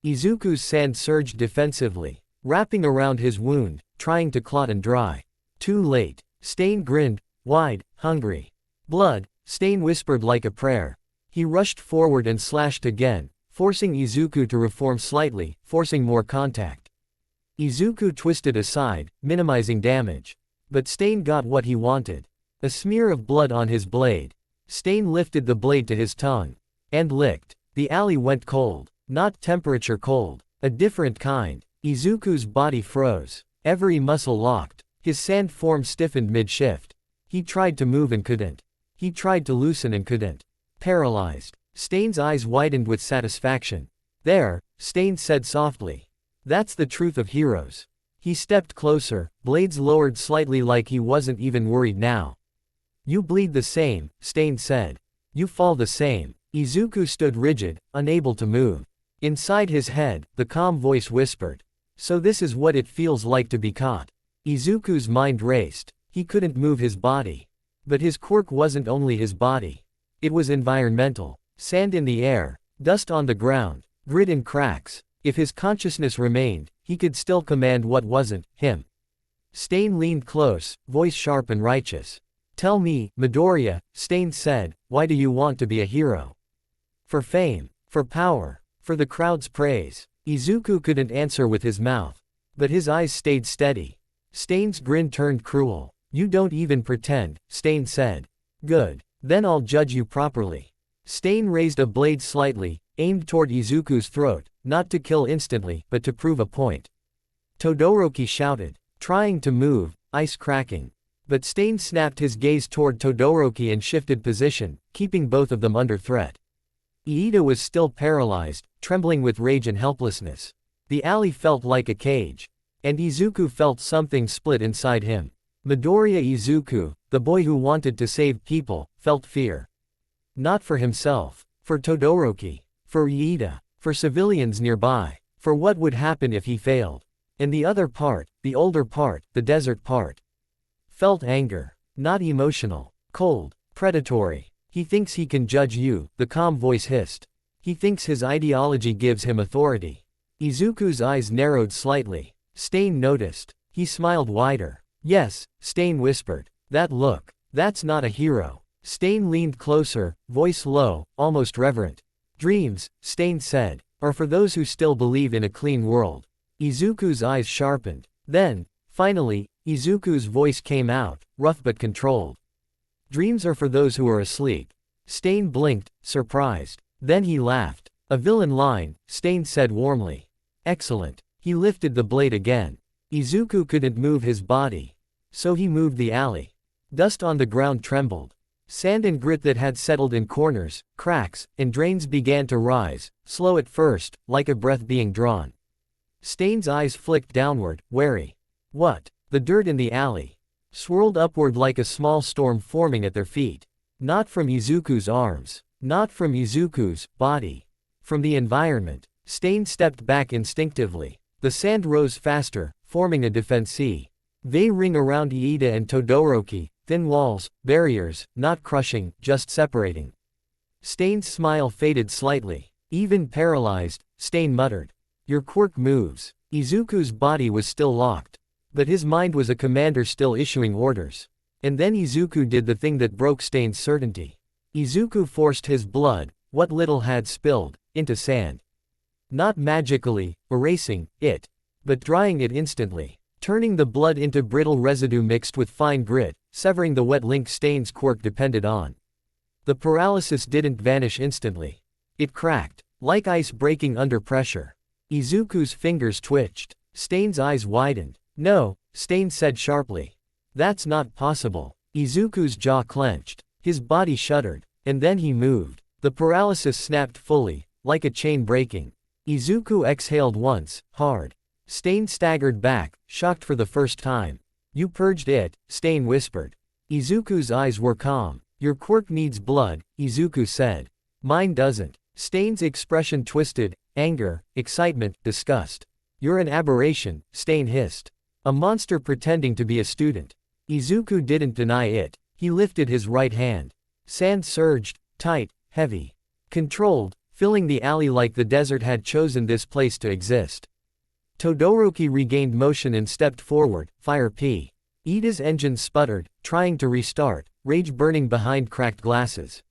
Izuku's sand surged defensively, wrapping around his wound, trying to clot and dry. Too late. Stain grinned, wide, hungry. Blood, Stain whispered like a prayer. He rushed forward and slashed again, forcing Izuku to reform slightly, forcing more contact. Izuku twisted aside, minimizing damage. But Stain got what he wanted. A smear of blood on his blade. Stain lifted the blade to his tongue. And licked. The alley went cold. Not temperature cold. A different kind. Izuku's body froze. Every muscle locked. His sand form stiffened mid-shift. He tried to move and couldn't. He tried to loosen and couldn't. Paralyzed. Stain's eyes widened with satisfaction. There, Stain said softly. That's the truth of heroes. He stepped closer, blades lowered slightly like he wasn't even worried now. You bleed the same, Stain said. You fall the same. Izuku stood rigid, unable to move. Inside his head, the calm voice whispered. So this is what it feels like to be caught. Izuku's mind raced. He couldn't move his body. But his quirk wasn't only his body. It was environmental. Sand in the air, dust on the ground, grit in cracks. If his consciousness remained, he could still command what wasn't him. Stain leaned close, voice sharp and righteous. "Tell me, Midoriya," Stain said, "why do you want to be a hero? For fame? For power? For the crowd's praise?" Izuku couldn't answer with his mouth. But his eyes stayed steady. Stain's grin turned cruel. "You don't even pretend," Stain said. "Good. Then I'll judge you properly." Stain raised a blade slightly, aimed toward Izuku's throat, not to kill instantly, but to prove a point. Todoroki shouted, trying to move, ice cracking. But Stain snapped his gaze toward Todoroki and shifted position, keeping both of them under threat. Iida was still paralyzed, trembling with rage and helplessness. The alley felt like a cage. And Izuku felt something split inside him. Midoriya Izuku, the boy who wanted to save people, felt fear. Not for himself. For Todoroki. For Iida. For civilians nearby. For what would happen if he failed. And the other part, the older part, the desert part, felt anger. Not emotional. Cold. Predatory. "He thinks he can judge you," the calm voice hissed. "He thinks his ideology gives him authority." Izuku's eyes narrowed slightly. Stain noticed. He smiled wider. "Yes," Stain whispered. "That look. That's not a hero." Stain leaned closer, voice low, almost reverent. "Dreams," Stain said, "are for those who still believe in a clean world." Izuku's eyes sharpened. Then, finally, Izuku's voice came out, rough but controlled. "Dreams are for those who are asleep." Stain blinked, surprised. Then he laughed. "A villain line," Stain said warmly. "Excellent." He lifted the blade again. Izuku couldn't move his body. So he moved the alley. Dust on the ground trembled. Sand and grit that had settled in corners, cracks, and drains began to rise, slow at first, like a breath being drawn. Stain's eyes flicked downward, wary. What? The dirt in the alley swirled upward like a small storm forming at their feet. Not from Izuku's arms. Not from Izuku's body. From the environment. Stain stepped back instinctively. The sand rose faster, forming a defensive ring around Iida and Todoroki, thin walls, barriers, not crushing, just separating. Stain's smile faded slightly. Even paralyzed, Stain muttered, "Your quirk moves." Izuku's body was still locked. But his mind was a commander still issuing orders. And then Izuku did the thing that broke Stain's certainty. Izuku forced his blood, what little had spilled, into sand. Not magically, erasing it, but drying it instantly, turning the blood into brittle residue mixed with fine grit, severing the wet link Stain's quirk depended on. The paralysis didn't vanish instantly. It cracked, like ice breaking under pressure. Izuku's fingers twitched. Stain's eyes widened. "No," Stain said sharply. "That's not possible." Izuku's jaw clenched. His body shuddered. And then he moved. The paralysis snapped fully, like a chain breaking. Izuku exhaled once, hard. Stain staggered back, shocked for the first time. "You purged it," Stain whispered. Izuku's eyes were calm. "Your quirk needs blood," Izuku said. "Mine doesn't." Stain's expression twisted, anger, excitement, disgust. "You're an aberration," Stain hissed. "A monster pretending to be a student." Izuku didn't deny it. He lifted his right hand. Sand surged, tight, heavy, controlled, filling the alley like the desert had chosen this place to exist. Todoroki regained motion and stepped forward, fire P. Iida's engine sputtered, trying to restart, rage burning behind cracked glasses.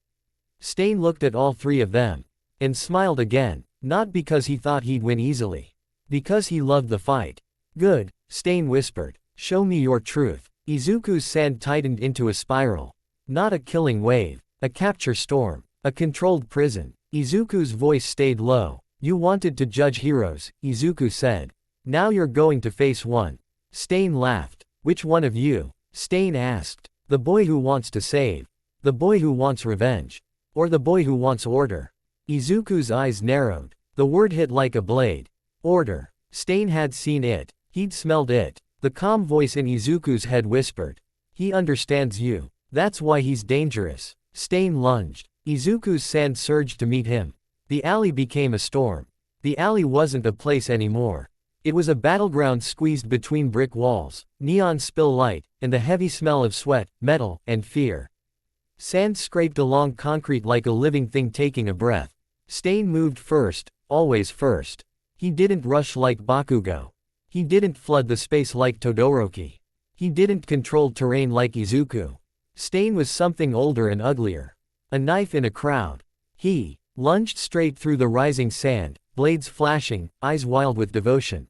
Stain looked at all three of them. And smiled again, not because he thought he'd win easily. Because he loved the fight. "Good," Stain whispered. "Show me your truth." Izuku's sand tightened into a spiral. Not a killing wave. A capture storm. A controlled prison. Izuku's voice stayed low. "You wanted to judge heroes," Izuku said. "Now you're going to face one." Stain laughed. "Which one of you?" Stain asked. "The boy who wants to save. The boy who wants revenge. Or the boy who wants order?" Izuku's eyes narrowed. The word hit like a blade. Order. Stain had seen it. He'd smelled it. The calm voice in Izuku's head whispered. "He understands you. That's why he's dangerous." Stain lunged. Izuku's sand surged to meet him. The alley became a storm. The alley wasn't a place anymore. It was a battleground squeezed between brick walls, neon spill light, and the heavy smell of sweat, metal, and fear. Sand scraped along concrete like a living thing taking a breath. Stain moved first, always first. He didn't rush like Bakugo. He didn't flood the space like Todoroki. He didn't control terrain like Izuku. Stain was something older and uglier. A knife in a crowd. He lunged straight through the rising sand, blades flashing, eyes wild with devotion.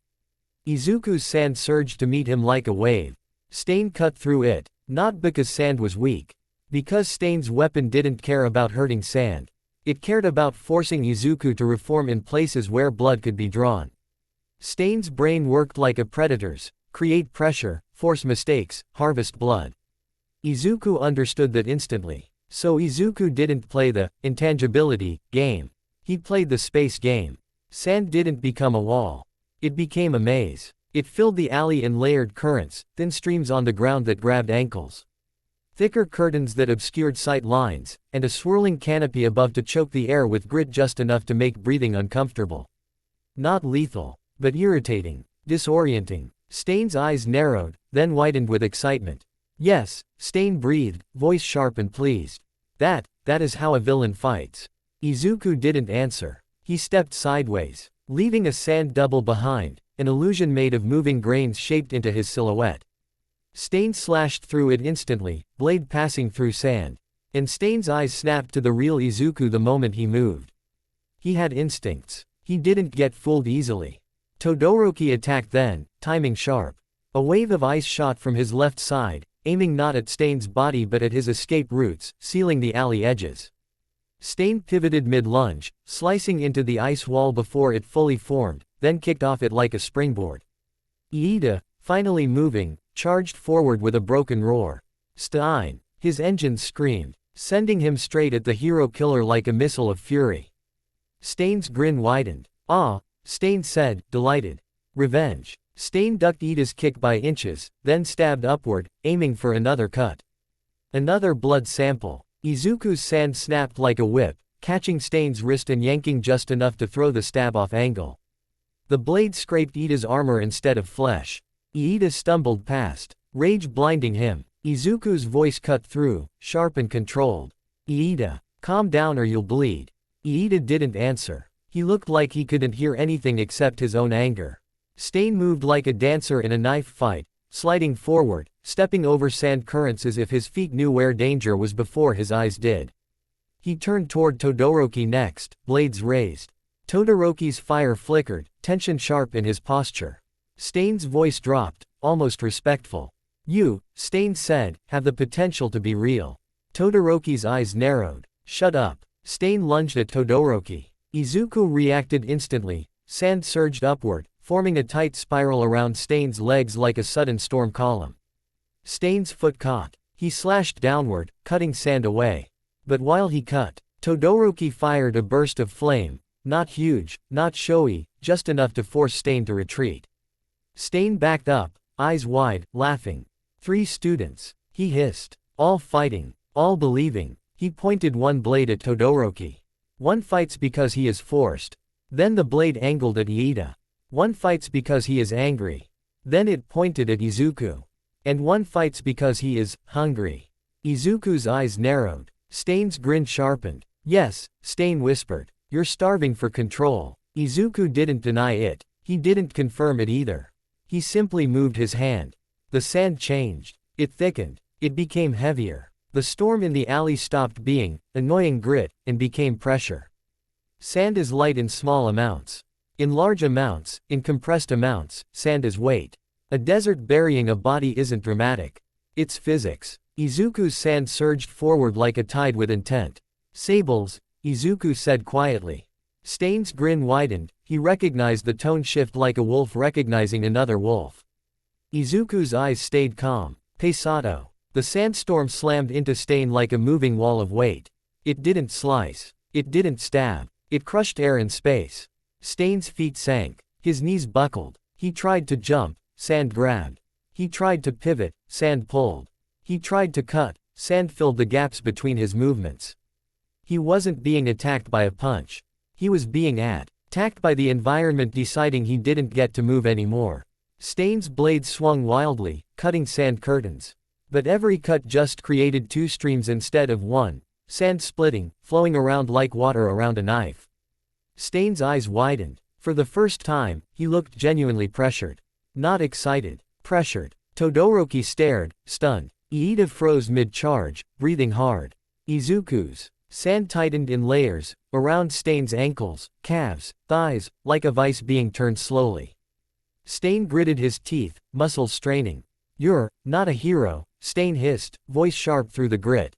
Izuku's sand surged to meet him like a wave. Stain cut through it, not because sand was weak. Because Stain's weapon didn't care about hurting sand. It cared about forcing Izuku to reform in places where blood could be drawn. Stain's brain worked like a predator's: create pressure, force mistakes, harvest blood. Izuku understood that instantly. So Izuku didn't play the intangibility game. He played the space game. Sand didn't become a wall. It became a maze. It filled the alley in layered currents, thin streams on the ground that grabbed ankles. Thicker curtains that obscured sight lines, and a swirling canopy above to choke the air with grit just enough to make breathing uncomfortable. Not lethal, but irritating, disorienting. Stain's eyes narrowed, then widened with excitement. Yes, Stain breathed, voice sharp and pleased. That is how a villain fights. Izuku didn't answer. He stepped sideways, leaving a sand double behind, an illusion made of moving grains shaped into his silhouette. Stain slashed through it instantly, blade passing through sand. And Stain's eyes snapped to the real Izuku the moment he moved. He had instincts. He didn't get fooled easily. Todoroki attacked then, timing sharp. A wave of ice shot from his left side, aiming not at Stain's body but at his escape routes, sealing the alley edges. Stain pivoted mid-lunge, slicing into the ice wall before it fully formed, then kicked off it like a springboard. Iida, finally moving, charged forward with a broken roar. Stein! His engines screamed, sending him straight at the hero killer like a missile of fury. Stain's grin widened. Ah, Stain said, delighted. Revenge. Stain ducked Iida's kick by inches, then stabbed upward, aiming for another cut. Another blood sample. Izuku's sand snapped like a whip, catching Stain's wrist and yanking just enough to throw the stab off angle. The blade scraped Iida's armor instead of flesh. Iida stumbled past, rage blinding him. Izuku's voice cut through, sharp and controlled. Iida, calm down or you'll bleed. Iida didn't answer. He looked like he couldn't hear anything except his own anger. Stain moved like a dancer in a knife fight, sliding forward, stepping over sand currents as if his feet knew where danger was before his eyes did. He turned toward Todoroki next, blades raised. Todoroki's fire flickered, tension sharp in his posture. Stain's voice dropped, almost respectful. You, Stain said, have the potential to be real. Todoroki's eyes narrowed. Shut up. Stain lunged at Todoroki. Izuku reacted instantly. Sand surged upward, forming a tight spiral around Stain's legs like a sudden storm column. Stain's foot caught. He slashed downward, cutting sand away. But while he cut, Todoroki fired a burst of flame. Not huge, not showy, just enough to force Stain to retreat. Stain backed up, eyes wide, laughing. 3 students. He hissed. All fighting. All believing. He pointed one blade at Todoroki. One fights because he is forced. Then the blade angled at Iida. One fights because he is angry. Then it pointed at Izuku. And one fights because he is hungry. Izuku's eyes narrowed. Stain's grin sharpened. Yes, Stain whispered. You're starving for control. Izuku didn't deny it. He didn't confirm it either. He simply moved his hand. The sand changed. It thickened. It became heavier. The storm in the alley stopped being annoying grit and became pressure. Sand is light in small amounts. In large amounts, in compressed amounts, sand is weight. A desert burying a body isn't dramatic. It's physics. Izuku's sand surged forward like a tide with intent. Sables, Izuku said quietly. Stain's grin widened. He recognized the tone shift like a wolf recognizing another wolf. Izuku's eyes stayed calm. Pesado. The sandstorm slammed into Stain like a moving wall of weight. It didn't slice. It didn't stab. It crushed air and space. Stain's feet sank. His knees buckled. He tried to jump. Sand grabbed. He tried to pivot. Sand pulled. He tried to cut. Sand filled the gaps between his movements. He wasn't being attacked by a punch. He was being attacked by the environment deciding he didn't get to move anymore. Stain's blade swung wildly, cutting sand curtains. But every cut just created 2 streams instead of 1, sand splitting, flowing around like water around a knife. Stain's eyes widened. For the first time, he looked genuinely pressured. Not excited. Pressured. Todoroki stared, stunned. Iida froze mid-charge, breathing hard. Izuku's sand tightened in layers, around Stain's ankles, calves, thighs, like a vice being turned slowly. Stain gritted his teeth, muscles straining. "You're not a hero," Stain hissed, voice sharp through the grit.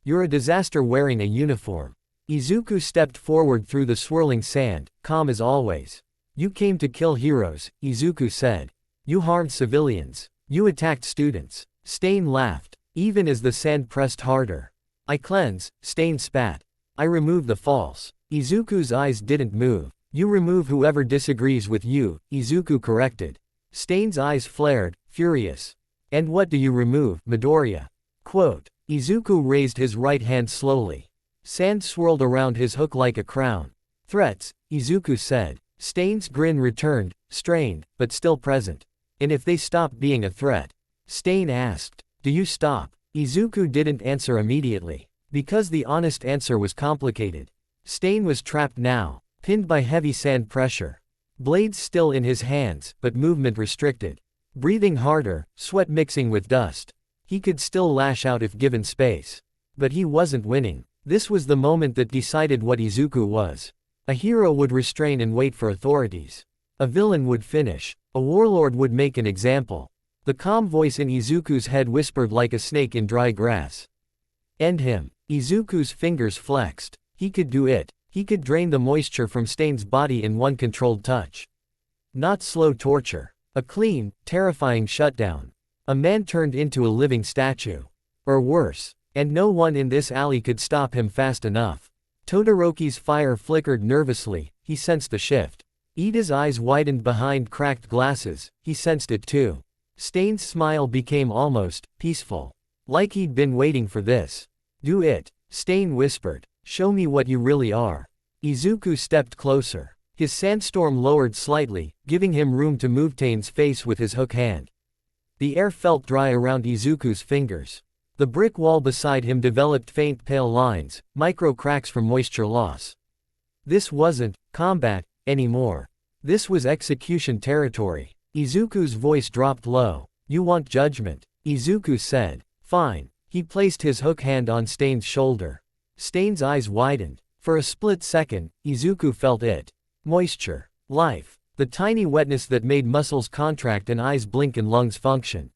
"You're a disaster wearing a uniform." Izuku stepped forward through the swirling sand, calm as always. "You came to kill heroes," Izuku said. "You harmed civilians. You attacked students." Stain laughed, even as the sand pressed harder. "I cleanse," Stain spat. "I remove the false." Izuku's eyes didn't move. "You remove whoever disagrees with you," Izuku corrected. Stain's eyes flared, furious. "And what do you remove, Midoriya?" Quote. Izuku raised his right hand slowly. Sand swirled around his hook like a crown. "Threats," Izuku said. Stain's grin returned, strained, but still present. "And if they stop being a threat?" Stain asked. "Do you stop?" Izuku didn't answer immediately. Because the honest answer was complicated. Stain was trapped now, pinned by heavy sand pressure. Blades still in his hands, but movement restricted. Breathing harder, sweat mixing with dust. He could still lash out if given space. But he wasn't winning. This was the moment that decided what Izuku was. A hero would restrain and wait for authorities. A villain would finish. A warlord would make an example. The calm voice in Izuku's head whispered like a snake in dry grass. "End him." Izuku's fingers flexed. He could do it. He could drain the moisture from Stain's body in one controlled touch. Not slow torture. A clean, terrifying shutdown. A man turned into a living statue. Or worse. And no one in this alley could stop him fast enough. Todoroki's fire flickered nervously, he sensed the shift. Iida's eyes widened behind cracked glasses, he sensed it too. Stain's smile became almost peaceful. Like he'd been waiting for this. "Do it," Stain whispered. "Show me what you really are." Izuku stepped closer. His sandstorm lowered slightly, giving him room to move Stain's face with his hook hand. The air felt dry around Izuku's fingers. The brick wall beside him developed faint pale lines, micro cracks from moisture loss. This wasn't combat anymore. This was execution territory. Izuku's voice dropped low. "You want judgment," Izuku said. "Fine." He placed his hook hand on Stain's shoulder. Stain's eyes widened. For a split second, Izuku felt it. Moisture. Life. The tiny wetness that made muscles contract and eyes blink and lungs function.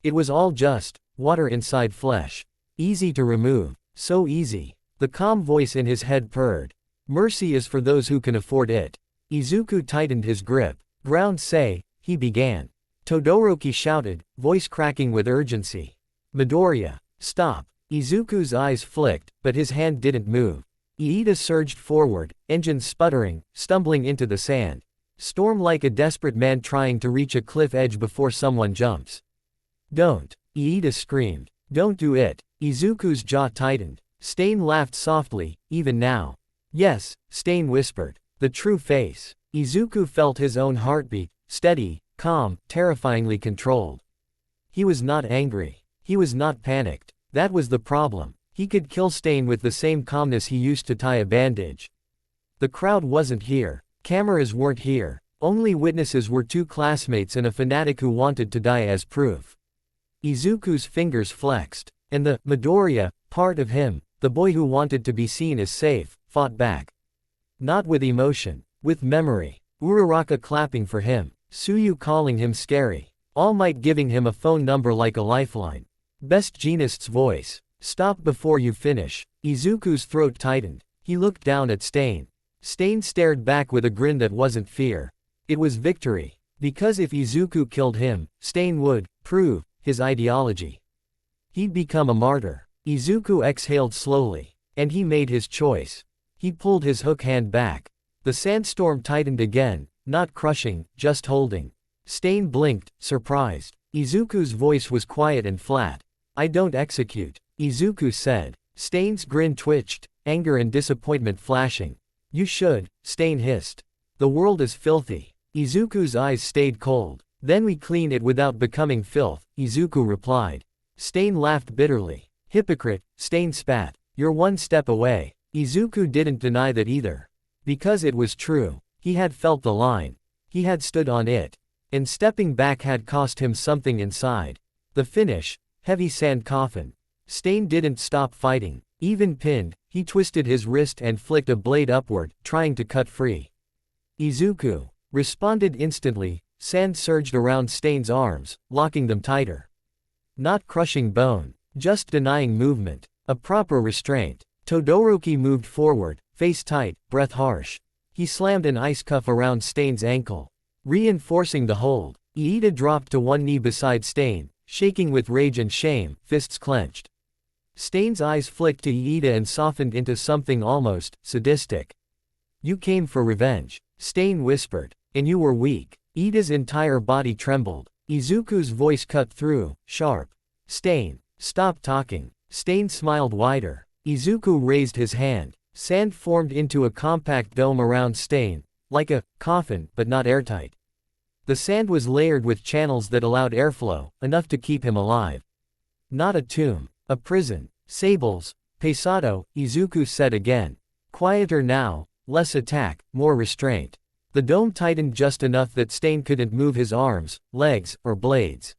It was all just water inside flesh. Easy to remove. So easy. The calm voice in his head purred. "Mercy is for those who can afford it." Izuku tightened his grip. "Ground say," he began. Todoroki shouted, voice cracking with urgency. "Midoriya, stop." Izuku's eyes flicked, but his hand didn't move. Iida surged forward, engines sputtering, stumbling into the sand. Storm like a desperate man trying to reach a cliff edge before someone jumps. "Don't," Iida screamed. "Don't do it." Izuku's jaw tightened. Stain laughed softly, even now. "Yes," Stain whispered. The true face. Izuku felt his own heartbeat, steady, calm, terrifyingly controlled. He was not angry. He was not panicked. That was the problem. He could kill Stain with the same calmness he used to tie a bandage. The crowd wasn't here. Cameras weren't here. Only witnesses were two classmates and a fanatic who wanted to die as proof. Izuku's fingers flexed. And the Midoriya part of him, the boy who wanted to be seen as safe, fought back. Not with emotion. With memory. Uraraka clapping for him. Tsuyu calling him scary. All Might giving him a phone number like a lifeline. Best Jeanist's voice. "Stop before you finish." Izuku's throat tightened. He looked down at Stain. Stain stared back with a grin that wasn't fear. It was victory. Because if Izuku killed him, Stain would prove his ideology. He'd become a martyr. Izuku exhaled slowly. And he made his choice. He pulled his hook hand back. The sandstorm tightened again, not crushing, just holding. Stain blinked, surprised. Izuku's voice was quiet and flat. "I don't execute," Izuku said. Stain's grin twitched, anger and disappointment flashing. "You should," Stain hissed. "The world is filthy." Izuku's eyes stayed cold. "Then we clean it without becoming filth," Izuku replied. Stain laughed bitterly. "Hypocrite," Stain spat. "You're one step away." Izuku didn't deny that either. Because it was true. He had felt the line. He had stood on it. And stepping back had cost him something inside. The finish, heavy sand coffin. Stain didn't stop fighting. Even pinned, he twisted his wrist and flicked a blade upward, trying to cut free. Izuku responded instantly. Sand surged around Stain's arms, locking them tighter. Not crushing bone, just denying movement. A proper restraint. Todoroki moved forward, face tight, breath harsh. He slammed an ice cuff around Stain's ankle, reinforcing the hold. Iida dropped to one knee beside Stain, shaking with rage and shame, fists clenched. Stain's eyes flicked to Iida and softened into something almost sadistic. You came for revenge, Stain whispered, and you were weak. Iida's entire body trembled. Izuku's voice cut through, sharp. Stain, stop talking. Stain smiled wider. Izuku raised his hand. Sand formed into a compact dome around Stain, like a coffin, but not airtight. The sand was layered with channels that allowed airflow, enough to keep him alive. Not a tomb, a prison. Sables, pesado, Izuku said again. Quieter now, less attack, more restraint. The dome tightened just enough that Stain couldn't move his arms, legs, or blades.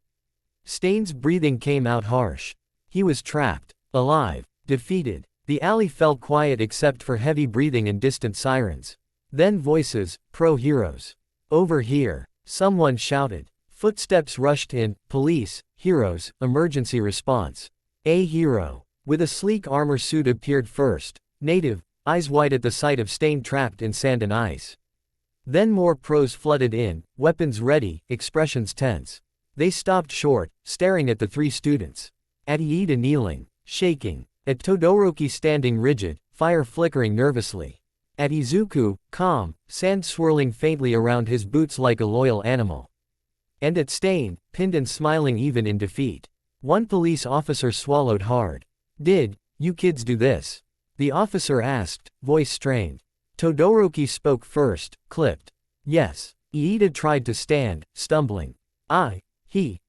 Stain's breathing came out harsh. He was trapped, alive, defeated. The alley felt quiet except for heavy breathing and distant sirens. Then voices, pro-heroes. Over here, someone shouted. Footsteps rushed in, police, heroes, emergency response. A hero, with a sleek armor suit appeared first, native, eyes wide at the sight of Stain trapped in sand and ice. Then more pros flooded in, weapons ready, expressions tense. They stopped short, staring at the three students. At Iida kneeling, shaking. At Todoroki standing rigid, fire flickering nervously. At Izuku, calm, sand swirling faintly around his boots like a loyal animal. And at Stain, pinned and smiling even in defeat. One police officer swallowed hard. Did you kids do this? The officer asked, voice strained. Todoroki spoke first, clipped. Yes. Iida tried to stand, stumbling. He.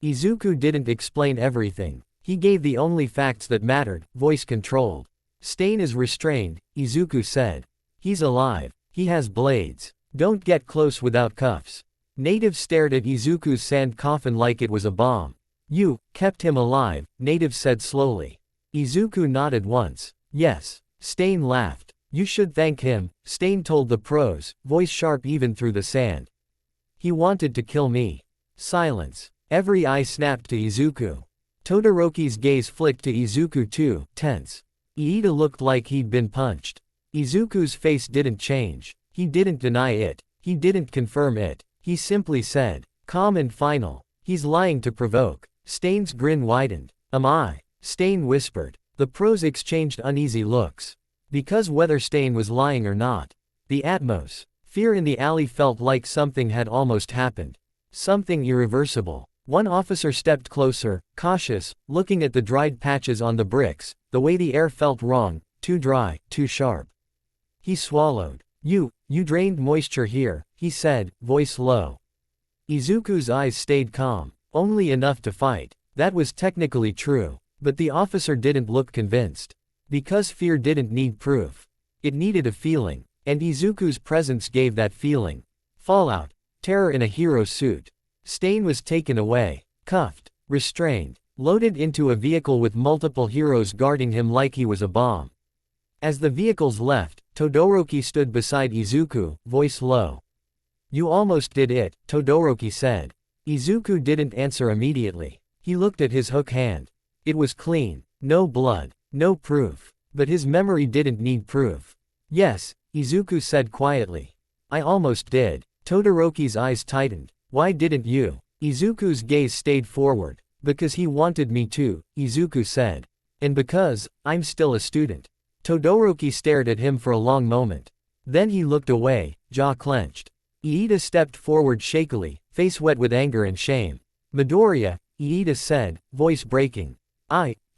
Izuku didn't explain everything. He gave the only facts that mattered, voice controlled. Stain is restrained, Izuku said. He's alive. He has blades. Don't get close without cuffs. Native stared at Izuku's sand coffin like it was a bomb. You kept him alive, Native said slowly. Izuku nodded once. Yes. Stain laughed. You should thank him, Stain told the pros, voice sharp even through the sand. He wanted to kill me. Silence. Every eye snapped to Izuku. Todoroki's gaze flicked to Izuku too, tense. Iida looked like he'd been punched. Izuku's face didn't change. He didn't deny it. He didn't confirm it. He simply said, calm and final. He's lying to provoke. Stain's grin widened. Am I? Stain whispered. The pros exchanged uneasy looks. Because whether Stain was lying or not. The atmosphere in the alley felt like something had almost happened. Something irreversible. One officer stepped closer, cautious, looking at the dried patches on the bricks, the way the air felt wrong, too dry, too sharp. He swallowed. You drained moisture here, he said, voice low. Izuku's eyes stayed calm, only enough to fight. That was technically true, but the officer didn't look convinced. Because fear didn't need proof. It needed a feeling, and Izuku's presence gave that feeling. Fallout. Terror in a hero suit. Stain was taken away, cuffed, restrained, loaded into a vehicle with multiple heroes guarding him like he was a bomb. As the vehicles left, Todoroki stood beside Izuku, voice low. You almost did it, Todoroki said. Izuku didn't answer immediately. He looked at his hook hand. It was clean, no blood, no proof. But his memory didn't need proof. Yes, Izuku said quietly. I almost did. Todoroki's eyes tightened. Why didn't you? Izuku's gaze stayed forward. Because he wanted me to, Izuku said. And because, I'm still a student. Todoroki stared at him for a long moment. Then he looked away, jaw clenched. Iida stepped forward shakily, face wet with anger and shame. Midoriya, Iida said, voice breaking.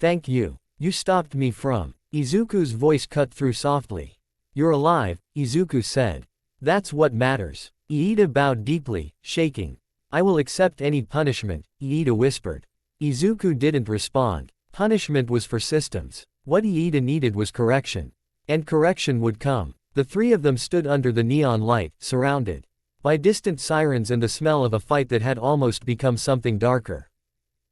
Thank you. You stopped me from. Izuku's voice cut through softly. You're alive, Izuku said. That's what matters. Iida bowed deeply, shaking. I will accept any punishment, Iida whispered. Izuku didn't respond. Punishment was for systems. What Iida needed was correction. And correction would come. The three of them stood under the neon light, surrounded by distant sirens and the smell of a fight that had almost become something darker.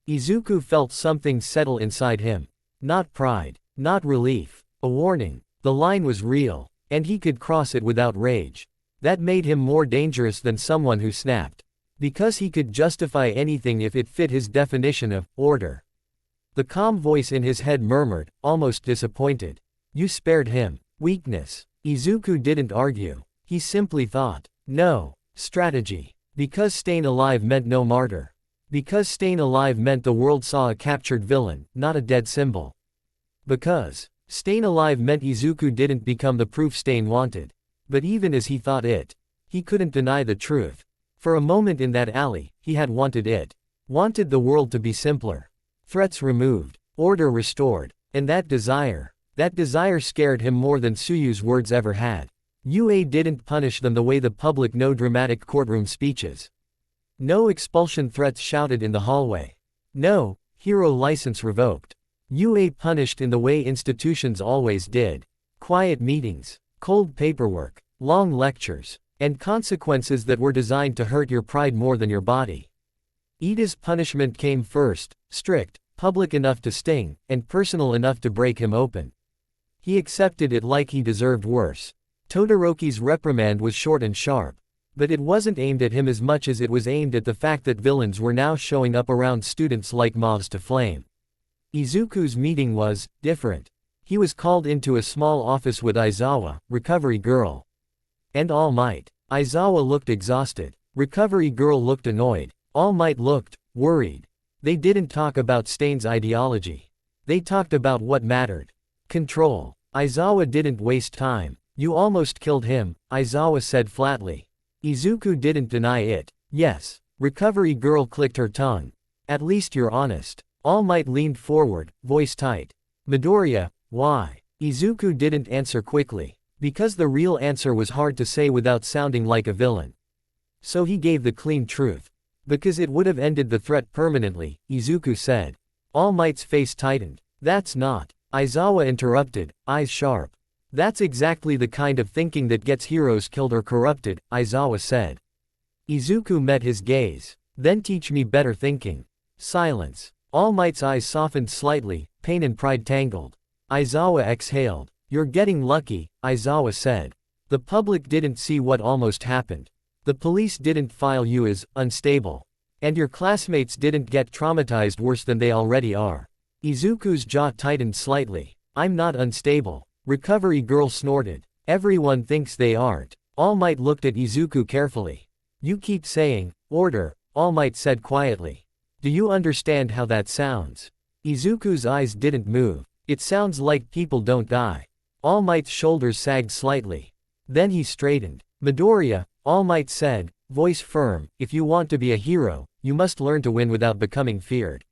Izuku felt something settle inside him. Not pride, not relief, a warning. The line was real, and he could cross it without rage. That made him more dangerous than someone who snapped, because he could justify anything if it fit his definition of order. The calm voice in his head murmured, almost disappointed. You spared him. Weakness. Izuku didn't argue. He simply thought. No. Strategy. Because staying alive meant no martyr. Because staying alive meant the world saw a captured villain, not a dead symbol. Because staying alive meant Izuku didn't become the proof Stain wanted. But even as he thought it, he couldn't deny the truth. For a moment in that alley, he had wanted it. Wanted the world to be simpler. Threats removed. Order restored. And that desire scared him more than Suyu's words ever had. UA didn't punish them the way the public know dramatic courtroom speeches. No expulsion threats shouted in the hallway. No hero license revoked. UA punished in the way institutions always did. Quiet meetings, cold paperwork, long lectures, and consequences that were designed to hurt your pride more than your body. Ida's punishment came first, strict, public enough to sting, and personal enough to break him open. He accepted it like he deserved worse. Todoroki's reprimand was short and sharp. But it wasn't aimed at him as much as it was aimed at the fact that villains were now showing up around students like moths to flame. Izuku's meeting was different. He was called into a small office with Aizawa, Recovery Girl, and All Might. Aizawa looked exhausted. Recovery Girl looked annoyed. All Might looked worried. They didn't talk about Stain's ideology. They talked about what mattered. Control. Aizawa didn't waste time. You almost killed him, Aizawa said flatly. Izuku didn't deny it. Yes. Recovery Girl clicked her tongue. At least you're honest. All Might leaned forward, voice tight. Midoriya, why? Izuku didn't answer quickly. Because the real answer was hard to say without sounding like a villain. So he gave the clean truth. Because it would have ended the threat permanently, Izuku said. All Might's face tightened. That's not. Aizawa interrupted, eyes sharp. That's exactly the kind of thinking that gets heroes killed or corrupted, Aizawa said. Izuku met his gaze. Then teach me better thinking. Silence. All Might's eyes softened slightly, pain and pride tangled. Aizawa exhaled. You're getting lucky, Aizawa said. The public didn't see what almost happened. The police didn't file you as unstable. And your classmates didn't get traumatized worse than they already are. Izuku's jaw tightened slightly. I'm not unstable. Recovery Girl snorted. Everyone thinks they aren't. All Might looked at Izuku carefully. You keep saying, order, All Might said quietly. Do you understand how that sounds? Izuku's eyes didn't move. It sounds like people don't die. All Might's shoulders sagged slightly. Then he straightened. Midoriya, All Might said, voice firm, if you want to be a hero, you must learn to win without becoming feared.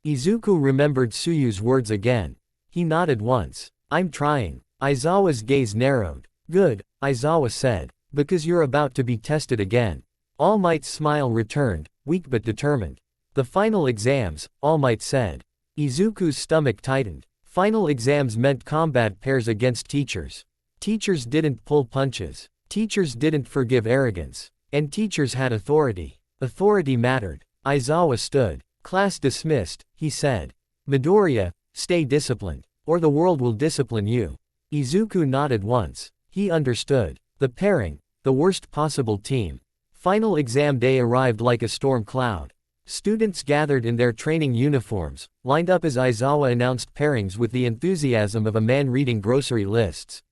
Izuku remembered Suyu's words again. He nodded once. I'm trying. Aizawa's gaze narrowed. Good, Aizawa said. Because you're about to be tested again. All Might's smile returned, weak but determined. The final exams, All Might said. Izuku's stomach tightened. Final exams meant combat pairs against teachers. Teachers didn't pull punches. Teachers didn't forgive arrogance. And teachers had authority. Authority mattered. Aizawa stood. Class dismissed, he said. Midoriya, stay disciplined, or the world will discipline you. Izuku nodded once. He understood. The pairing, the worst possible team. Final exam day arrived like a storm cloud. Students gathered in their training uniforms, lined up as Aizawa announced pairings with the enthusiasm of a man reading grocery lists.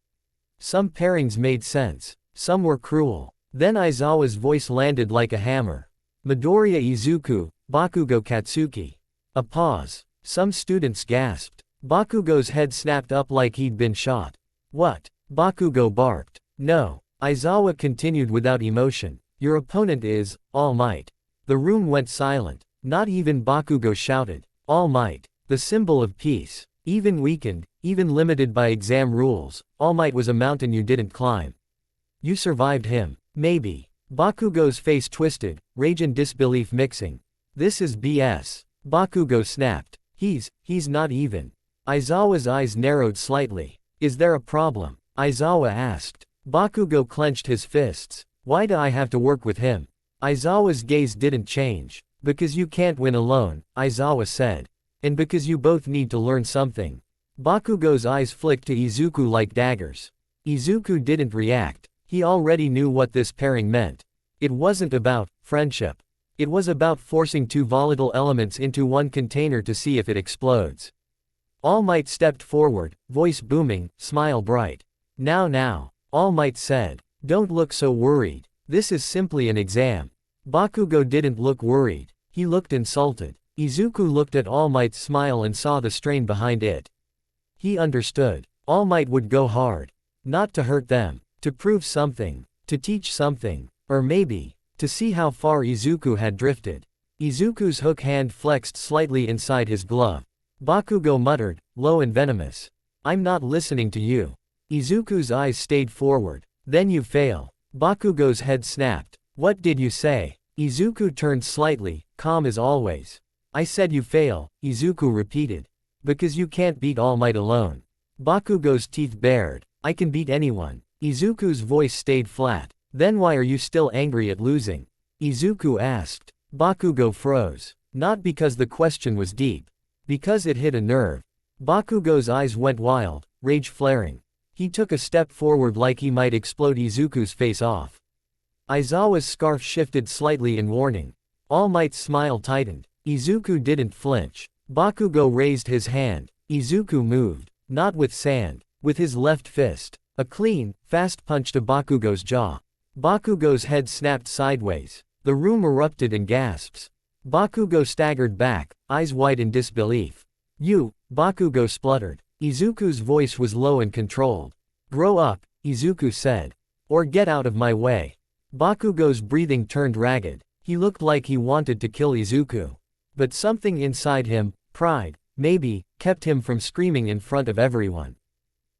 Some pairings made sense. Some were cruel. Then Aizawa's voice landed like a hammer. Midoriya Izuku, Bakugo Katsuki. A pause. Some students gasped. Bakugo's head snapped up like he'd been shot. What? Bakugo barked. No. Aizawa continued without emotion. Your opponent is, All Might. The room went silent. Not even Bakugo shouted. All Might. The symbol of peace. Even weakened, even limited by exam rules, All Might was a mountain you didn't climb. You survived him. Maybe. Bakugo's face twisted, rage and disbelief mixing. This is BS. Bakugo snapped. He's not even. Aizawa's eyes narrowed slightly. Is there a problem? Aizawa asked. Bakugo clenched his fists. Why do I have to work with him? Aizawa's gaze didn't change. Because you can't win alone, Aizawa said. And because you both need to learn something. Bakugo's eyes flicked to Izuku like daggers. Izuku didn't react. He already knew what this pairing meant. It wasn't about friendship. It was about forcing two volatile elements into one container to see if it explodes. All Might stepped forward, voice booming, smile bright. Now, All Might said. Don't look so worried. This is simply an exam. Bakugo didn't look worried. He looked insulted. Izuku looked at All Might's smile and saw the strain behind it. He understood. All Might would go hard. Not to hurt them. To prove something. To teach something. Or maybe, to see how far Izuku had drifted. Izuku's hook hand flexed slightly inside his glove. Bakugo muttered, low and venomous. I'm not listening to you. Izuku's eyes stayed forward. Then you fail. Bakugo's head snapped. What did you say? Izuku turned slightly, calm as always. I said you fail, Izuku repeated. Because you can't beat All Might alone. Bakugo's teeth bared. I can beat anyone. Izuku's voice stayed flat. Then why are you still angry at losing? Izuku asked. Bakugo froze. Not because the question was deep. Because it hit a nerve. Bakugo's eyes went wild, rage flaring. He took a step forward like he might explode Izuku's face off. Aizawa's scarf shifted slightly in warning. All Might's smile tightened. Izuku didn't flinch. Bakugo raised his hand. Izuku moved. Not with sand. With his left fist. A clean, fast punch to Bakugo's jaw. Bakugo's head snapped sideways. The room erupted in gasps. Bakugo staggered back, eyes wide in disbelief. You, Bakugo spluttered. Izuku's voice was low and controlled. Grow up, Izuku said. Or get out of my way. Bakugo's breathing turned ragged. He looked like he wanted to kill Izuku. But something inside him, pride, maybe, kept him from screaming in front of everyone.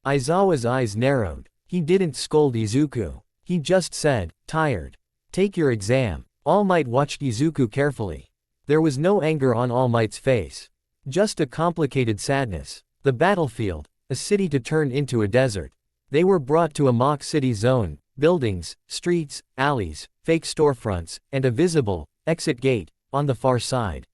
Aizawa's eyes narrowed. He didn't scold Izuku. He just said, tired. Take your exam. All Might watched Izuku carefully. There was no anger on All Might's face. Just a complicated sadness. The battlefield, a city to turn into a desert. They were brought to a mock city zone, buildings, streets, alleys, fake storefronts, and a visible exit gate on the far side.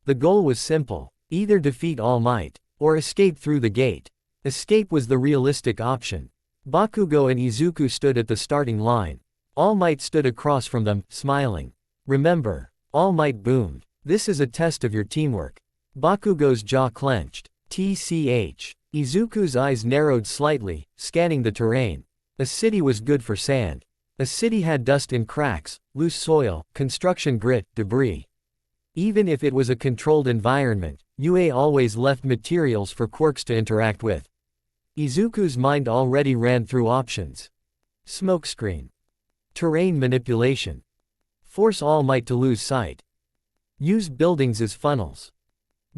The goal was simple. Either defeat All Might, or escape through the gate. Escape was the realistic option. Bakugo and Izuku stood at the starting line. All Might stood across from them, smiling. Remember, All Might boomed. This is a test of your teamwork. Bakugo's jaw clenched. TCH. Izuku's eyes narrowed slightly, scanning the terrain. A city was good for sand. A city had dust and cracks, loose soil, construction grit, debris. Even if it was a controlled environment, UA always left materials for quirks to interact with. Izuku's mind already ran through options. Smokescreen. Terrain manipulation. Force All Might to lose sight. Use buildings as funnels.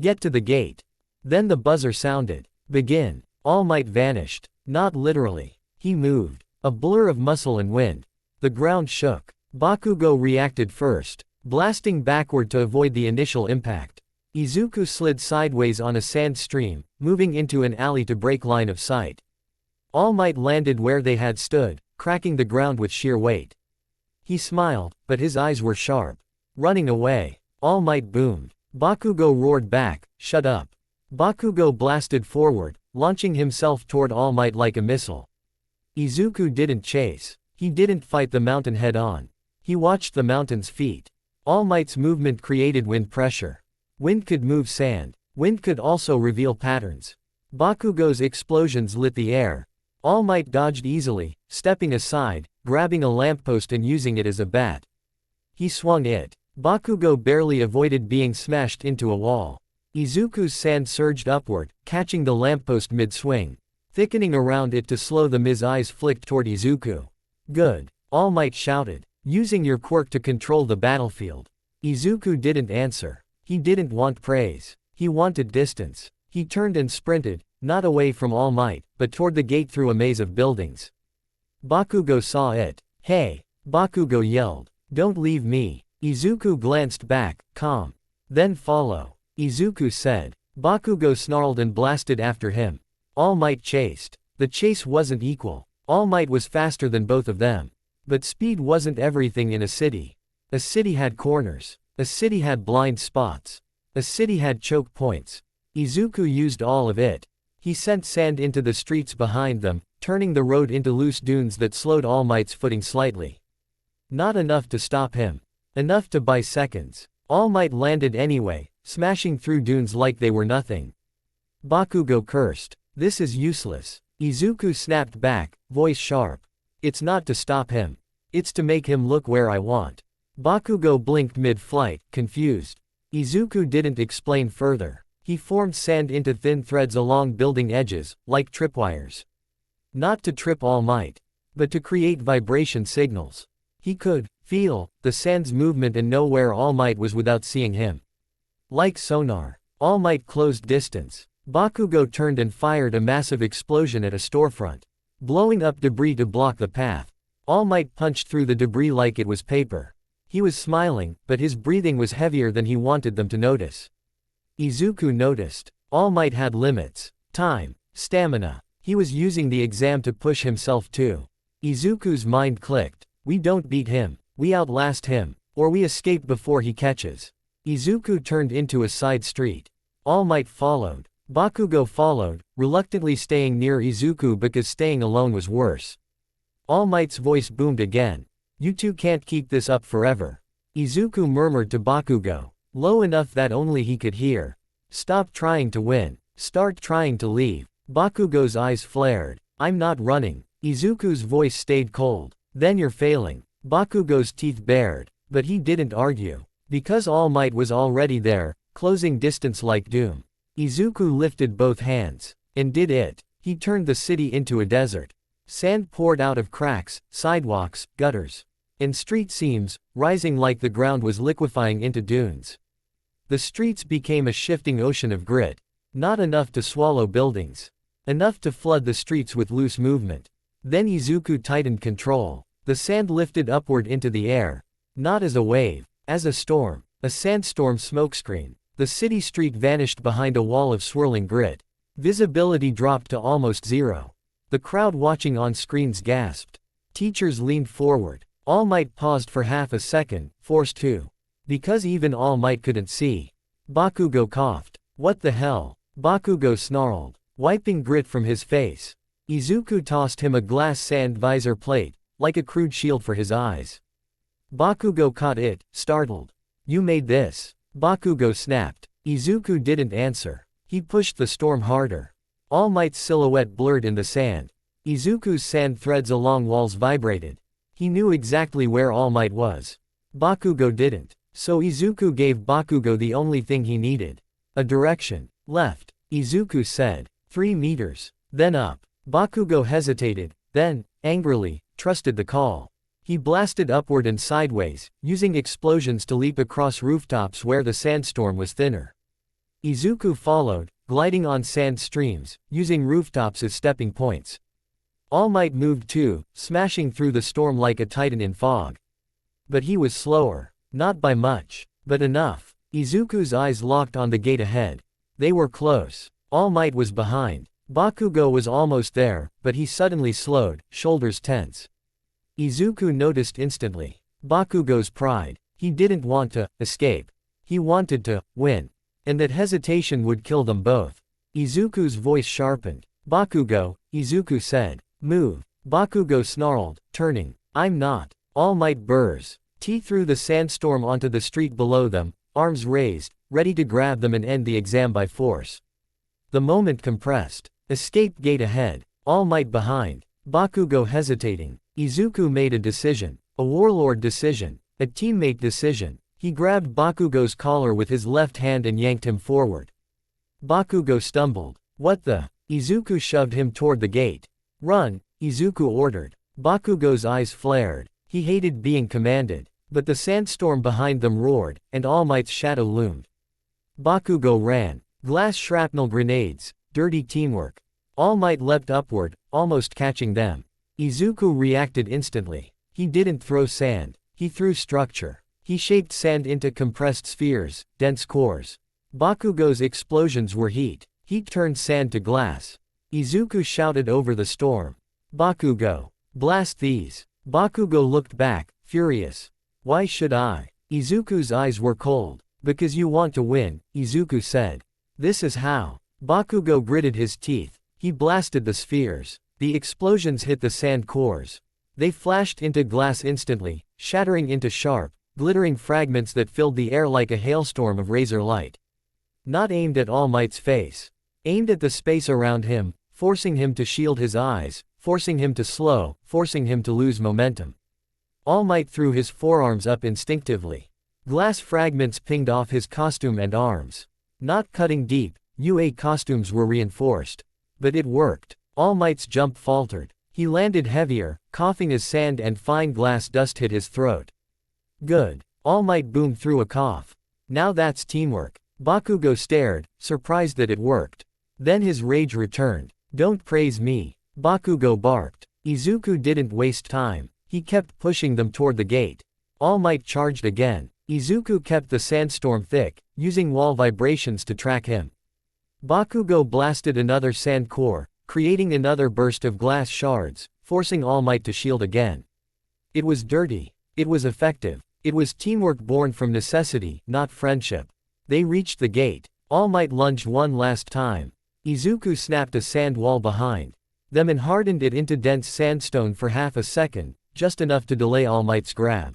Get to the gate. Then the buzzer sounded. Begin. All Might vanished. Not literally. He moved. A blur of muscle and wind. The ground shook. Bakugo reacted first, blasting backward to avoid the initial impact. Izuku slid sideways on a sand stream, moving into an alley to break line of sight. All Might landed where they had stood, cracking the ground with sheer weight. He smiled, but his eyes were sharp. Running away. All Might boomed. Bakugo roared back, shut up. Bakugo blasted forward, launching himself toward All Might like a missile. Izuku didn't chase. He didn't fight the mountain head-on. He watched the mountain's feet. All Might's movement created wind pressure. Wind could move sand. Wind could also reveal patterns. Bakugo's explosions lit the air. All Might dodged easily, stepping aside, grabbing a lamppost and using it as a bat. He swung it. Bakugo barely avoided being smashed into a wall. Izuku's sand surged upward, catching the lamppost mid-swing. Thickening around it to slow them. His eyes flicked toward Izuku. Good. All Might shouted. Using your quirk to control the battlefield. Izuku didn't answer. He didn't want praise. He wanted distance. He turned and sprinted, not away from All Might, but toward the gate through a maze of buildings. Bakugo saw it. Hey! Bakugo yelled. Don't leave me. Izuku glanced back, calm. Then follow. Izuku said. Bakugo snarled and blasted after him. All Might chased. The chase wasn't equal. All Might was faster than both of them. But speed wasn't everything in a city. A city had corners. A city had blind spots. A city had choke points. Izuku used all of it. He sent sand into the streets behind them, turning the road into loose dunes that slowed All Might's footing slightly. Not enough to stop him. Enough to buy seconds. All Might landed anyway, smashing through dunes like they were nothing. Bakugo cursed. This is useless. Izuku snapped back, voice sharp. It's not to stop him. It's to make him look where I want. Bakugo blinked mid-flight, confused. Izuku didn't explain further. He formed sand into thin threads along building edges, like tripwires. Not to trip All Might, but to create vibration signals. He could feel the sand's movement and know where All Might was without seeing him. Like sonar, All Might closed distance. Bakugo turned and fired a massive explosion at a storefront, blowing up debris to block the path. All Might punched through the debris like it was paper. He was smiling, but his breathing was heavier than he wanted them to notice. Izuku noticed. All Might had limits. Time. Stamina. He was using the exam to push himself too. Izuku's mind clicked. We don't beat him. We outlast him. Or we escape before he catches. Izuku turned into a side street. All Might followed. Bakugo followed, reluctantly staying near Izuku because staying alone was worse. All Might's voice boomed again. You two can't keep this up forever. Izuku murmured to Bakugo, low enough that only he could hear. Stop trying to win. Start trying to leave. Bakugo's eyes flared. I'm not running. Izuku's voice stayed cold. Then you're failing. Bakugo's teeth bared. But he didn't argue. Because All Might was already there, closing distance like doom. Izuku lifted both hands. And did it. He turned the city into a desert. Sand poured out of cracks, sidewalks, gutters, and street seams, rising like the ground was liquefying into dunes. The streets became a shifting ocean of grit. Not enough to swallow buildings. Enough to flood the streets with loose movement. Then Izuku tightened control. The sand lifted upward into the air. Not as a wave, as a storm. A sandstorm smokescreen. The city street vanished behind a wall of swirling grit. Visibility dropped to almost zero. The crowd watching on screens gasped. Teachers leaned forward. All Might paused for half a second, forced to. Because even All Might couldn't see. Bakugo coughed. What the hell? Bakugo snarled, wiping grit from his face. Izuku tossed him a glass sand visor plate, like a crude shield for his eyes. Bakugo caught it, startled. You made this. Bakugo snapped. Izuku didn't answer. He pushed the storm harder. All Might's silhouette blurred in the sand. Izuku's sand threads along walls vibrated. He knew exactly where All Might was. Bakugo didn't. So Izuku gave Bakugo the only thing he needed. A direction. Left. Izuku said. 3 meters. Then up. Bakugo hesitated, then, angrily, trusted the call. He blasted upward and sideways, using explosions to leap across rooftops where the sandstorm was thinner. Izuku followed, gliding on sand streams, using rooftops as stepping points. All Might moved too, smashing through the storm like a titan in fog. But he was slower. Not by much, but enough. Izuku's eyes locked on the gate ahead. They were close. All Might was behind. Bakugo was almost there, but he suddenly slowed, shoulders tense. Izuku noticed instantly. Bakugo's pride. He didn't want to escape. He wanted to win. And that hesitation would kill them both. Izuku's voice sharpened. Bakugo, Izuku said. Move. Bakugo snarled, turning. I'm not. All Might burrs. He threw the sandstorm onto the street below them, arms raised, ready to grab them and end the exam by force. The moment compressed. Escape gate ahead. All Might behind. Bakugo hesitating. Izuku made a decision. A warlord decision. A teammate decision. He grabbed Bakugo's collar with his left hand and yanked him forward. Bakugo stumbled. What the? Izuku shoved him toward the gate. Run, Izuku ordered. Bakugo's eyes flared. He hated being commanded. But the sandstorm behind them roared, and All Might's shadow loomed. Bakugo ran. Glass shrapnel grenades. Dirty teamwork. All Might leapt upward, almost catching them. Izuku reacted instantly. He didn't throw sand. He threw structure. He shaped sand into compressed spheres, dense cores. Bakugo's explosions were heat. Heat turned sand to glass. Izuku shouted over the storm. Bakugo. Blast these. Bakugo looked back, furious. Why should I? Izuku's eyes were cold. Because you want to win, Izuku said. This is how. Bakugo gritted his teeth. He blasted the spheres. The explosions hit the sand cores. They flashed into glass instantly, shattering into sharp, glittering fragments that filled the air like a hailstorm of razor light. Not aimed at All Might's face. Aimed at the space around him, forcing him to shield his eyes, forcing him to slow, forcing him to lose momentum. All Might threw his forearms up instinctively. Glass fragments pinged off his costume and arms. Not cutting deep, UA costumes were reinforced. But it worked. All Might's jump faltered. He landed heavier, coughing as sand and fine glass dust hit his throat. Good. All Might boomed through a cough. Now that's teamwork. Bakugo stared, surprised that it worked. Then his rage returned. Don't praise me. Bakugo barked. Izuku didn't waste time. He kept pushing them toward the gate. All Might charged again. Izuku kept the sandstorm thick, using wall vibrations to track him. Bakugo blasted another sand core, creating another burst of glass shards, forcing All Might to shield again. It was dirty. It was effective. It was teamwork born from necessity, not friendship. They reached the gate. All Might lunged one last time. Izuku snapped a sand wall behind them and hardened it into dense sandstone for half a second, just enough to delay All Might's grab.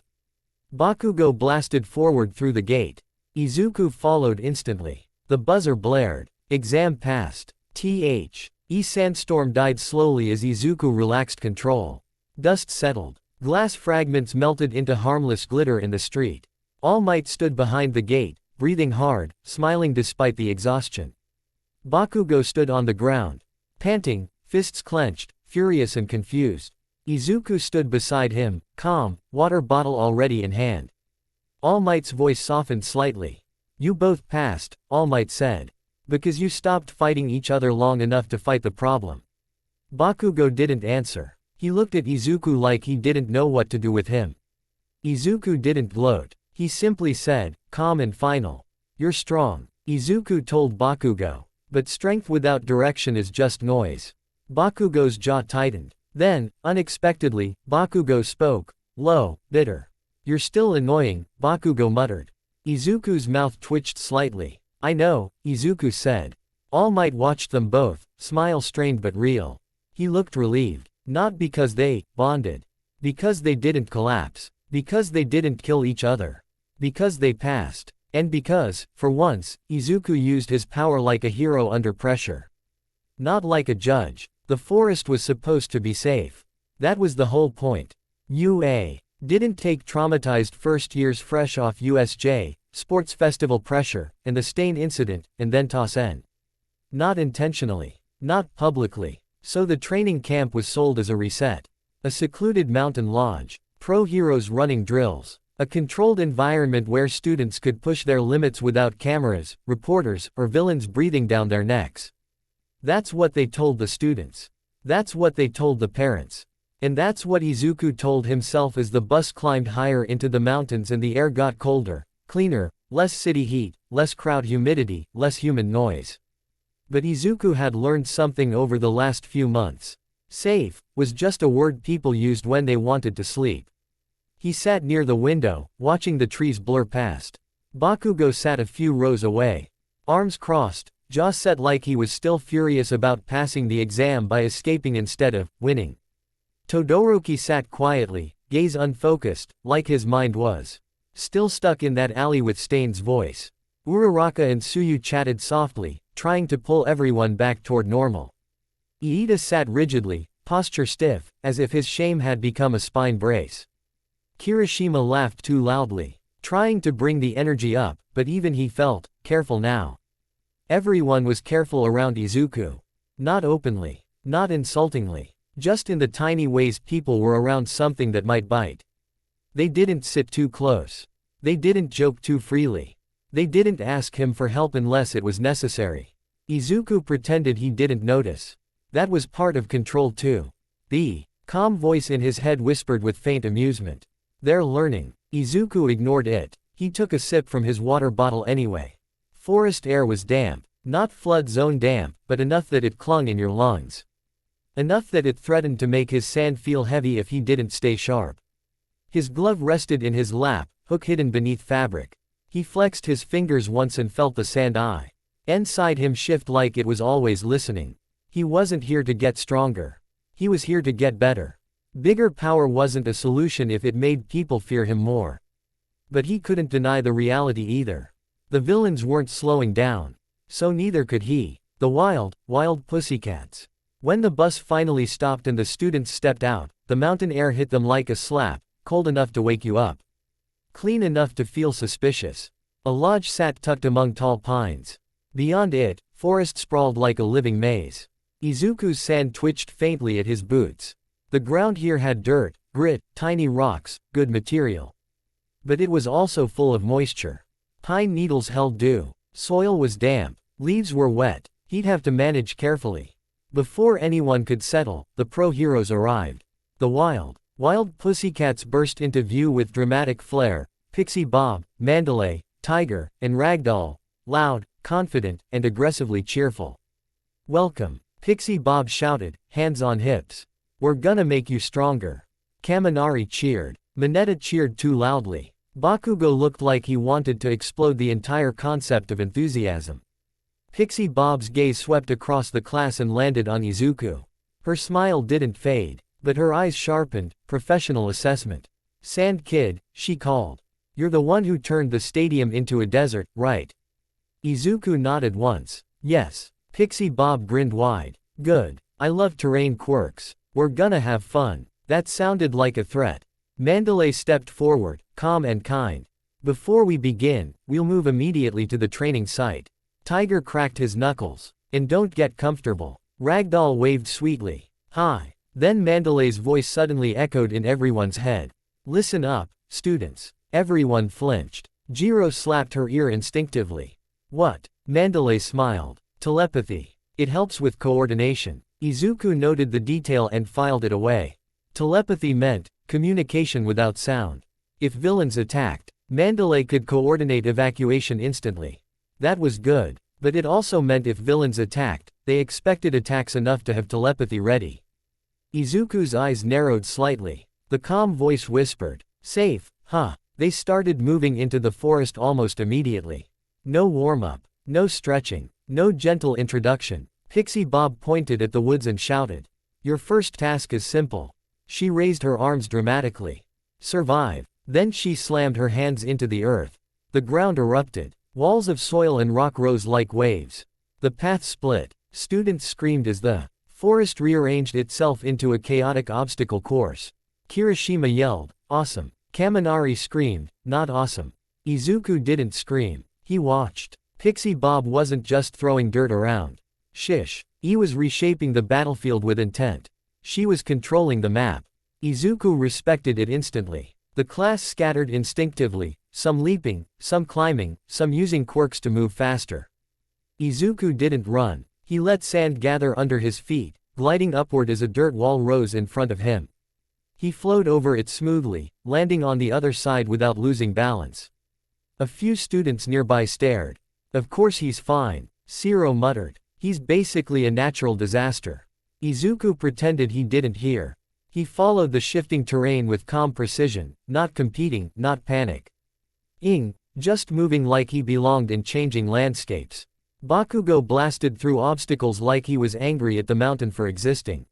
Bakugo blasted forward through the gate. Izuku followed instantly. The buzzer blared. Exam passed. Sandstorm died slowly as Izuku relaxed control. Dust settled. Glass fragments melted into harmless glitter in the street. All Might stood behind the gate, breathing hard, smiling despite the exhaustion. Bakugo stood on the ground, panting, fists clenched, furious and confused. Izuku stood beside him, calm, water bottle already in hand. All Might's voice softened slightly. You both passed, All Might said. Because you stopped fighting each other long enough to fight the problem. Bakugo didn't answer. He looked at Izuku like he didn't know what to do with him. Izuku didn't gloat. He simply said, calm and final. You're strong. Izuku told Bakugo. But strength without direction is just noise. Bakugo's jaw tightened. Then, unexpectedly, Bakugo spoke, low, bitter. You're still annoying, Bakugo muttered. Izuku's mouth twitched slightly. I know, Izuku said. All Might watched them both, smile strained but real. He looked relieved. Not because they bonded. Because they didn't collapse. Because they didn't kill each other. Because they passed. And because, for once, Izuku used his power like a hero under pressure. Not like a judge. The forest was supposed to be safe. That was the whole point. UA didn't take traumatized first years fresh off USJ, sports festival pressure, and the stain incident, and then toss N. Not intentionally. Not publicly. So the training camp was sold as a reset. A secluded mountain lodge. Pro heroes running drills. A controlled environment where students could push their limits without cameras, reporters, or villains breathing down their necks. That's what they told the students. That's what they told the parents. And that's what Izuku told himself as the bus climbed higher into the mountains and the air got colder, cleaner, less city heat, less crowd humidity, less human noise. But Izuku had learned something over the last few months. Safe was just a word people used when they wanted to sleep. He sat near the window, watching the trees blur past. Bakugo sat a few rows away. Arms crossed, jaw set like he was still furious about passing the exam by escaping instead of winning. Todoroki sat quietly, gaze unfocused, like his mind was still stuck in that alley with Stain's voice. Uraraka and Tsuyu chatted softly, trying to pull everyone back toward normal. Iida sat rigidly, posture stiff, as if his shame had become a spine brace. Kirishima laughed too loudly, trying to bring the energy up, but even he felt careful now. Everyone was careful around Izuku. Not openly, not insultingly, just in the tiny ways people were around something that might bite. They didn't sit too close. They didn't joke too freely. They didn't ask him for help unless it was necessary. Izuku pretended he didn't notice. That was part of control too. The calm voice in his head whispered with faint amusement. They're learning. Izuku ignored it. He took a sip from his water bottle anyway. Forest air was damp. Not flood zone damp, but enough that it clung in your lungs. Enough that it threatened to make his sand feel heavy if he didn't stay sharp. His glove rested in his lap, hook hidden beneath fabric. He flexed his fingers once and felt the sand eye inside him shift like it was always listening. He wasn't here to get stronger. He was here to get better. Bigger power wasn't a solution if it made people fear him more. But he couldn't deny the reality either. The villains weren't slowing down. So neither could he. The wild pussycats. When the bus finally stopped and the students stepped out, the mountain air hit them like a slap, cold enough to wake you up. Clean enough to feel suspicious. A lodge sat tucked among tall pines. Beyond it, forest sprawled like a living maze. Izuku's sand twitched faintly at his boots. The ground here had dirt, grit, tiny rocks, good material. But it was also full of moisture. Pine needles held dew. Soil was damp. Leaves were wet. He'd have to manage carefully. Before anyone could settle, the pro-heroes arrived. The wild pussycats burst into view with dramatic flair. Pixie Bob, Mandalay, Tiger, and Ragdoll. Loud, confident, and aggressively cheerful. "Welcome," Pixie Bob shouted, hands on hips. "We're gonna make you stronger." Kaminari cheered. Mineta cheered too loudly. Bakugo looked like he wanted to explode the entire concept of enthusiasm. Pixie Bob's gaze swept across the class and landed on Izuku. Her smile didn't fade, but her eyes sharpened. Professional assessment. "Sand Kid," she called. "You're the one who turned the stadium into a desert, right?" Izuku nodded once. "Yes." Pixie Bob grinned wide. "Good. I love terrain quirks. We're gonna have fun." That sounded like a threat. Mandalay stepped forward, calm and kind. "Before we begin, we'll move immediately to the training site." Tiger cracked his knuckles. "And don't get comfortable." Ragdoll waved sweetly. "Hi." Then Mandalay's voice suddenly echoed in everyone's head. "Listen up, students." Everyone flinched. Jiro slapped her ear instinctively. "What?" Mandalay smiled. "Telepathy. It helps with coordination." Izuku noted the detail and filed it away. Telepathy meant communication without sound. If villains attacked, Mandalay could coordinate evacuation instantly. That was good, but it also meant if villains attacked, they expected attacks enough to have telepathy ready. Izuku's eyes narrowed slightly. The calm voice whispered, "Safe, huh?" They started moving into the forest almost immediately. No warm-up, no stretching, no gentle introduction. Pixie Bob pointed at the woods and shouted, "Your first task is simple." She raised her arms dramatically. "Survive." Then she slammed her hands into the earth. The ground erupted. Walls of soil and rock rose like waves. The path split. Students screamed as the forest rearranged itself into a chaotic obstacle course. Kirishima yelled, "Awesome." Kaminari screamed, "Not awesome." Izuku didn't scream. He watched. Pixie Bob wasn't just throwing dirt around. Shish. He was reshaping the battlefield with intent. She was controlling the map. Izuku respected it instantly. The class scattered instinctively, some leaping, some climbing, some using quirks to move faster. Izuku didn't run. He let sand gather under his feet, gliding upward as a dirt wall rose in front of him. He flowed over it smoothly, landing on the other side without losing balance. A few students nearby stared. "Of course he's fine," Siro muttered. "He's basically a natural disaster." Izuku pretended he didn't hear. He followed the shifting terrain with calm precision, not competing, not panic. Just moving like he belonged in changing landscapes. Bakugo blasted through obstacles like he was angry at the mountain for existing.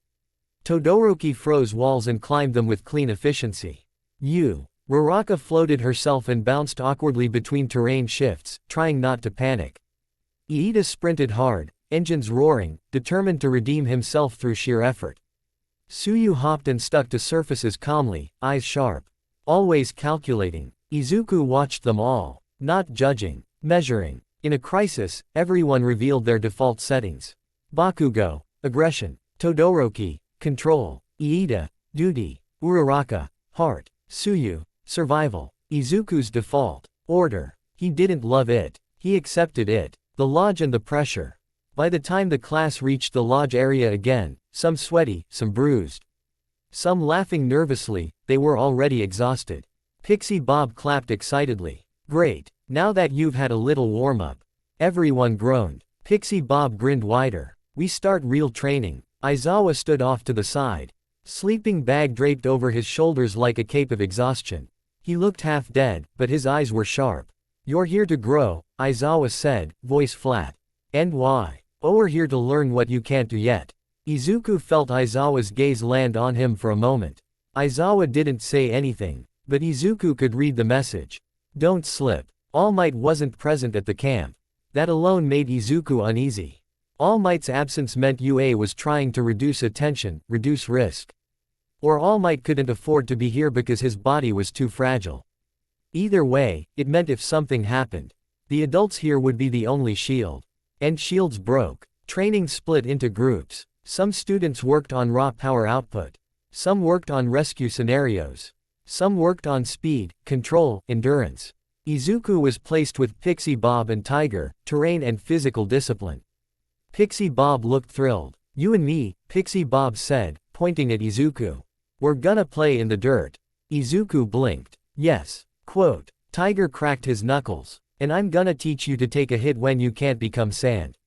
Todoroki froze walls and climbed them with clean efficiency. Ruraka floated herself and bounced awkwardly between terrain shifts, trying not to panic. Iida sprinted hard, engines roaring, determined to redeem himself through sheer effort. Tsuyu hopped and stuck to surfaces calmly, eyes sharp. Always calculating. Izuku watched them all, not judging, measuring. In a crisis, everyone revealed their default settings. Bakugo, aggression. Todoroki, control. Iida, duty. Uraraka, heart. Tsuyu, survival. Izuku's default, order. He didn't love it. He accepted it. The lodge and the pressure. By the time the class reached the lodge area again, some sweaty, some bruised, some laughing nervously, they were already exhausted. Pixie Bob clapped excitedly. "Great, now that you've had a little warm-up." Everyone groaned. Pixie Bob grinned wider. "We start real training." Aizawa stood off to the side. Sleeping bag draped over his shoulders like a cape of exhaustion. He looked half dead, but his eyes were sharp. "You're here to grow," Aizawa said, voice flat. "And why?" "Oh, we're here to learn what you can't do yet." Izuku felt Aizawa's gaze land on him for a moment. Aizawa didn't say anything, but Izuku could read the message. Don't slip. All Might wasn't present at the camp. That alone made Izuku uneasy. All Might's absence meant UA was trying to reduce attention, reduce risk. Or All Might couldn't afford to be here because his body was too fragile. Either way, it meant if something happened, the adults here would be the only shield. And shields broke. Training split into groups. Some students worked on raw power output. Some worked on rescue scenarios. Some worked on speed, control, endurance. Izuku was placed with Pixie Bob and Tiger, terrain and physical discipline. Pixie Bob looked thrilled. "You and me," Pixie Bob said, pointing at Izuku. "We're gonna play in the dirt." Izuku blinked. "Yes." Quote. Tiger cracked his knuckles. "And I'm gonna teach you to take a hit when you can't become sand."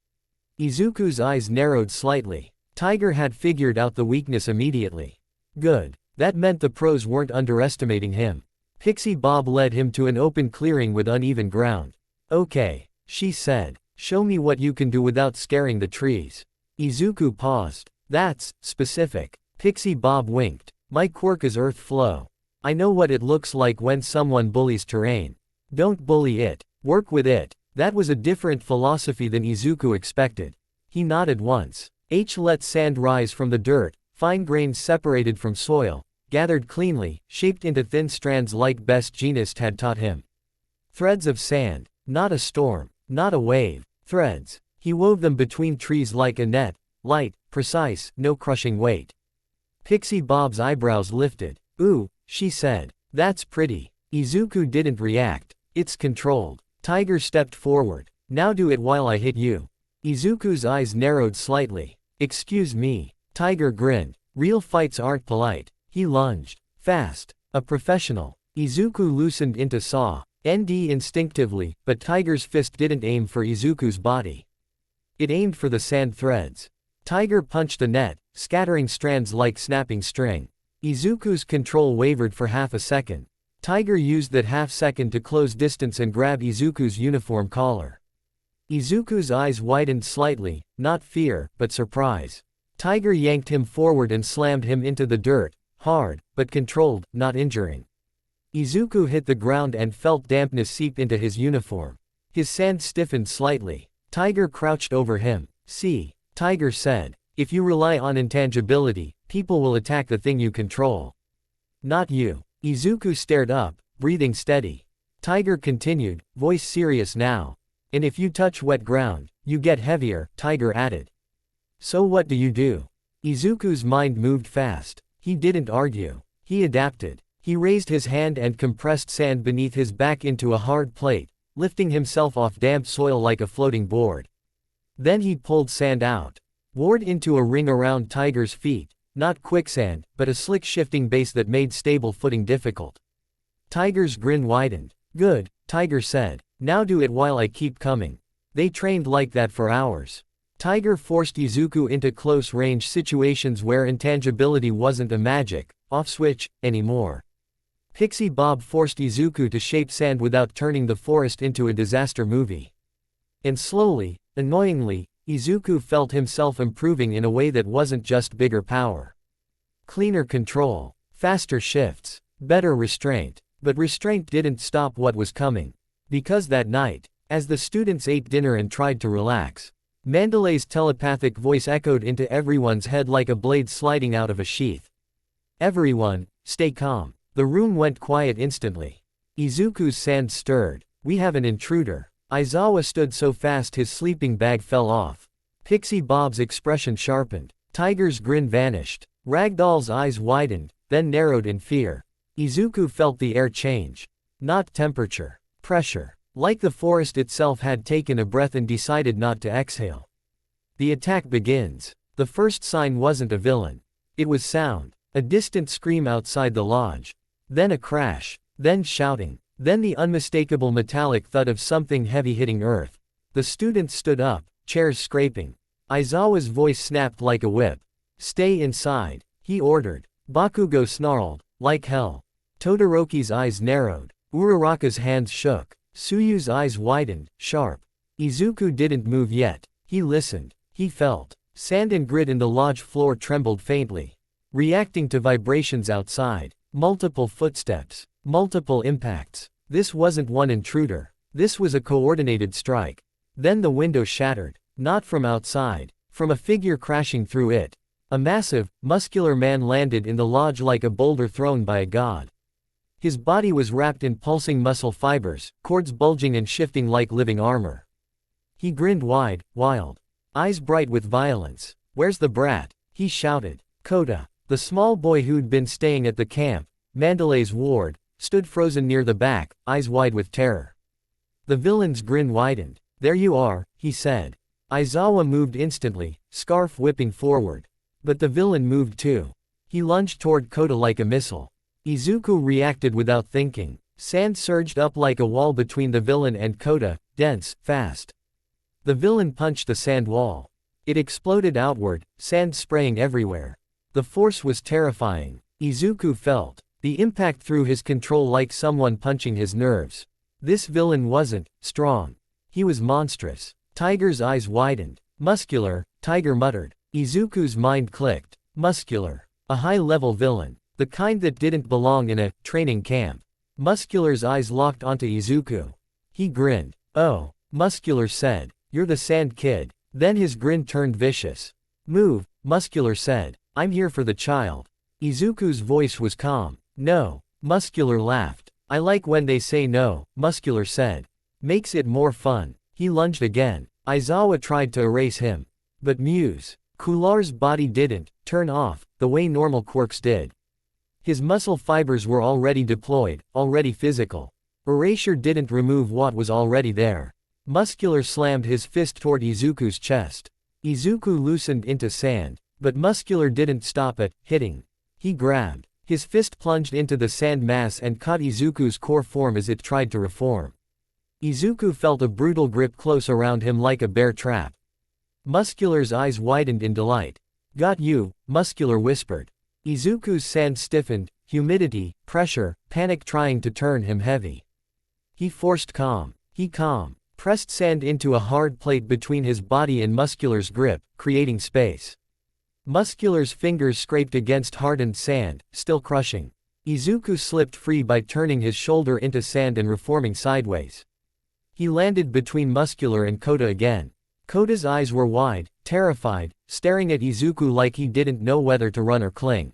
Izuku's eyes narrowed slightly. Tiger had figured out the weakness immediately. Good. That meant the pros weren't underestimating him. Pixie Bob led him to an open clearing with uneven ground. "Okay," she said. "Show me what you can do without scaring the trees." Izuku paused. "That's specific." Pixie Bob winked. "My quirk is earth flow. I know what it looks like when someone bullies terrain. Don't bully it. Work with it." That was a different philosophy than Izuku expected. He nodded once. Let sand rise from the dirt, fine grains separated from soil, gathered cleanly, shaped into thin strands like best genist had taught him. Threads of sand. Not a storm. Not a wave. Threads. He wove them between trees like a net, light, precise, no crushing weight. Pixie Bob's eyebrows lifted. "Ooh," she said. "That's pretty." Izuku didn't react. "It's controlled." Tiger stepped forward. "Now do it while I hit you." Izuku's eyes narrowed slightly. "Excuse me." Tiger grinned. "Real fights aren't polite." He lunged. Fast. A professional. Izuku loosened into saw. ND instinctively, but Tiger's fist didn't aim for Izuku's body. It aimed for the sand threads. Tiger punched the net, scattering strands like snapping string. Izuku's control wavered for half a second. Tiger used that half second to close distance and grab Izuku's uniform collar. Izuku's eyes widened slightly, not fear, but surprise. Tiger yanked him forward and slammed him into the dirt, hard, but controlled, not injuring. Izuku hit the ground and felt dampness seep into his uniform. His sand stiffened slightly. Tiger crouched over him. "See," Tiger said, "if you rely on intangibility, people will attack the thing you control. Not you." Izuku stared up, breathing steady. Tiger continued, voice serious now. "And if you touch wet ground, you get heavier," Tiger added. "So what do you do?" Izuku's mind moved fast. He didn't argue. He adapted. He raised his hand and compressed sand beneath his back into a hard plate, lifting himself off damp soil like a floating board. Then he pulled sand out. Ward into a ring around Tiger's feet, not quicksand, but a slick shifting base that made stable footing difficult. Tiger's grin widened. "Good," Tiger said. "Now do it while I keep coming." They trained like that for hours. Tiger forced Izuku into close-range situations where intangibility wasn't a magic, off-switch, anymore. Pixie Bob forced Izuku to shape sand without turning the forest into a disaster movie. And slowly, annoyingly, Izuku felt himself improving in a way that wasn't just bigger power. Cleaner control, faster shifts, better restraint. But restraint didn't stop what was coming. Because that night, as the students ate dinner and tried to relax, Mandalay's telepathic voice echoed into everyone's head like a blade sliding out of a sheath. "Everyone, stay calm." The room went quiet instantly. Izuku's sand stirred. "We have an intruder." Aizawa stood so fast his sleeping bag fell off. Pixie Bob's expression sharpened. Tiger's grin vanished. Ragdoll's eyes widened, then narrowed in fear. Izuku felt the air change. Not temperature. Pressure. Like the forest itself had taken a breath and decided not to exhale. The attack begins. The first sign wasn't a villain. It was sound. A distant scream outside the lodge. Then a crash. Then shouting. Then the unmistakable metallic thud of something heavy hitting earth. The students stood up, chairs scraping. Aizawa's voice snapped like a whip. Stay inside, he ordered. Bakugo snarled, like hell. Todoroki's eyes narrowed. Uraraka's hands shook. Tsuyu's eyes widened, sharp. Izuku didn't move yet. He listened. He felt. Sand and grit in the lodge floor trembled faintly, reacting to vibrations outside. Multiple footsteps. Multiple impacts. This wasn't one intruder. This was a coordinated strike. Then the window shattered. Not from outside. From a figure crashing through it. A massive, muscular man landed in the lodge like a boulder thrown by a god. His body was wrapped in pulsing muscle fibers, cords bulging and shifting like living armor. He grinned wide, wild. Eyes bright with violence. "Where's the brat?" he shouted. Kota, the small boy who'd been staying at the camp, Mandalay's ward, stood frozen near the back, eyes wide with terror. The villain's grin widened. "There you are," he said. Aizawa moved instantly, scarf whipping forward. But the villain moved too. He lunged toward Kota like a missile. Izuku reacted without thinking. Sand surged up like a wall between the villain and Kota, dense, fast. The villain punched the sand wall. It exploded outward, sand spraying everywhere. The force was terrifying. Izuku felt the impact through his control like someone punching his nerves. This villain wasn't strong. He was monstrous. Tiger's eyes widened. "Muscular," Tiger muttered. Izuku's mind clicked. Muscular. A high-level villain. The kind that didn't belong in a training camp. Muscular's eyes locked onto Izuku. He grinned. "Oh," Muscular said. "You're the Sand Kid." Then his grin turned vicious. "Move," Muscular said. "I'm here for the child." Izuku's voice was calm. "No," Muscular laughed. "I like when they say no," Muscular said. "Makes it more fun." He lunged again. Aizawa tried to erase him. But Kular's body didn't turn off, the way normal quirks did. His muscle fibers were already deployed, already physical. Erasure didn't remove what was already there. Muscular slammed his fist toward Izuku's chest. Izuku loosened into sand, but Muscular didn't stop at hitting. He grabbed. His fist plunged into the sand mass and caught Izuku's core form as it tried to reform. Izuku felt a brutal grip close around him like a bear trap. Muscular's eyes widened in delight. "Got you," Muscular whispered. Izuku's sand stiffened, humidity, pressure, panic trying to turn him heavy. He forced calm. He pressed sand into a hard plate between his body and Muscular's grip, creating space. Muscular's fingers scraped against hardened sand, still crushing. Izuku slipped free by turning his shoulder into sand and reforming sideways. He landed between Muscular and Kota again. Kota's eyes were wide, terrified, staring at Izuku like he didn't know whether to run or cling.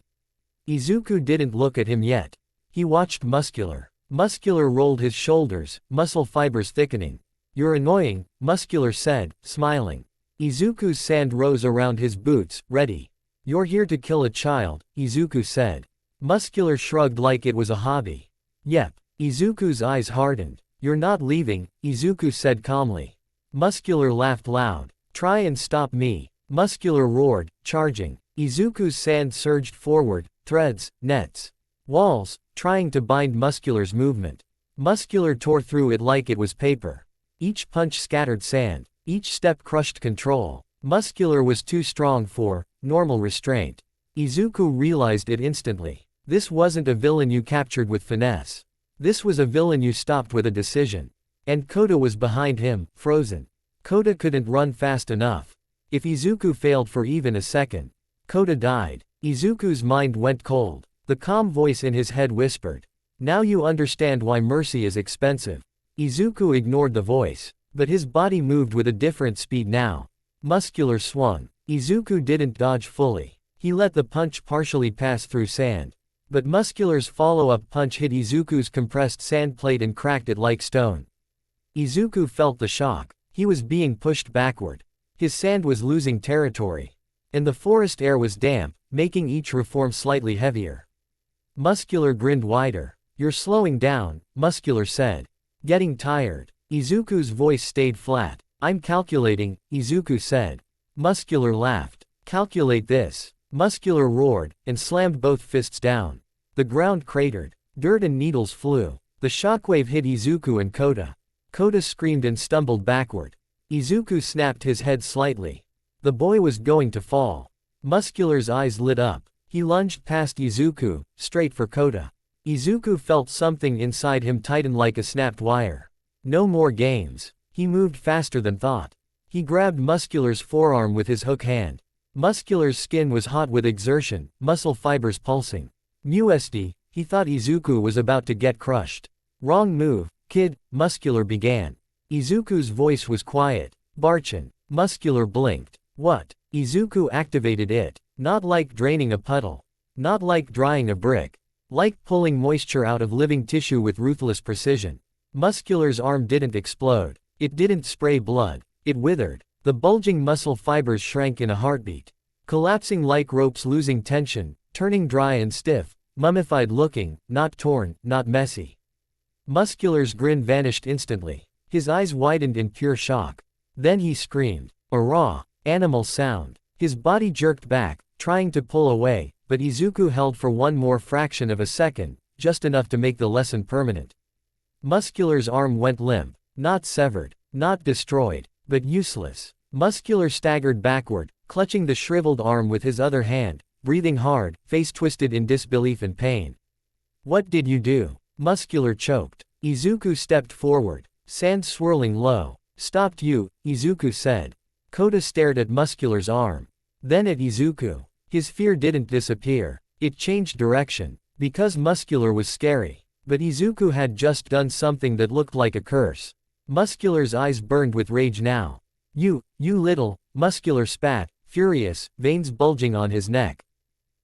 Izuku didn't look at him yet. He watched Muscular. Muscular rolled his shoulders, muscle fibers thickening. "You're annoying," Muscular said, smiling. Izuku's sand rose around his boots, ready. "You're here to kill a child," Izuku said. Muscular shrugged like it was a hobby. "Yep." Izuku's eyes hardened. "You're not leaving," Izuku said calmly. Muscular laughed loud. "Try and stop me," Muscular roared, charging. Izuku's sand surged forward, threads, nets, walls, trying to bind Muscular's movement. Muscular tore through it like it was paper. Each punch scattered sand. Each step crushed control. Muscular was too strong for normal restraint. Izuku realized it instantly. This wasn't a villain you captured with finesse. This was a villain you stopped with a decision. And Kota was behind him, frozen. Kota couldn't run fast enough. If Izuku failed for even a second, Kota died. Izuku's mind went cold. The calm voice in his head whispered, "Now you understand why mercy is expensive." Izuku ignored the voice. But his body moved with a different speed now. Muscular swung. Izuku didn't dodge fully. He let the punch partially pass through sand. But Muscular's follow-up punch hit Izuku's compressed sand plate and cracked it like stone. Izuku felt the shock. He was being pushed backward. His sand was losing territory. And the forest air was damp, making each reform slightly heavier. Muscular grinned wider. "You're slowing down," Muscular said. "Getting tired." Izuku's voice stayed flat. "I'm calculating," Izuku said. Muscular laughed. "Calculate this." Muscular roared, and slammed both fists down. The ground cratered. Dirt and needles flew. The shockwave hit Izuku and Kota. Kota screamed and stumbled backward. Izuku snapped his head slightly. The boy was going to fall. Muscular's eyes lit up. He lunged past Izuku, straight for Kota. Izuku felt something inside him tighten like a snapped wire. No more games. He moved faster than thought. He grabbed Muscular's forearm with his hook hand. Muscular's skin was hot with exertion, muscle fibers pulsing. Musd, he thought Izuku was about to get crushed. Wrong move, kid, Muscular began. Izuku's voice was quiet. Barchin. Muscular blinked. What? Izuku activated it. Not like draining a puddle. Not like drying a brick. Like pulling moisture out of living tissue with ruthless precision. Muscular's arm didn't explode. It didn't spray blood. It withered. The bulging muscle fibers shrank in a heartbeat. Collapsing like ropes, losing tension, turning dry and stiff, mummified looking, not torn, not messy. Muscular's grin vanished instantly. His eyes widened in pure shock. Then he screamed. A raw, animal sound. His body jerked back, trying to pull away, but Izuku held for one more fraction of a second, just enough to make the lesson permanent. Muscular's arm went limp. Not severed, not destroyed, but useless. Muscular staggered backward, clutching the shriveled arm with his other hand, breathing hard, face twisted in disbelief and pain. What did you do? Muscular choked. Izuku stepped forward. Sand swirling low. Stopped you, Izuku said. Kota stared at Muscular's arm. Then at Izuku. His fear didn't disappear. It changed direction. Because Muscular was scary. But Izuku had just done something that looked like a curse. Muscular's eyes burned with rage now. You little, Muscular spat, furious, veins bulging on his neck.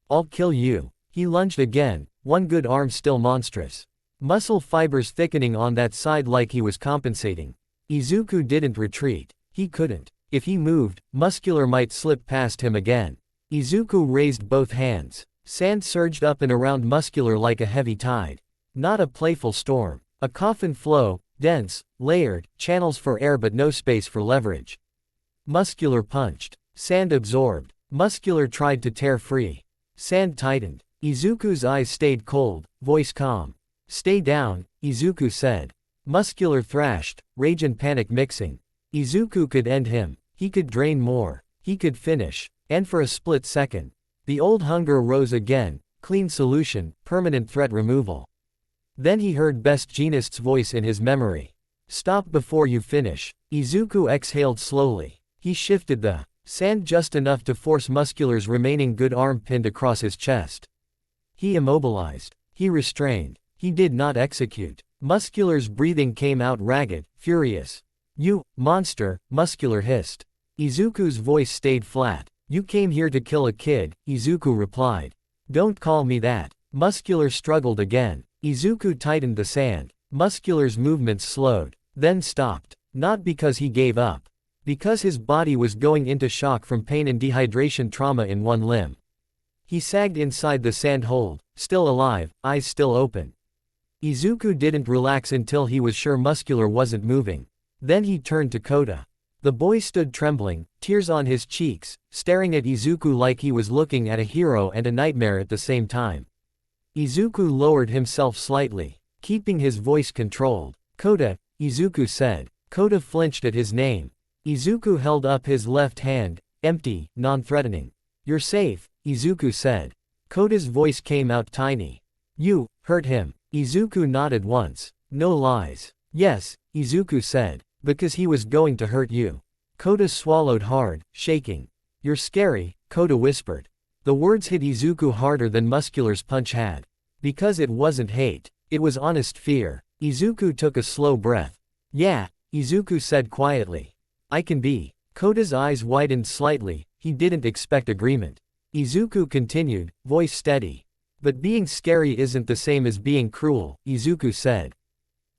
I'll kill you. He lunged again, one good arm still monstrous. Muscle fibers thickening on that side like he was compensating. Izuku didn't retreat. He couldn't. If he moved, Muscular might slip past him again. Izuku raised both hands. Sand surged up and around Muscular like a heavy tide. Not a playful storm. A coffin flow, dense, layered, channels for air but no space for leverage. Muscular punched. Sand absorbed. Muscular tried to tear free. Sand tightened. Izuku's eyes stayed cold, voice calm. Stay down, Izuku said. Muscular thrashed, rage and panic mixing. Izuku could end him. He could drain more. He could finish. And for a split second, the old hunger rose again. Clean solution, permanent threat removal. Then he heard Best Jeanist's voice in his memory. Stop before you finish. Izuku exhaled slowly. He shifted the sand just enough to force Muscular's remaining good arm pinned across his chest. He immobilized. He restrained. He did not execute. Muscular's breathing came out ragged, furious. You, monster, Muscular hissed. Izuku's voice stayed flat. You came here to kill a kid, Izuku replied. Don't call me that. Muscular struggled again. Izuku tightened the sand. Muscular's movements slowed, then stopped. Not because he gave up. Because his body was going into shock from pain and dehydration trauma in one limb. He sagged inside the sand hold, still alive, eyes still open. Izuku didn't relax until he was sure Muscular wasn't moving. Then he turned to Kota. The boy stood trembling, tears on his cheeks, staring at Izuku like he was looking at a hero and a nightmare at the same time. Izuku lowered himself slightly, keeping his voice controlled. Kota, Izuku said. Kota flinched at his name. Izuku held up his left hand, empty, non-threatening. You're safe, Izuku said. Kota's voice came out tiny. You hurt him. Izuku nodded once. No lies. Yes, Izuku said. Because he was going to hurt you. Kota swallowed hard, shaking. You're scary, Kota whispered. The words hit Izuku harder than Muscular's punch had. Because it wasn't hate. It was honest fear. Izuku took a slow breath. Yeah, Izuku said quietly. I can be. Kota's eyes widened slightly. He didn't expect agreement. Izuku continued, voice steady. But being scary isn't the same as being cruel, Izuku said.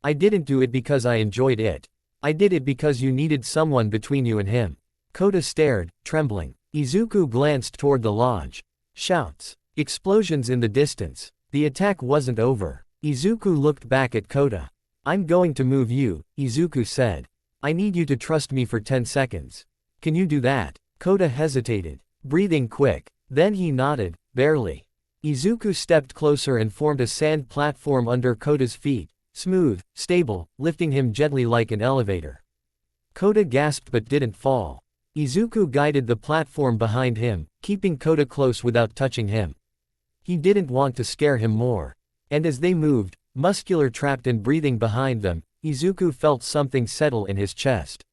I didn't do it because I enjoyed it. I did it because you needed someone between you and him. Kota stared, trembling. Izuku glanced toward the lodge. Shouts. Explosions in the distance. The attack wasn't over. Izuku looked back at Kota. I'm going to move you, Izuku said. I need you to trust me for 10 seconds. Can you do that? Kota hesitated, breathing quick. Then he nodded, barely. Izuku stepped closer and formed a sand platform under Kota's feet, smooth, stable, lifting him gently like an elevator. Kota gasped but didn't fall. Izuku guided the platform behind him, keeping Kota close without touching him. He didn't want to scare him more. And as they moved, muscular trapped and breathing behind them, Izuku felt something settle in his chest.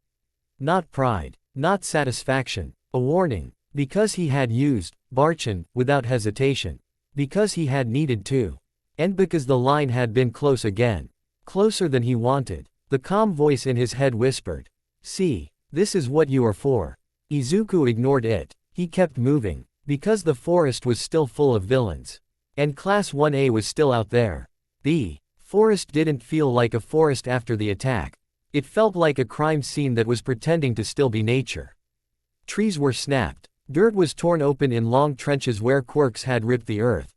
Not pride, not satisfaction, a warning, because he had used Barchan without hesitation, because he had needed to, and because the line had been close again, closer than he wanted. The calm voice in his head whispered, "See, this is what you are for." Izuku ignored it. He kept moving, because the forest was still full of villains. And Class 1A was still out there. The forest didn't feel like a forest after the attack. It felt like a crime scene that was pretending to still be nature. Trees were snapped. Dirt was torn open in long trenches where quirks had ripped the earth.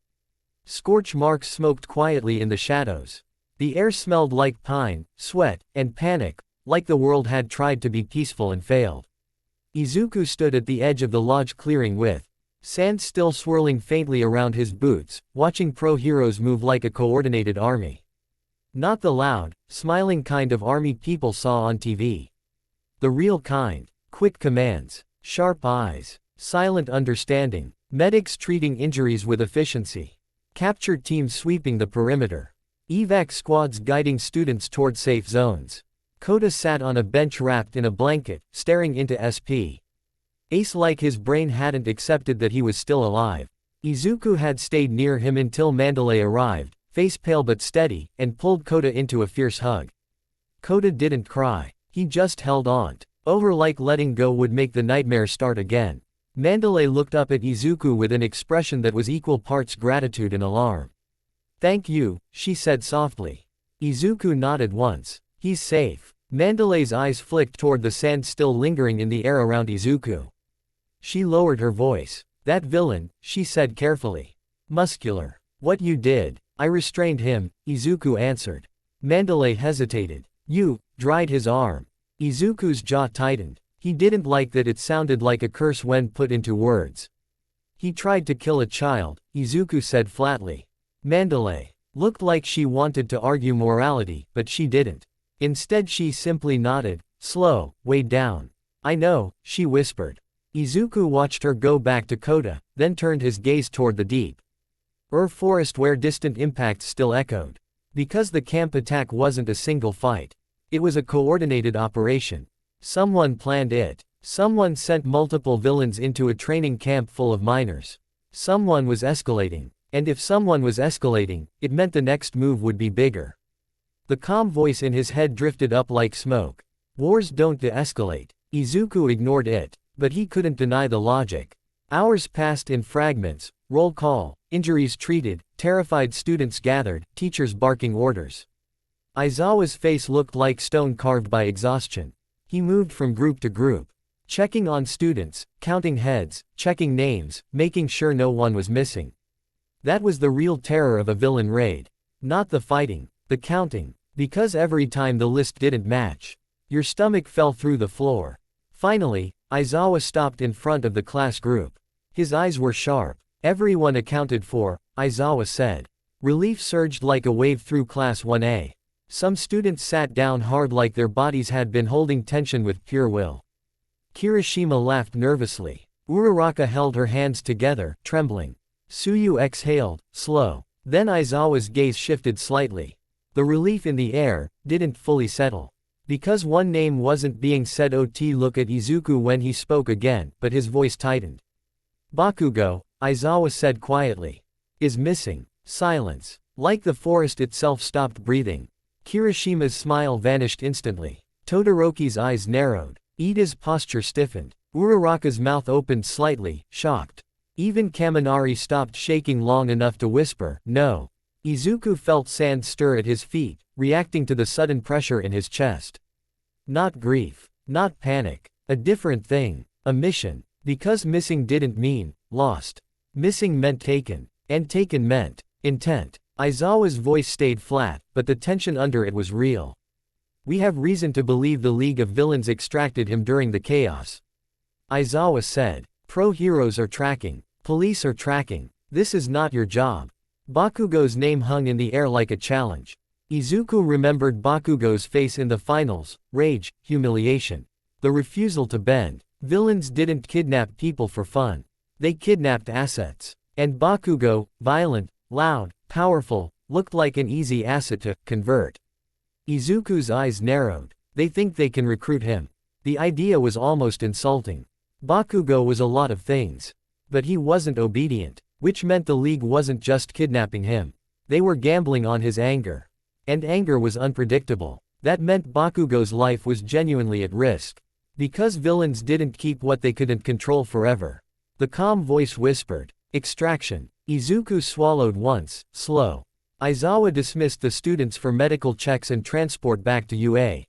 Scorch marks smoked quietly in the shadows. The air smelled like pine, sweat, and panic, like the world had tried to be peaceful and failed. Izuku stood at the edge of the lodge clearing with sand still swirling faintly around his boots, watching pro-heroes move like a coordinated army. Not the loud, smiling kind of army people saw on TV. The real kind. Quick commands, sharp eyes, silent understanding, medics treating injuries with efficiency, captured teams sweeping the perimeter, evac squads guiding students toward safe zones. Kota sat on a bench wrapped in a blanket, staring into SP. Ace, like his brain hadn't accepted that he was still alive. Izuku had stayed near him until Mandalay arrived, face pale but steady, and pulled Kota into a fierce hug. Kota didn't cry. He just held on. Over like letting go would make the nightmare start again. Mandalay looked up at Izuku with an expression that was equal parts gratitude and alarm. "Thank you," she said softly. Izuku nodded once. "He's safe." Mandalay's eyes flicked toward the sand still lingering in the air around Izuku. She lowered her voice. "That villain," she said carefully. "Muscular. What you did." "I restrained him," Izuku answered. Mandalay hesitated. "You," dried his arm. Izuku's jaw tightened. He didn't like that it sounded like a curse when put into words. "He tried to kill a child," Izuku said flatly. Mandalay looked like she wanted to argue morality, but she didn't. Instead she simply nodded, slow, weighed down. "I know," she whispered. Izuku watched her go back to Kota, then turned his gaze toward the deep forest where distant impacts still echoed. Because the camp attack wasn't a single fight. It was a coordinated operation. Someone planned it. Someone sent multiple villains into a training camp full of minors. Someone was escalating. And if someone was escalating, it meant the next move would be bigger. The calm voice in his head drifted up like smoke. Wars don't de-escalate. Izuku ignored it. But he couldn't deny the logic. Hours passed in fragments, roll call, injuries treated, terrified students gathered, teachers barking orders. Aizawa's face looked like stone carved by exhaustion. He moved from group to group, checking on students, counting heads, checking names, making sure no one was missing. That was the real terror of a villain raid. Not the fighting, the counting, because every time the list didn't match, your stomach fell through the floor. Finally, Aizawa stopped in front of the class group. His eyes were sharp. "Everyone accounted for," Aizawa said. Relief surged like a wave through Class 1A. Some students sat down hard like their bodies had been holding tension with pure will. Kirishima laughed nervously. Uraraka held her hands together, trembling. Suyu exhaled, slow. Then Aizawa's gaze shifted slightly. The relief in the air didn't fully settle. Because one name wasn't being said. Look at Izuku when he spoke again, but his voice tightened. "Bakugo," Aizawa said quietly, "is missing." Silence. Like the forest itself stopped breathing. Kirishima's smile vanished instantly. Todoroki's eyes narrowed. Ida's posture stiffened. Uraraka's mouth opened slightly, shocked. Even Kaminari stopped shaking long enough to whisper, "No." Izuku felt sand stir at his feet, reacting to the sudden pressure in his chest. Not grief. Not panic. A different thing. A mission. Because missing didn't mean lost. Missing meant taken. And taken meant intent. Aizawa's voice stayed flat, but the tension under it was real. "We have reason to believe the League of Villains extracted him during the chaos," Aizawa said. "Pro-heroes are tracking. Police are tracking. This is not your job." Bakugo's name hung in the air like a challenge. Izuku remembered Bakugo's face in the finals: rage, humiliation. The refusal to bend. Villains didn't kidnap people for fun. They kidnapped assets. And Bakugo, violent, loud, powerful, looked like an easy asset to convert. Izuku's eyes narrowed. They think they can recruit him. The idea was almost insulting. Bakugo was a lot of things. But he wasn't obedient, which meant the League wasn't just kidnapping him. They were gambling on his anger. And anger was unpredictable. That meant Bakugo's life was genuinely at risk. Because villains didn't keep what they couldn't control forever. The calm voice whispered, "Extraction." Izuku swallowed once, slow. Aizawa dismissed the students for medical checks and transport back to UA.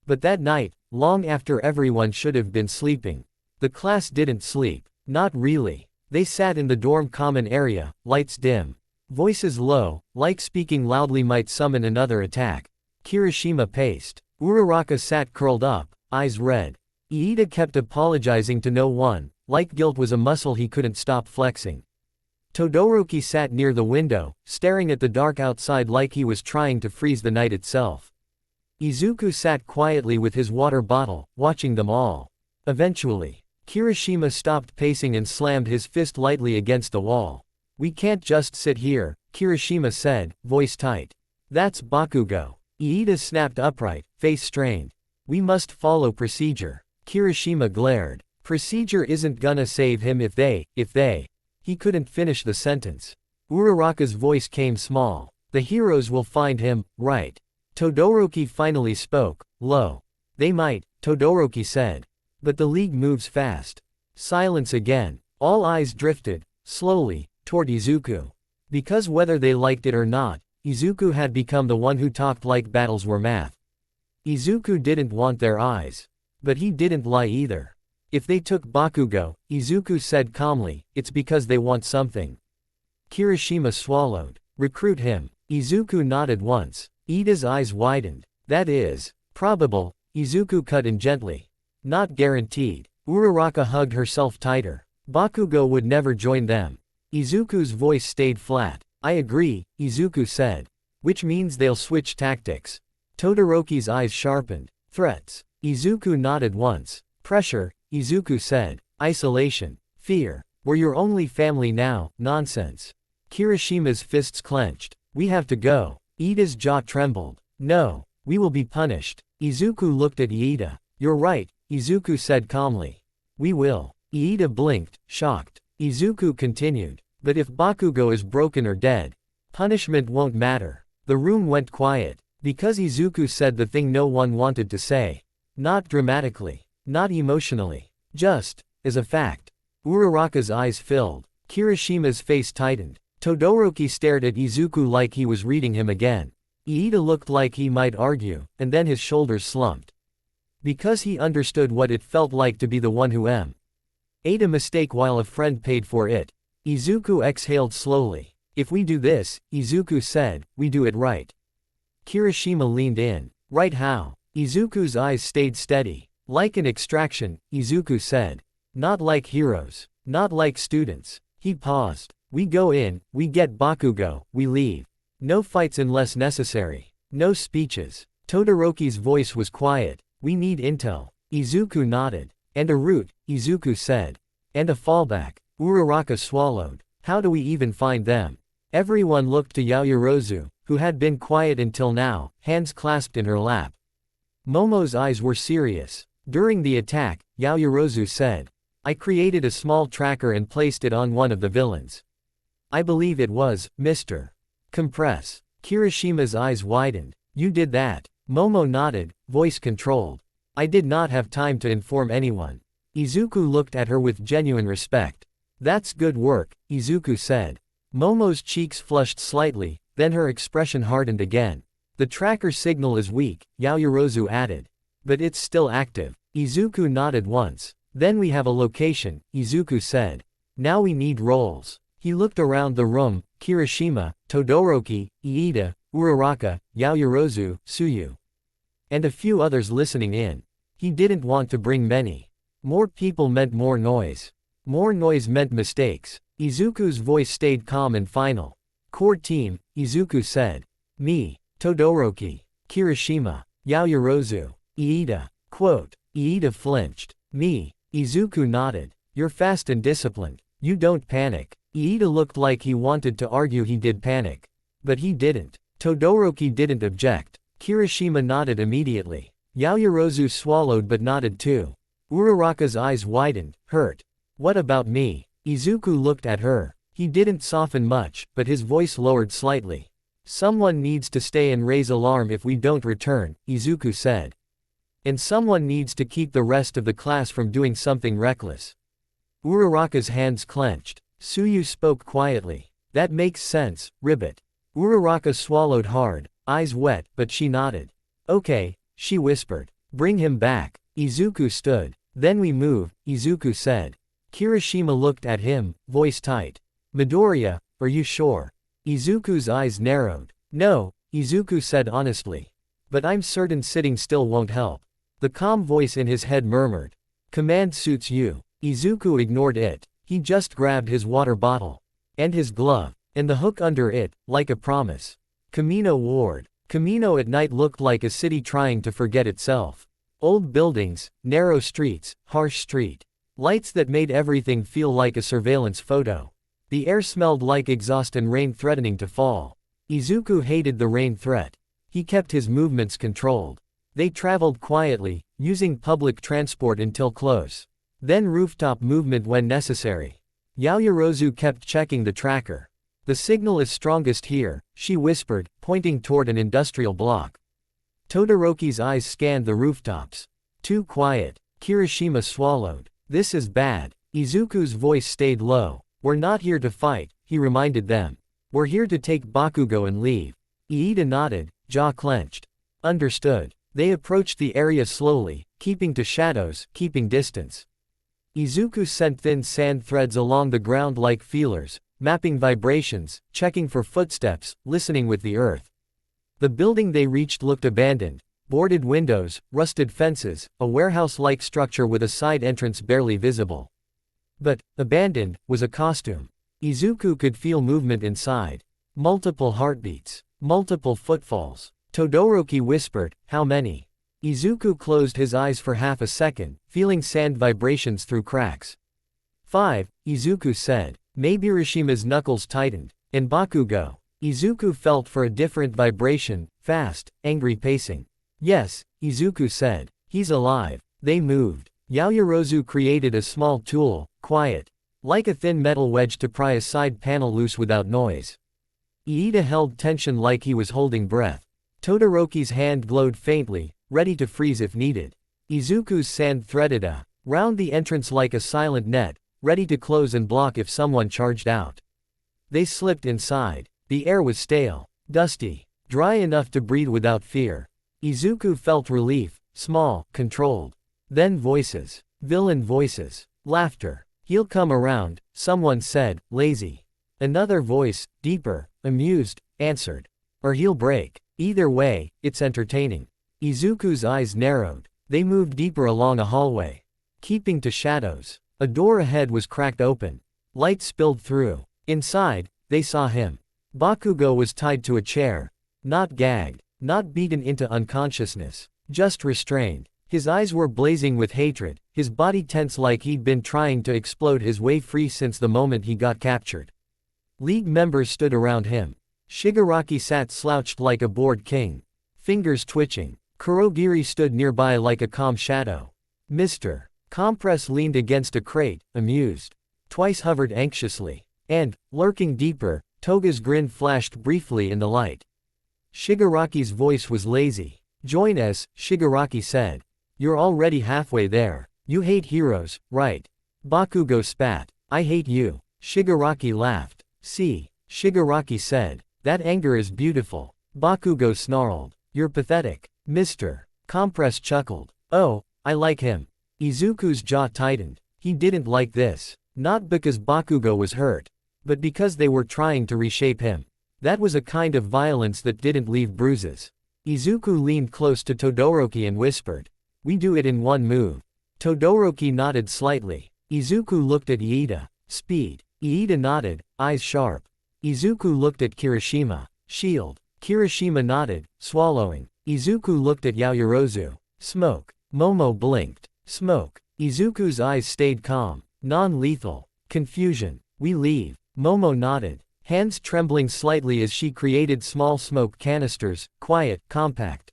But that night, long after everyone should have been sleeping, the class didn't sleep. Not really. They sat in the dorm common area, lights dim. Voices low, like speaking loudly might summon another attack. Kirishima paced. Uraraka sat curled up, eyes red. Iida kept apologizing to no one, like guilt was a muscle he couldn't stop flexing. Todoroki sat near the window, staring at the dark outside like he was trying to freeze the night itself. Izuku sat quietly with his water bottle, watching them all. Eventually, Kirishima stopped pacing and slammed his fist lightly against the wall. "We can't just sit here," Kirishima said, voice tight. "That's Bakugo." Iida snapped upright, face strained. "We must follow procedure." Kirishima glared. "Procedure isn't gonna save him if they. He couldn't finish the sentence. Uraraka's voice came small. "The heroes will find him, right?" Todoroki finally spoke, low. "They might," Todoroki said. "But the League moves fast." Silence again. All eyes drifted, slowly, toward Izuku. Because whether they liked it or not, Izuku had become the one who talked like battles were math. Izuku didn't want their eyes. But he didn't lie either. "If they took Bakugo," Izuku said calmly, "it's because they want something." Kirishima swallowed. "Recruit him." Izuku nodded once. Iida's eyes widened. "That is probable," Izuku cut in gently. "Not guaranteed." Uraraka hugged herself tighter. Bakugo would never join them. Izuku's voice stayed flat. "I agree," Izuku said. "Which means they'll switch tactics." Todoroki's eyes sharpened. "Threats." Izuku nodded once. "Pressure," Izuku said. "Isolation. Fear. We're your only family now." "Nonsense." Kirishima's fists clenched. "We have to go." Iida's jaw trembled. "No. We will be punished." Izuku looked at Iida. "You're right," Izuku said calmly. "We will." Iida blinked, shocked. Izuku continued. "But if Bakugo is broken or dead, punishment won't matter." The room went quiet. Because Izuku said the thing no one wanted to say. Not dramatically. Not emotionally. Just, as a fact. Uraraka's eyes filled. Kirishima's face tightened. Todoroki stared at Izuku like he was reading him again. Iida looked like he might argue, and then his shoulders slumped. Because he understood what it felt like to be the one who made a mistake while a friend paid for it. Izuku exhaled slowly. "If we do this," Izuku said, "we do it right." Kirishima leaned in. "Right how?" Izuku's eyes stayed steady. "Like an extraction," Izuku said. "Not like heroes. Not like students." He paused. "We go in, we get Bakugo, we leave. No fights unless necessary. No speeches." Todoroki's voice was quiet. "We need intel." Izuku nodded. "And a route," Izuku said. "And a fallback." Uraraka swallowed. "How do we even find them?" Everyone looked to Yaoyorozu, who had been quiet until now, hands clasped in her lap. Momo's eyes were serious. During the attack, Yaoyorozu said, "I created a small tracker and placed it on one of the villains. I believe it was, Mr. Compress." Kirishima's eyes widened. "You did that?" Momo nodded, voice controlled. "I did not have time to inform anyone." Izuku looked at her with genuine respect. "That's good work," Izuku said. Momo's cheeks flushed slightly, then her expression hardened again. "The tracker signal is weak," Yaoyorozu added. "But it's still active." Izuku nodded once. "Then we have a location," Izuku said. "Now we need roles." He looked around the room, Kirishima, Todoroki, Iida, Uraraka, Yaoyorozu, Tsuyu. And a few others listening in. He didn't want to bring many. More people meant more noise. More noise meant mistakes. Izuku's voice stayed calm and final. "Core team," Izuku said. "Me, Todoroki, Kirishima, Yaoyorozu, Iida." Quote. Iida flinched. "Me." Izuku nodded. You're fast and disciplined. You don't panic. Iida looked like he wanted to argue he did panic. But he didn't. Todoroki didn't object. Kirishima nodded immediately. Yaoyorozu swallowed but nodded too. Uraraka's eyes widened, hurt. What about me? Izuku looked at her. He didn't soften much, but his voice lowered slightly. Someone needs to stay and raise alarm if we don't return, Izuku said. And someone needs to keep the rest of the class from doing something reckless. Uraraka's hands clenched. Tsuyu spoke quietly. That makes sense, Ribbit. Uraraka swallowed hard, eyes wet, but she nodded. Okay, she whispered. Bring him back. Izuku stood. Then we move, Izuku said. Kirishima looked at him, voice tight. Midoriya, are you sure? Izuku's eyes narrowed. No, Izuku said honestly. But I'm certain sitting still won't help. The calm voice in his head murmured. Command suits you. Izuku ignored it. He just grabbed his water bottle. And his glove. And the hook under it, like a promise. Kamino Ward. Kamino at night looked like a city trying to forget itself. Old buildings, narrow streets, harsh street. Lights that made everything feel like a surveillance photo. The air smelled like exhaust and rain threatening to fall. Izuku hated the rain threat. He kept his movements controlled. They traveled quietly, using public transport until close. Then rooftop movement when necessary. Yaoyorozu kept checking the tracker. The signal is strongest here, she whispered, pointing toward an industrial block. Todoroki's eyes scanned the rooftops. Too quiet. Kirishima swallowed. This is bad. Izuku's voice stayed low. We're not here to fight, he reminded them. We're here to take Bakugo and leave. Iida nodded, jaw clenched. Understood. They approached the area slowly, keeping to shadows, keeping distance. Izuku sent thin sand threads along the ground like feelers, mapping vibrations, checking for footsteps, listening with the earth. The building they reached looked abandoned. Boarded windows, rusted fences, a warehouse-like structure with a side entrance barely visible. But, abandoned, was a costume. Izuku could feel movement inside. Multiple heartbeats. Multiple footfalls. Todoroki whispered, how many? Izuku closed his eyes for half a second, feeling sand vibrations through cracks. 5, Izuku said. Mabirishima's knuckles tightened. And Bakugo. Izuku felt for a different vibration, fast, angry pacing. Yes, Izuku said. He's alive. They moved. Yaoyorozu created a small tool, quiet. Like a thin metal wedge to pry a side panel loose without noise. Iida held tension like he was holding breath. Todoroki's hand glowed faintly, ready to freeze if needed. Izuku's sand threaded round the entrance like a silent net, ready to close and block if someone charged out. They slipped inside. The air was stale, dusty, dry enough to breathe without fear. Izuku felt relief, small, controlled. Then voices. Villain voices. Laughter. He'll come around, someone said, lazy. Another voice, deeper, amused, answered. Or he'll break. Either way, it's entertaining. Izuku's eyes narrowed. They moved deeper along a hallway. Keeping to shadows. A door ahead was cracked open. Light spilled through. Inside, they saw him. Bakugo was tied to a chair. Not gagged. Not beaten into unconsciousness. Just restrained. His eyes were blazing with hatred, his body tense like he'd been trying to explode his way free since the moment he got captured. League members stood around him. Shigaraki sat slouched like a bored king. Fingers twitching. Kurogiri stood nearby like a calm shadow. Mr. Compress leaned against a crate, amused. Twice hovered anxiously. And, lurking deeper, Toga's grin flashed briefly in the light. Shigaraki's voice was lazy. Join us, Shigaraki said. You're already halfway there. You hate heroes, right? Bakugo spat. I hate you. Shigaraki laughed. See, Shigaraki said. That anger is beautiful. Bakugo snarled. You're pathetic. Mr. Compress chuckled. Oh, I like him. Izuku's jaw tightened. He didn't like this. Not because Bakugo was hurt. But because they were trying to reshape him. That was a kind of violence that didn't leave bruises. Izuku leaned close to Todoroki and whispered. We do it in one move. Todoroki nodded slightly. Izuku looked at Iida. Speed. Iida nodded, eyes sharp. Izuku looked at Kirishima. Shield. Kirishima nodded, swallowing. Izuku looked at Yaoyorozu. Smoke. Momo blinked. Smoke. Izuku's eyes stayed calm. Non-lethal. Confusion. We leave. Momo nodded, hands trembling slightly as she created small smoke canisters, quiet, compact.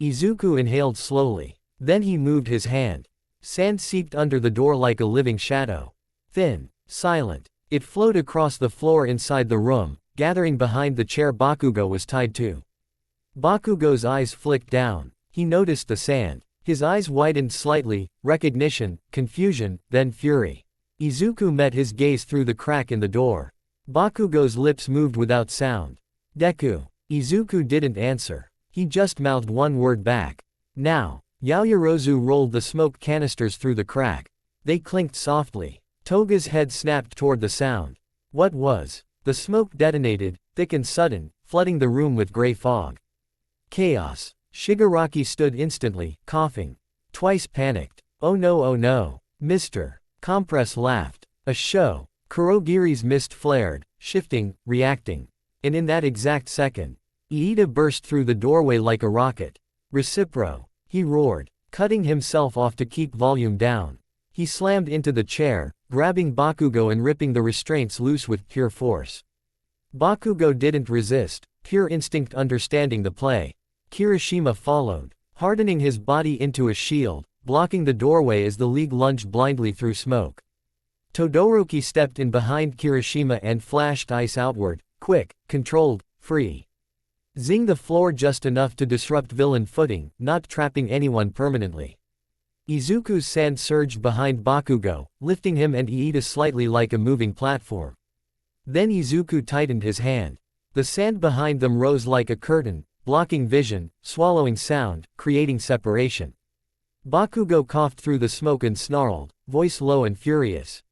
Izuku inhaled slowly. Then he moved his hand. Sand seeped under the door like a living shadow. Thin, silent. It flowed across the floor inside the room, gathering behind the chair Bakugo was tied to. Bakugo's eyes flicked down. He noticed the sand. His eyes widened slightly, recognition, confusion, then fury. Izuku met his gaze through the crack in the door. Bakugo's lips moved without sound. Deku. Izuku didn't answer. He just mouthed one word back. Now. Yaoyorozu rolled the smoke canisters through the crack. They clinked softly. Toga's head snapped toward the sound. What was? The smoke detonated, thick and sudden, flooding the room with gray fog. Chaos. Shigaraki stood instantly, coughing. Twice panicked. Oh no, Mr. Compress laughed. A show. Kurogiri's mist flared, shifting, reacting. And in that exact second, Iida burst through the doorway like a rocket. Recipro. He roared, cutting himself off to keep volume down. He slammed into the chair, grabbing Bakugo and ripping the restraints loose with pure force. Bakugo didn't resist, pure instinct understanding the play. Kirishima followed, hardening his body into a shield, blocking the doorway as the League lunged blindly through smoke. Todoroki stepped in behind Kirishima and flashed ice outward, quick, controlled, free. Zing the floor just enough to disrupt villain footing, not trapping anyone permanently. Izuku's sand surged behind Bakugo, lifting him and Iida slightly like a moving platform. Then Izuku tightened his hand. The sand behind them rose like a curtain, blocking vision, swallowing sound, creating separation. Bakugo coughed through the smoke and snarled, voice low and furious.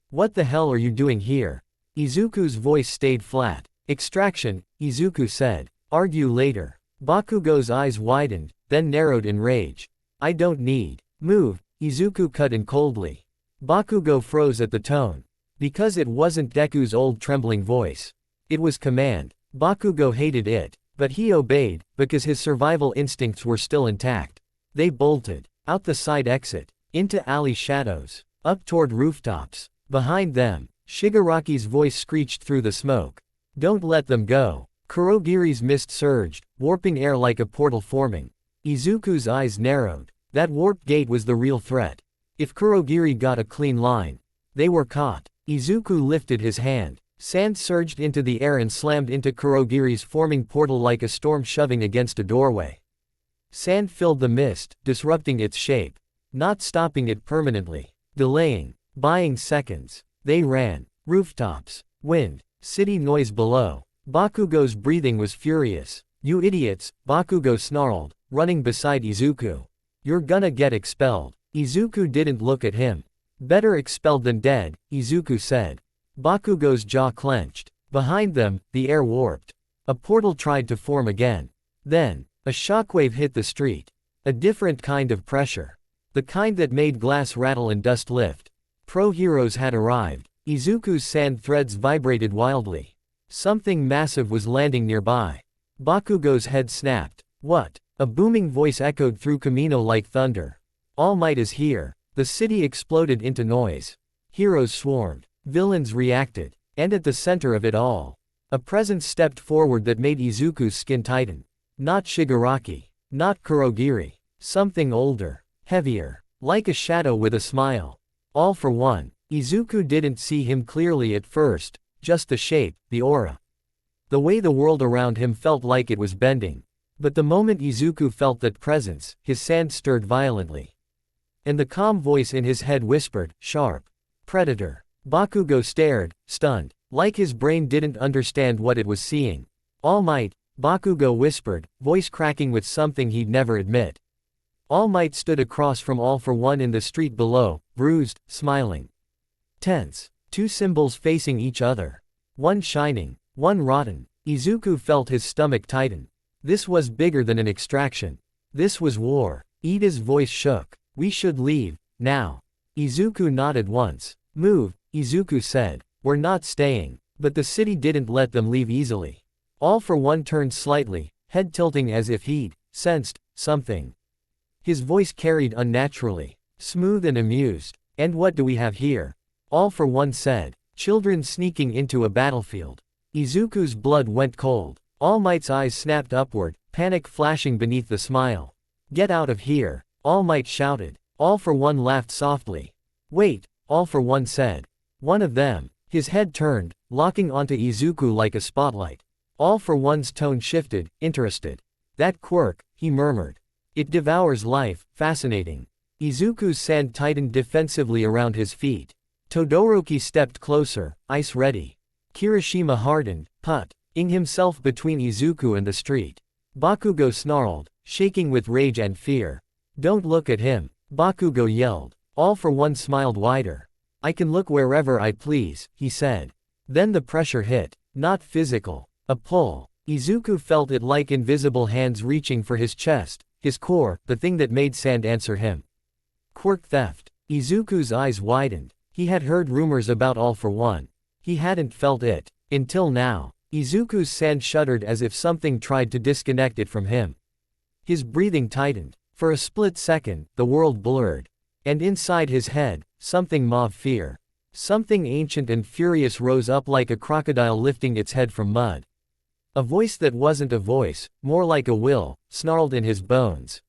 What the hell are you doing here? Izuku's voice stayed flat. Extraction, Izuku said. Argue later. Bakugo's eyes widened, then narrowed in rage. I don't need. Move, Izuku cut in coldly. Bakugo froze at the tone. Because it wasn't Deku's old trembling voice. It was command. Bakugo hated it, but he obeyed, because his survival instincts were still intact. They bolted. Out the side exit. Into alley shadows. Up toward rooftops. Behind them, Shigaraki's voice screeched through the smoke. Don't let them go. Kurogiri's mist surged, warping air like a portal forming. Izuku's eyes narrowed. That warped gate was the real threat. If Kurogiri got a clean line, they were caught. Izuku lifted his hand. Sand surged into the air and slammed into Kurogiri's forming portal like a storm shoving against a doorway. Sand filled the mist, disrupting its shape. Not stopping it permanently. Delaying. Buying seconds. They ran. Rooftops. Wind. City noise below. Bakugo's breathing was furious. You idiots, Bakugo snarled, running beside Izuku. You're gonna get expelled. Izuku didn't look at him. Better expelled than dead, Izuku said. Bakugo's jaw clenched. Behind them, the air warped. A portal tried to form again. Then, a shockwave hit the street. A different kind of pressure. The kind that made glass rattle and dust lift. Pro-heroes had arrived. Izuku's sand threads vibrated wildly. Something massive was landing nearby. Bakugo's head snapped. What? A booming voice echoed through Kamino like thunder. All Might is here. The city exploded into noise. Heroes swarmed. Villains reacted. And at the center of it all, a presence stepped forward that made Izuku's skin tighten. Not Shigaraki. Not Kurogiri. Something older. Heavier. Like a shadow with a smile. All for one. Izuku didn't see him clearly at first. Just the shape, the aura. The way the world around him felt like it was bending. But the moment Izuku felt that presence, his sand stirred violently. And the calm voice in his head whispered, sharp. Predator. Bakugo stared, stunned, like his brain didn't understand what it was seeing. All Might, Bakugo whispered, voice cracking with something he'd never admit. All Might stood across from All for One in the street below, bruised, smiling. Tense. Two symbols facing each other. One shining, one rotten. Izuku felt his stomach tighten. This was bigger than an extraction. This was war. Iida's voice shook. We should leave, now. Izuku nodded once. Move, Izuku said. We're not staying. But the city didn't let them leave easily. All for One turned slightly, head tilting as if he'd sensed something. His voice carried unnaturally. smooth and amused. And what do we have here? All for One said. Children sneaking into a battlefield. Izuku's blood went cold. All Might's eyes snapped upward, panic flashing beneath the smile. Get out of here, All Might shouted. All for One laughed softly. Wait, All for One said. One of them. His head turned, locking onto Izuku like a spotlight. All for One's tone shifted, interested. That quirk, he murmured. It devours life, fascinating. Izuku's sand tightened defensively around his feet. Todoroki stepped closer, ice ready. Kirishima hardened, putting himself between Izuku and the street. Bakugo snarled, shaking with rage and fear. Don't look at him, Bakugo yelled. All for One smiled wider. I can look wherever I please, he said. Then the pressure hit. Not physical. A pull. Izuku felt it like invisible hands reaching for his chest, his core, the thing that made sand answer him. Quirk theft. Izuku's eyes widened. He had heard rumors about All for One. He hadn't felt it. Until now. Izuku's sand shuddered as if something tried to disconnect it from him. His breathing tightened. For a split second, the world blurred. And inside his head, something mauve fear. Something ancient and furious rose up like a crocodile lifting its head from mud. A voice that wasn't a voice, more like a will, snarled in his bones.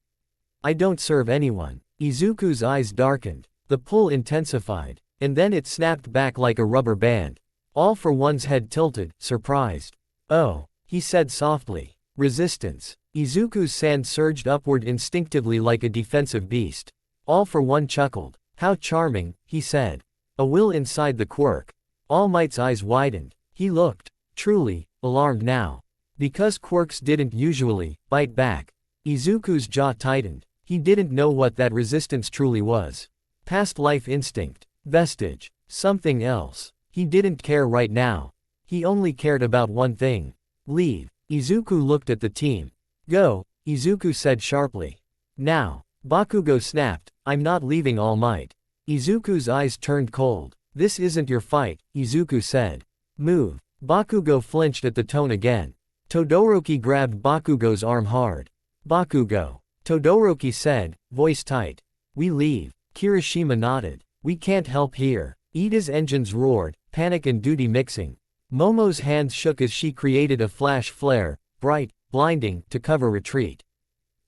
I don't serve anyone. Izuku's eyes darkened. The pull intensified. And then it snapped back like a rubber band. All for One's head tilted, surprised. Oh, he said softly. Resistance. Izuku's sand surged upward instinctively like a defensive beast. All for One chuckled. How charming, he said. A will inside the quirk. All Might's eyes widened. He looked, truly, alarmed now. Because quirks didn't usually bite back. Izuku's jaw tightened. He didn't know what that resistance truly was. Past life instinct. Vestige. Something else. He didn't care right now. He only cared about one thing. Leave. Izuku looked at the team. Go, Izuku said sharply. Now. Bakugo snapped. I'm not leaving All Might. Izuku's eyes turned cold. This isn't your fight, Izuku said. Move. Bakugo flinched at the tone again. Todoroki grabbed Bakugo's arm hard. Bakugo. Todoroki said, voice tight. We leave. Kirishima nodded. We can't help here. Ida's engines roared, panic and duty mixing. Momo's hands shook as she created a flash flare, bright, blinding, to cover retreat.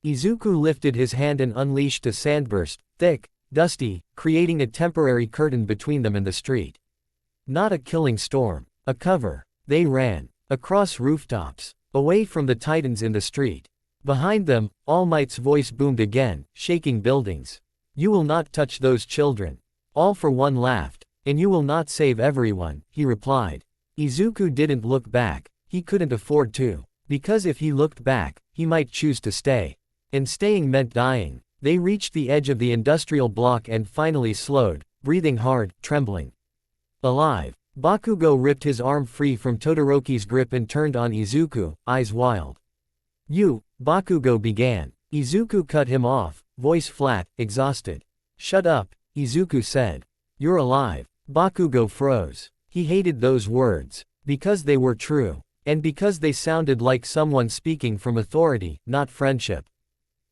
Izuku lifted his hand and unleashed a sandburst, thick, dusty, creating a temporary curtain between them and the street. Not a killing storm. A cover. They ran. Across rooftops. Away from the titans in the street. Behind them, All Might's voice boomed again, shaking buildings. You will not touch those children. All for One laughed. And you will not save everyone, he replied. Izuku didn't look back. He couldn't afford to. Because if he looked back, he might choose to stay. And staying meant dying. They reached the edge of the industrial block and finally slowed, breathing hard, trembling. Alive. Bakugo ripped his arm free from Todoroki's grip and turned on Izuku, eyes wild. You, Bakugo began. Izuku cut him off, voice flat, exhausted. Shut up, Izuku said. You're alive. Bakugo froze. He hated those words. Because they were true. And because they sounded like someone speaking from authority, not friendship.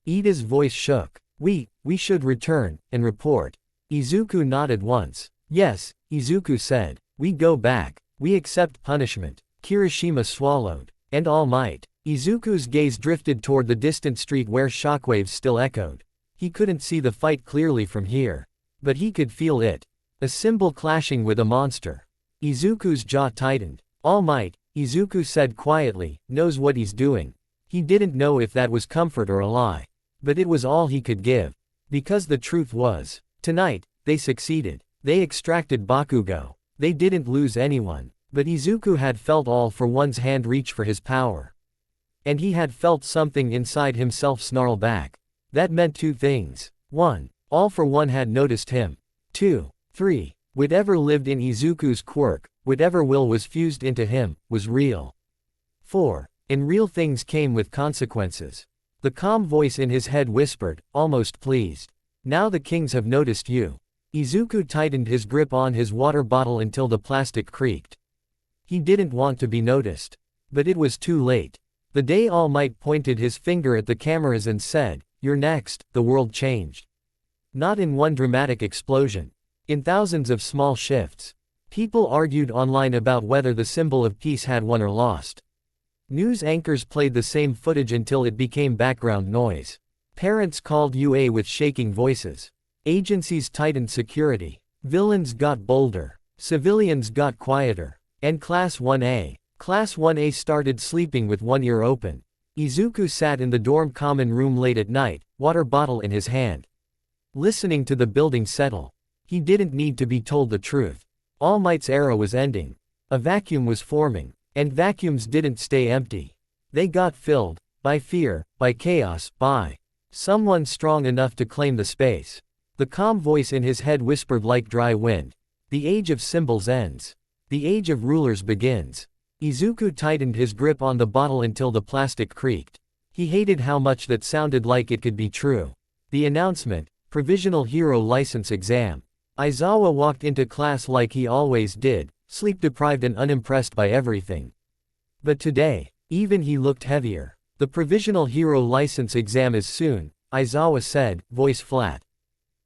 Ida's voice shook. We should return, and report. Izuku nodded once. Yes, Izuku said. We go back. We accept punishment. Kirishima swallowed. And All Might. Izuku's gaze drifted toward the distant street where shockwaves still echoed. He couldn't see the fight clearly from here. But he could feel it. A symbol clashing with a monster. Izuku's jaw tightened. All Might, Izuku said quietly, knows what he's doing. He didn't know if that was comfort or a lie. But it was all he could give. Because the truth was, tonight, they succeeded. They extracted Bakugo. They didn't lose anyone. But Izuku had felt All for One's hand reach for his power. And he had felt something inside himself snarl back. That meant two things. 1. All for One had noticed him. 2. 3. Whatever lived in Izuku's quirk, whatever will was fused into him, was real. 4. And real things came with consequences. The calm voice in his head whispered, almost pleased. Now the kings have noticed you. Izuku tightened his grip on his water bottle until the plastic creaked. He didn't want to be noticed. But it was too late. The day All Might pointed his finger at the cameras and said, "You're next," the world changed. Not in one dramatic explosion. In thousands of small shifts. People argued online about whether the symbol of peace had won or lost. News anchors played the same footage until it became background noise. Parents called UA with shaking voices. Agencies tightened security. Villains got bolder. Civilians got quieter. And Class 1A. Class 1A started sleeping with one ear open. Izuku sat in the dorm common room late at night, water bottle in his hand. Listening to the building settle. He didn't need to be told the truth. All Might's era was ending. A vacuum was forming. And vacuums didn't stay empty. They got filled. By fear, by chaos, by someone strong enough to claim the space. The calm voice in his head whispered like dry wind. The age of symbols ends. The age of rulers begins. Izuku tightened his grip on the bottle until the plastic creaked. He hated how much that sounded like it could be true. The announcement, Provisional Hero License Exam. Aizawa walked into class like he always did, sleep-deprived and unimpressed by everything. But today, even he looked heavier. The Provisional Hero License Exam is soon, Aizawa said, voice flat.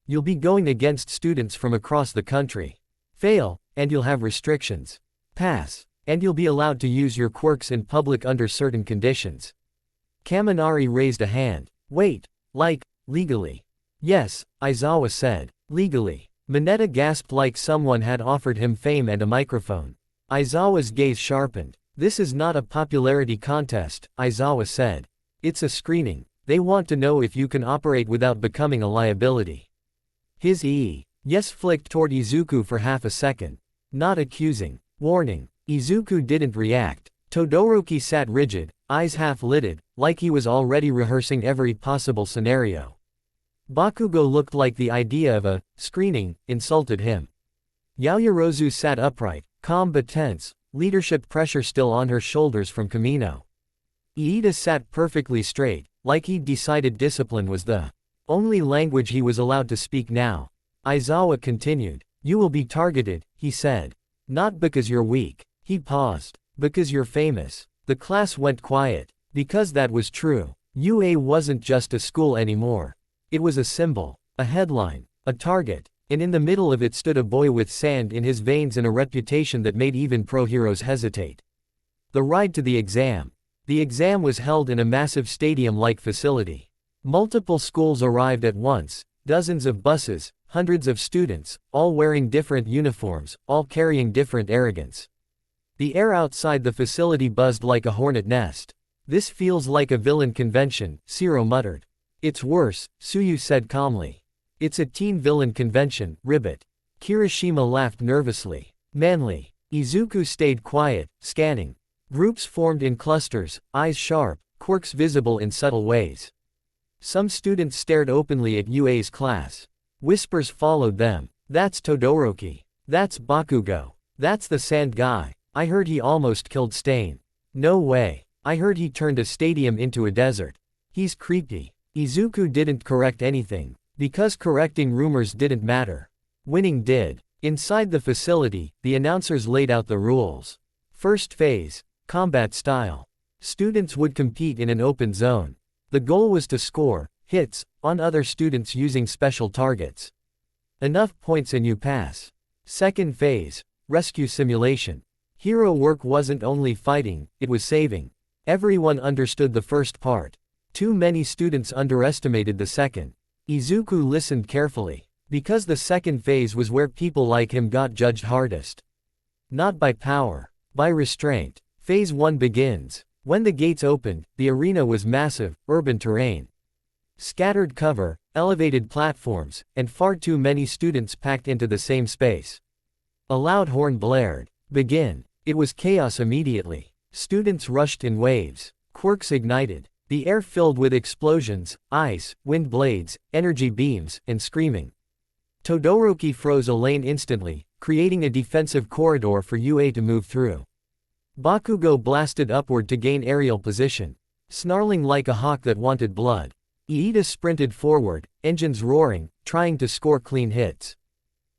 You'll be going against students from across the country. Fail, and you'll have restrictions. Pass, and you'll be allowed to use your quirks in public under certain conditions. Kaminari raised a hand. Wait, like, legally? Yes, Aizawa said. Legally. Mineta gasped like someone had offered him fame and a microphone. Aizawa's gaze sharpened. This is not a popularity contest, Aizawa said. It's a screening. They want to know if you can operate without becoming a liability. His yes flicked toward Izuku for half a second. Not accusing. Warning. Izuku didn't react. Todoroki sat rigid, eyes half-lidded, like he was already rehearsing every possible scenario. Bakugo looked like the idea of a screening insulted him. Yaoyorozu sat upright, calm but tense, leadership pressure still on her shoulders from Kamino. Iida sat perfectly straight, like he'd decided discipline was the only language he was allowed to speak now. Aizawa continued. You will be targeted, he said. Not because you're weak. He paused. Because you're famous. The class went quiet. Because that was true. UA wasn't just a school anymore. It was a symbol, a headline, a target, and in the middle of it stood a boy with sand in his veins and a reputation that made even pro-heroes hesitate. The ride to the exam. The exam was held in a massive stadium-like facility. Multiple schools arrived at once, dozens of buses, hundreds of students, all wearing different uniforms, all carrying different arrogance. The air outside the facility buzzed like a hornet nest. This feels like a villain convention, Shiro muttered. It's worse, Tsuyu said calmly. It's a teen villain convention, Ribbit. Kirishima laughed nervously. Manly. Izuku stayed quiet, scanning. Groups formed in clusters, eyes sharp, quirks visible in subtle ways. Some students stared openly at UA's class. Whispers followed them. That's Todoroki. That's Bakugo. That's the sand guy. I heard he almost killed Stain. No way. I heard he turned a stadium into a desert. He's creepy. Izuku didn't correct anything, because correcting rumors didn't matter. Winning did. Inside the facility, the announcers laid out the rules. First phase, combat style. Students would compete in an open zone. The goal was to score hits on other students using special targets. Enough points and you pass. Second phase, rescue simulation. Hero work wasn't only fighting, it was saving. Everyone understood the first part. Too many students underestimated the second. Izuku listened carefully. Because the second phase was where people like him got judged hardest. Not by power, by restraint. Phase 1 begins. When the gates opened, the arena was massive, urban terrain. Scattered cover, elevated platforms, and far too many students packed into the same space. A loud horn blared. Begin. It was chaos immediately. Students rushed in waves. Quirks ignited. The air filled with explosions, ice, wind blades, energy beams, and screaming. Todoroki froze a lane instantly, creating a defensive corridor for UA to move through. Bakugo blasted upward to gain aerial position, snarling like a hawk that wanted blood. Iida sprinted forward, engines roaring, trying to score clean hits.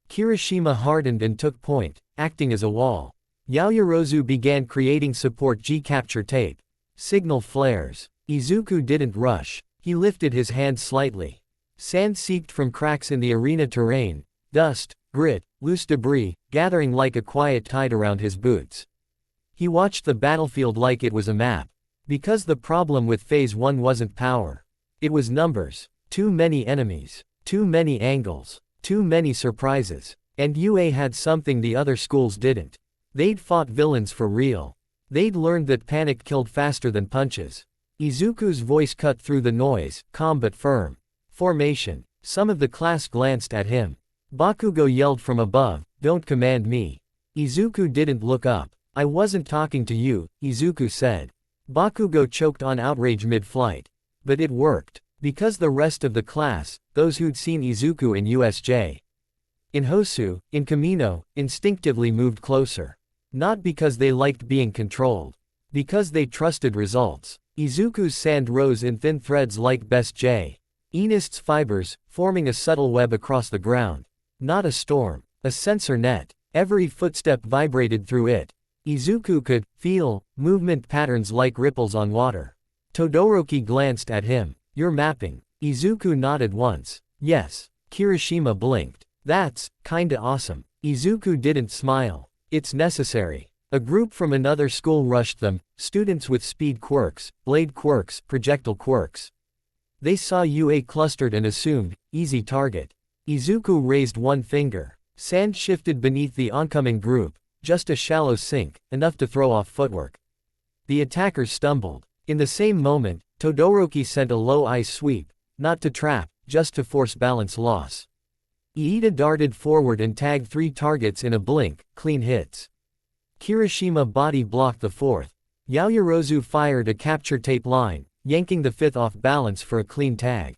Kirishima hardened and took point, acting as a wall. Yaoyorozu began creating support G-capture tape. Signal flares. Izuku didn't rush. He lifted his hand slightly. Sand seeped from cracks in the arena terrain, dust, grit, loose debris, gathering like a quiet tide around his boots. He watched the battlefield like it was a map. Because the problem with Phase 1 wasn't power. It was numbers. Too many enemies. Too many angles. Too many surprises. And UA had something the other schools didn't. They'd fought villains for real. They'd learned that panic killed faster than punches. Izuku's voice cut through the noise, calm but firm. Formation. Some of the class glanced at him. Bakugo yelled from above, "Don't command me." Izuku didn't look up. "I wasn't talking to you," Izuku said. Bakugo choked on outrage mid-flight. But it worked. Because the rest of the class, those who'd seen Izuku in USJ, in Hosu, in Kamino, instinctively moved closer. Not because they liked being controlled. Because they trusted results. Izuku's sand rose in thin threads like best J. Enist's fibers, forming a subtle web across the ground. Not a storm. A sensor net. Every footstep vibrated through it. Izuku could feel movement patterns like ripples on water. Todoroki glanced at him. "You're mapping." Izuku nodded once. "Yes." Kirishima blinked. "That's kinda awesome." Izuku didn't smile. "It's necessary." A group from another school rushed them, students with speed quirks, blade quirks, projectile quirks. They saw UA clustered and assumed, easy target. Izuku raised one finger. Sand shifted beneath the oncoming group, just a shallow sink, enough to throw off footwork. The attackers stumbled. In the same moment, Todoroki sent a low ice sweep, not to trap, just to force balance loss. Iida darted forward and tagged 3 targets in a blink, clean hits. Kirishima body blocked the 4th. Yaoyorozu fired a capture tape line, yanking the 5th off balance for a clean tag.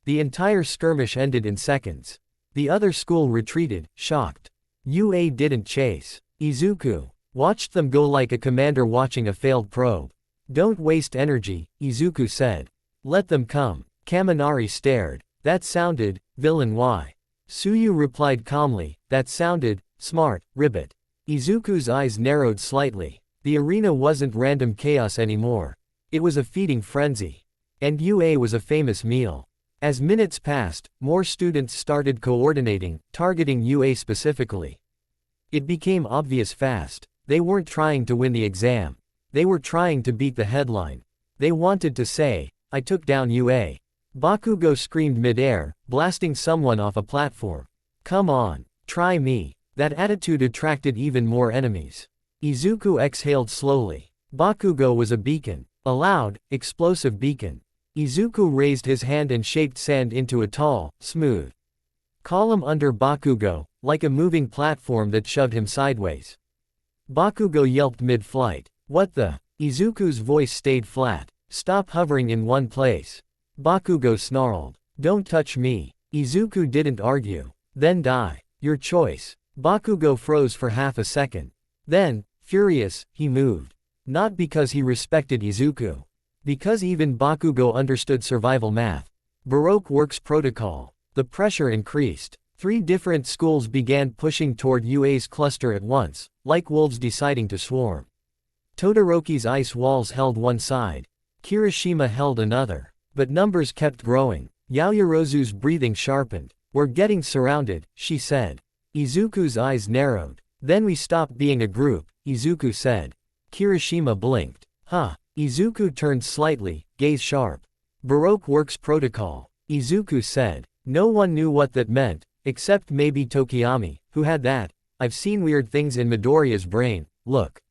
The entire skirmish ended in seconds. The other school retreated, shocked. UA didn't chase. Izuku watched them go like a commander watching a failed probe. "Don't waste energy," Izuku said. "Let them come." Kaminari stared. "That sounded, villain why?" Tsuyu replied calmly, "That sounded, smart, ribbit." Izuku's eyes narrowed slightly. The arena wasn't random chaos anymore. It was a feeding frenzy. And UA was a famous meal. As minutes passed, more students started coordinating, targeting UA specifically. It became obvious fast. They weren't trying to win the exam. They were trying to beat the headline. They wanted to say, "I took down UA." Bakugo screamed mid-air, blasting someone off a platform. "Come on, try me." That attitude attracted even more enemies. Izuku exhaled slowly. Bakugo was a beacon. A loud, explosive beacon. Izuku raised his hand and shaped sand into a tall, smooth column under Bakugo, like a moving platform that shoved him sideways. Bakugo yelped mid-flight. "What the?" Izuku's voice stayed flat. "Stop hovering in one place." Bakugo snarled. "Don't touch me." Izuku didn't argue. "Then die. Your choice." Bakugo froze for half a second. Then, furious, he moved. Not because he respected Izuku. Because even Bakugo understood survival math. Baroque works protocol. The pressure increased. 3 different schools began pushing toward UA's cluster at once, like wolves deciding to swarm. Todoroki's ice walls held one side. Kirishima held another. But numbers kept growing. Yaoyorozu's breathing sharpened. "We're getting surrounded," she said. Izuku's eyes narrowed. "Then we stop being a group," Izuku said. Kirishima blinked. "Huh." Izuku turned slightly, gaze sharp. "Baroque works protocol," Izuku said. No one knew what that meant, except maybe Tokiyami, who had that. "I've seen weird things in Midoriya's brain, look."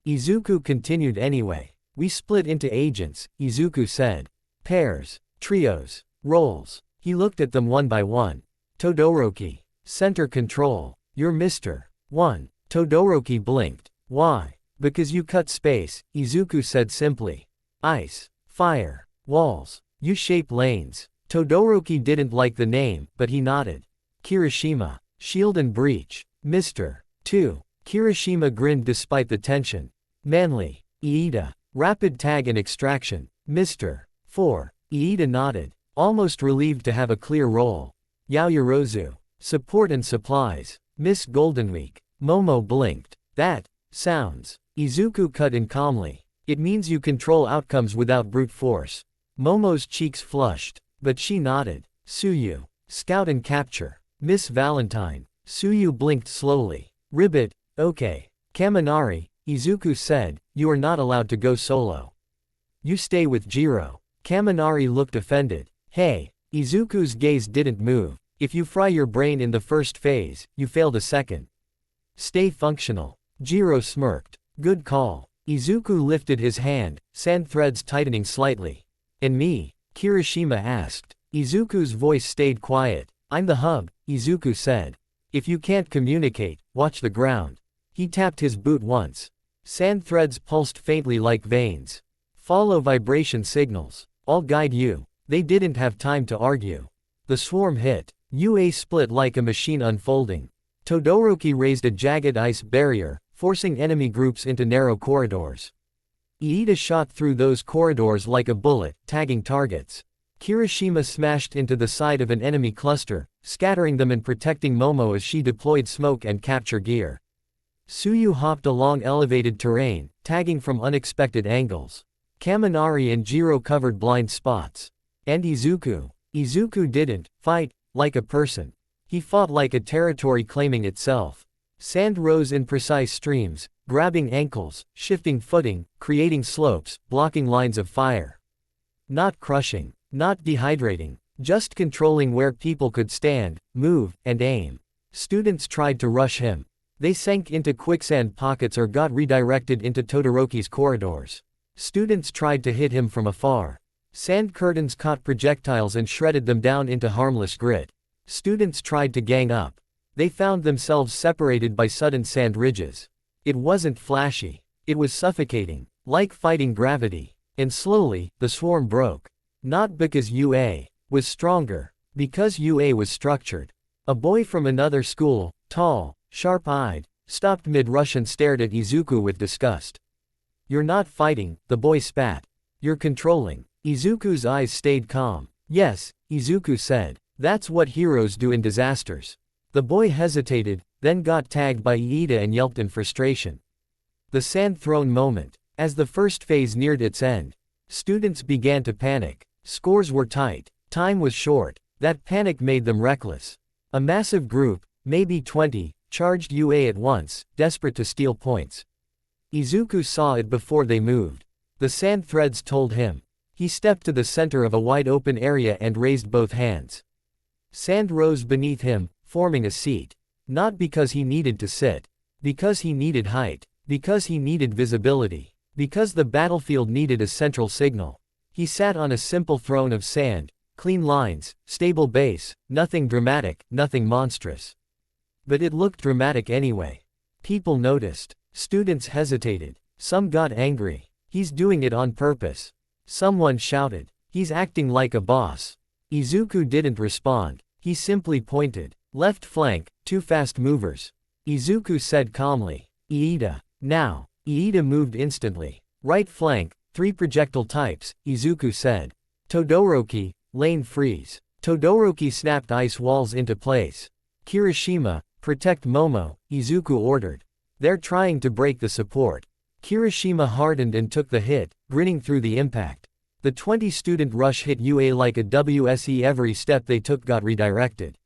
Izuku continued anyway. "We split into agents," Izuku said. "Pairs, trios, roles." He looked at them one by one. "Todoroki. Center control. You're Mr. 1. Todoroki blinked. "Why?" "Because you cut space," Izuku said simply. "Ice. Fire. Walls. You shape lanes." Todoroki didn't like the name, but he nodded. "Kirishima. Shield and breach. Mr. 2. Kirishima grinned despite the tension. "Manly. Iida. Rapid tag and extraction. Mr. 4. Iida nodded, almost relieved to have a clear role. "Yaoyorozu. Support and supplies. Miss Goldenweek." Momo blinked. "That sounds." Izuku cut in calmly. "It means you control outcomes without brute force." Momo's cheeks flushed, but she nodded. Suyu. Scout and capture. Miss Valentine. Suyu blinked slowly. Ribbit, okay. Kaminari, Izuku said, you are not allowed to go solo. You stay with Jiro. Kaminari looked offended. Hey. Izuku's gaze didn't move. If you fry your brain in the first phase, you fail the second. Stay functional. Jiro smirked. Good call. Izuku lifted his hand, sand threads tightening slightly. And me? Kirishima asked. Izuku's voice stayed quiet. I'm the hub, Izuku said. If you can't communicate, watch the ground. He tapped his boot once. Sand threads pulsed faintly like veins. Follow vibration signals. I'll guide you. They didn't have time to argue. The swarm hit. UA split like a machine unfolding. Todoroki raised a jagged ice barrier, forcing enemy groups into narrow corridors. Iida shot through those corridors like a bullet, tagging targets. Kirishima smashed into the side of an enemy cluster, scattering them and protecting Momo as she deployed smoke and capture gear. Suyu hopped along elevated terrain, tagging from unexpected angles. Kaminari and Jiro covered blind spots. And Izuku. Izuku didn't fight like a person. He fought like a territory claiming itself. Sand rose in precise streams, grabbing ankles, shifting footing, creating slopes, blocking lines of fire. Not crushing. Not dehydrating, just controlling where people could stand, move, and aim. Students tried to rush him. They sank into quicksand pockets or got redirected into Todoroki's corridors. Students tried to hit him from afar. Sand curtains caught projectiles and shredded them down into harmless grit. Students tried to gang up. They found themselves separated by sudden sand ridges. It wasn't flashy. It was suffocating, like fighting gravity. And slowly, the swarm broke. Not because UA was stronger, because UA was structured. A boy from another school, tall, sharp-eyed, stopped mid-rush and stared at Izuku with disgust. You're not fighting, the boy spat. You're controlling. Izuku's eyes stayed calm. Yes, Izuku said. That's what heroes do in disasters. The boy hesitated, then got tagged by Iida and yelped in frustration. The sand throne moment. As the first phase neared its end, students began to panic. Scores were tight. Time was short. That panic made them reckless. A massive group, maybe 20, charged UA at once, desperate to steal points. Izuku saw it before they moved. The sand threads told him. He stepped to the center of a wide open area and raised both hands. Sand rose beneath him, forming a seat. Not because he needed to sit. Because he needed height. Because he needed visibility. Because the battlefield needed a central signal. He sat on a simple throne of sand, clean lines, stable base, nothing dramatic, nothing monstrous. But it looked dramatic anyway. People noticed. Students hesitated. Some got angry. He's doing it on purpose. Someone shouted. He's acting like a boss. Izuku didn't respond. He simply pointed. Left flank, 2 fast movers. Izuku said calmly. Iida. Now. Iida moved instantly. Right flank, 3 projectile types, Izuku said. Todoroki, lane freeze. Todoroki snapped ice walls into place. Kirishima, protect Momo, Izuku ordered. They're trying to break the support. Kirishima hardened and took the hit, grinning through the impact. The 20-student rush hit UA like a WSE. Every step they took got redirected.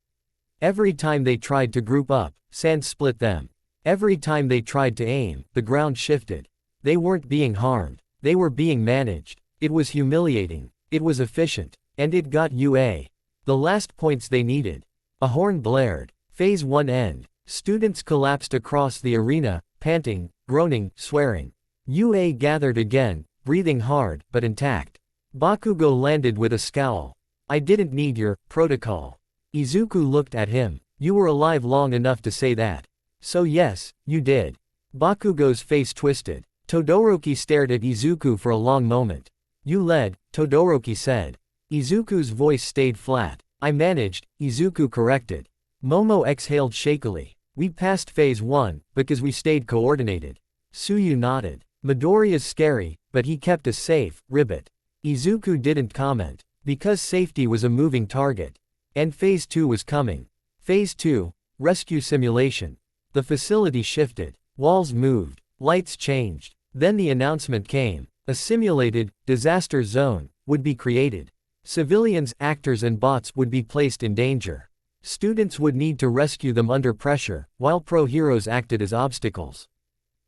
Every time they tried to group up, sand split them. Every time they tried to aim, the ground shifted. They weren't being harmed. They were being managed. It was humiliating. It was efficient. And it got UA the last points they needed. A horn blared. Phase 1 end. Students collapsed across the arena, panting, groaning, swearing. UA gathered again, breathing hard, but intact. Bakugo landed with a scowl. I didn't need your protocol. Izuku looked at him. You were alive long enough to say that. So yes, you did. Bakugo's face twisted. Todoroki stared at Izuku for a long moment. You led, Todoroki said. Izuku's voice stayed flat. I managed, Izuku corrected. Momo exhaled shakily. We passed phase 1, because we stayed coordinated. Suyu nodded. Midori is scary, but he kept us safe, Ribbit. Izuku didn't comment. Because safety was a moving target. And phase 2 was coming. Phase 2, rescue simulation. The facility shifted. Walls moved. Lights changed. Then the announcement came. A simulated, disaster zone, would be created. Civilians, actors and bots would be placed in danger. Students would need to rescue them under pressure, while pro-heroes acted as obstacles.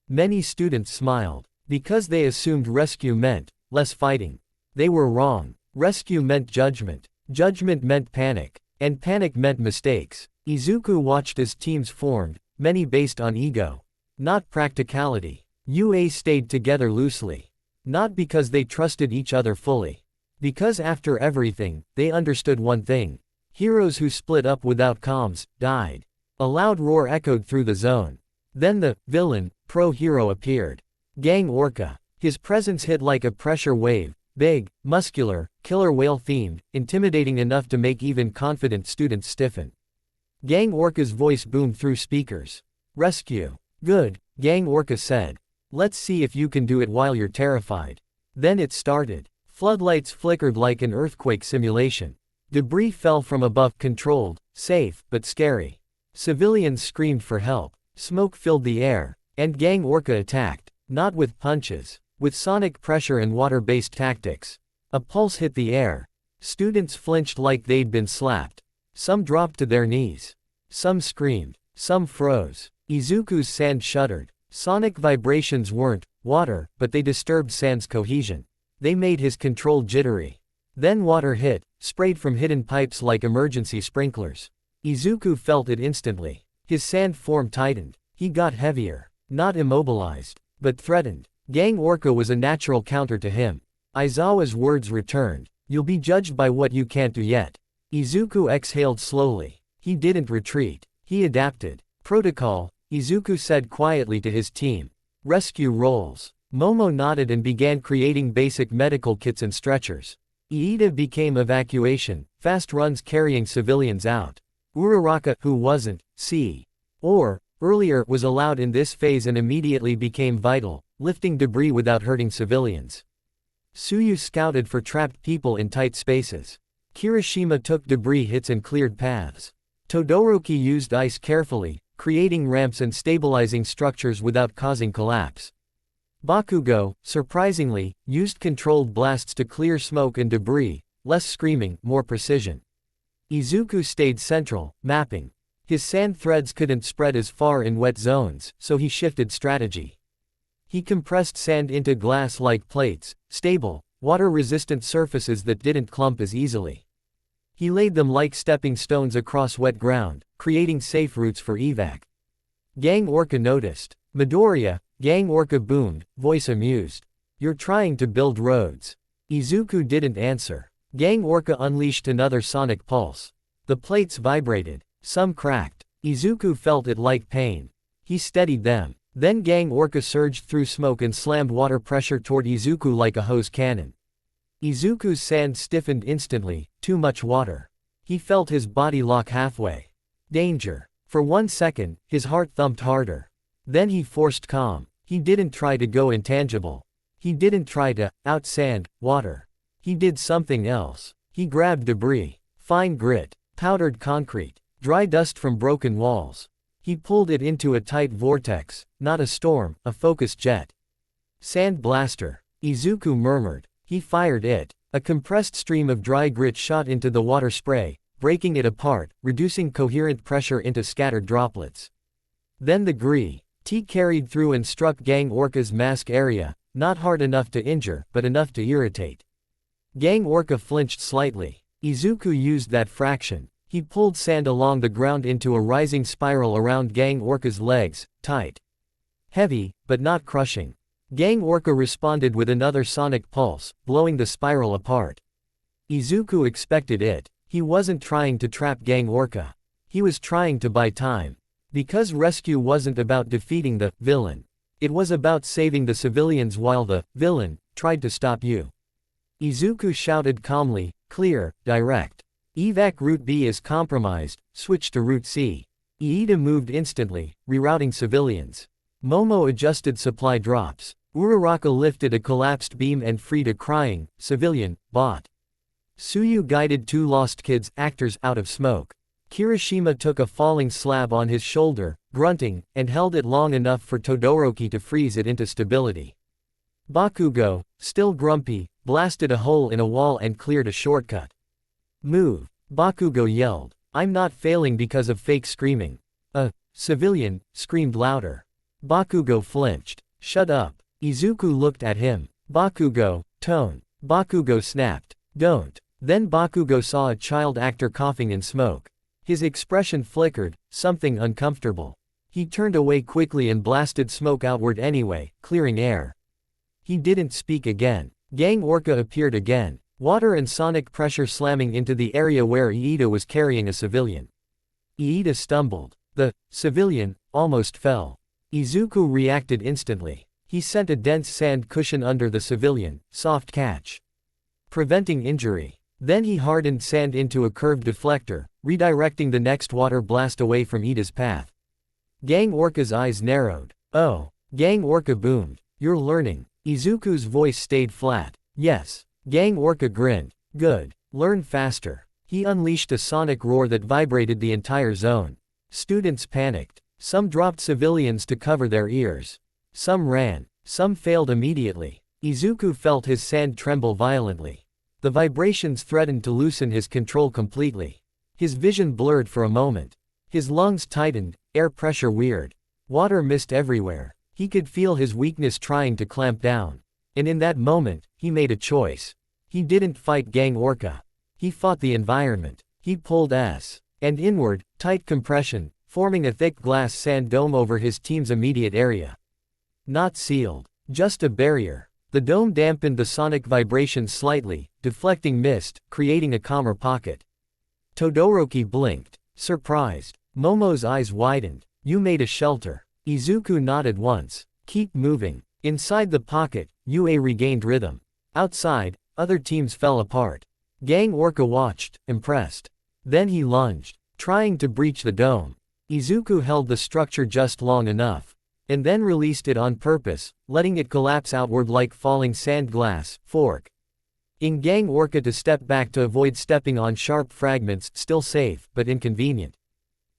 Many students smiled, because they assumed rescue meant less fighting. They were wrong. Rescue meant judgment. Judgment meant panic. And panic meant mistakes. Izuku watched as teams formed, many based on ego. Not practicality. UA stayed together loosely. Not because they trusted each other fully. Because after everything, they understood one thing. Heroes who split up without comms, died. A loud roar echoed through the zone. Then the villain, pro-hero appeared. Gang Orca. His presence hit like a pressure wave, big, muscular, killer whale themed, intimidating enough to make even confident students stiffen. Gang Orca's voice boomed through speakers. Rescue. Good, Gang Orca said. Let's see if you can do it while you're terrified. Then it started. Floodlights flickered like an earthquake simulation. Debris fell from above, controlled, safe, but scary. Civilians screamed for help. Smoke filled the air. And Gang Orca attacked. Not with punches. With sonic pressure and water-based tactics. A pulse hit the air. Students flinched like they'd been slapped. Some dropped to their knees. Some screamed. Some froze. Izuku's sand shuddered. Sonic vibrations weren't water, but they disturbed sand's cohesion. They made his control jittery. Then water hit, sprayed from hidden pipes like emergency sprinklers. Izuku felt it instantly. His sand form tightened. He got heavier. Not immobilized, but threatened. Gang Orca was a natural counter to him. Aizawa's words returned. You'll be judged by what you can't do yet. Izuku exhaled slowly. He didn't retreat. He adapted. Protocol, Izuku said quietly to his team. Rescue roles. Momo nodded and began creating basic medical kits and stretchers. Iida became evacuation, fast runs carrying civilians out. Uraraka, who wasn't, earlier, was allowed in this phase and immediately became vital, lifting debris without hurting civilians. Tsuyu scouted for trapped people in tight spaces. Kirishima took debris hits and cleared paths. Todoroki used ice carefully, creating ramps and stabilizing structures without causing collapse. Bakugo, surprisingly, used controlled blasts to clear smoke and debris, less screaming, more precision. Izuku stayed central, mapping. His sand threads couldn't spread as far in wet zones, so he shifted strategy. He compressed sand into glass-like plates, stable, water-resistant surfaces that didn't clump as easily. He laid them like stepping stones across wet ground, creating safe routes for evac. Gang Orca noticed. Midoriya, Gang Orca boomed, voice amused. You're trying to build roads. Izuku didn't answer. Gang Orca unleashed another sonic pulse. The plates vibrated. Some cracked. Izuku felt it like pain. He steadied them. Then Gang Orca surged through smoke and slammed water pressure toward Izuku like a hose cannon. Izuku's sand stiffened instantly, too much water. He felt his body lock halfway. Danger. For 1 second, his heart thumped harder. Then he forced calm. He didn't try to go intangible. He didn't try to out-sand water. He did something else. He grabbed debris. Fine grit. Powdered concrete. Dry dust from broken walls. He pulled it into a tight vortex, not a storm, a focused jet. Sand blaster. Izuku murmured. He fired it. A compressed stream of dry grit shot into the water spray, breaking it apart, reducing coherent pressure into scattered droplets. Then the T carried through and struck Gang Orca's mask area, not hard enough to injure, but enough to irritate. Gang Orca flinched slightly. Izuku used that fraction. He pulled sand along the ground into a rising spiral around Gang Orca's legs, tight. Heavy, but not crushing. Gang Orca responded with another sonic pulse, blowing the spiral apart. Izuku expected it. He wasn't trying to trap Gang Orca. He was trying to buy time. Because rescue wasn't about defeating the villain. It was about saving the civilians while the villain tried to stop you. Izuku shouted calmly, clear, direct. Evac Route B is compromised, switch to Route C. Iida moved instantly, rerouting civilians. Momo adjusted supply drops. Uraraka lifted a collapsed beam and freed a crying, civilian, bot. Tsuyu guided 2 lost kids, actors, out of smoke. Kirishima took a falling slab on his shoulder, grunting, and held it long enough for Todoroki to freeze it into stability. Bakugo, still grumpy, blasted a hole in a wall and cleared a shortcut. Move, Bakugo yelled. I'm not failing because of fake screaming. A civilian screamed louder. Bakugo flinched. Shut up. Izuku looked at him. Bakugo, tone. Bakugo snapped. Don't. Then Bakugo saw a child actor coughing in smoke. His expression flickered, something uncomfortable. He turned away quickly and blasted smoke outward anyway, clearing air. He didn't speak again. Gang Orca appeared again. Water and sonic pressure slamming into the area where Iida was carrying a civilian. Iida stumbled. The civilian almost fell. Izuku reacted instantly. He sent a dense sand cushion under the civilian, soft catch, preventing injury. Then he hardened sand into a curved deflector, redirecting the next water blast away from Iida's path. Gang Orca's eyes narrowed. Oh. Gang Orca boomed. You're learning. Izuku's voice stayed flat. Yes. Gang Orca grinned. Good. Learn faster. He unleashed a sonic roar that vibrated the entire zone. Students panicked. Some dropped civilians to cover their ears. Some ran. Some failed immediately. Izuku felt his sand tremble violently. The vibrations threatened to loosen his control completely. His vision blurred for a moment. His lungs tightened, air pressure weird. Water missed everywhere. He could feel his weakness trying to clamp down. And in that moment, he made a choice. He didn't fight Gang Orca. He fought the environment. He pulled S. And inward, tight compression, forming a thick glass sand dome over his team's immediate area. Not sealed. Just a barrier. The dome dampened the sonic vibrations slightly, deflecting mist, creating a calmer pocket. Todoroki blinked. Surprised. Momo's eyes widened. You made a shelter. Izuku nodded once. Keep moving. Inside the pocket, UA regained rhythm. Outside, other teams fell apart. Gang Orca watched, impressed. Then he lunged, trying to breach the dome. Izuku held the structure just long enough, and then released it on purpose, letting it collapse outward like falling sand glass, fork. In Gang Orca to step back to avoid stepping on sharp fragments, still safe, but inconvenient.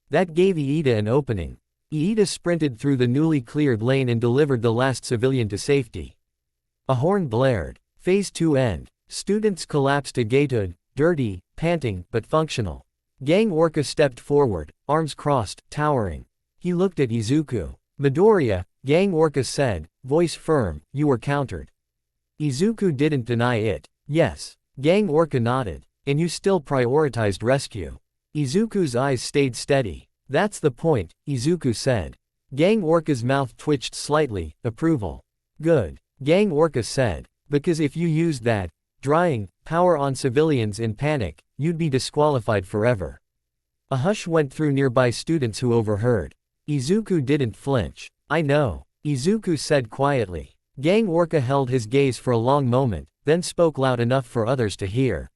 That gave Iida an opening. Iida sprinted through the newly cleared lane and delivered the last civilian to safety. A horn blared. Phase 2 end. Students collapsed agated, dirty, panting, but functional. Gang Orca stepped forward, arms crossed, towering. He looked at Izuku. Midoriya, Gang Orca said, voice firm, you were countered. Izuku didn't deny it. Yes. Gang Orca nodded. And you still prioritized rescue. Izuku's eyes stayed steady. That's the point, Izuku said. Gang Orca's mouth twitched slightly, approval. Good. Gang Orca said. Because if you used that, drying, power on civilians in panic, you'd be disqualified forever. A hush went through nearby students who overheard. Izuku didn't flinch. I know. Izuku said quietly. Gang Orca held his gaze for a long moment, then spoke loud enough for others to hear.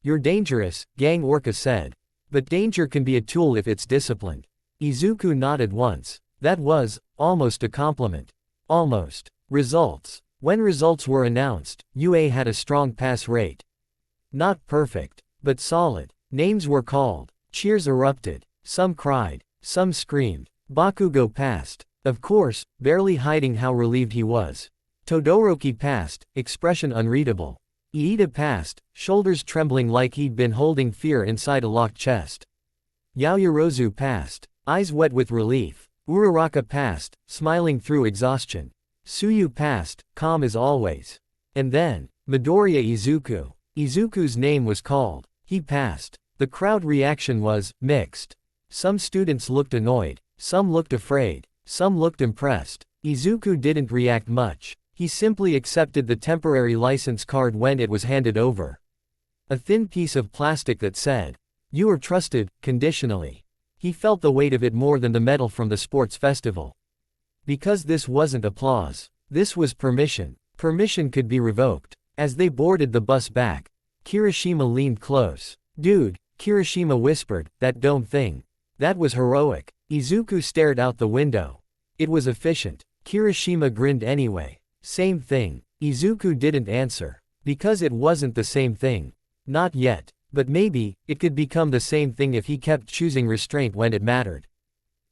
You're dangerous, Gang Orca said. But danger can be a tool if it's disciplined. Izuku nodded once. That was, almost a compliment. Almost. Results. When results were announced, UA had a strong pass rate. Not perfect, but solid. Names were called. Cheers erupted. Some cried. Some screamed. Bakugo passed. Of course, barely hiding how relieved he was. Todoroki passed, expression unreadable. Iida passed, shoulders trembling like he'd been holding fear inside a locked chest. Yaoyorozu passed, eyes wet with relief. Uraraka passed, smiling through exhaustion. Tsuyu passed, calm as always. And then, Midoriya Izuku. Izuku's name was called. He passed. The crowd reaction was mixed. Some students looked annoyed, some looked afraid, some looked impressed. Izuku didn't react much. He simply accepted the temporary license card when it was handed over. A thin piece of plastic that said, "You are trusted, conditionally." He felt the weight of it more than the medal from the sports festival. Because this wasn't applause. This was permission. Permission could be revoked. As they boarded the bus back, Kirishima leaned close. Dude, Kirishima whispered, that dome thing. That was heroic. Izuku stared out the window. It was efficient. Kirishima grinned anyway. Same thing. Izuku didn't answer. Because it wasn't the same thing. Not yet. But maybe, it could become the same thing if he kept choosing restraint when it mattered.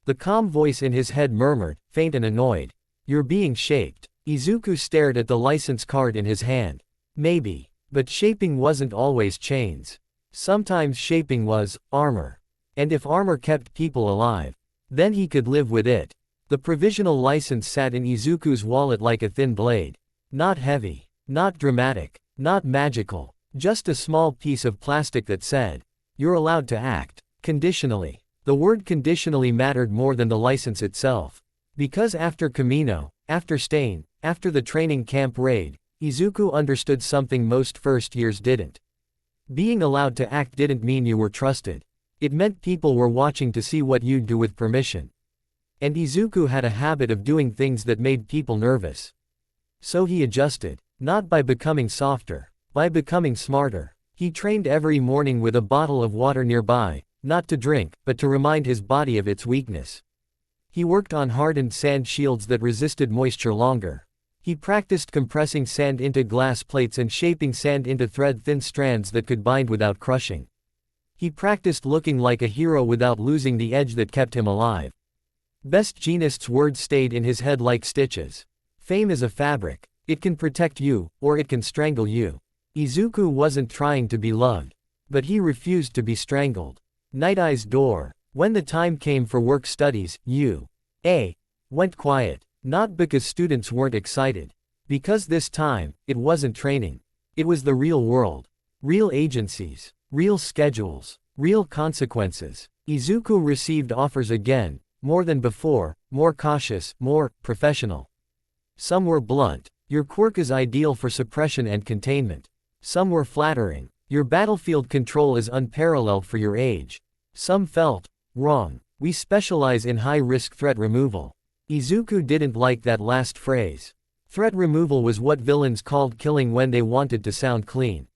The calm voice in his head murmured, faint and annoyed. You're being shaped. Izuku stared at the license card in his hand. Maybe. But shaping wasn't always chains. Sometimes shaping was armor. And if armor kept people alive, then he could live with it. The provisional license sat in Izuku's wallet like a thin blade. Not heavy. Not dramatic. Not magical. Just a small piece of plastic that said, "You're allowed to act. Conditionally." The word conditionally mattered more than the license itself. Because after Kamino, after Stain, after the training camp raid, Izuku understood something most first years didn't. Being allowed to act didn't mean you were trusted. It meant people were watching to see what you'd do with permission. And Izuku had a habit of doing things that made people nervous. So he adjusted. Not by becoming softer. By becoming smarter. He trained every morning with a bottle of water nearby, not to drink, but to remind his body of its weakness. He worked on hardened sand shields that resisted moisture longer. He practiced compressing sand into glass plates and shaping sand into thread-thin strands that could bind without crushing. He practiced looking like a hero without losing the edge that kept him alive. Best Jeanist's words stayed in his head like stitches. Fame is a fabric. It can protect you, or it can strangle you. Izuku wasn't trying to be loved. But he refused to be strangled. Night Eye's door. When the time came for work studies, U.A. went quiet. Not because students weren't excited. Because this time, it wasn't training. It was the real world. Real agencies. Real schedules. Real consequences. Izuku received offers again, more than before, more cautious, more professional. Some were blunt. Your quirk is ideal for suppression and containment. Some were flattering. Your battlefield control is unparalleled for your age. Some felt wrong. We specialize in high-risk threat removal. Izuku didn't like that last phrase. Threat removal was what villains called killing when they wanted to sound clean.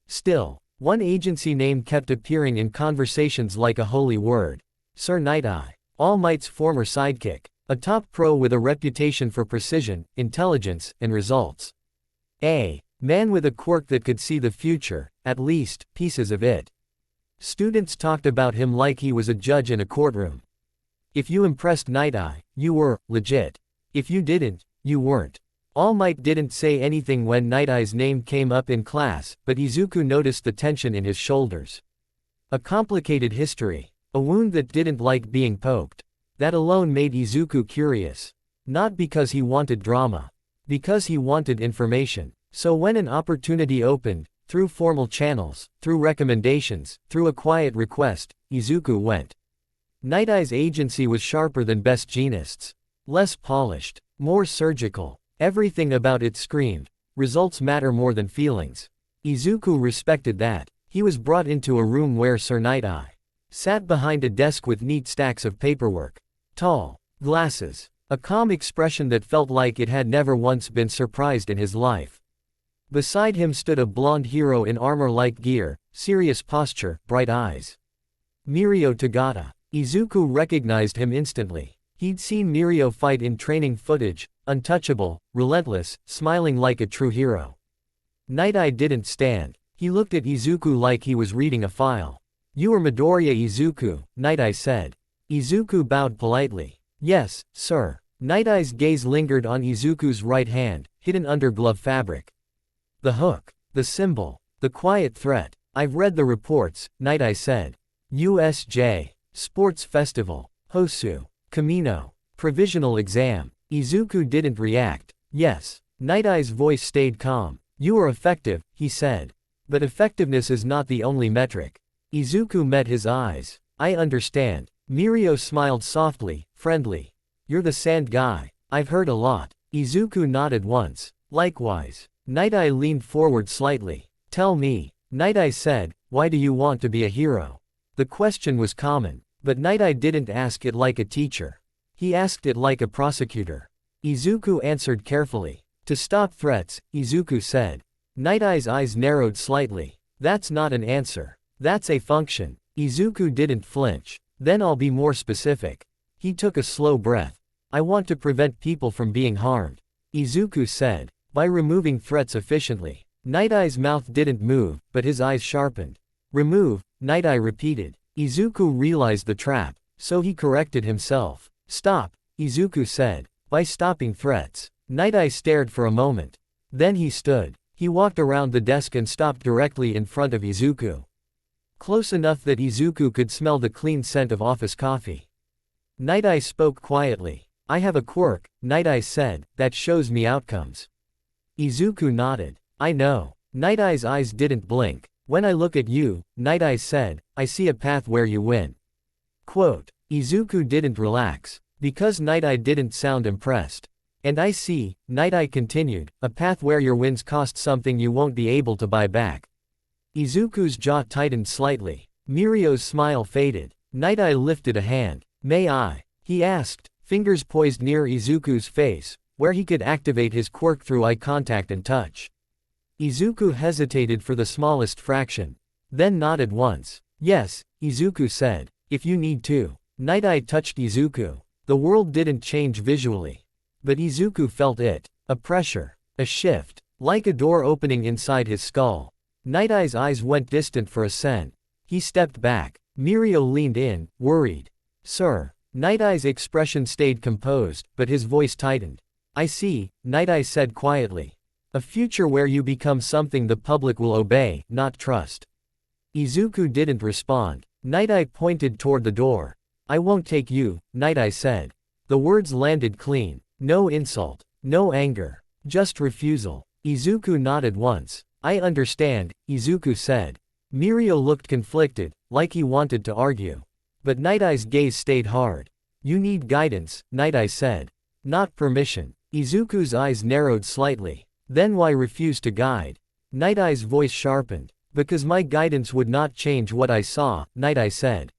Still, one agency name kept appearing in conversations like a holy word. Sir Night Eye. All Might's former sidekick. A top pro with a reputation for precision, intelligence, and results. A man with a quirk that could see the future, at least, pieces of it. Students talked about him like he was a judge in a courtroom. If you impressed Night Eye, you were legit. If you didn't, you weren't. All Might didn't say anything when Night Eye's name came up in class, but Izuku noticed the tension in his shoulders. A complicated history. A wound that didn't like being poked. That alone made Izuku curious. Not because he wanted drama. Because he wanted information. So when an opportunity opened, through formal channels, through recommendations, through a quiet request, Izuku went. Night Eye's agency was sharper than Best Jeanist's. Less polished. More surgical. Everything about it screamed, results matter more than feelings. Izuku respected that. He was brought into a room where Sir Night Eye sat behind a desk with neat stacks of paperwork. Tall. Glasses. A calm expression that felt like it had never once been surprised in his life. Beside him stood a blonde hero in armor-like gear, serious posture, bright eyes. Mirio Tagata. Izuku recognized him instantly. He'd seen Mirio fight in training footage, untouchable, relentless, smiling like a true hero. Night Eye didn't stand. He looked at Izuku like he was reading a file. "You are Midoriya Izuku," Night Eye said. Izuku bowed politely. "Yes, sir." Night Eye's gaze lingered on Izuku's right hand, hidden under glove fabric. The hook. The symbol. The quiet threat. "I've read the reports," Night Eye said. USJ. Sports Festival. Hosu. Kamino. Provisional exam. Izuku didn't react. "Yes." Night Eye's voice stayed calm. "You are effective," he said. "But effectiveness is not the only metric." Izuku met his eyes. "I understand." Mirio smiled softly, friendly. "You're the sand guy. I've heard a lot." Izuku nodded once. "Likewise." Night Eye leaned forward slightly. "Tell me," Night Eye said, "why do you want to be a hero?" The question was common. But Night Eye didn't ask it like a teacher. He asked it like a prosecutor. Izuku answered carefully. "To stop threats," Izuku said. Night Eye's eyes narrowed slightly. "That's not an answer. That's a function." Izuku didn't flinch. "Then I'll be more specific." He took a slow breath. "I want to prevent people from being harmed," Izuku said. "By removing threats efficiently." Night Eye's mouth didn't move, but his eyes sharpened. "Remove," Night Eye repeated. Izuku realized the trap, so he corrected himself. "Stop," Izuku said. "By stopping threats." Night Eye stared for a moment. Then he stood. He walked around the desk and stopped directly in front of Izuku. Close enough that Izuku could smell the clean scent of office coffee. Night Eye spoke quietly. I have a quirk, Night Eye said, that shows me outcomes. Izuku nodded. I know. Night Eye's eyes didn't blink. When I look at you, Night Eye said, I see a path where you win. Quote. Izuku didn't relax, because Night Eye didn't sound impressed. And I see, Night Eye continued, a path where your wins cost something you won't be able to buy back. Izuku's jaw tightened slightly. Mirio's smile faded. Night Eye lifted a hand. May I? He asked, fingers poised near Izuku's face, where he could activate his quirk through eye contact and touch. Izuku hesitated for the smallest fraction, then nodded once. Yes, Izuku said, if you need to. Night Eye touched Izuku. The world didn't change visually. But Izuku felt it. A pressure. A shift. Like a door opening inside his skull. Night Eye's eyes went distant for a second. He stepped back. Mirio leaned in, worried. Sir. Night Eye's expression stayed composed, but his voice tightened. I see, Night Eye said quietly. A future where you become something the public will obey, not trust. Izuku didn't respond. Night Eye pointed toward the door. I won't take you, Night Eye said. The words landed clean. No insult. No anger. Just refusal. Izuku nodded once. I understand, Izuku said. Mirio looked conflicted, like he wanted to argue. But Night Eye's gaze stayed hard. You need guidance, Night Eye said. Not permission. Izuku's eyes narrowed slightly. Then why refuse to guide? Night Eye's voice sharpened. Because my guidance would not change what I saw, Night Eye said.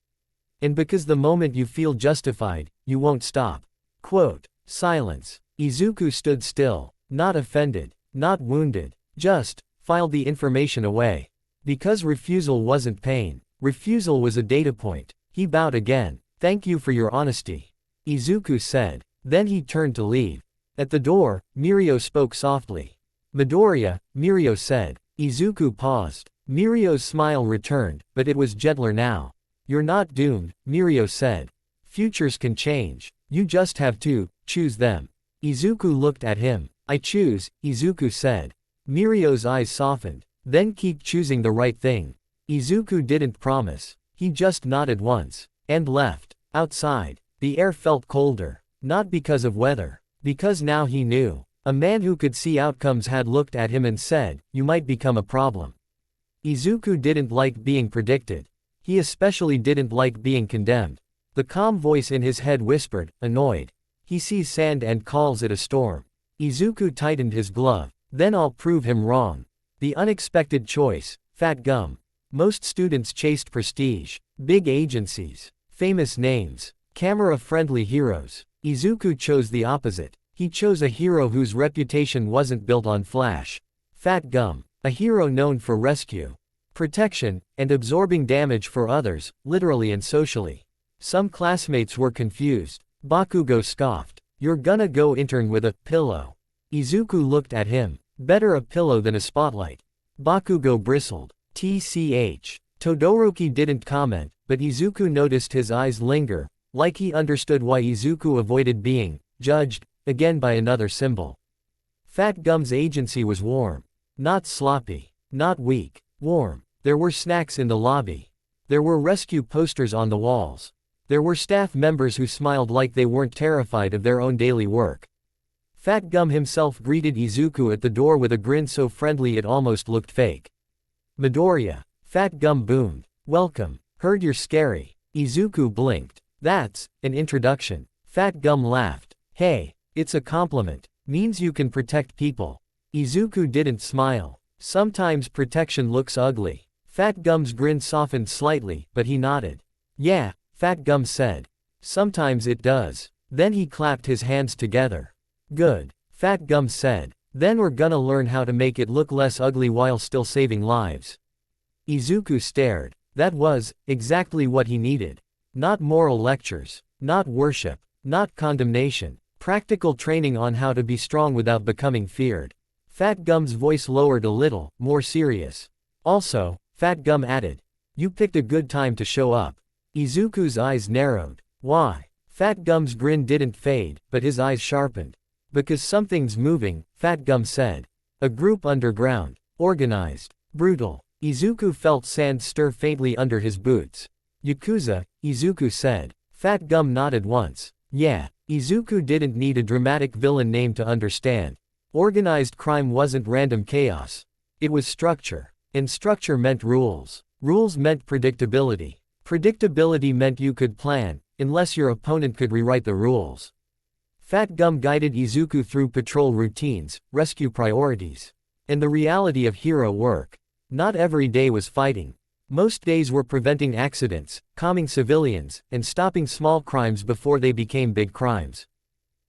And because the moment you feel justified, you won't stop. Quote. Silence. Izuku stood still. Not offended. Not wounded. Just, filed the information away. Because refusal wasn't pain. Refusal was a data point. He bowed again. Thank you for your honesty. Izuku said. Then he turned to leave. At the door, Mirio spoke softly. Midoriya, Mirio said. Izuku paused. Mirio's smile returned, but it was gentler now. You're not doomed, Mirio said. Futures can change. You just have to choose them. Izuku looked at him. I choose, Izuku said. Mirio's eyes softened. Then keep choosing the right thing. Izuku didn't promise. He just nodded once. And left. Outside. The air felt colder. Not because of weather. Because now he knew. A man who could see outcomes had looked at him and said, you might become a problem. Izuku didn't like being predicted. He especially didn't like being condemned. The calm voice in his head whispered, annoyed. He sees sand and calls it a storm. Izuku tightened his glove. Then I'll prove him wrong. The unexpected choice, fat gum. Most students chased prestige, big agencies, famous names, camera-friendly heroes. Izuku chose the opposite. He chose a hero whose reputation wasn't built on flash. Fat gum, a hero known for rescue, protection, and absorbing damage for others, literally and socially. Some classmates were confused. Bakugo scoffed. You're gonna go intern with a pillow. Izuku looked at him. Better a pillow than a spotlight. Bakugo bristled. TCH. Todoroki didn't comment, but Izuku noticed his eyes linger, like he understood why Izuku avoided being judged again by another symbol. Fat Gum's agency was warm. Not sloppy. Not weak. Warm. There were snacks in the lobby. There were rescue posters on the walls. There were staff members who smiled like they weren't terrified of their own daily work. Fat Gum himself greeted Izuku at the door with a grin so friendly it almost looked fake. Midoriya. Fat Gum boomed. Welcome. Heard you're scary. Izuku blinked. That's an introduction. Fat Gum laughed. Hey, it's a compliment. Means you can protect people. Izuku didn't smile. Sometimes protection looks ugly. Fat Gum's grin softened slightly, but he nodded. Yeah, Fat Gum said. Sometimes it does. Then he clapped his hands together. Good. Fat Gum said. Then we're gonna learn how to make it look less ugly while still saving lives. Izuku stared. That was exactly what he needed. Not moral lectures. Not worship. Not condemnation. Practical training on how to be strong without becoming feared. Fat Gum's voice lowered a little, more serious. Also, Fat Gum added. You picked a good time to show up. Izuku's eyes narrowed. Why? Fat Gum's grin didn't fade, but his eyes sharpened. Because something's moving, Fat Gum said. A group underground. Organized. Brutal. Izuku felt sand stir faintly under his boots. Yakuza, Izuku said. Fat Gum nodded once. Yeah. Izuku didn't need a dramatic villain name to understand. Organized crime wasn't random chaos. It was structure. And structure meant rules. Rules meant predictability. Predictability meant you could plan, unless your opponent could rewrite the rules. Fat Gum guided Izuku through patrol routines, rescue priorities, and the reality of hero work. Not every day was fighting. Most days were preventing accidents, calming civilians, and stopping small crimes before they became big crimes.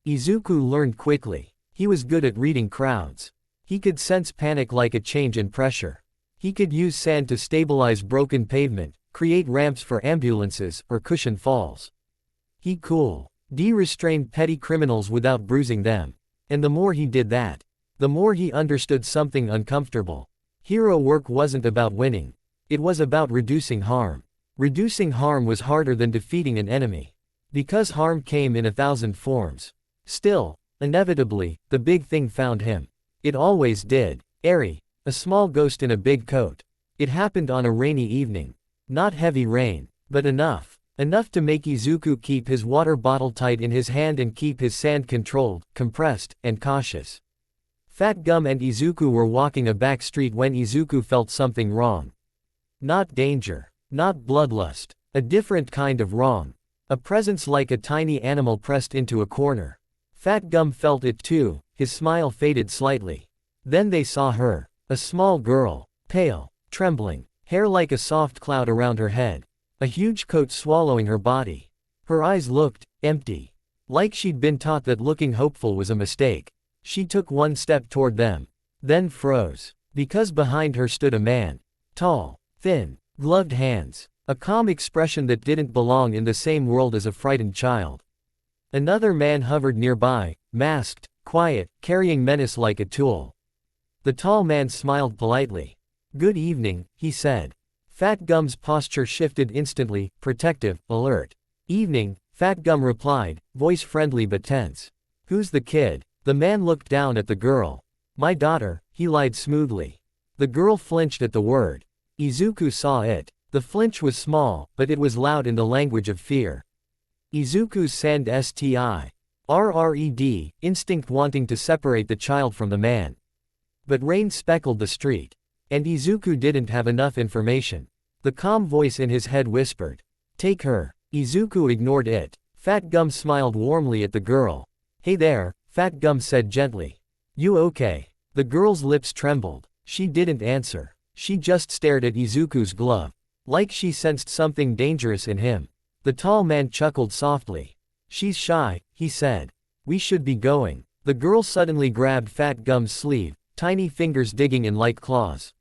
Izuku learned quickly. He was good at reading crowds. He could sense panic like a change in pressure. He could use sand to stabilize broken pavement, create ramps for ambulances, or cushion falls. He restrained petty criminals without bruising them. And the more he did that, the more he understood something uncomfortable. Hero work wasn't about winning. It was about reducing harm. Reducing harm was harder than defeating an enemy. Because harm came in 1,000 forms. Still, inevitably, the big thing found him. It always did. Eri, a small ghost in a big coat. It happened on a rainy evening. Not heavy rain, but enough. Enough to make Izuku keep his water bottle tight in his hand and keep his sand controlled, compressed, and cautious. Fat Gum and Izuku were walking a back street when Izuku felt something wrong. Not danger. Not bloodlust. A different kind of wrong. A presence like a tiny animal pressed into a corner. Fat Gum felt it too, his smile faded slightly. Then they saw her. A small girl. Pale. Trembling. Hair like a soft cloud around her head. A huge coat swallowing her body. Her eyes looked empty. Like she'd been taught that looking hopeful was a mistake. She took one step toward them. Then froze. Because behind her stood a man. Tall. Thin. Gloved hands. A calm expression that didn't belong in the same world as a frightened child. Another man hovered nearby, masked, quiet, carrying menace like a tool. The tall man smiled politely. Good evening, he said. Fat Gum's posture shifted instantly, protective, alert. Evening, Fat Gum replied, voice friendly but tense. Who's the kid? The man looked down at the girl. My daughter, he lied smoothly. The girl flinched at the word. Izuku saw it. The flinch was small, but it was loud in the language of fear. Izuku's sand RRED, instinct wanting to separate the child from the man. But rain speckled the street. And Izuku didn't have enough information. The calm voice in his head whispered. Take her. Izuku ignored it. Fat Gum smiled warmly at the girl. Hey there, Fat Gum said gently. You okay? The girl's lips trembled. She didn't answer. She just stared at Izuku's glove. Like she sensed something dangerous in him. The tall man chuckled softly. She's shy, he said. We should be going. The girl suddenly grabbed Fat Gum's sleeve, tiny fingers digging in like claws.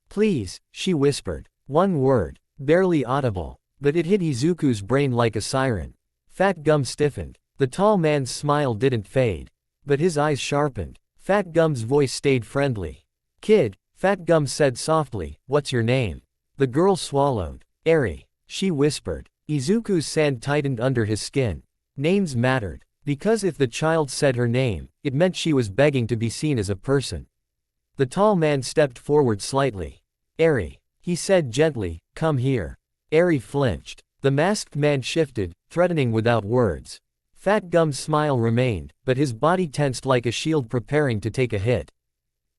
Please, she whispered. One word, barely audible, but it hit Izuku's brain like a siren. Fat Gum stiffened. The tall man's smile didn't fade. But his eyes sharpened. Fat Gum's voice stayed friendly. Kid, Fat Gum said softly, what's your name? The girl swallowed. Eri, she whispered. Izuku's sand tightened under his skin. Names mattered. Because if the child said her name, it meant she was begging to be seen as a person. The tall man stepped forward slightly. Eri, he said gently, come here. Eri flinched. The masked man shifted, threatening without words. Fat Gum's smile remained, but his body tensed like a shield preparing to take a hit.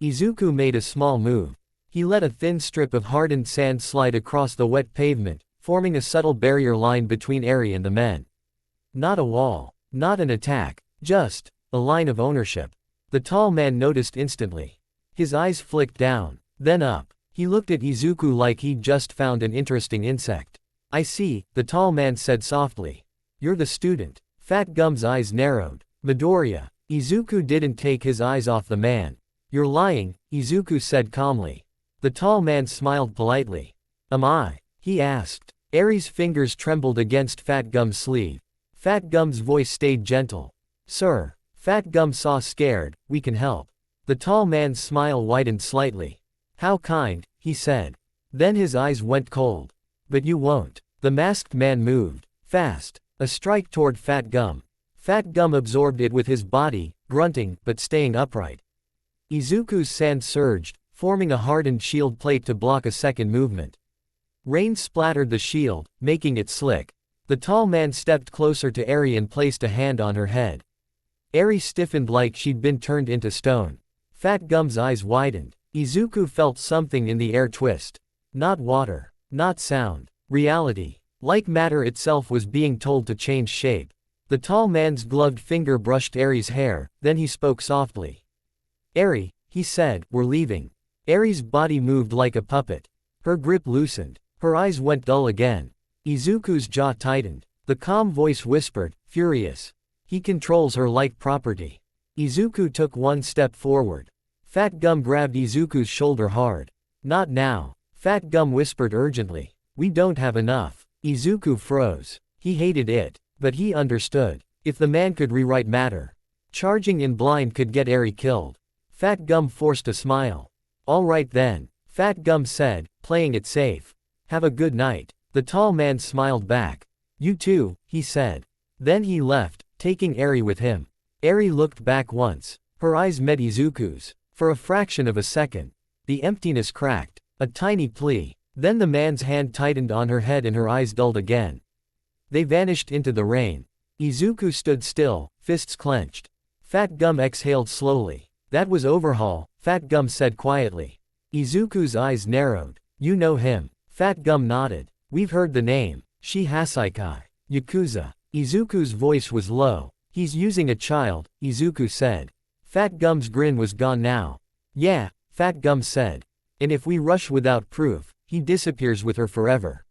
Izuku made a small move. He let a thin strip of hardened sand slide across the wet pavement, forming a subtle barrier line between Eri and the men. Not a wall. Not an attack. Just a line of ownership. The tall man noticed instantly. His eyes flicked down, then up. He looked at Izuku like he'd just found an interesting insect. I see, the tall man said softly. You're the student. Fat Gum's eyes narrowed. Midoriya. Izuku didn't take his eyes off the man. You're lying, Izuku said calmly. The tall man smiled politely. Am I? He asked. Eri's fingers trembled against Fat Gum's sleeve. Fat Gum's voice stayed gentle. Sir. Fat Gum saw scared, we can help. The tall man's smile widened slightly. How kind, he said. Then his eyes went cold. But you won't. The masked man moved. Fast. A strike toward Fat Gum. Fat Gum absorbed it with his body, grunting, but staying upright. Izuku's sand surged, forming a hardened shield plate to block a second movement. Rain splattered the shield, making it slick. The tall man stepped closer to Eri and placed a hand on her head. Eri stiffened like she'd been turned into stone. Fat Gum's eyes widened. Izuku felt something in the air twist. Not water. Not sound. Reality. Like matter itself was being told to change shape. The tall man's gloved finger brushed Eri's hair, then he spoke softly. "Eri," he said, "we're leaving." Eri's body moved like a puppet. Her grip loosened. Her eyes went dull again. Izuku's jaw tightened. The calm voice whispered, furious. "He controls her like property." Izuku took one step forward. Fat Gum grabbed Izuku's shoulder hard. "Not now." Fat Gum whispered urgently. "We don't have enough." Izuku froze. He hated it. But he understood. If the man could rewrite matter, charging in blind could get Eri killed. Fat Gum forced a smile. "All right then," Fat Gum said, playing it safe. "Have a good night." The tall man smiled back. "You too," he said. Then he left, taking Eri with him. Eri looked back once. Her eyes met Izuku's. For a fraction of a second. The emptiness cracked. A tiny plea. Then the man's hand tightened on her head and her eyes dulled again. They vanished into the rain. Izuku stood still, fists clenched. Fat Gum exhaled slowly. "That was Overhaul," Fat Gum said quietly. Izuku's eyes narrowed. "You know him." Fat Gum nodded. "We've heard the name. Shi Hasaikai. Yakuza." Izuku's voice was low. "He's using a child," Izuku said. Fat Gum's grin was gone now. "Yeah," Fat Gum said. "And if we rush without proof, he disappears with her forever."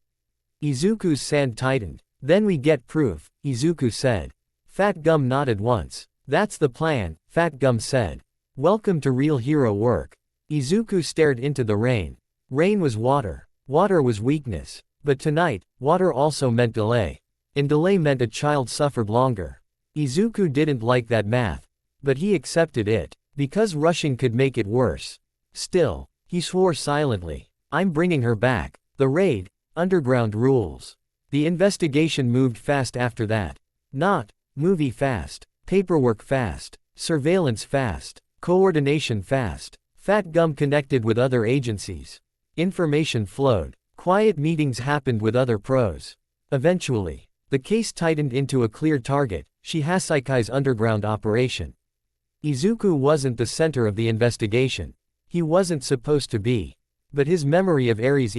Izuku's sand tightened. "Then we get proof," Izuku said. Fat Gum nodded once. "That's the plan," Fat Gum said. "Welcome to real hero work." Izuku stared into the rain. Rain was water. Water was weakness. But tonight, water also meant delay. And delay meant a child suffered longer. Izuku didn't like that math. But he accepted it. Because rushing could make it worse. Still, he swore silently. "I'm bringing her back." The raid, underground rules. The investigation moved fast after that. Not movie fast, paperwork fast, surveillance fast, coordination fast. Fat Gum connected with other agencies. Information flowed. Quiet meetings happened with other pros. Eventually, the case tightened into a clear target, Shi Hasaikai's underground operation. Izuku wasn't the center of the investigation. He wasn't supposed to be. But his memory of Ares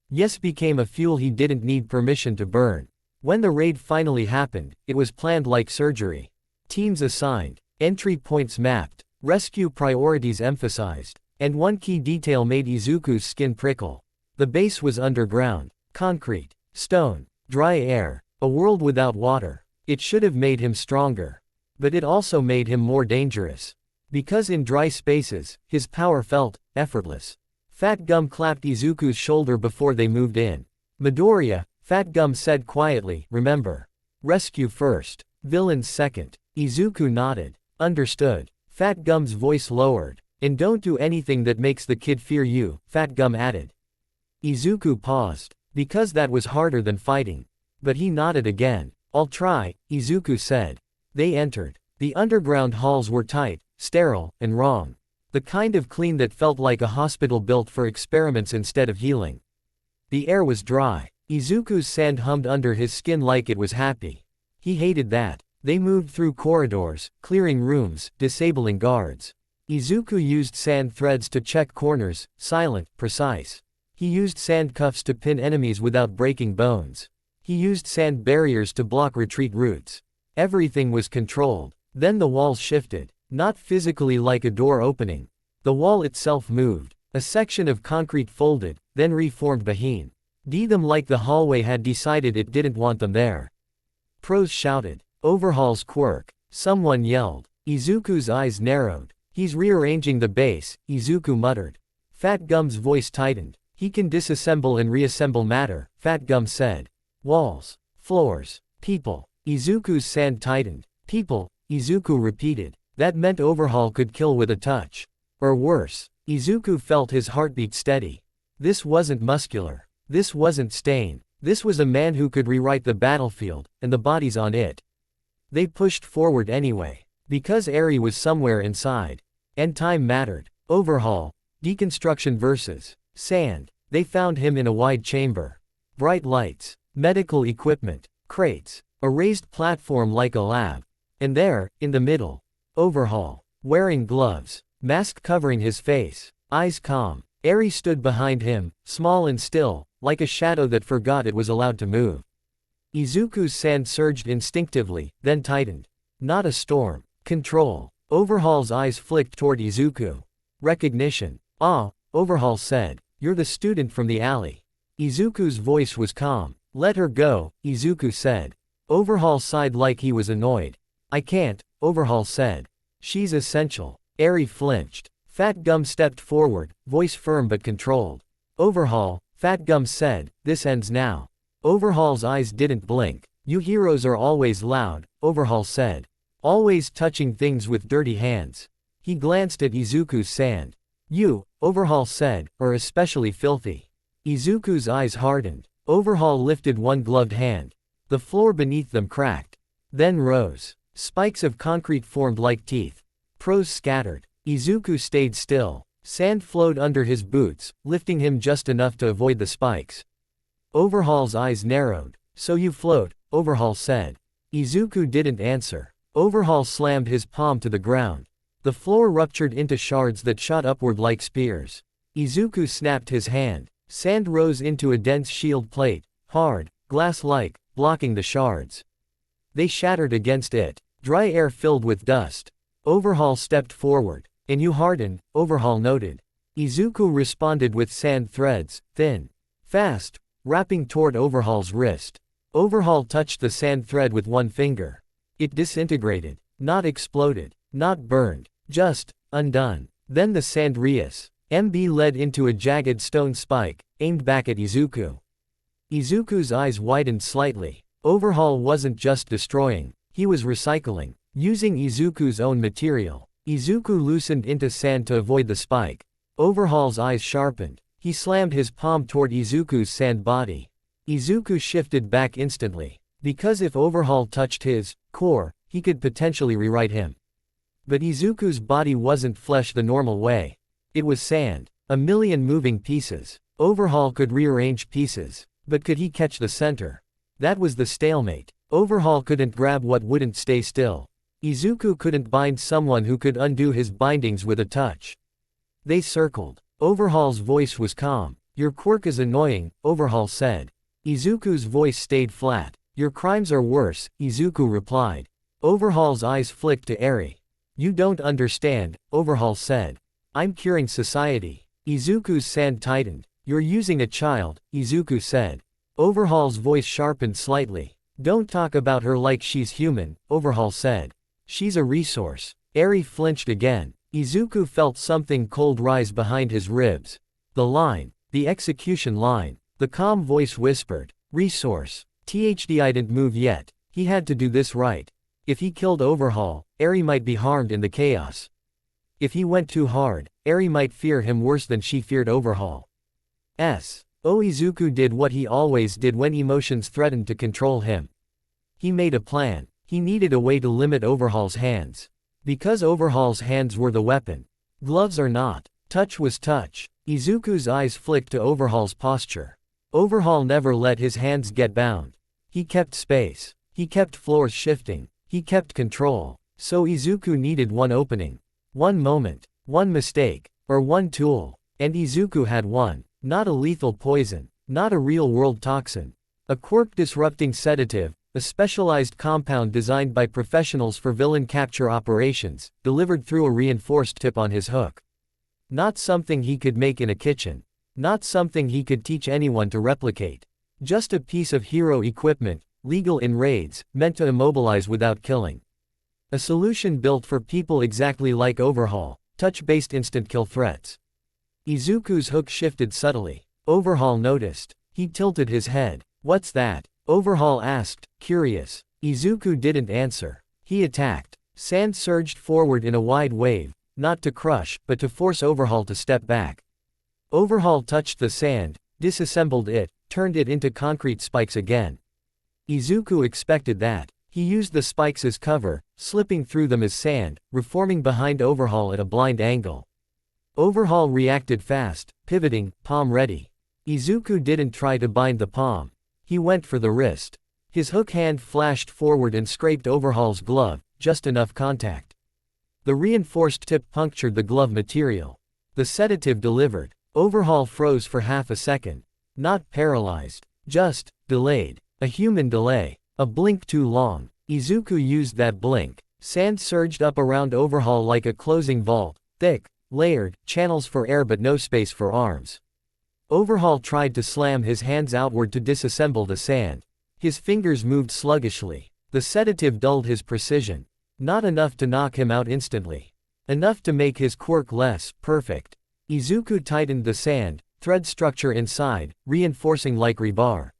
Yes became a fuel he didn't need permission to burn. When the raid finally happened, it was planned like surgery. Teams assigned, entry points mapped, rescue priorities emphasized, and one key detail made Izuku's skin prickle. The base was underground, concrete, stone, dry air, a world without water. It should have made him stronger. But it also made him more dangerous. Because in dry spaces, his power felt effortless. Fat Gum clapped Izuku's shoulder before they moved in. "Midoriya," Fat Gum said quietly, "remember. Rescue first, villains second." Izuku nodded. "Understood." Fat Gum's voice lowered. "And don't do anything that makes the kid fear you," Fat Gum added. Izuku paused. Because that was harder than fighting. But he nodded again. "I'll try," Izuku said. They entered. The underground halls were tight, sterile, and wrong. The kind of clean that felt like a hospital built for experiments instead of healing. The air was dry. Izuku's sand hummed under his skin like it was happy. He hated that. They moved through corridors, clearing rooms, disabling guards. Izuku used sand threads to check corners, silent, precise. He used sand cuffs to pin enemies without breaking bones. He used sand barriers to block retreat routes. Everything was controlled. Then the walls shifted. Not physically like a door opening. The wall itself moved. A section of concrete folded, then reformed behind them like the hallway had decided it didn't want them there. Pros shouted. "Overhaul's quirk." Someone yelled. Izuku's eyes narrowed. "He's rearranging the base," Izuku muttered. Fat Gum's voice tightened. "He can disassemble and reassemble matter," Fat Gum said. "Walls, floors, people." Izuku's sand tightened. "People," Izuku repeated. That meant Overhaul could kill with a touch. Or worse. Izuku felt his heartbeat steady. This wasn't muscular. This wasn't Stain. This was a man who could rewrite the battlefield, and the bodies on it. They pushed forward anyway. Because Eri was somewhere inside. And time mattered. Overhaul. Deconstruction versus sand. They found him in a wide chamber. Bright lights. Medical equipment. Crates. A raised platform like a lab. And there, in the middle. Overhaul. Wearing gloves. Mask covering his face. Eyes calm. Eri stood behind him, small and still, like a shadow that forgot it was allowed to move. Izuku's sand surged instinctively, then tightened. Not a storm. Control. Overhaul's eyes flicked toward Izuku. Recognition. Ah, Overhaul said. You're the student from the alley. Izuku's voice was calm. Let her go, Izuku said. Overhaul sighed like he was annoyed. I can't, Overhaul said. She's essential. Eri flinched. Fat Gum stepped forward, voice firm but controlled. Overhaul, Fat Gum said, this ends now. Overhaul's eyes didn't blink. You heroes are always loud, Overhaul said. Always touching things with dirty hands. He glanced at Izuku's sand. You, Overhaul said, are especially filthy. Izuku's eyes hardened. Overhaul lifted one gloved hand. The floor beneath them cracked. Then rose. Spikes of concrete formed like teeth. Prose scattered. Izuku stayed still. Sand flowed under his boots, lifting him just enough to avoid the spikes. Overhaul's eyes narrowed. So you float, Overhaul said. Izuku didn't answer. Overhaul slammed his palm to the ground. The floor ruptured into shards that shot upward like spears. Izuku snapped his hand. Sand rose into a dense shield plate, hard, glass-like, blocking the shards. They shattered against it. Dry air filled with dust. Overhaul stepped forward. And you hardened, Overhaul noted. Izuku responded with sand threads, thin, fast, wrapping toward Overhaul's wrist. Overhaul touched the sand thread with one finger. It disintegrated, not exploded, not burned, just undone. Then the sand MB led into a jagged stone spike, aimed back at Izuku. Izuku's eyes widened slightly. Overhaul wasn't just destroying, he was recycling, using Izuku's own material. Izuku loosened into sand to avoid the spike. Overhaul's eyes sharpened. He slammed his palm toward Izuku's sand body. Izuku shifted back instantly. Because if Overhaul touched his core, he could potentially rewrite him. But Izuku's body wasn't flesh the normal way. It was sand. A million moving pieces. Overhaul could rearrange pieces. But could he catch the center? That was the stalemate. Overhaul couldn't grab what wouldn't stay still. Izuku couldn't bind someone who could undo his bindings with a touch. They circled. Overhaul's voice was calm. Your quirk is annoying, Overhaul said. Izuku's voice stayed flat. Your crimes are worse, Izuku replied. Overhaul's eyes flicked to Eri. You don't understand, Overhaul said. I'm curing society. Izuku's sand tightened. You're using a child, Izuku said. Overhaul's voice sharpened slightly. Don't talk about her like she's human, Overhaul said. She's a resource. Eri flinched again. Izuku felt something cold rise behind his ribs. The line. The execution line. The calm voice whispered. Resource. I didn't move yet. He had to do this right. If he killed Overhaul, Eri might be harmed in the chaos. If he went too hard, Eri might fear him worse than she feared Overhaul. Izuku did what he always did when emotions threatened to control him. He made a plan. He needed a way to limit Overhaul's hands. Because Overhaul's hands were the weapon. Gloves or not, touch was touch. Izuku's eyes flicked to Overhaul's posture. Overhaul never let his hands get bound. He kept space. He kept floors shifting. He kept control. So Izuku needed one opening. One moment. One mistake. Or one tool. And Izuku had one. Not a lethal poison. Not a real-world toxin. A quirk-disrupting sedative. A specialized compound designed by professionals for villain capture operations, delivered through a reinforced tip on his hook. Not something he could make in a kitchen. Not something he could teach anyone to replicate. Just a piece of hero equipment, legal in raids, meant to immobilize without killing. A solution built for people exactly like Overhaul, touch-based instant kill threats. Izuku's hook shifted subtly. Overhaul noticed. He tilted his head. What's that? Overhaul asked, curious. Izuku didn't answer. He attacked. Sand surged forward in a wide wave, not to crush, but to force Overhaul to step back. Overhaul touched the sand, disassembled it, turned it into concrete spikes again. Izuku expected that. He used the spikes as cover, slipping through them as sand, reforming behind Overhaul at a blind angle. Overhaul reacted fast, pivoting, palm ready. Izuku didn't try to bind the palm. He went for the wrist. His hook hand flashed forward and scraped Overhaul's glove, just enough contact. The reinforced tip punctured the glove material. The sedative delivered. Overhaul froze for half a second. Not paralyzed. Just delayed. A human delay. A blink too long. Izuku used that blink. Sand surged up around Overhaul like a closing vault, thick, layered, channels for air but no space for arms. Overhaul tried to slam his hands outward to disassemble the sand. His fingers moved sluggishly. The sedative dulled his precision. Not enough to knock him out instantly. Enough to make his quirk less perfect. Izuku tightened the sand, thread structure inside, reinforcing like rebar.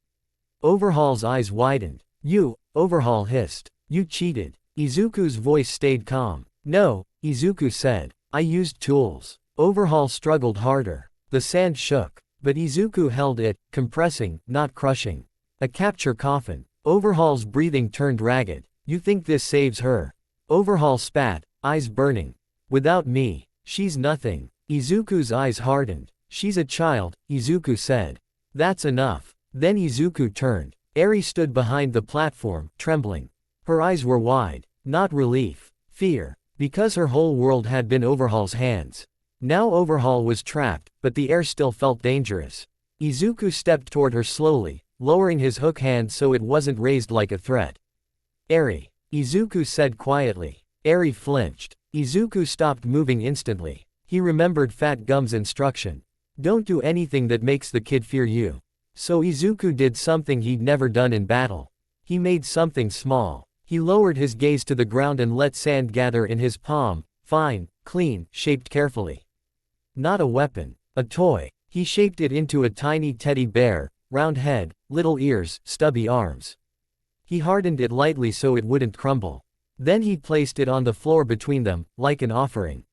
Overhaul's eyes widened. "You," Overhaul hissed. "You cheated." Izuku's voice stayed calm. "No," Izuku said. "I used tools." Overhaul struggled harder. The sand shook. But Izuku held it, compressing, not crushing. A capture coffin. Overhaul's breathing turned ragged. "You think this saves her?" Overhaul spat, eyes burning. "Without me, she's nothing." Izuku's eyes hardened. "She's a child," Izuku said. "That's enough." Then Izuku turned. Eri stood behind the platform, trembling. Her eyes were wide. Not relief. Fear. Because her whole world had been Overhaul's hands. Now Overhaul was trapped, but the air still felt dangerous. Izuku stepped toward her slowly, lowering his hook hand so it wasn't raised like a threat. "Eri," Izuku said quietly. Eri flinched. Izuku stopped moving instantly. He remembered Fat Gum's instruction. "Don't do anything that makes the kid fear you." So Izuku did something he'd never done in battle. He made something small. He lowered his gaze to the ground and let sand gather in his palm, fine, clean, shaped carefully. Not a weapon. A toy. He shaped it into a tiny teddy bear, round head, little ears, stubby arms. He hardened it lightly so it wouldn't crumble. Then he placed it on the floor between them, like an offering.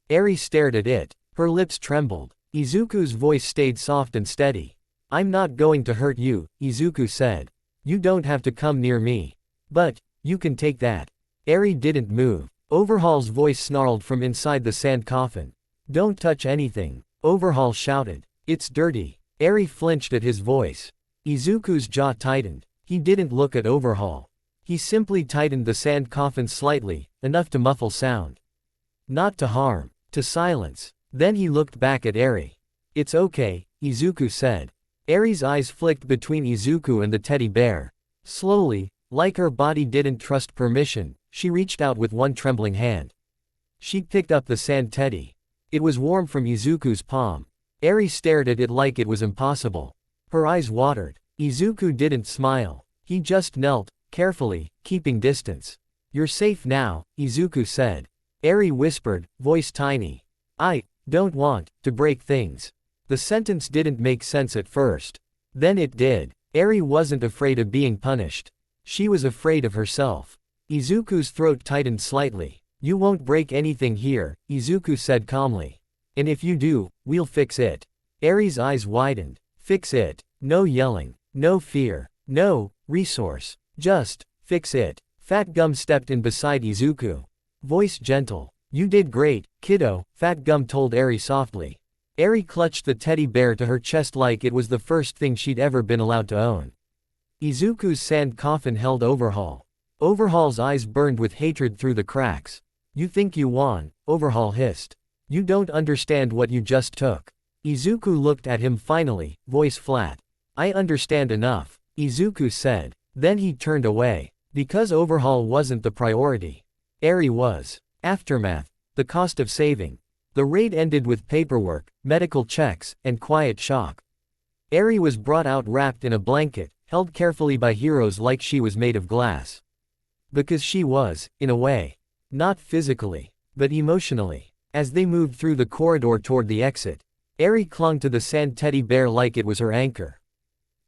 Eri stared at it. Her lips trembled. Izuku's voice stayed soft and steady. "I'm not going to hurt you," Izuku said. "You don't have to come near me. But, you can take that." Eri didn't move. Overhaul's voice snarled from inside the sand coffin. "Don't touch anything," Overhaul shouted. "It's dirty." Eri flinched at his voice. Izuku's jaw tightened. He didn't look at Overhaul. He simply tightened the sand coffin slightly, enough to muffle sound. Not to harm, to silence. Then he looked back at Eri. "It's okay," Izuku said. Eri's eyes flicked between Izuku and the teddy bear. Slowly, like her body didn't trust permission, she reached out with one trembling hand. She picked up the sand teddy. It was warm from Izuku's palm. Eri stared at it like it was impossible. Her eyes watered. Izuku didn't smile. He just knelt, carefully, keeping distance. "You're safe now," Izuku said. Eri whispered, voice tiny. "I don't want to break things." The sentence didn't make sense at first. Then it did. Eri wasn't afraid of being punished. She was afraid of herself. Izuku's throat tightened slightly. "You won't break anything here," Izuku said calmly. "And if you do, we'll fix it." Eri's eyes widened. "Fix it." No yelling. No fear. No resource. Just fix it. Fat Gum stepped in beside Izuku. Voice gentle. "You did great, kiddo," Fat Gum told Eri softly. Eri clutched the teddy bear to her chest like it was the first thing she'd ever been allowed to own. Izuku's sand coffin held Overhaul. Overhaul's eyes burned with hatred through the cracks. "You think you won," Overhaul hissed. "You don't understand what you just took." Izuku looked at him finally, voice flat. "I understand enough," Izuku said. Then he turned away. Because Overhaul wasn't the priority. Eri was. Aftermath. The cost of saving. The raid ended with paperwork, medical checks, and quiet shock. Eri was brought out wrapped in a blanket, held carefully by heroes like she was made of glass. Because she was, in a way. Not physically, but emotionally. As they moved through the corridor toward the exit, Eri clung to the sand teddy bear like it was her anchor.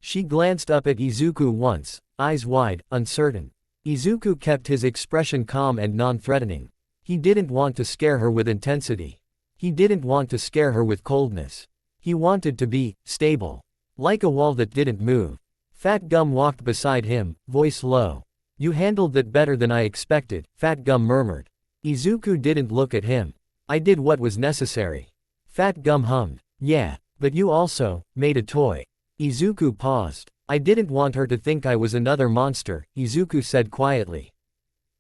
She glanced up at Izuku once, eyes wide, uncertain. Izuku kept his expression calm and non-threatening. He didn't want to scare her with intensity. He didn't want to scare her with coldness. He wanted to be stable. Like a wall that didn't move. Fat Gum walked beside him, voice low. You handled that better than I expected, Fat Gum murmured. Izuku didn't look at him. I did what was necessary. Fat Gum hummed. Yeah, but you also made a toy. Izuku paused. I didn't want her to think I was another monster, Izuku said quietly.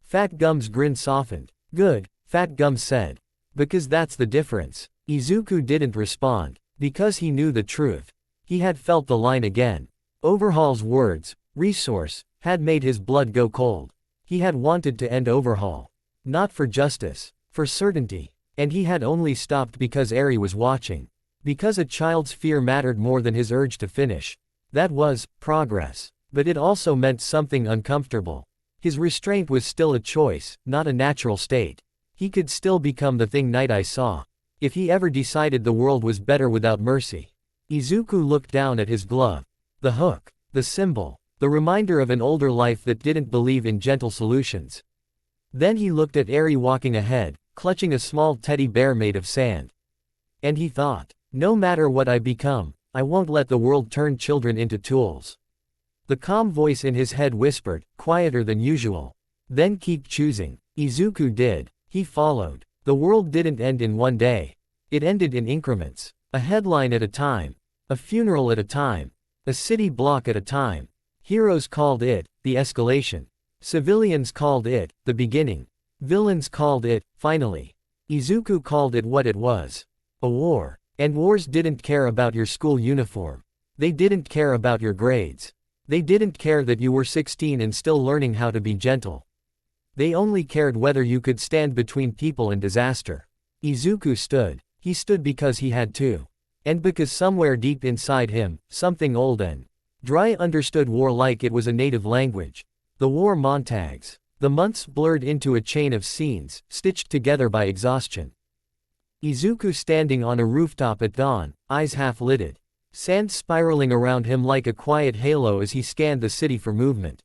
Fat Gum's grin softened. Good, Fat Gum said. Because that's the difference. Izuku didn't respond. Because he knew the truth. He had felt the line again. Overhaul's words, resource, had made his blood go cold. He had wanted to end Overhaul. Not for justice. For certainty. And he had only stopped because Eri was watching. Because a child's fear mattered more than his urge to finish. That was progress. But it also meant something uncomfortable. His restraint was still a choice, not a natural state. He could still become the thing Night Eye saw. If he ever decided the world was better without mercy. Izuku looked down at his glove. The hook. The symbol. The reminder of an older life that didn't believe in gentle solutions. Then he looked at Eri walking ahead, clutching a small teddy bear made of sand. And he thought, no matter what I become, I won't let the world turn children into tools. The calm voice in his head whispered, quieter than usual. Then keep choosing. Izuku did. He followed. The world didn't end in one day. It ended in increments. A headline at a time. A funeral at a time. A city block at a time. Heroes called it, the escalation. Civilians called it, the beginning. Villains called it, finally. Izuku called it what it was. A war. And wars didn't care about your school uniform. They didn't care about your grades. They didn't care that you were 16 and still learning how to be gentle. They only cared whether you could stand between people and disaster. Izuku stood. He stood because he had to. And because somewhere deep inside him, something old and dry understood war like it was a native language. The war montags. The months blurred into a chain of scenes, stitched together by exhaustion. Izuku standing on a rooftop at dawn, eyes half-lidded. Sand spiraling around him like a quiet halo as he scanned the city for movement.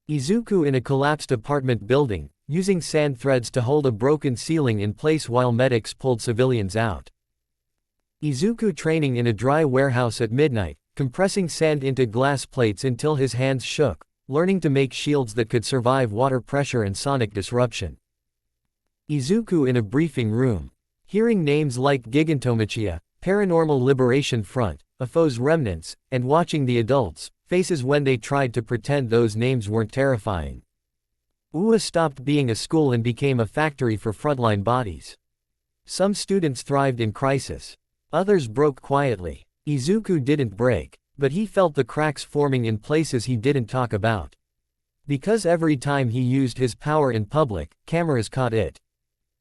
Izuku in a collapsed apartment building, using sand threads to hold a broken ceiling in place while medics pulled civilians out. Izuku training in a dry warehouse at midnight, compressing sand into glass plates until his hands shook, learning to make shields that could survive water pressure and sonic disruption. Izuku in a briefing room. Hearing names like Gigantomachia, Paranormal Liberation Front, AFO's remnants, and watching the adults' faces when they tried to pretend those names weren't terrifying. UA stopped being a school and became a factory for frontline bodies. Some students thrived in crisis. Others broke quietly. Izuku didn't break, but he felt the cracks forming in places he didn't talk about. Because every time he used his power in public, cameras caught it.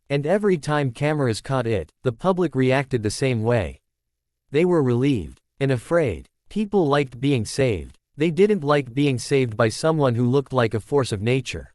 And every time cameras caught it, the public reacted the same way. They were relieved and afraid. People liked being saved. They didn't like being saved by someone who looked like a force of nature.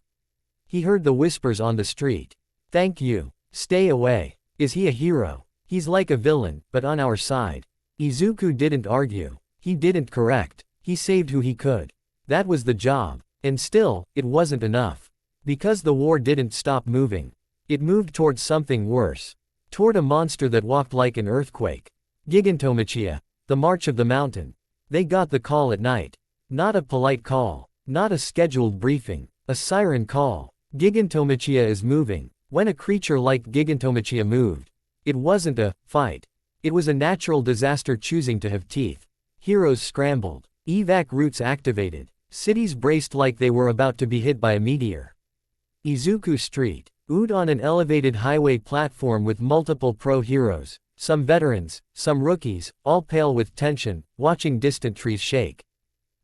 He heard the whispers on the street. Thank you. Stay away. Is he a hero? He's like a villain, but on our side. Izuku didn't argue. He didn't correct. He saved who he could. That was the job. And still, it wasn't enough. Because the war didn't stop moving. It moved toward something worse. Toward a monster that walked like an earthquake. Gigantomachia. The March of the Mountain. They got the call at night. Not a polite call. Not a scheduled briefing. A siren call. Gigantomachia is moving. When a creature like Gigantomachia moved, it wasn't a fight. It was a natural disaster choosing to have teeth. Heroes scrambled. Evac routes activated. Cities braced like they were about to be hit by a meteor. Izuku Street. Ood on an elevated highway platform with multiple pro-heroes, some veterans, some rookies, all pale with tension, watching distant trees shake.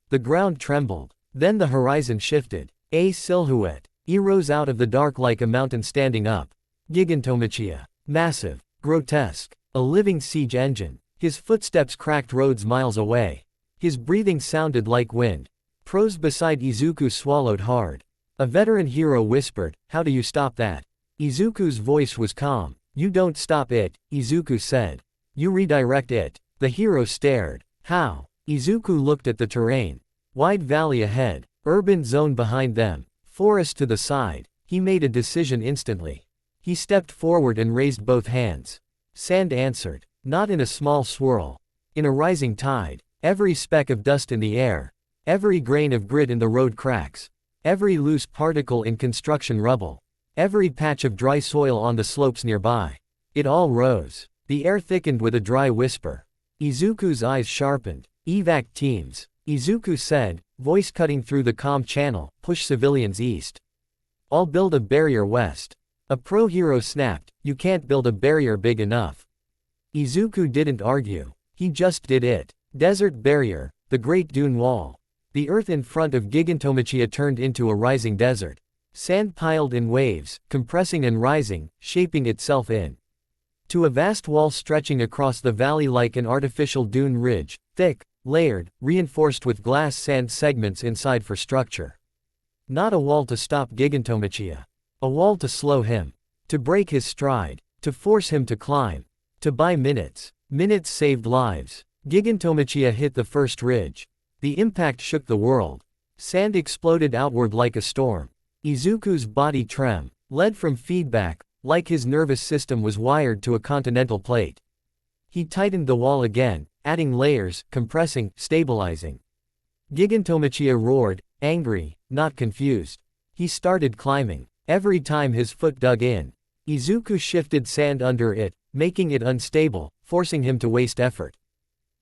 The ground trembled. Then the horizon shifted. A silhouette. He rose out of the dark like a mountain standing up. Gigantomachia. Massive. Grotesque. A living siege engine. His footsteps cracked roads miles away. His breathing sounded like wind. Pros beside Izuku swallowed hard. A veteran hero whispered, "How do you stop that?" Izuku's voice was calm. "You don't stop it," Izuku said. "You redirect it." The hero stared. "How?" Izuku looked at the terrain. Wide valley ahead. Urban zone behind them. Forest to the side. He made a decision instantly. He stepped forward and raised both hands. Sand answered. Not in a small swirl. In a rising tide. Every speck of dust in the air. Every grain of grit in the road cracks. Every loose particle in construction rubble. Every patch of dry soil on the slopes nearby. It all rose. The air thickened with a dry whisper. Izuku's eyes sharpened. Evac teams. Izuku said, voice cutting through the comm channel, push civilians east. I'll build a barrier west. A pro-hero snapped, you can't build a barrier big enough. Izuku didn't argue. He just did it. Desert barrier, the Great Dune Wall. The earth in front of Gigantomachia turned into a rising desert. Sand piled in waves, compressing and rising, shaping itself to a vast wall stretching across the valley like an artificial dune ridge, thick, layered, reinforced with glass sand segments inside for structure. Not a wall to stop Gigantomachia. A wall to slow him. To break his stride. To force him to climb. To buy minutes. Minutes saved lives. Gigantomachia hit the first ridge. The impact shook the world. Sand exploded outward like a storm. Izuku's body led from feedback, like his nervous system was wired to a continental plate. He tightened the wall again, adding layers, compressing, stabilizing. Gigantomachia roared, angry, not confused. He started climbing. Every time his foot dug in, Izuku shifted sand under it, making it unstable, forcing him to waste effort.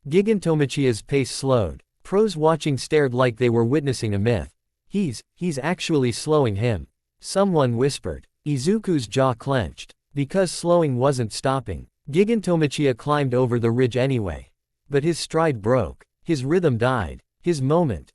Gigantomachia's pace slowed. Pros watching stared like they were witnessing a myth. He's actually slowing him. Someone whispered. Izuku's jaw clenched. Because slowing wasn't stopping, Gigantomachia climbed over the ridge anyway. But his stride broke. His rhythm died. His moment,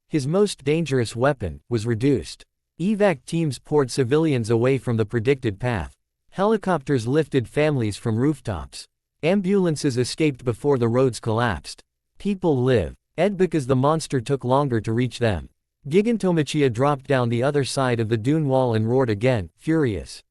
his most dangerous weapon, was reduced. Evac teams poured civilians away from the predicted path. Helicopters lifted families from rooftops. Ambulances escaped before the roads collapsed. People live because the monster took longer to reach them. Gigantomachia dropped down the other side of the dune wall and roared again, furious.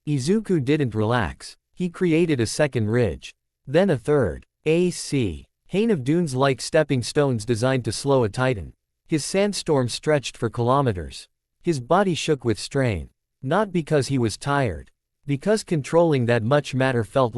Izuku didn't relax. He created a second ridge. Then a third. Hain of dunes like stepping stones designed to slow a titan. His sandstorm stretched for kilometers. His body shook with strain. Not because he was tired. Because controlling that much matter felt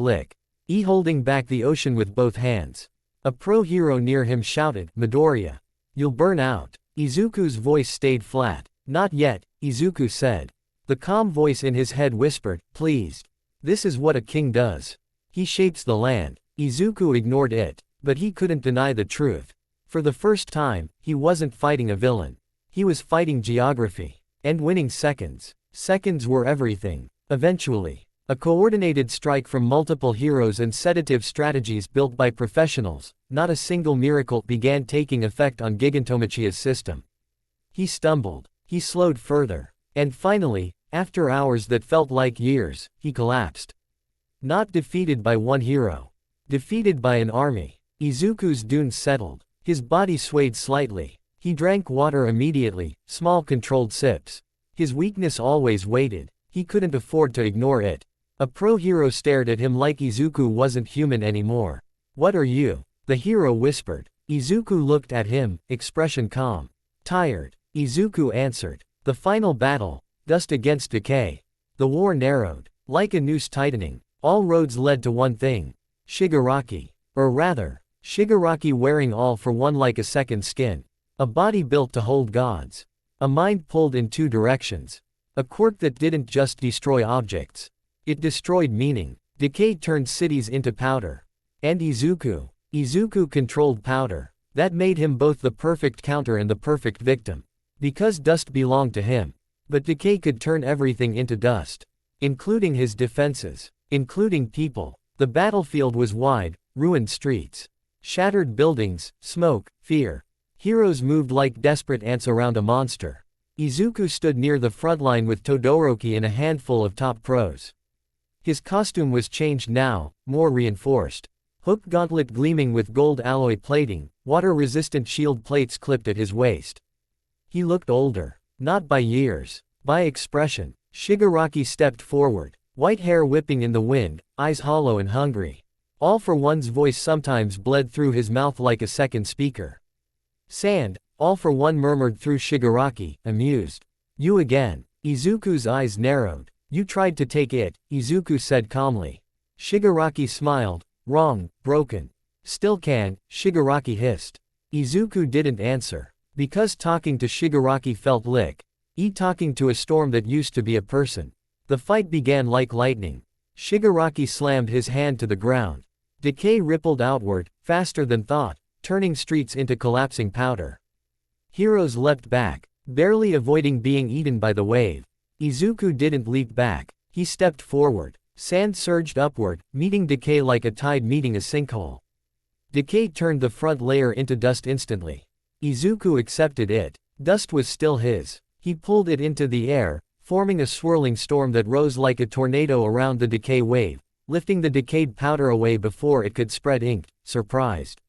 holding back the ocean with both hands. A pro-hero near him shouted, Midoriya. You'll burn out. Izuku's voice stayed flat. Not yet, Izuku said. The calm voice in his head whispered, please. This is what a king does. He shapes the land. Izuku ignored it. But he couldn't deny the truth. For the first time, he wasn't fighting a villain. He was fighting geography. And winning seconds. Seconds were everything. Eventually. A coordinated strike from multiple heroes and sedative strategies built by professionals, not a single miracle, began taking effect on Gigantomachia's system. He stumbled. He slowed further. And finally, after hours that felt like years, he collapsed. Not defeated by one hero. Defeated by an army. Izuku's dunes settled. His body swayed slightly. He drank water immediately, small controlled sips. His weakness always waited. He couldn't afford to ignore it. A pro-hero stared at him like Izuku wasn't human anymore. What are you? The hero whispered. Izuku looked at him, expression calm. Tired. Izuku answered. The final battle. Dust against decay. The war narrowed. Like a noose tightening. All roads led to one thing. Shigaraki. Or rather, Shigaraki wearing all for one like a second skin. A body built to hold gods. A mind pulled in two directions. A quirk that didn't just destroy objects. It destroyed meaning. Decay turned cities into powder. And Izuku controlled powder. That made him both the perfect counter and the perfect victim. Because dust belonged to him. But decay could turn everything into dust. Including his defenses. Including people. The battlefield was wide, ruined streets. Shattered buildings, smoke, fear. Heroes moved like desperate ants around a monster. Izuku stood near the front line with Todoroki and a handful of top pros. His costume was changed now, more reinforced. Hook gauntlet gleaming with gold alloy plating, water-resistant shield plates clipped at his waist. He looked older. Not by years. By expression. Shigaraki stepped forward. White hair whipping in the wind, eyes hollow and hungry. All for One's voice sometimes bled through his mouth like a second speaker. Sand, All for One murmured through Shigaraki, amused. You again. Izuku's eyes narrowed. You tried to take it, Izuku said calmly. Shigaraki smiled. Wrong, broken. Still can, Shigaraki hissed. Izuku didn't answer. Because talking to Shigaraki felt like talking to a storm that used to be a person. The fight began like lightning. Shigaraki slammed his hand to the ground. Decay rippled outward, faster than thought, turning streets into collapsing powder. Heroes leapt back, barely avoiding being eaten by the wave. Izuku didn't leap back. He stepped forward. Sand surged upward, meeting Decay like a tide meeting a sinkhole. Decay turned the front layer into dust instantly. Izuku accepted it. Dust was still his. He pulled it into the air, forming a swirling storm that rose like a tornado around the Decay wave, lifting the decayed powder away before it could spread ink, surprised.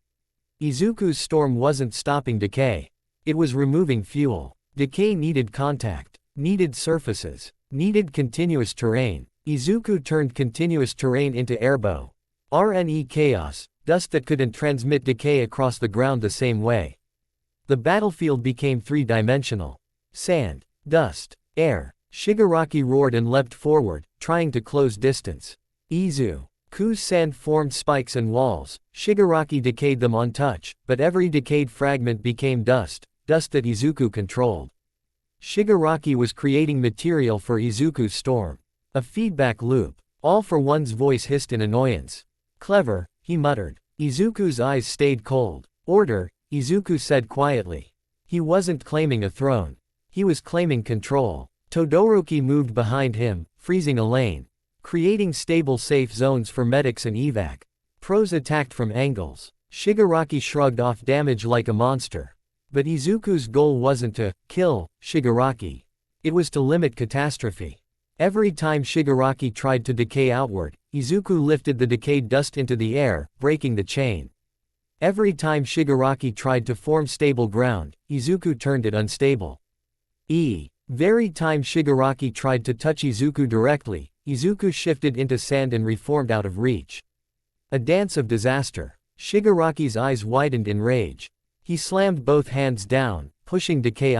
Izuku's storm wasn't stopping Decay. It was removing fuel. Decay needed contact, needed surfaces, needed continuous terrain. Izuku turned continuous terrain into airbow. RNE chaos, dust that couldn't transmit decay across the ground the same way. The battlefield became three-dimensional. Sand, dust, air. Shigaraki roared and leapt forward, trying to close distance. Izuku's sand formed spikes and walls. Shigaraki decayed them on touch, but every decayed fragment became dust, dust that Izuku controlled. Shigaraki was creating material for Izuku's storm. A feedback loop. All for One's voice hissed in annoyance. Clever, he muttered. Izuku's eyes stayed cold. Order, Izuku said quietly. He wasn't claiming a throne. He was claiming control. Todoroki moved behind him, freezing a lane. Creating stable safe zones for medics and evac. Pros attacked from angles. Shigaraki shrugged off damage like a monster. But Izuku's goal wasn't to kill Shigaraki. It was to limit catastrophe. Every time Shigaraki tried to decay outward, Izuku lifted the decayed dust into the air, breaking the chain. Every time Shigaraki tried to form stable ground, Izuku turned it unstable. Very time Shigaraki tried to touch Izuku directly, Izuku shifted into sand and reformed out of reach. A dance of disaster. Shigaraki's eyes widened in rage. He slammed both hands down, pushing Decay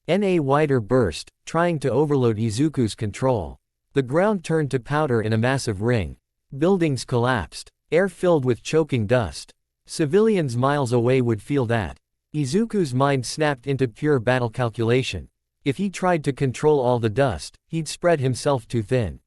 in a wider burst, trying to overload Izuku's control. The ground turned to powder in a massive ring. Buildings collapsed. Air filled with choking dust. Civilians miles away would feel that. Izuku's mind snapped into pure battle calculation. If he tried to control all the dust, he'd spread himself too thin.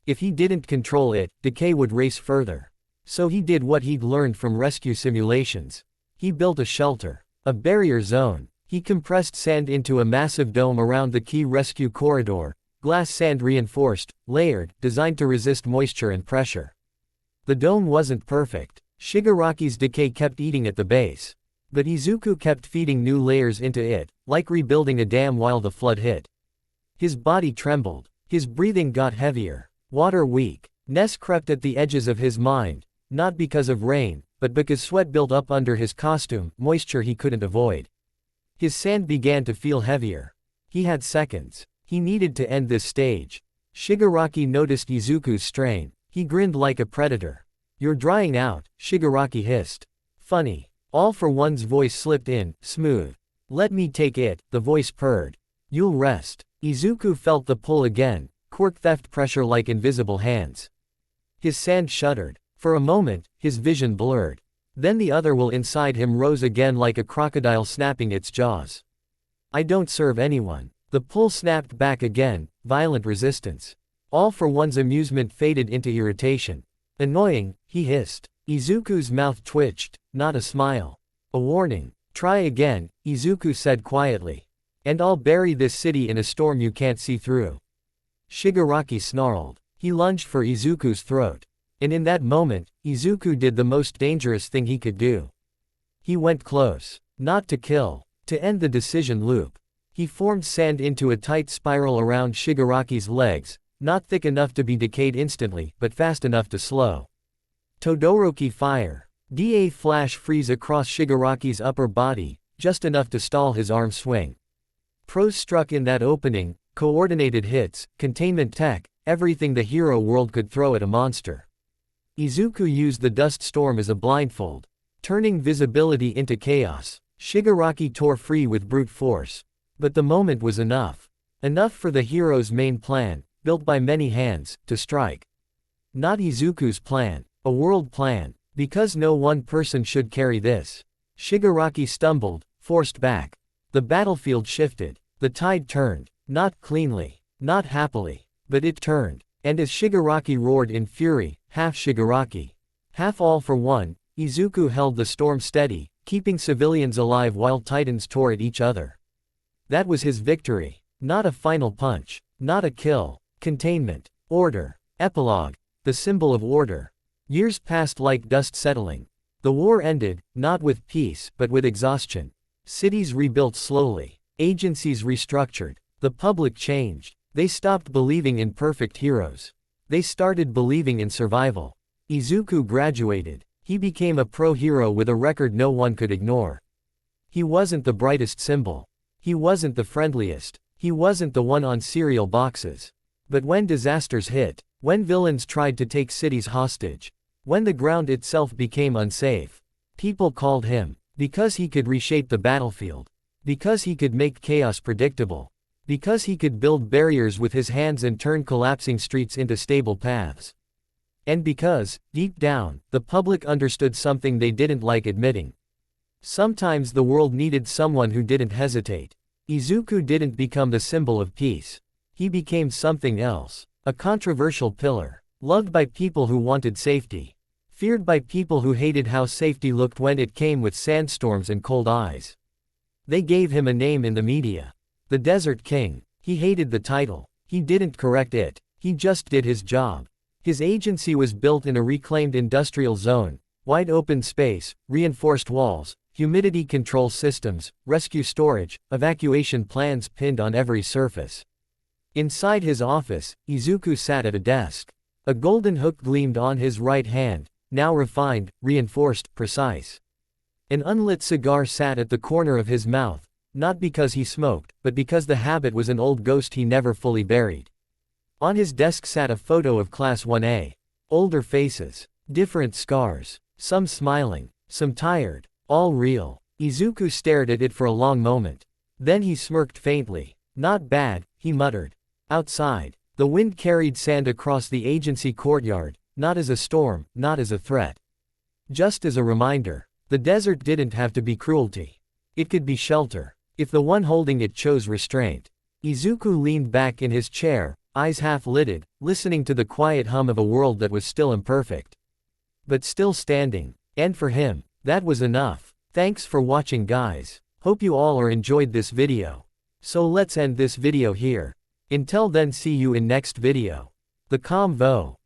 If he didn't control it, Decay would race further. So he did what he'd learned from rescue simulations. He built a shelter. A barrier zone. He compressed sand into a massive dome around the key rescue corridor, glass sand reinforced, layered, designed to resist moisture and pressure. The dome wasn't perfect. Shigaraki's decay kept eating at the base. But Izuku kept feeding new layers into it, like rebuilding a dam while the flood hit. His body trembled. His breathing got heavier. Water weak. Ness crept at the edges of his mind, not because of rain, but because sweat built up under his costume, moisture he couldn't avoid. His sand began to feel heavier. He had seconds. He needed to end this stage. Shigaraki noticed Izuku's strain. He grinned like a predator. "You're drying out," Shigaraki hissed. "Funny." All for One's voice slipped in, smooth. "Let me take it," the voice purred. "You'll rest." Izuku felt the pull again, quirk theft pressure like invisible hands. His sand shuddered. For a moment, his vision blurred. Then the other will inside him rose again like a crocodile snapping its jaws. "I don't serve anyone." The pull snapped back again, violent resistance. All for One's amusement faded into irritation. "Annoying," he hissed. Izuku's mouth twitched, not a smile. "A warning. Try again," Izuku said quietly. "And I'll bury this city in a storm you can't see through." Shigaraki snarled. He lunged for Izuku's throat. And in that moment, Izuku did the most dangerous thing he could do. He went close. Not to kill. To end the decision loop. He formed sand into a tight spiral around Shigaraki's legs, not thick enough to be decayed instantly, but fast enough to slow. Todoroki fire. Da flash freeze across Shigaraki's upper body, just enough to stall his arm swing. Pros struck in that opening, coordinated hits, containment tech, everything the hero world could throw at a monster. Izuku used the dust storm as a blindfold, turning visibility into chaos. Shigaraki tore free with brute force. But the moment was enough. Enough for the hero's main plan, built by many hands, to strike. Not Izuku's plan, a world plan, because no one person should carry this. Shigaraki stumbled, forced back. The battlefield shifted. The tide turned. Not cleanly. Not happily. But it turned. And as Shigaraki roared in fury, half Shigaraki, half all for one, Izuku held the storm steady, keeping civilians alive while titans tore at each other. That was his victory. Not a final punch. Not a kill. Containment. Order. Epilogue. The symbol of order. Years passed like dust settling. The war ended, not with peace but with exhaustion. Cities rebuilt slowly. Agencies restructured. The public changed. They stopped believing in perfect heroes. They started believing in survival. Izuku graduated. He became a pro-hero with a record no one could ignore. He wasn't the brightest symbol. He wasn't the friendliest. He wasn't the one on cereal boxes. But when disasters hit, when villains tried to take cities hostage, when the ground itself became unsafe, people called him. Because he could reshape the battlefield. Because he could make chaos predictable. Because he could build barriers with his hands and turn collapsing streets into stable paths. And because, deep down, the public understood something they didn't like admitting. Sometimes the world needed someone who didn't hesitate. Izuku didn't become the symbol of peace. He became something else. A controversial pillar. Loved by people who wanted safety. Feared by people who hated how safety looked when it came with sandstorms and cold eyes. They gave him a name in the media. The Desert King. He hated the title. He didn't correct it. He just did his job. His agency was built in a reclaimed industrial zone, wide open space, reinforced walls, humidity control systems, rescue storage, evacuation plans pinned on every surface. Inside his office, Izuku sat at a desk. A golden hook gleamed on his right hand, now refined, reinforced, precise. An unlit cigar sat at the corner of his mouth. Not because he smoked, but because the habit was an old ghost he never fully buried. On his desk sat a photo of Class 1A. Older faces. Different scars. Some smiling. Some tired. All real. Izuku stared at it for a long moment. Then he smirked faintly. Not bad, he muttered. Outside. The wind carried sand across the agency courtyard, not as a storm, not as a threat. Just as a reminder. The desert didn't have to be cruelty. It could be shelter. If the one holding it chose restraint. Izuku leaned back in his chair, eyes half-lidded, listening to the quiet hum of a world that was still imperfect. But still standing. And for him, that was enough. Thanks for watching, guys. Hope you all are enjoyed this video. So let's end this video here. Until then, see you in next video. The Convo.